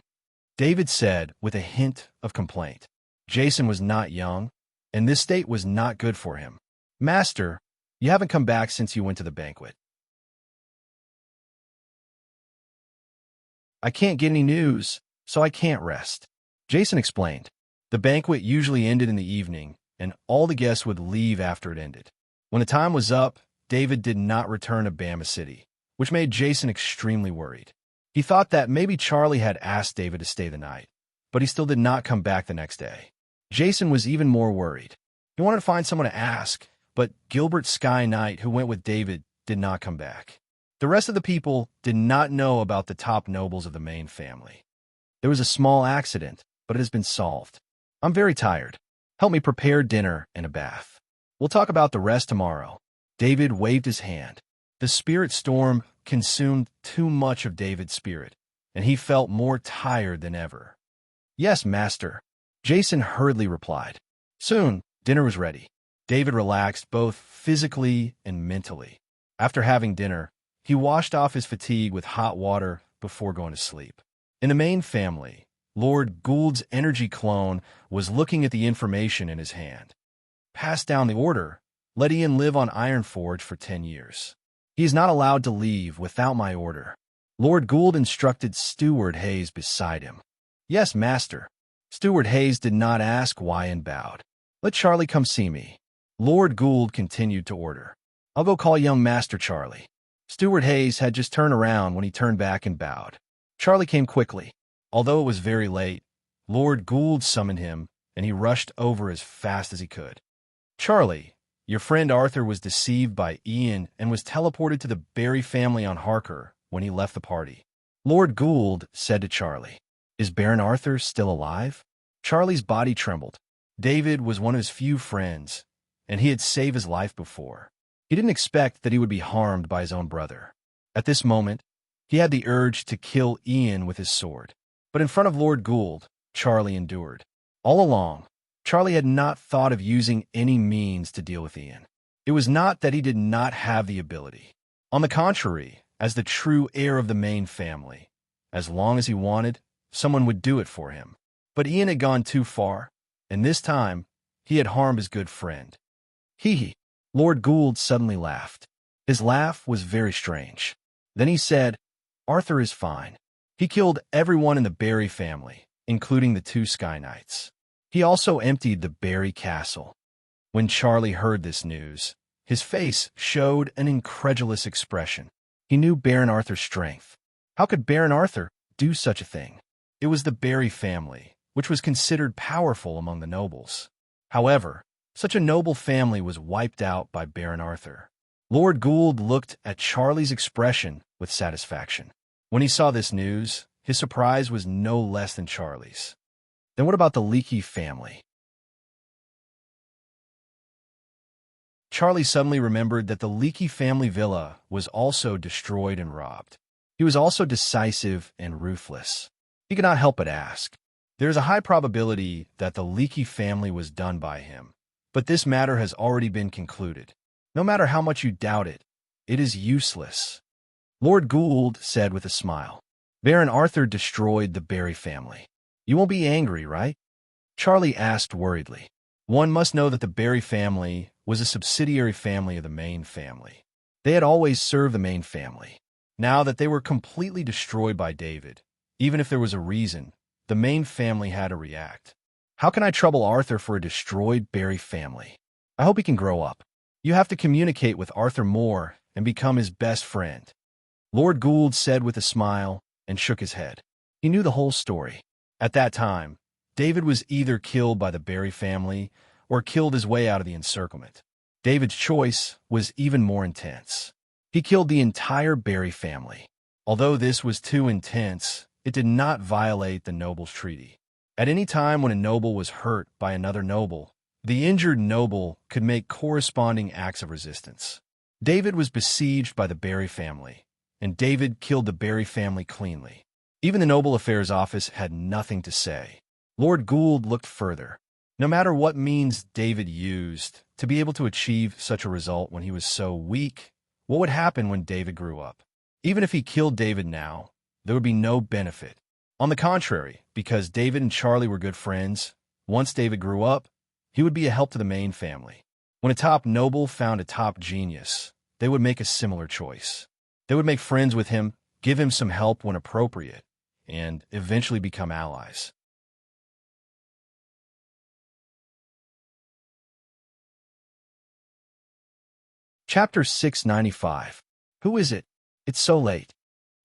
David said with a hint of complaint. Jason was not young, and this state was not good for him. Master, you haven't come back since you went to the banquet. I can't get any news, so I can't rest. Jason explained. The banquet usually ended in the evening, and all the guests would leave after it ended. When the time was up, David did not return to Bama City, which made Jason extremely worried. He thought that maybe Charlie had asked David to stay the night, but he still did not come back the next day. Jason was even more worried. He wanted to find someone to ask, but Gilbert Sky Knight, who went with David, did not come back. The rest of the people did not know about the top nobles of the main family. There was a small accident, but it has been solved. I'm very tired. Help me prepare dinner and a bath. We'll talk about the rest tomorrow. David waved his hand. The spirit storm consumed too much of David's spirit, and he felt more tired than ever. Yes, master, Jason hurriedly replied. Soon, dinner was ready. David relaxed both physically and mentally. After having dinner, he washed off his fatigue with hot water before going to sleep. In the main family, Lord Gould's energy clone was looking at the information in his hand. Pass down the order. Let Ian live on Ironforge for 10 years. He is not allowed to leave without my order. Lord Gould instructed Steward Hayes beside him. Yes, master. Steward Hayes did not ask why and bowed. Let Charlie come see me. Lord Gould continued to order. I'll go call young Master Charlie. Steward Hayes had just turned around when he turned back and bowed. Charlie came quickly. Although it was very late, Lord Gould summoned him, and he rushed over as fast as he could. Charlie, your friend Arthur was deceived by Ian and was teleported to the Barry family on Harker when he left the party. Lord Gould said to Charlie, Is Baron Arthur still alive? Charlie's body trembled. David was one of his few friends, and he had saved his life before. He didn't expect that he would be harmed by his own brother. At this moment, he had the urge to kill Ian with his sword. But in front of Lord Gould, Charlie endured. All along, Charlie had not thought of using any means to deal with Ian. It was not that he did not have the ability. On the contrary, as the true heir of the main family, as long as he wanted, someone would do it for him. But Ian had gone too far, and this time, he had harmed his good friend. Hee. Lord Gould suddenly laughed. His laugh was very strange. Then he said, Arthur is fine. He killed everyone in the Barry family, including the 2 Sky Knights. He also emptied the Barry castle. When Charlie heard this news, his face showed an incredulous expression. He knew Baron Arthur's strength. How could Baron Arthur do such a thing? It was the Barry family, which was considered powerful among the nobles. However, such a noble family was wiped out by Baron Arthur. Lord Gould looked at Charlie's expression with satisfaction. When he saw this news, his surprise was no less than Charlie's. Then what about the Leakey family? Charlie suddenly remembered that the Leakey family villa was also destroyed and robbed. He was also decisive and ruthless. He could not help but ask. There is a high probability that the Leakey family was done by him, but this matter has already been concluded. No matter how much you doubt it, it is useless. Lord Gould said with a smile. Baron Arthur destroyed the Barry family. You won't be angry, right? Charlie asked worriedly. One must know that the Barry family was a subsidiary family of the main family. They had always served the main family. Now that they were completely destroyed by David, even if there was a reason, the main family had to react. How can I trouble Arthur for a destroyed Barry family? I hope he can grow up. You have to communicate with Arthur more and become his best friend. Lord Gould said with a smile and shook his head. He knew the whole story. At that time, David was either killed by the Barry family or killed his way out of the encirclement. David's choice was even more intense. He killed the entire Barry family. Although this was too intense, it did not violate the nobles' treaty. At any time when a noble was hurt by another noble, the injured noble could make corresponding acts of resistance. David was besieged by the Barry family, and David killed the Barry family cleanly. Even the Noble Affairs Office had nothing to say. Lord Gould looked further. No matter what means David used to be able to achieve such a result when he was so weak, what would happen when David grew up? Even if he killed David now, there would be no benefit. On the contrary, because David and Charlie were good friends, once David grew up, he would be a help to the main family. When a top noble found a top genius, they would make a similar choice. They would make friends with him, give him some help when appropriate, and eventually become allies. Chapter 695. Who is it? It's so late,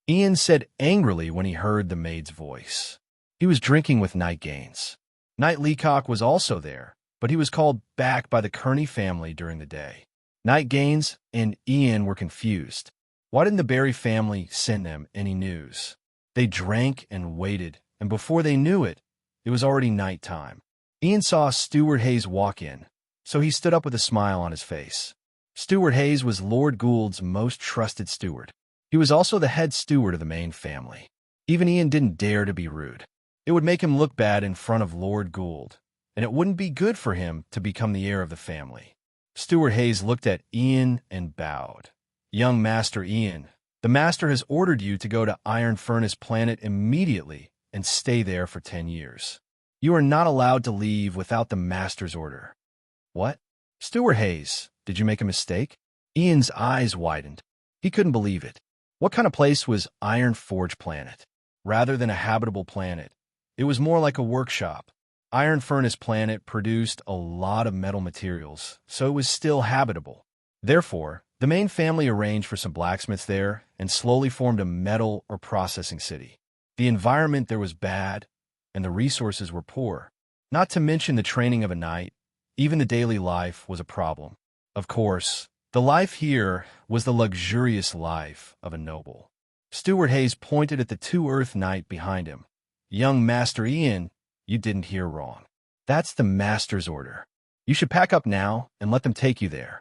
Ian said angrily when he heard the maid's voice. He was drinking with Night Gaines. Knight Leacock was also there, but he was called back by the Kearney family during the day. Night Gaines and Ian were confused. Why didn't the Barry family send them any news? They drank and waited, and before they knew it, it was already night time. Ian saw Stewart Hayes walk in, so he stood up with a smile on his face. Stewart Hayes was Lord Gould's most trusted steward. He was also the head steward of the main family. Even Ian didn't dare to be rude. It would make him look bad in front of Lord Gould, and it wouldn't be good for him to become the heir of the family. Stewart Hayes looked at Ian and bowed. Young Master Ian, the Master has ordered you to go to Iron Furnace Planet immediately and stay there for 10 years. You are not allowed to leave without the Master's order. What? Stewart Hayes, did you make a mistake? Ian's eyes widened. He couldn't believe it. What kind of place was Iron Forge Planet? Rather than a habitable planet, it was more like a workshop. Iron Furnace Planet produced a lot of metal materials, so it was still habitable. Therefore, the main family arranged for some blacksmiths there and slowly formed a metal or processing city. The environment there was bad, and the resources were poor. Not to mention the training of a knight, even the daily life was a problem. Of course, the life here was the luxurious life of a noble. Stewart Hayes pointed at the two Earth Knight behind him. Young Master Ian, you didn't hear wrong. That's the Master's order. You should pack up now and let them take you there.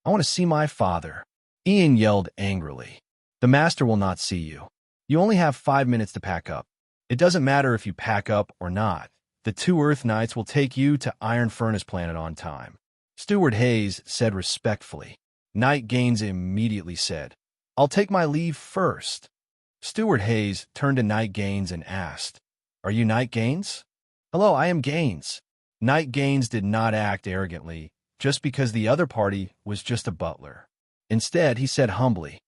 I want to see my father. Ian yelled angrily. The Master will not see you. You only have 5 minutes to pack up. It doesn't matter if you pack up or not. The two Earth Knights will take you to Iron Furnace Planet on time. Stewart Hayes said respectfully. Night Gaines immediately said, I'll take my leave first. Stewart Hayes turned to Night Gaines and asked, Are you Night Gaines? Hello, I am Gaines. Night Gaines did not act arrogantly, just because the other party was just a butler. Instead, he said humbly,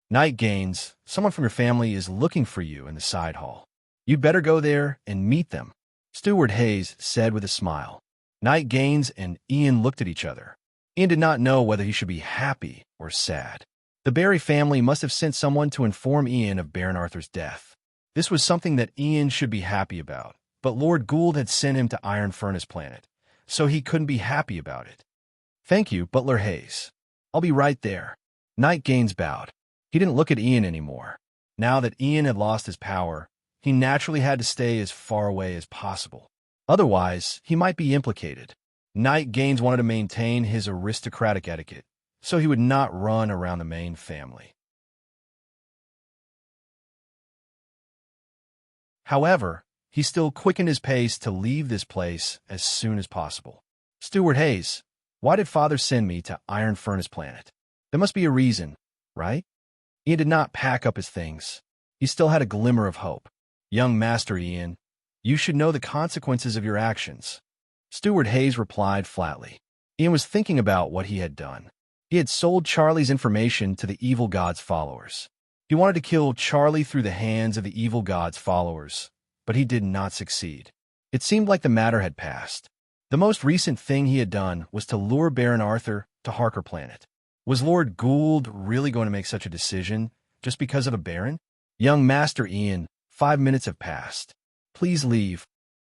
Night Gaines, someone from your family is looking for you in the side hall. You'd better go there and meet them. Stewart Hayes said with a smile. Night Gaines and Ian looked at each other. Ian did not know whether he should be happy or sad. The Barry family must have sent someone to inform Ian of Baron Arthur's death. This was something that Ian should be happy about, but Lord Gould had sent him to Iron Furnace Planet, so he couldn't be happy about it. Thank you, Butler Hayes. I'll be right there. Night Gaines bowed. He didn't look at Ian anymore. Now that Ian had lost his power, he naturally had to stay as far away as possible. Otherwise, he might be implicated. Night Gaines wanted to maintain his aristocratic etiquette, so he would not run around the main family. However, he still quickened his pace to leave this place as soon as possible. Stewart Hayes, why did Father send me to Iron Furnace Planet? There must be a reason, right? Ian did not pack up his things. He still had a glimmer of hope. Young Master Ian, you should know the consequences of your actions. Stewart Hayes replied flatly. Ian was thinking about what he had done. He had sold Charlie's information to the evil god's followers. He wanted to kill Charlie through the hands of the evil god's followers, but he did not succeed. It seemed like the matter had passed. The most recent thing he had done was to lure Baron Arthur to Harker Planet. Was Lord Gould really going to make such a decision just because of a baron? Young Master Ian, 5 minutes have passed. Please leave.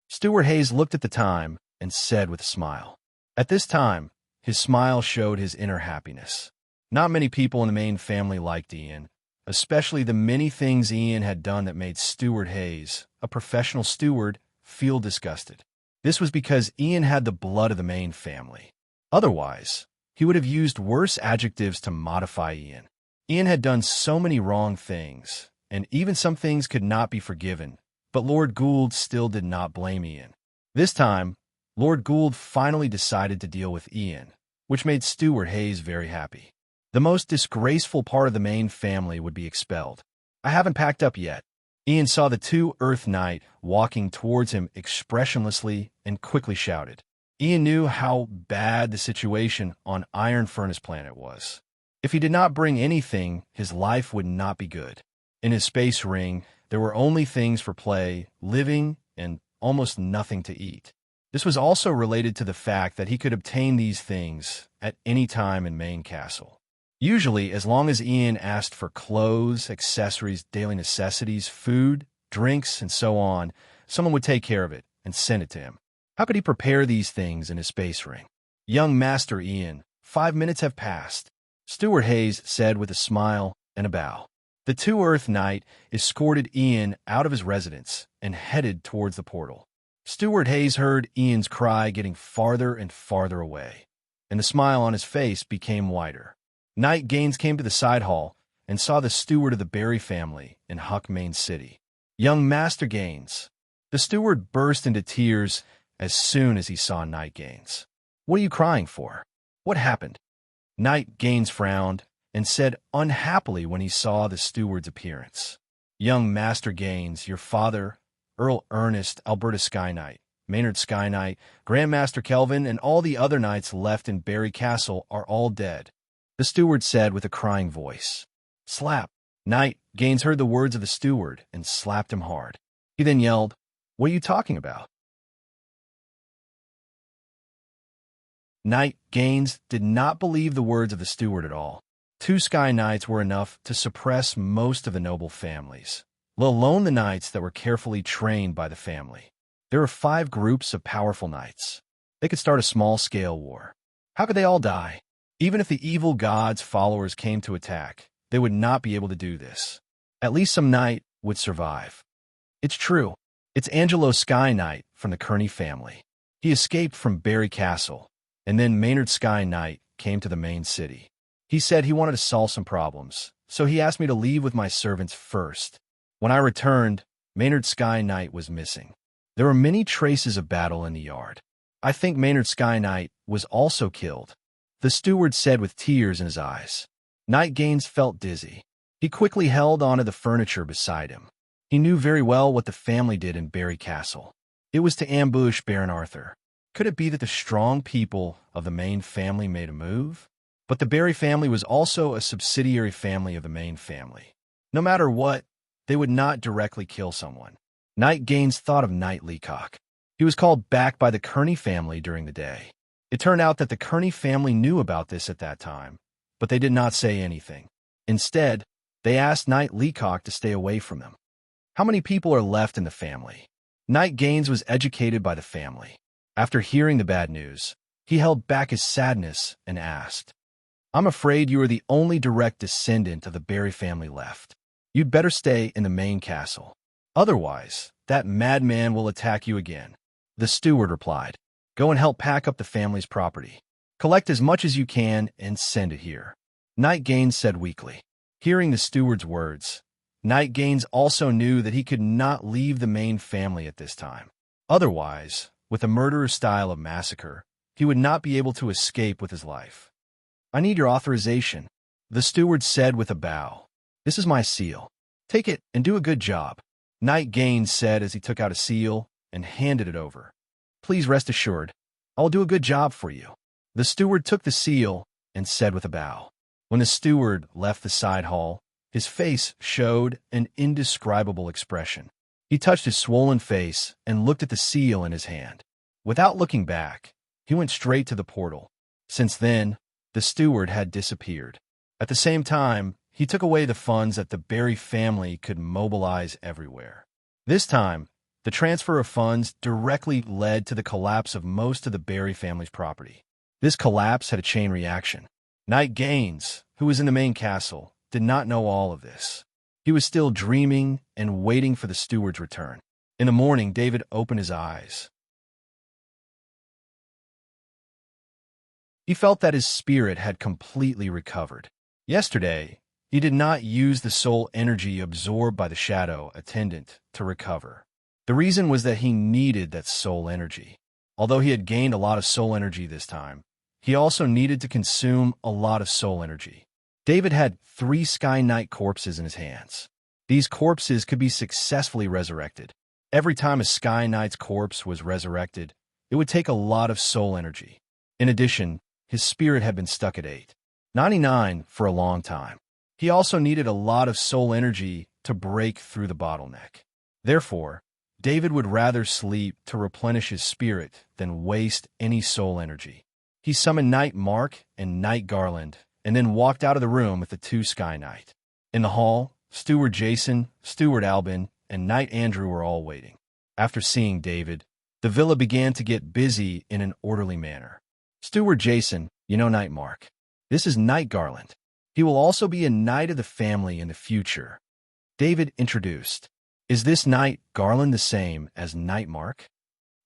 Stewart Hayes looked at the time and said with a smile. At this time, his smile showed his inner happiness. Not many people in the main family liked Ian, especially the many things Ian had done that made Stewart Hayes, a professional steward, feel disgusted. This was because Ian had the blood of the main family. Otherwise, he would have used worse adjectives to modify Ian. Ian had done so many wrong things, and even some things could not be forgiven, but Lord Gould still did not blame Ian. This time, Lord Gould finally decided to deal with Ian, which made Stewart Hayes very happy. The most disgraceful part of the main family would be expelled. I haven't packed up yet. Ian saw the two Earth Knight walking towards him expressionlessly and quickly shouted. Ian knew how bad the situation on Iron Furnace Planet was. If he did not bring anything, his life would not be good. In his space ring, There were only things for play, living, and almost nothing to eat. This was also related to the fact that he could obtain these things at any time in Maine Castle. Usually, as long as Ian asked for clothes, accessories, daily necessities, food, drinks, and so on, someone would take care of it and send it to him. How could he prepare these things in his space ring? Young Master Ian, 5 minutes have passed, Steward Hayes said with a smile and a bow. The two-Earth Knight escorted Ian out of his residence and headed towards the portal. Steward Hayes heard Ian's cry getting farther and farther away, and the smile on his face became wider. Knight Gaines came to the side hall and saw the steward of the Barry family in Huck, Maine City. Young Master Gaines. The steward burst into tears as soon as he saw Knight Gaines. What are you crying for? What happened? Knight Gaines frowned and said unhappily when he saw the steward's appearance. Young Master Gaines, your father, Earl Ernest, Alberta Sky Knight, Maynard Sky Knight, Grandmaster Kelvin, and all the other knights left in Barry Castle are all dead, the steward said with a crying voice. Slap. Knight Gaines heard the words of the steward and slapped him hard. He then yelled, What are you talking about? Knight Gaines did not believe the words of the steward at all. 2 Sky Knights were enough to suppress most of the noble families, let alone the knights that were carefully trained by the family. There were 5 groups of powerful knights. They could start a small-scale war. How could they all die? Even if the evil god's followers came to attack, they would not be able to do this. At least some knight would survive. It's true. It's Angelo Sky Knight from the Kearney family. He escaped from Barry Castle, and then Maynard Sky Knight came to the main city. He said he wanted to solve some problems, so he asked me to leave with my servants first. When I returned, Maynard Sky Knight was missing. There were many traces of battle in the yard. I think Maynard Sky Knight was also killed, the steward said with tears in his eyes. Knight Gaines felt dizzy. He quickly held onto the furniture beside him. He knew very well what the family did in Barry Castle. It was to ambush Baron Arthur. Could it be that the strong people of the Maine family made a move? But the Barry family was also a subsidiary family of the Maine family. No matter what, they would not directly kill someone. Knight Gaines thought of Knight Leacock. He was called back by the Kearney family during the day. It turned out that the Kearney family knew about this at that time, but they did not say anything. Instead, they asked Knight Leacock to stay away from them. How many people are left in the family? Knight Gaines was educated by the family. After hearing the bad news, he held back his sadness and asked, I'm afraid you are the only direct descendant of the Barry family left. You'd better stay in the main castle. Otherwise, that madman will attack you again. The steward replied, Go and help pack up the family's property. Collect as much as you can and send it here. Knight Gaines said weakly. Hearing the steward's words, Knight Gaines also knew that he could not leave the Maine family at this time. Otherwise, with a murderous style of massacre, he would not be able to escape with his life. I need your authorization, the steward said with a bow. This is my seal. Take it and do a good job, Knight Gaines said as he took out a seal and handed it over. Please rest assured, I'll do a good job for you. The steward took the seal and said with a bow. When the steward left the side hall, his face showed an indescribable expression. He touched his swollen face and looked at the seal in his hand. Without looking back, he went straight to the portal. Since then, the steward had disappeared. At the same time, he took away the funds that the Barry family could mobilize everywhere. This time, the transfer of funds directly led to the collapse of most of the Barry family's property. This collapse had a chain reaction. Knight Gaines, who was in the main castle, did not know all of this. He was still dreaming and waiting for the steward's return. In the morning, David opened his eyes. He felt that his spirit had completely recovered. Yesterday, he did not use the soul energy absorbed by the shadow attendant to recover. The reason was that he needed that soul energy. Although he had gained a lot of soul energy this time, he also needed to consume a lot of soul energy. David had 3 Sky Knight corpses in his hands. These corpses could be successfully resurrected. Every time a Sky Knight's corpse was resurrected, it would take a lot of soul energy. In addition, his spirit had been stuck at 899 for a long time. He also needed a lot of soul energy to break through the bottleneck. Therefore, David would rather sleep to replenish his spirit than waste any soul energy. He summoned Knight Mark and Knight Garland, and then walked out of the room with the two Sky Knight. In the hall, Steward Jason, Steward Albin, and Knight Andrew were all waiting. After seeing David, the villa began to get busy in an orderly manner. Steward Jason, you know Knight Mark. This is Knight Garland. He will also be a knight of the family in the future. David introduced. Is this Knight Garland the same as Knight Mark?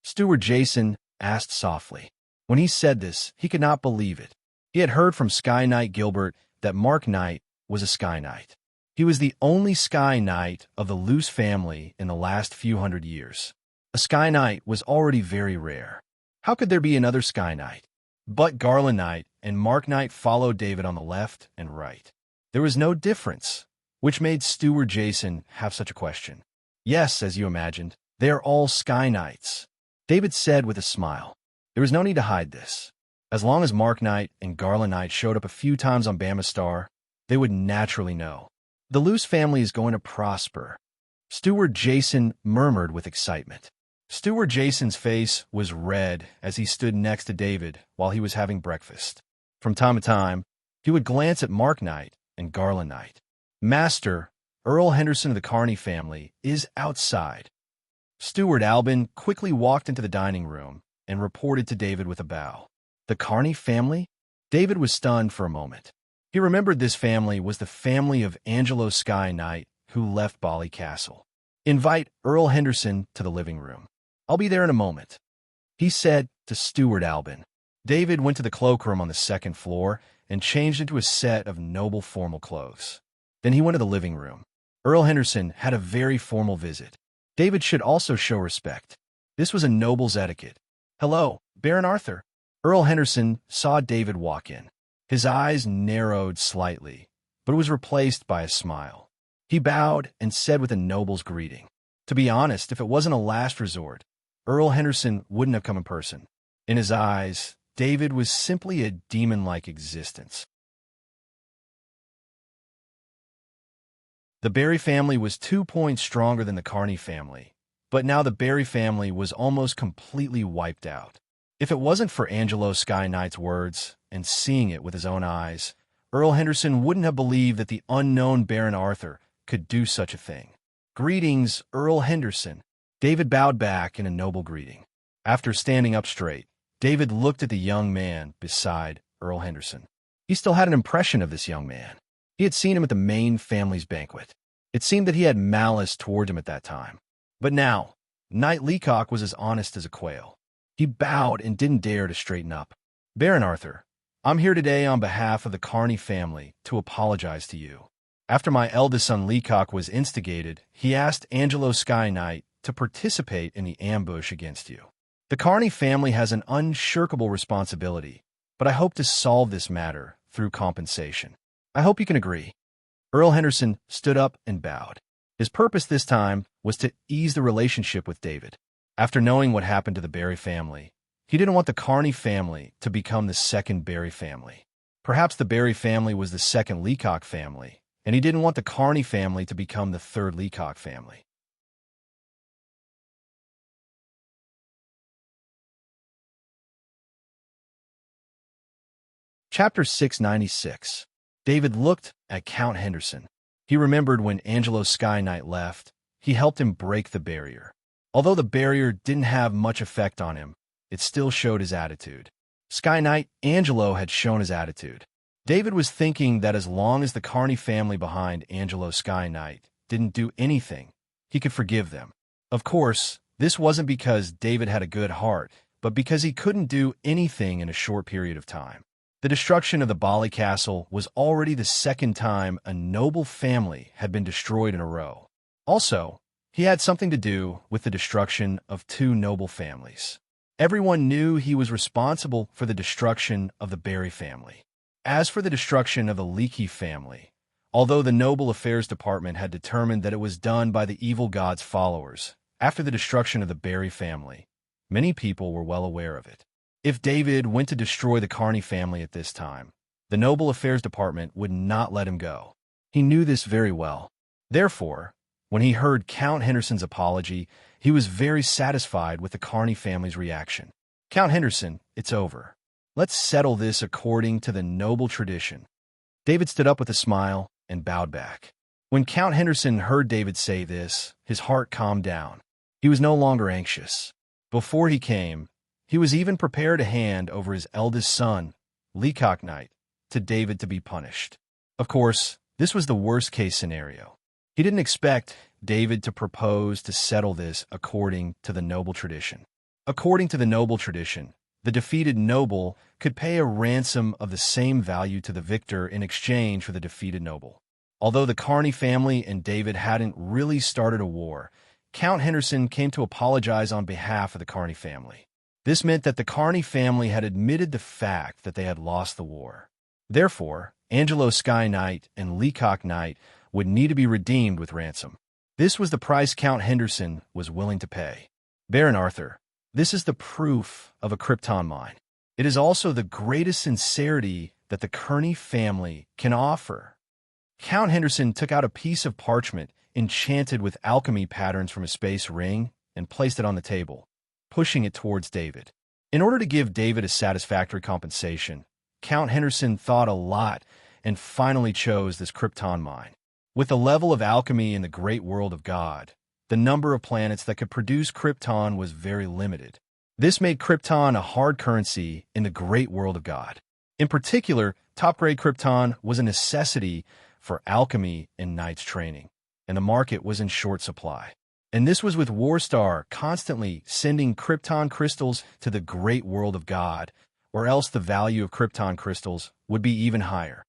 Steward Jason asked softly. When he said this, he could not believe it. He had heard from Sky Knight Gilbert that Mark Knight was a Sky Knight. He was the only Sky Knight of the Luce family in the last few hundred years. A Sky Knight was already very rare. How could there be another Sky Knight? But Garland Knight and Mark Knight followed David on the left and right. There was no difference, which made Steward Jason have such a question. Yes, as you imagined, they are all Sky Knights, David said with a smile. There was no need to hide this. As long as Mark Knight and Garland Knight showed up a few times on Bama Star, they would naturally know. The Luce family is going to prosper, Steward Jason murmured with excitement. Steward Jason's face was red as he stood next to David while he was having breakfast. From time to time, he would glance at Mark Knight and Garland Knight. Master, Earl Henderson of the Carney family, is outside. Steward Albin quickly walked into the dining room and reported to David with a bow. The Carney family? David was stunned for a moment. He remembered this family was the family of Angelo Sky Knight, who left Bali Castle. Invite Earl Henderson to the living room. I'll be there in a moment, he said to Steward Albin. David went to the cloakroom on the second floor and changed into a set of noble formal clothes. Then he went to the living room. Earl Henderson had a very formal visit. David should also show respect. This was a noble's etiquette. Hello, Baron Arthur. Earl Henderson saw David walk in. His eyes narrowed slightly, but it was replaced by a smile. He bowed and said with a noble's greeting. To be honest, if it wasn't a last resort, Earl Henderson wouldn't have come in person. In his eyes, David was simply a demon-like existence. The Barry family was 2 points stronger than the Carney family, but now the Barry family was almost completely wiped out. If it wasn't for Angelo Sky Knight's words and seeing it with his own eyes, Earl Henderson wouldn't have believed that the unknown Baron Arthur could do such a thing. Greetings, Earl Henderson. David bowed back in a noble greeting. After standing up straight, David looked at the young man beside Earl Henderson. He still had an impression of this young man. He had seen him at the main family's banquet. It seemed that he had malice toward him at that time. But now, Knight Leacock was as honest as a quail. He bowed and didn't dare to straighten up. Baron Arthur, I'm here today on behalf of the Carney family to apologize to you. After my eldest son Leacock was instigated, he asked Angelo Sky Knight to participate in the ambush against you. The Carney family has an unshirkable responsibility, but I hope to solve this matter through compensation. I hope you can agree. Earl Henderson stood up and bowed. His purpose this time was to ease the relationship with David. After knowing what happened to the Barry family, he didn't want the Carney family to become the second Barry family. Perhaps the Barry family was the second Leacock family, and he didn't want the Carney family to become the third Leacock family. Chapter 696. David looked at Count Henderson. He remembered when Angelo Sky Knight left, he helped him break the barrier. Although the barrier didn't have much effect on him, it still showed his attitude. Sky Knight Angelo had shown his attitude. David was thinking that as long as the Carney family behind Angelo Sky Knight didn't do anything, he could forgive them. Of course, this wasn't because David had a good heart, but because he couldn't do anything in a short period of time. The destruction of the Bali Castle was already the second time a noble family had been destroyed in a row. Also, he had something to do with the destruction of 2 noble families. Everyone knew he was responsible for the destruction of the Barry family. As for the destruction of the Leakey family, although the Noble Affairs Department had determined that it was done by the evil god's followers, after the destruction of the Barry family, many people were well aware of it. If David went to destroy the Carney family at this time, the Noble Affairs Department would not let him go. He knew this very well. Therefore, when he heard Count Henderson's apology, he was very satisfied with the Carney family's reaction. "Count Henderson, it's over. Let's settle this according to the noble tradition." David stood up with a smile and bowed back. When Count Henderson heard David say this, his heart calmed down. He was no longer anxious. Before he came, he was even prepared to hand over his eldest son, Leacock Knight, to David to be punished. Of course, this was the worst-case scenario. He didn't expect David to propose to settle this according to the noble tradition. According to the noble tradition, the defeated noble could pay a ransom of the same value to the victor in exchange for the defeated noble. Although the Carney family and David hadn't really started a war, Count Henderson came to apologize on behalf of the Carney family. This meant that the Carney family had admitted the fact that they had lost the war. Therefore, Angelo Sky Knight and Leacock Knight would need to be redeemed with ransom. This was the price Count Henderson was willing to pay. Baron Arthur, this is the proof of a Krypton mine. It is also the greatest sincerity that the Carney family can offer. Count Henderson took out a piece of parchment enchanted with alchemy patterns from a space ring and placed it on the table, pushing it towards David. In order to give David a satisfactory compensation, Count Henderson thought a lot and finally chose this Krypton mine. With the level of alchemy in the great world of God, the number of planets that could produce Krypton was very limited. This made Krypton a hard currency in the great world of God. In particular, top-grade Krypton was a necessity for alchemy and Knight's training, and the market was in short supply. And this was with Warstar constantly sending Krypton crystals to the great world of God, or else the value of Krypton crystals would be even higher.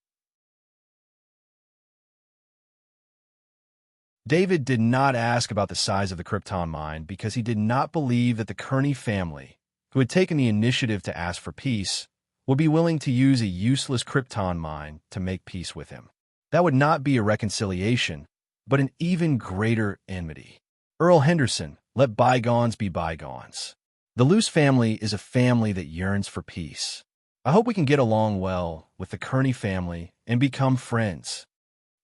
David did not ask about the size of the Krypton mine because he did not believe that the Carney family, who had taken the initiative to ask for peace, would be willing to use a useless Krypton mine to make peace with him. That would not be a reconciliation, but an even greater enmity. Earl Henderson, let bygones be bygones. The Luce family is a family that yearns for peace. I hope we can get along well with the Carney family and become friends,"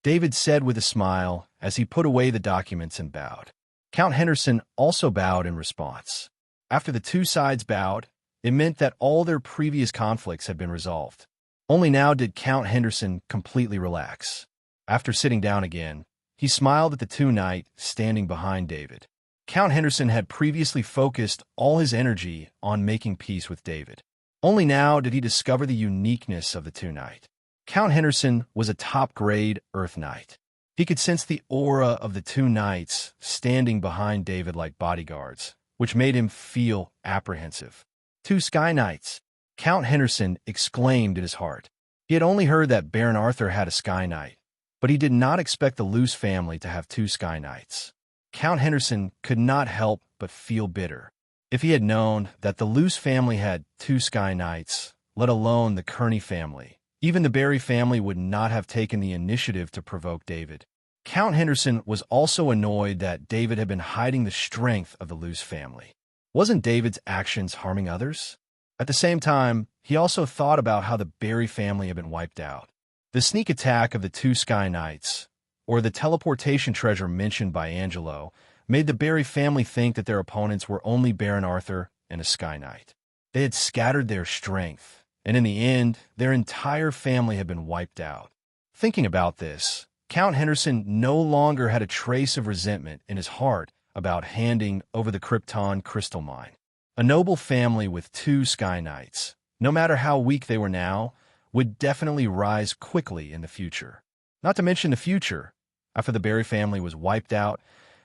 David said with a smile as he put away the documents and bowed. Count Henderson also bowed in response. After the two sides bowed, it meant that all their previous conflicts had been resolved. Only now did Count Henderson completely relax. After sitting down again, he smiled at the two knights standing behind David. Count Henderson had previously focused all his energy on making peace with David. Only now did he discover the uniqueness of the two knights. Count Henderson was a top-grade Earth Knight. He could sense the aura of the two knights standing behind David like bodyguards, which made him feel apprehensive. "Two Sky Knights!" Count Henderson exclaimed in his heart. He had only heard that Baron Arthur had a Sky Knight, but he did not expect the Luce family to have two Sky Knights. Count Henderson could not help but feel bitter. If he had known that the Luce family had two Sky Knights, let alone the Carney family, even the Barry family would not have taken the initiative to provoke David. Count Henderson was also annoyed that David had been hiding the strength of the Luce family. Wasn't David's actions harming others? At the same time, he also thought about how the Barry family had been wiped out. The sneak attack of the two Sky Knights, or the teleportation treasure mentioned by Angelo, made the Barry family think that their opponents were only Baron Arthur and a Sky Knight. They had scattered their strength, and in the end, their entire family had been wiped out. Thinking about this, Count Henderson no longer had a trace of resentment in his heart about handing over the Krypton crystal mine. A noble family with two Sky Knights, no matter how weak they were now, would definitely rise quickly in the future. Not to mention the future. After the Barry family was wiped out,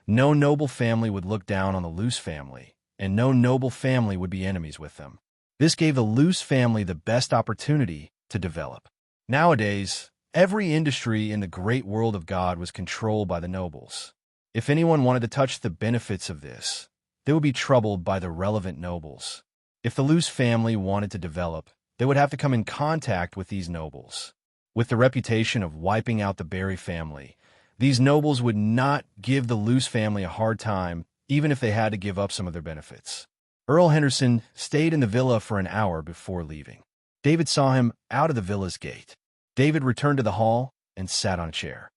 no noble family would look down on the Luce family, and no noble family would be enemies with them. This gave the Luce family the best opportunity to develop. Nowadays, every industry in the great world of God was controlled by the nobles. If anyone wanted to touch the benefits of this, they would be troubled by the relevant nobles. If the Luce family wanted to develop, they would have to come in contact with these nobles. With the reputation of wiping out the Barry family, these nobles would not give the Luce family a hard time, even if they had to give up some of their benefits. Earl Henderson stayed in the villa for an hour before leaving. David saw him out of the villa's gate. David returned to the hall and sat on a chair.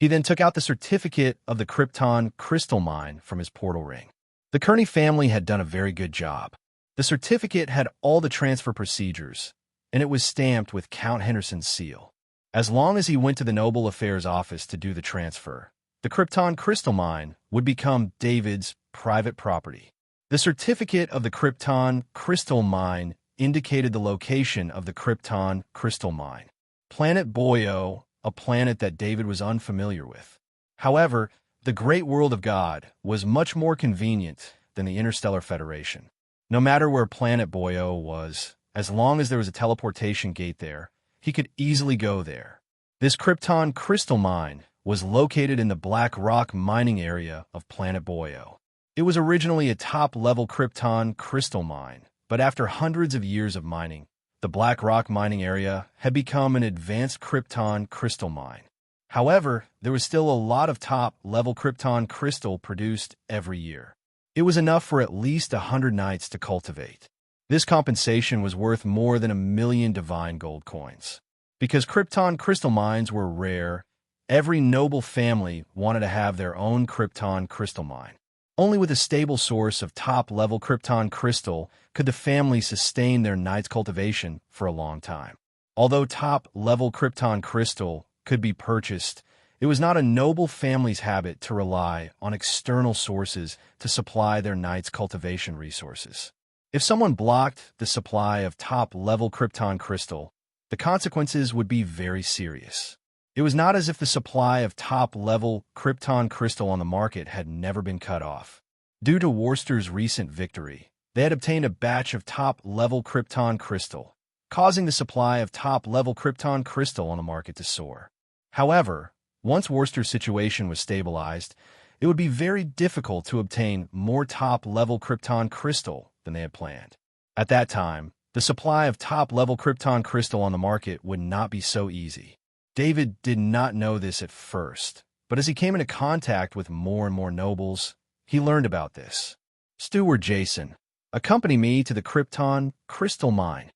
He then took out the certificate of the Krypton crystal mine from his portal ring. The Kearney family had done a very good job. The certificate had all the transfer procedures, and it was stamped with Count Henderson's seal. As long as he went to the Noble Affairs office to do the transfer, the Krypton crystal mine would become David's private property. The certificate of the Krypton crystal mine indicated the location of the Krypton crystal mine, Planet Boyo, a planet that David was unfamiliar with. However, the great world of God was much more convenient than the Interstellar Federation. No matter where Planet Boyo was, as long as there was a teleportation gate there, he could easily go there. This Krypton crystal mine was located in the Black Rock mining area of Planet Boyo. It was originally a top-level Krypton crystal mine, but after hundreds of years of mining, the Black Rock mining area had become an advanced Krypton crystal mine. However, there was still a lot of top-level Krypton crystal produced every year. It was enough for at least 100 nights to cultivate. This compensation was worth more than 1,000,000 divine gold coins. Because Krypton crystal mines were rare, every noble family wanted to have their own Krypton crystal mine. Only with a stable source of top-level Krypton crystal could the family sustain their knight's cultivation for a long time. Although top-level Krypton crystal could be purchased, it was not a noble family's habit to rely on external sources to supply their knight's cultivation resources. If someone blocked the supply of top-level Krypton crystal, the consequences would be very serious. It was not as if the supply of top-level Krypton crystal on the market had never been cut off. Due to Worcester's recent victory, they had obtained a batch of top-level Krypton crystal, causing the supply of top-level Krypton crystal on the market to soar. However, once Worcester's situation was stabilized, it would be very difficult to obtain more top-level Krypton crystal than they had planned. At that time, the supply of top-level Krypton crystal on the market would not be so easy. David did not know this at first, but as he came into contact with more and more nobles, he learned about this. "Steward Jason, accompany me to the Krypton crystal mine."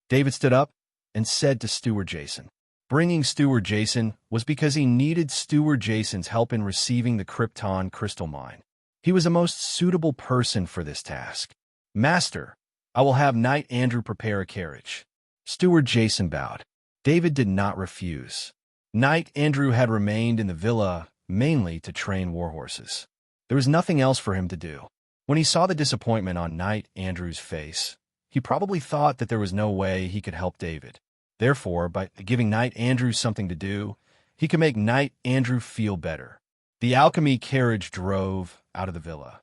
David stood up and said to Steward Jason. Bringing Steward Jason was because he needed Steward Jason's help in receiving the Krypton crystal mine. He was the most suitable person for this task. "Master, I will have Knight Andrew prepare a carriage." Steward Jason bowed. David did not refuse. Knight Andrew had remained in the villa mainly to train warhorses. There was nothing else for him to do. When he saw the disappointment on Knight Andrew's face, he probably thought that there was no way he could help David. Therefore, by giving Knight Andrew something to do, he could make Knight Andrew feel better. The alchemy carriage drove out of the villa.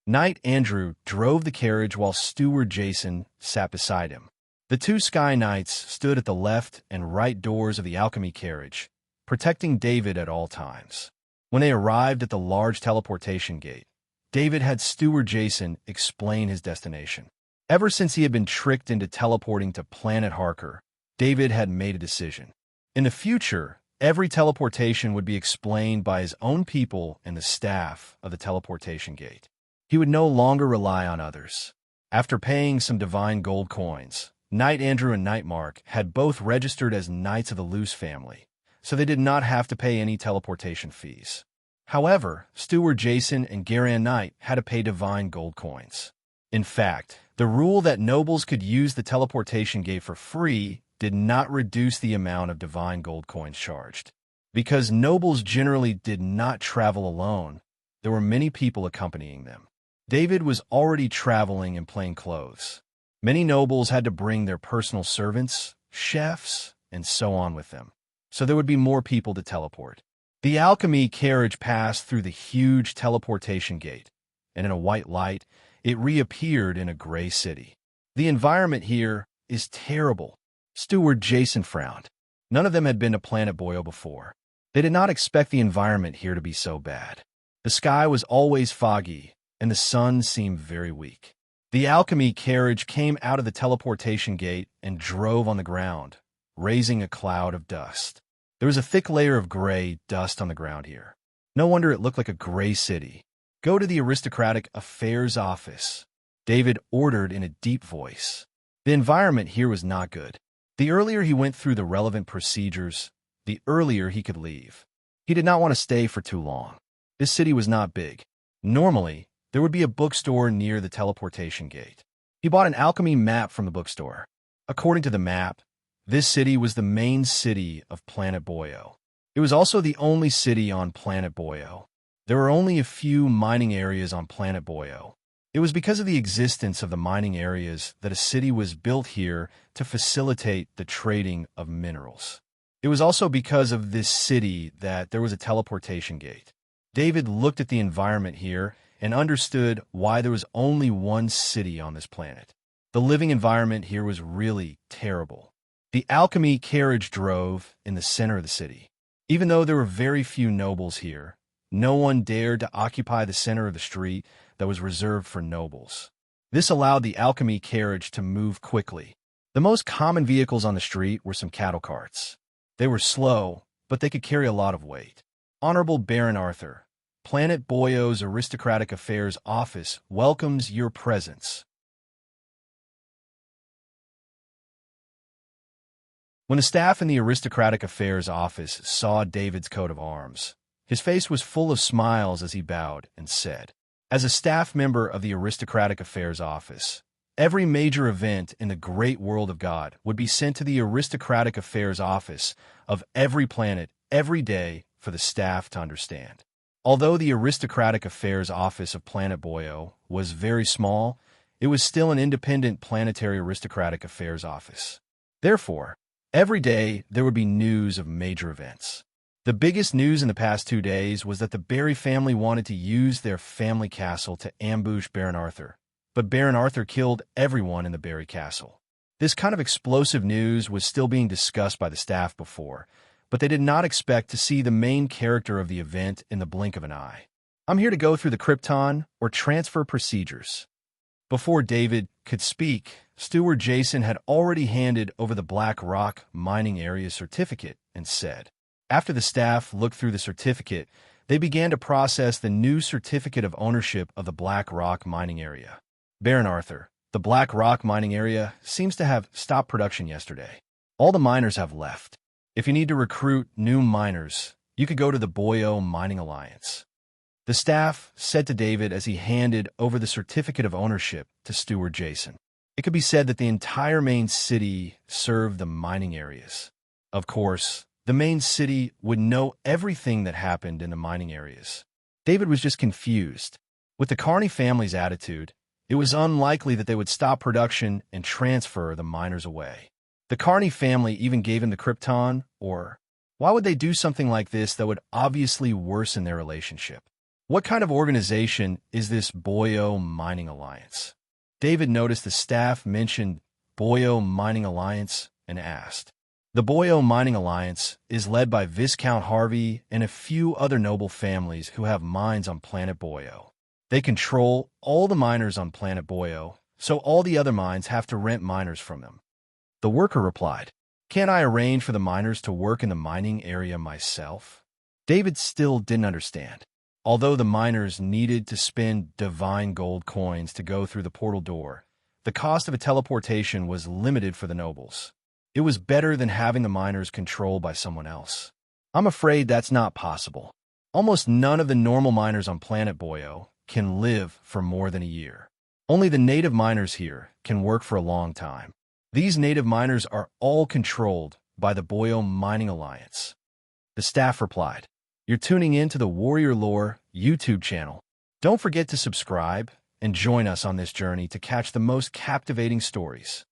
Knight Andrew drove the carriage while Steward Jason sat beside him. The two Sky Knights stood at the left and right doors of the alchemy carriage, protecting David at all times. When they arrived at the large teleportation gate, David had Steward Jason explain his destination. Ever since he had been tricked into teleporting to Planet Harker, David had made a decision. In the future, every teleportation would be explained by his own people and the staff of the teleportation gate. He would no longer rely on others. After paying some divine gold coins, Knight Andrew and Knight Mark had both registered as Knights of the Loose family, so they did not have to pay any teleportation fees. However, Steward Jason and Garan Knight had to pay divine gold coins. In fact, the rule that nobles could use the teleportation gate for free did not reduce the amount of divine gold coins charged. Because nobles generally did not travel alone, there were many people accompanying them. David was already traveling in plain clothes. Many nobles had to bring their personal servants, chefs, and so on with them, so there would be more people to teleport. The alchemy carriage passed through the huge teleportation gate, and in a white light, it reappeared in a gray city. "The environment here is terrible." Steward Jason frowned. None of them had been to Planet Boyo before. They did not expect the environment here to be so bad. The sky was always foggy, and the sun seemed very weak. The alchemy carriage came out of the teleportation gate and drove on the ground, raising a cloud of dust. There was a thick layer of gray dust on the ground here. No wonder it looked like a gray city. "Go to the aristocratic affairs office," David ordered in a deep voice. The environment here was not good. The earlier he went through the relevant procedures, the earlier he could leave. He did not want to stay for too long. This city was not big. Normally, there would be a bookstore near the teleportation gate. He bought an alchemy map from the bookstore. According to the map, this city was the main city of planet Boyo. It was also the only city on planet Boyo. There were only a few mining areas on planet Boyo. It was because of the existence of the mining areas that a city was built here to facilitate the trading of minerals. It was also because of this city that there was a teleportation gate. David looked at the environment here and understood why there was only one city on this planet. The living environment here was really terrible. The alchemy carriage drove in the center of the city. Even though there were very few nobles here, no one dared to occupy the center of the street that was reserved for nobles. This allowed the alchemy carriage to move quickly. The most common vehicles on the street were some cattle carts. They were slow, but they could carry a lot of weight. Honorable Baron Arthur, Planet Boyo's Aristocratic Affairs Office welcomes your presence. When the staff in the Aristocratic Affairs Office saw David's coat of arms, his face was full of smiles as he bowed and said, "As a staff member of the Aristocratic Affairs Office, every major event in the great world of God would be sent to the Aristocratic Affairs Office of every planet every day for the staff to understand." Although the Aristocratic Affairs Office of Planet Boyo was very small, it was still an independent planetary Aristocratic Affairs Office. Therefore, every day there would be news of major events. The biggest news in the past 2 days was that the Barry family wanted to use their family castle to ambush Baron Arthur, but Baron Arthur killed everyone in the Barry castle. This kind of explosive news was still being discussed by the staff before, but they did not expect to see the main character of the event in the blink of an eye. "I'm here to go through the Krypton or transfer procedures." Before David could speak, Steward Jason had already handed over the Black Rock mining area certificate and said, after the staff looked through the certificate, they began to process the new certificate of ownership of the Black Rock mining area. "Baron Arthur, the Black Rock mining area seems to have stopped production yesterday. All the miners have left. If you need to recruit new miners, you could go to the Boyo Mining Alliance." The staff said to David as he handed over the certificate of ownership to Steward Jason. It could be said that the entire main city served the mining areas. Of course, the main city would know everything that happened in the mining areas. David was just confused. With the Carney family's attitude, it was unlikely that they would stop production and transfer the miners away. The Carney family even gave him the Krypton, or why would they do something like this that would obviously worsen their relationship? What kind of organization is this Boyo Mining Alliance? David noticed the staff mentioned Boyo Mining Alliance and asked. The Boyo Mining Alliance is led by Viscount Harvey and a few other noble families who have mines on planet Boyo. They control all the miners on planet Boyo, so all the other mines have to rent miners from them. The worker replied, "Can't I arrange for the miners to work in the mining area myself?" David still didn't understand. Although the miners needed to spend divine gold coins to go through the portal door, the cost of a teleportation was limited for the nobles. It was better than having the miners controlled by someone else. "I'm afraid that's not possible. Almost none of the normal miners on planet Boyo can live for more than a year. Only the native miners here can work for a long time. These native miners are all controlled by the Boyo Mining Alliance." The staff replied, "You're tuning in to the Warrior Lore YouTube channel. Don't forget to subscribe and join us on this journey to catch the most captivating stories.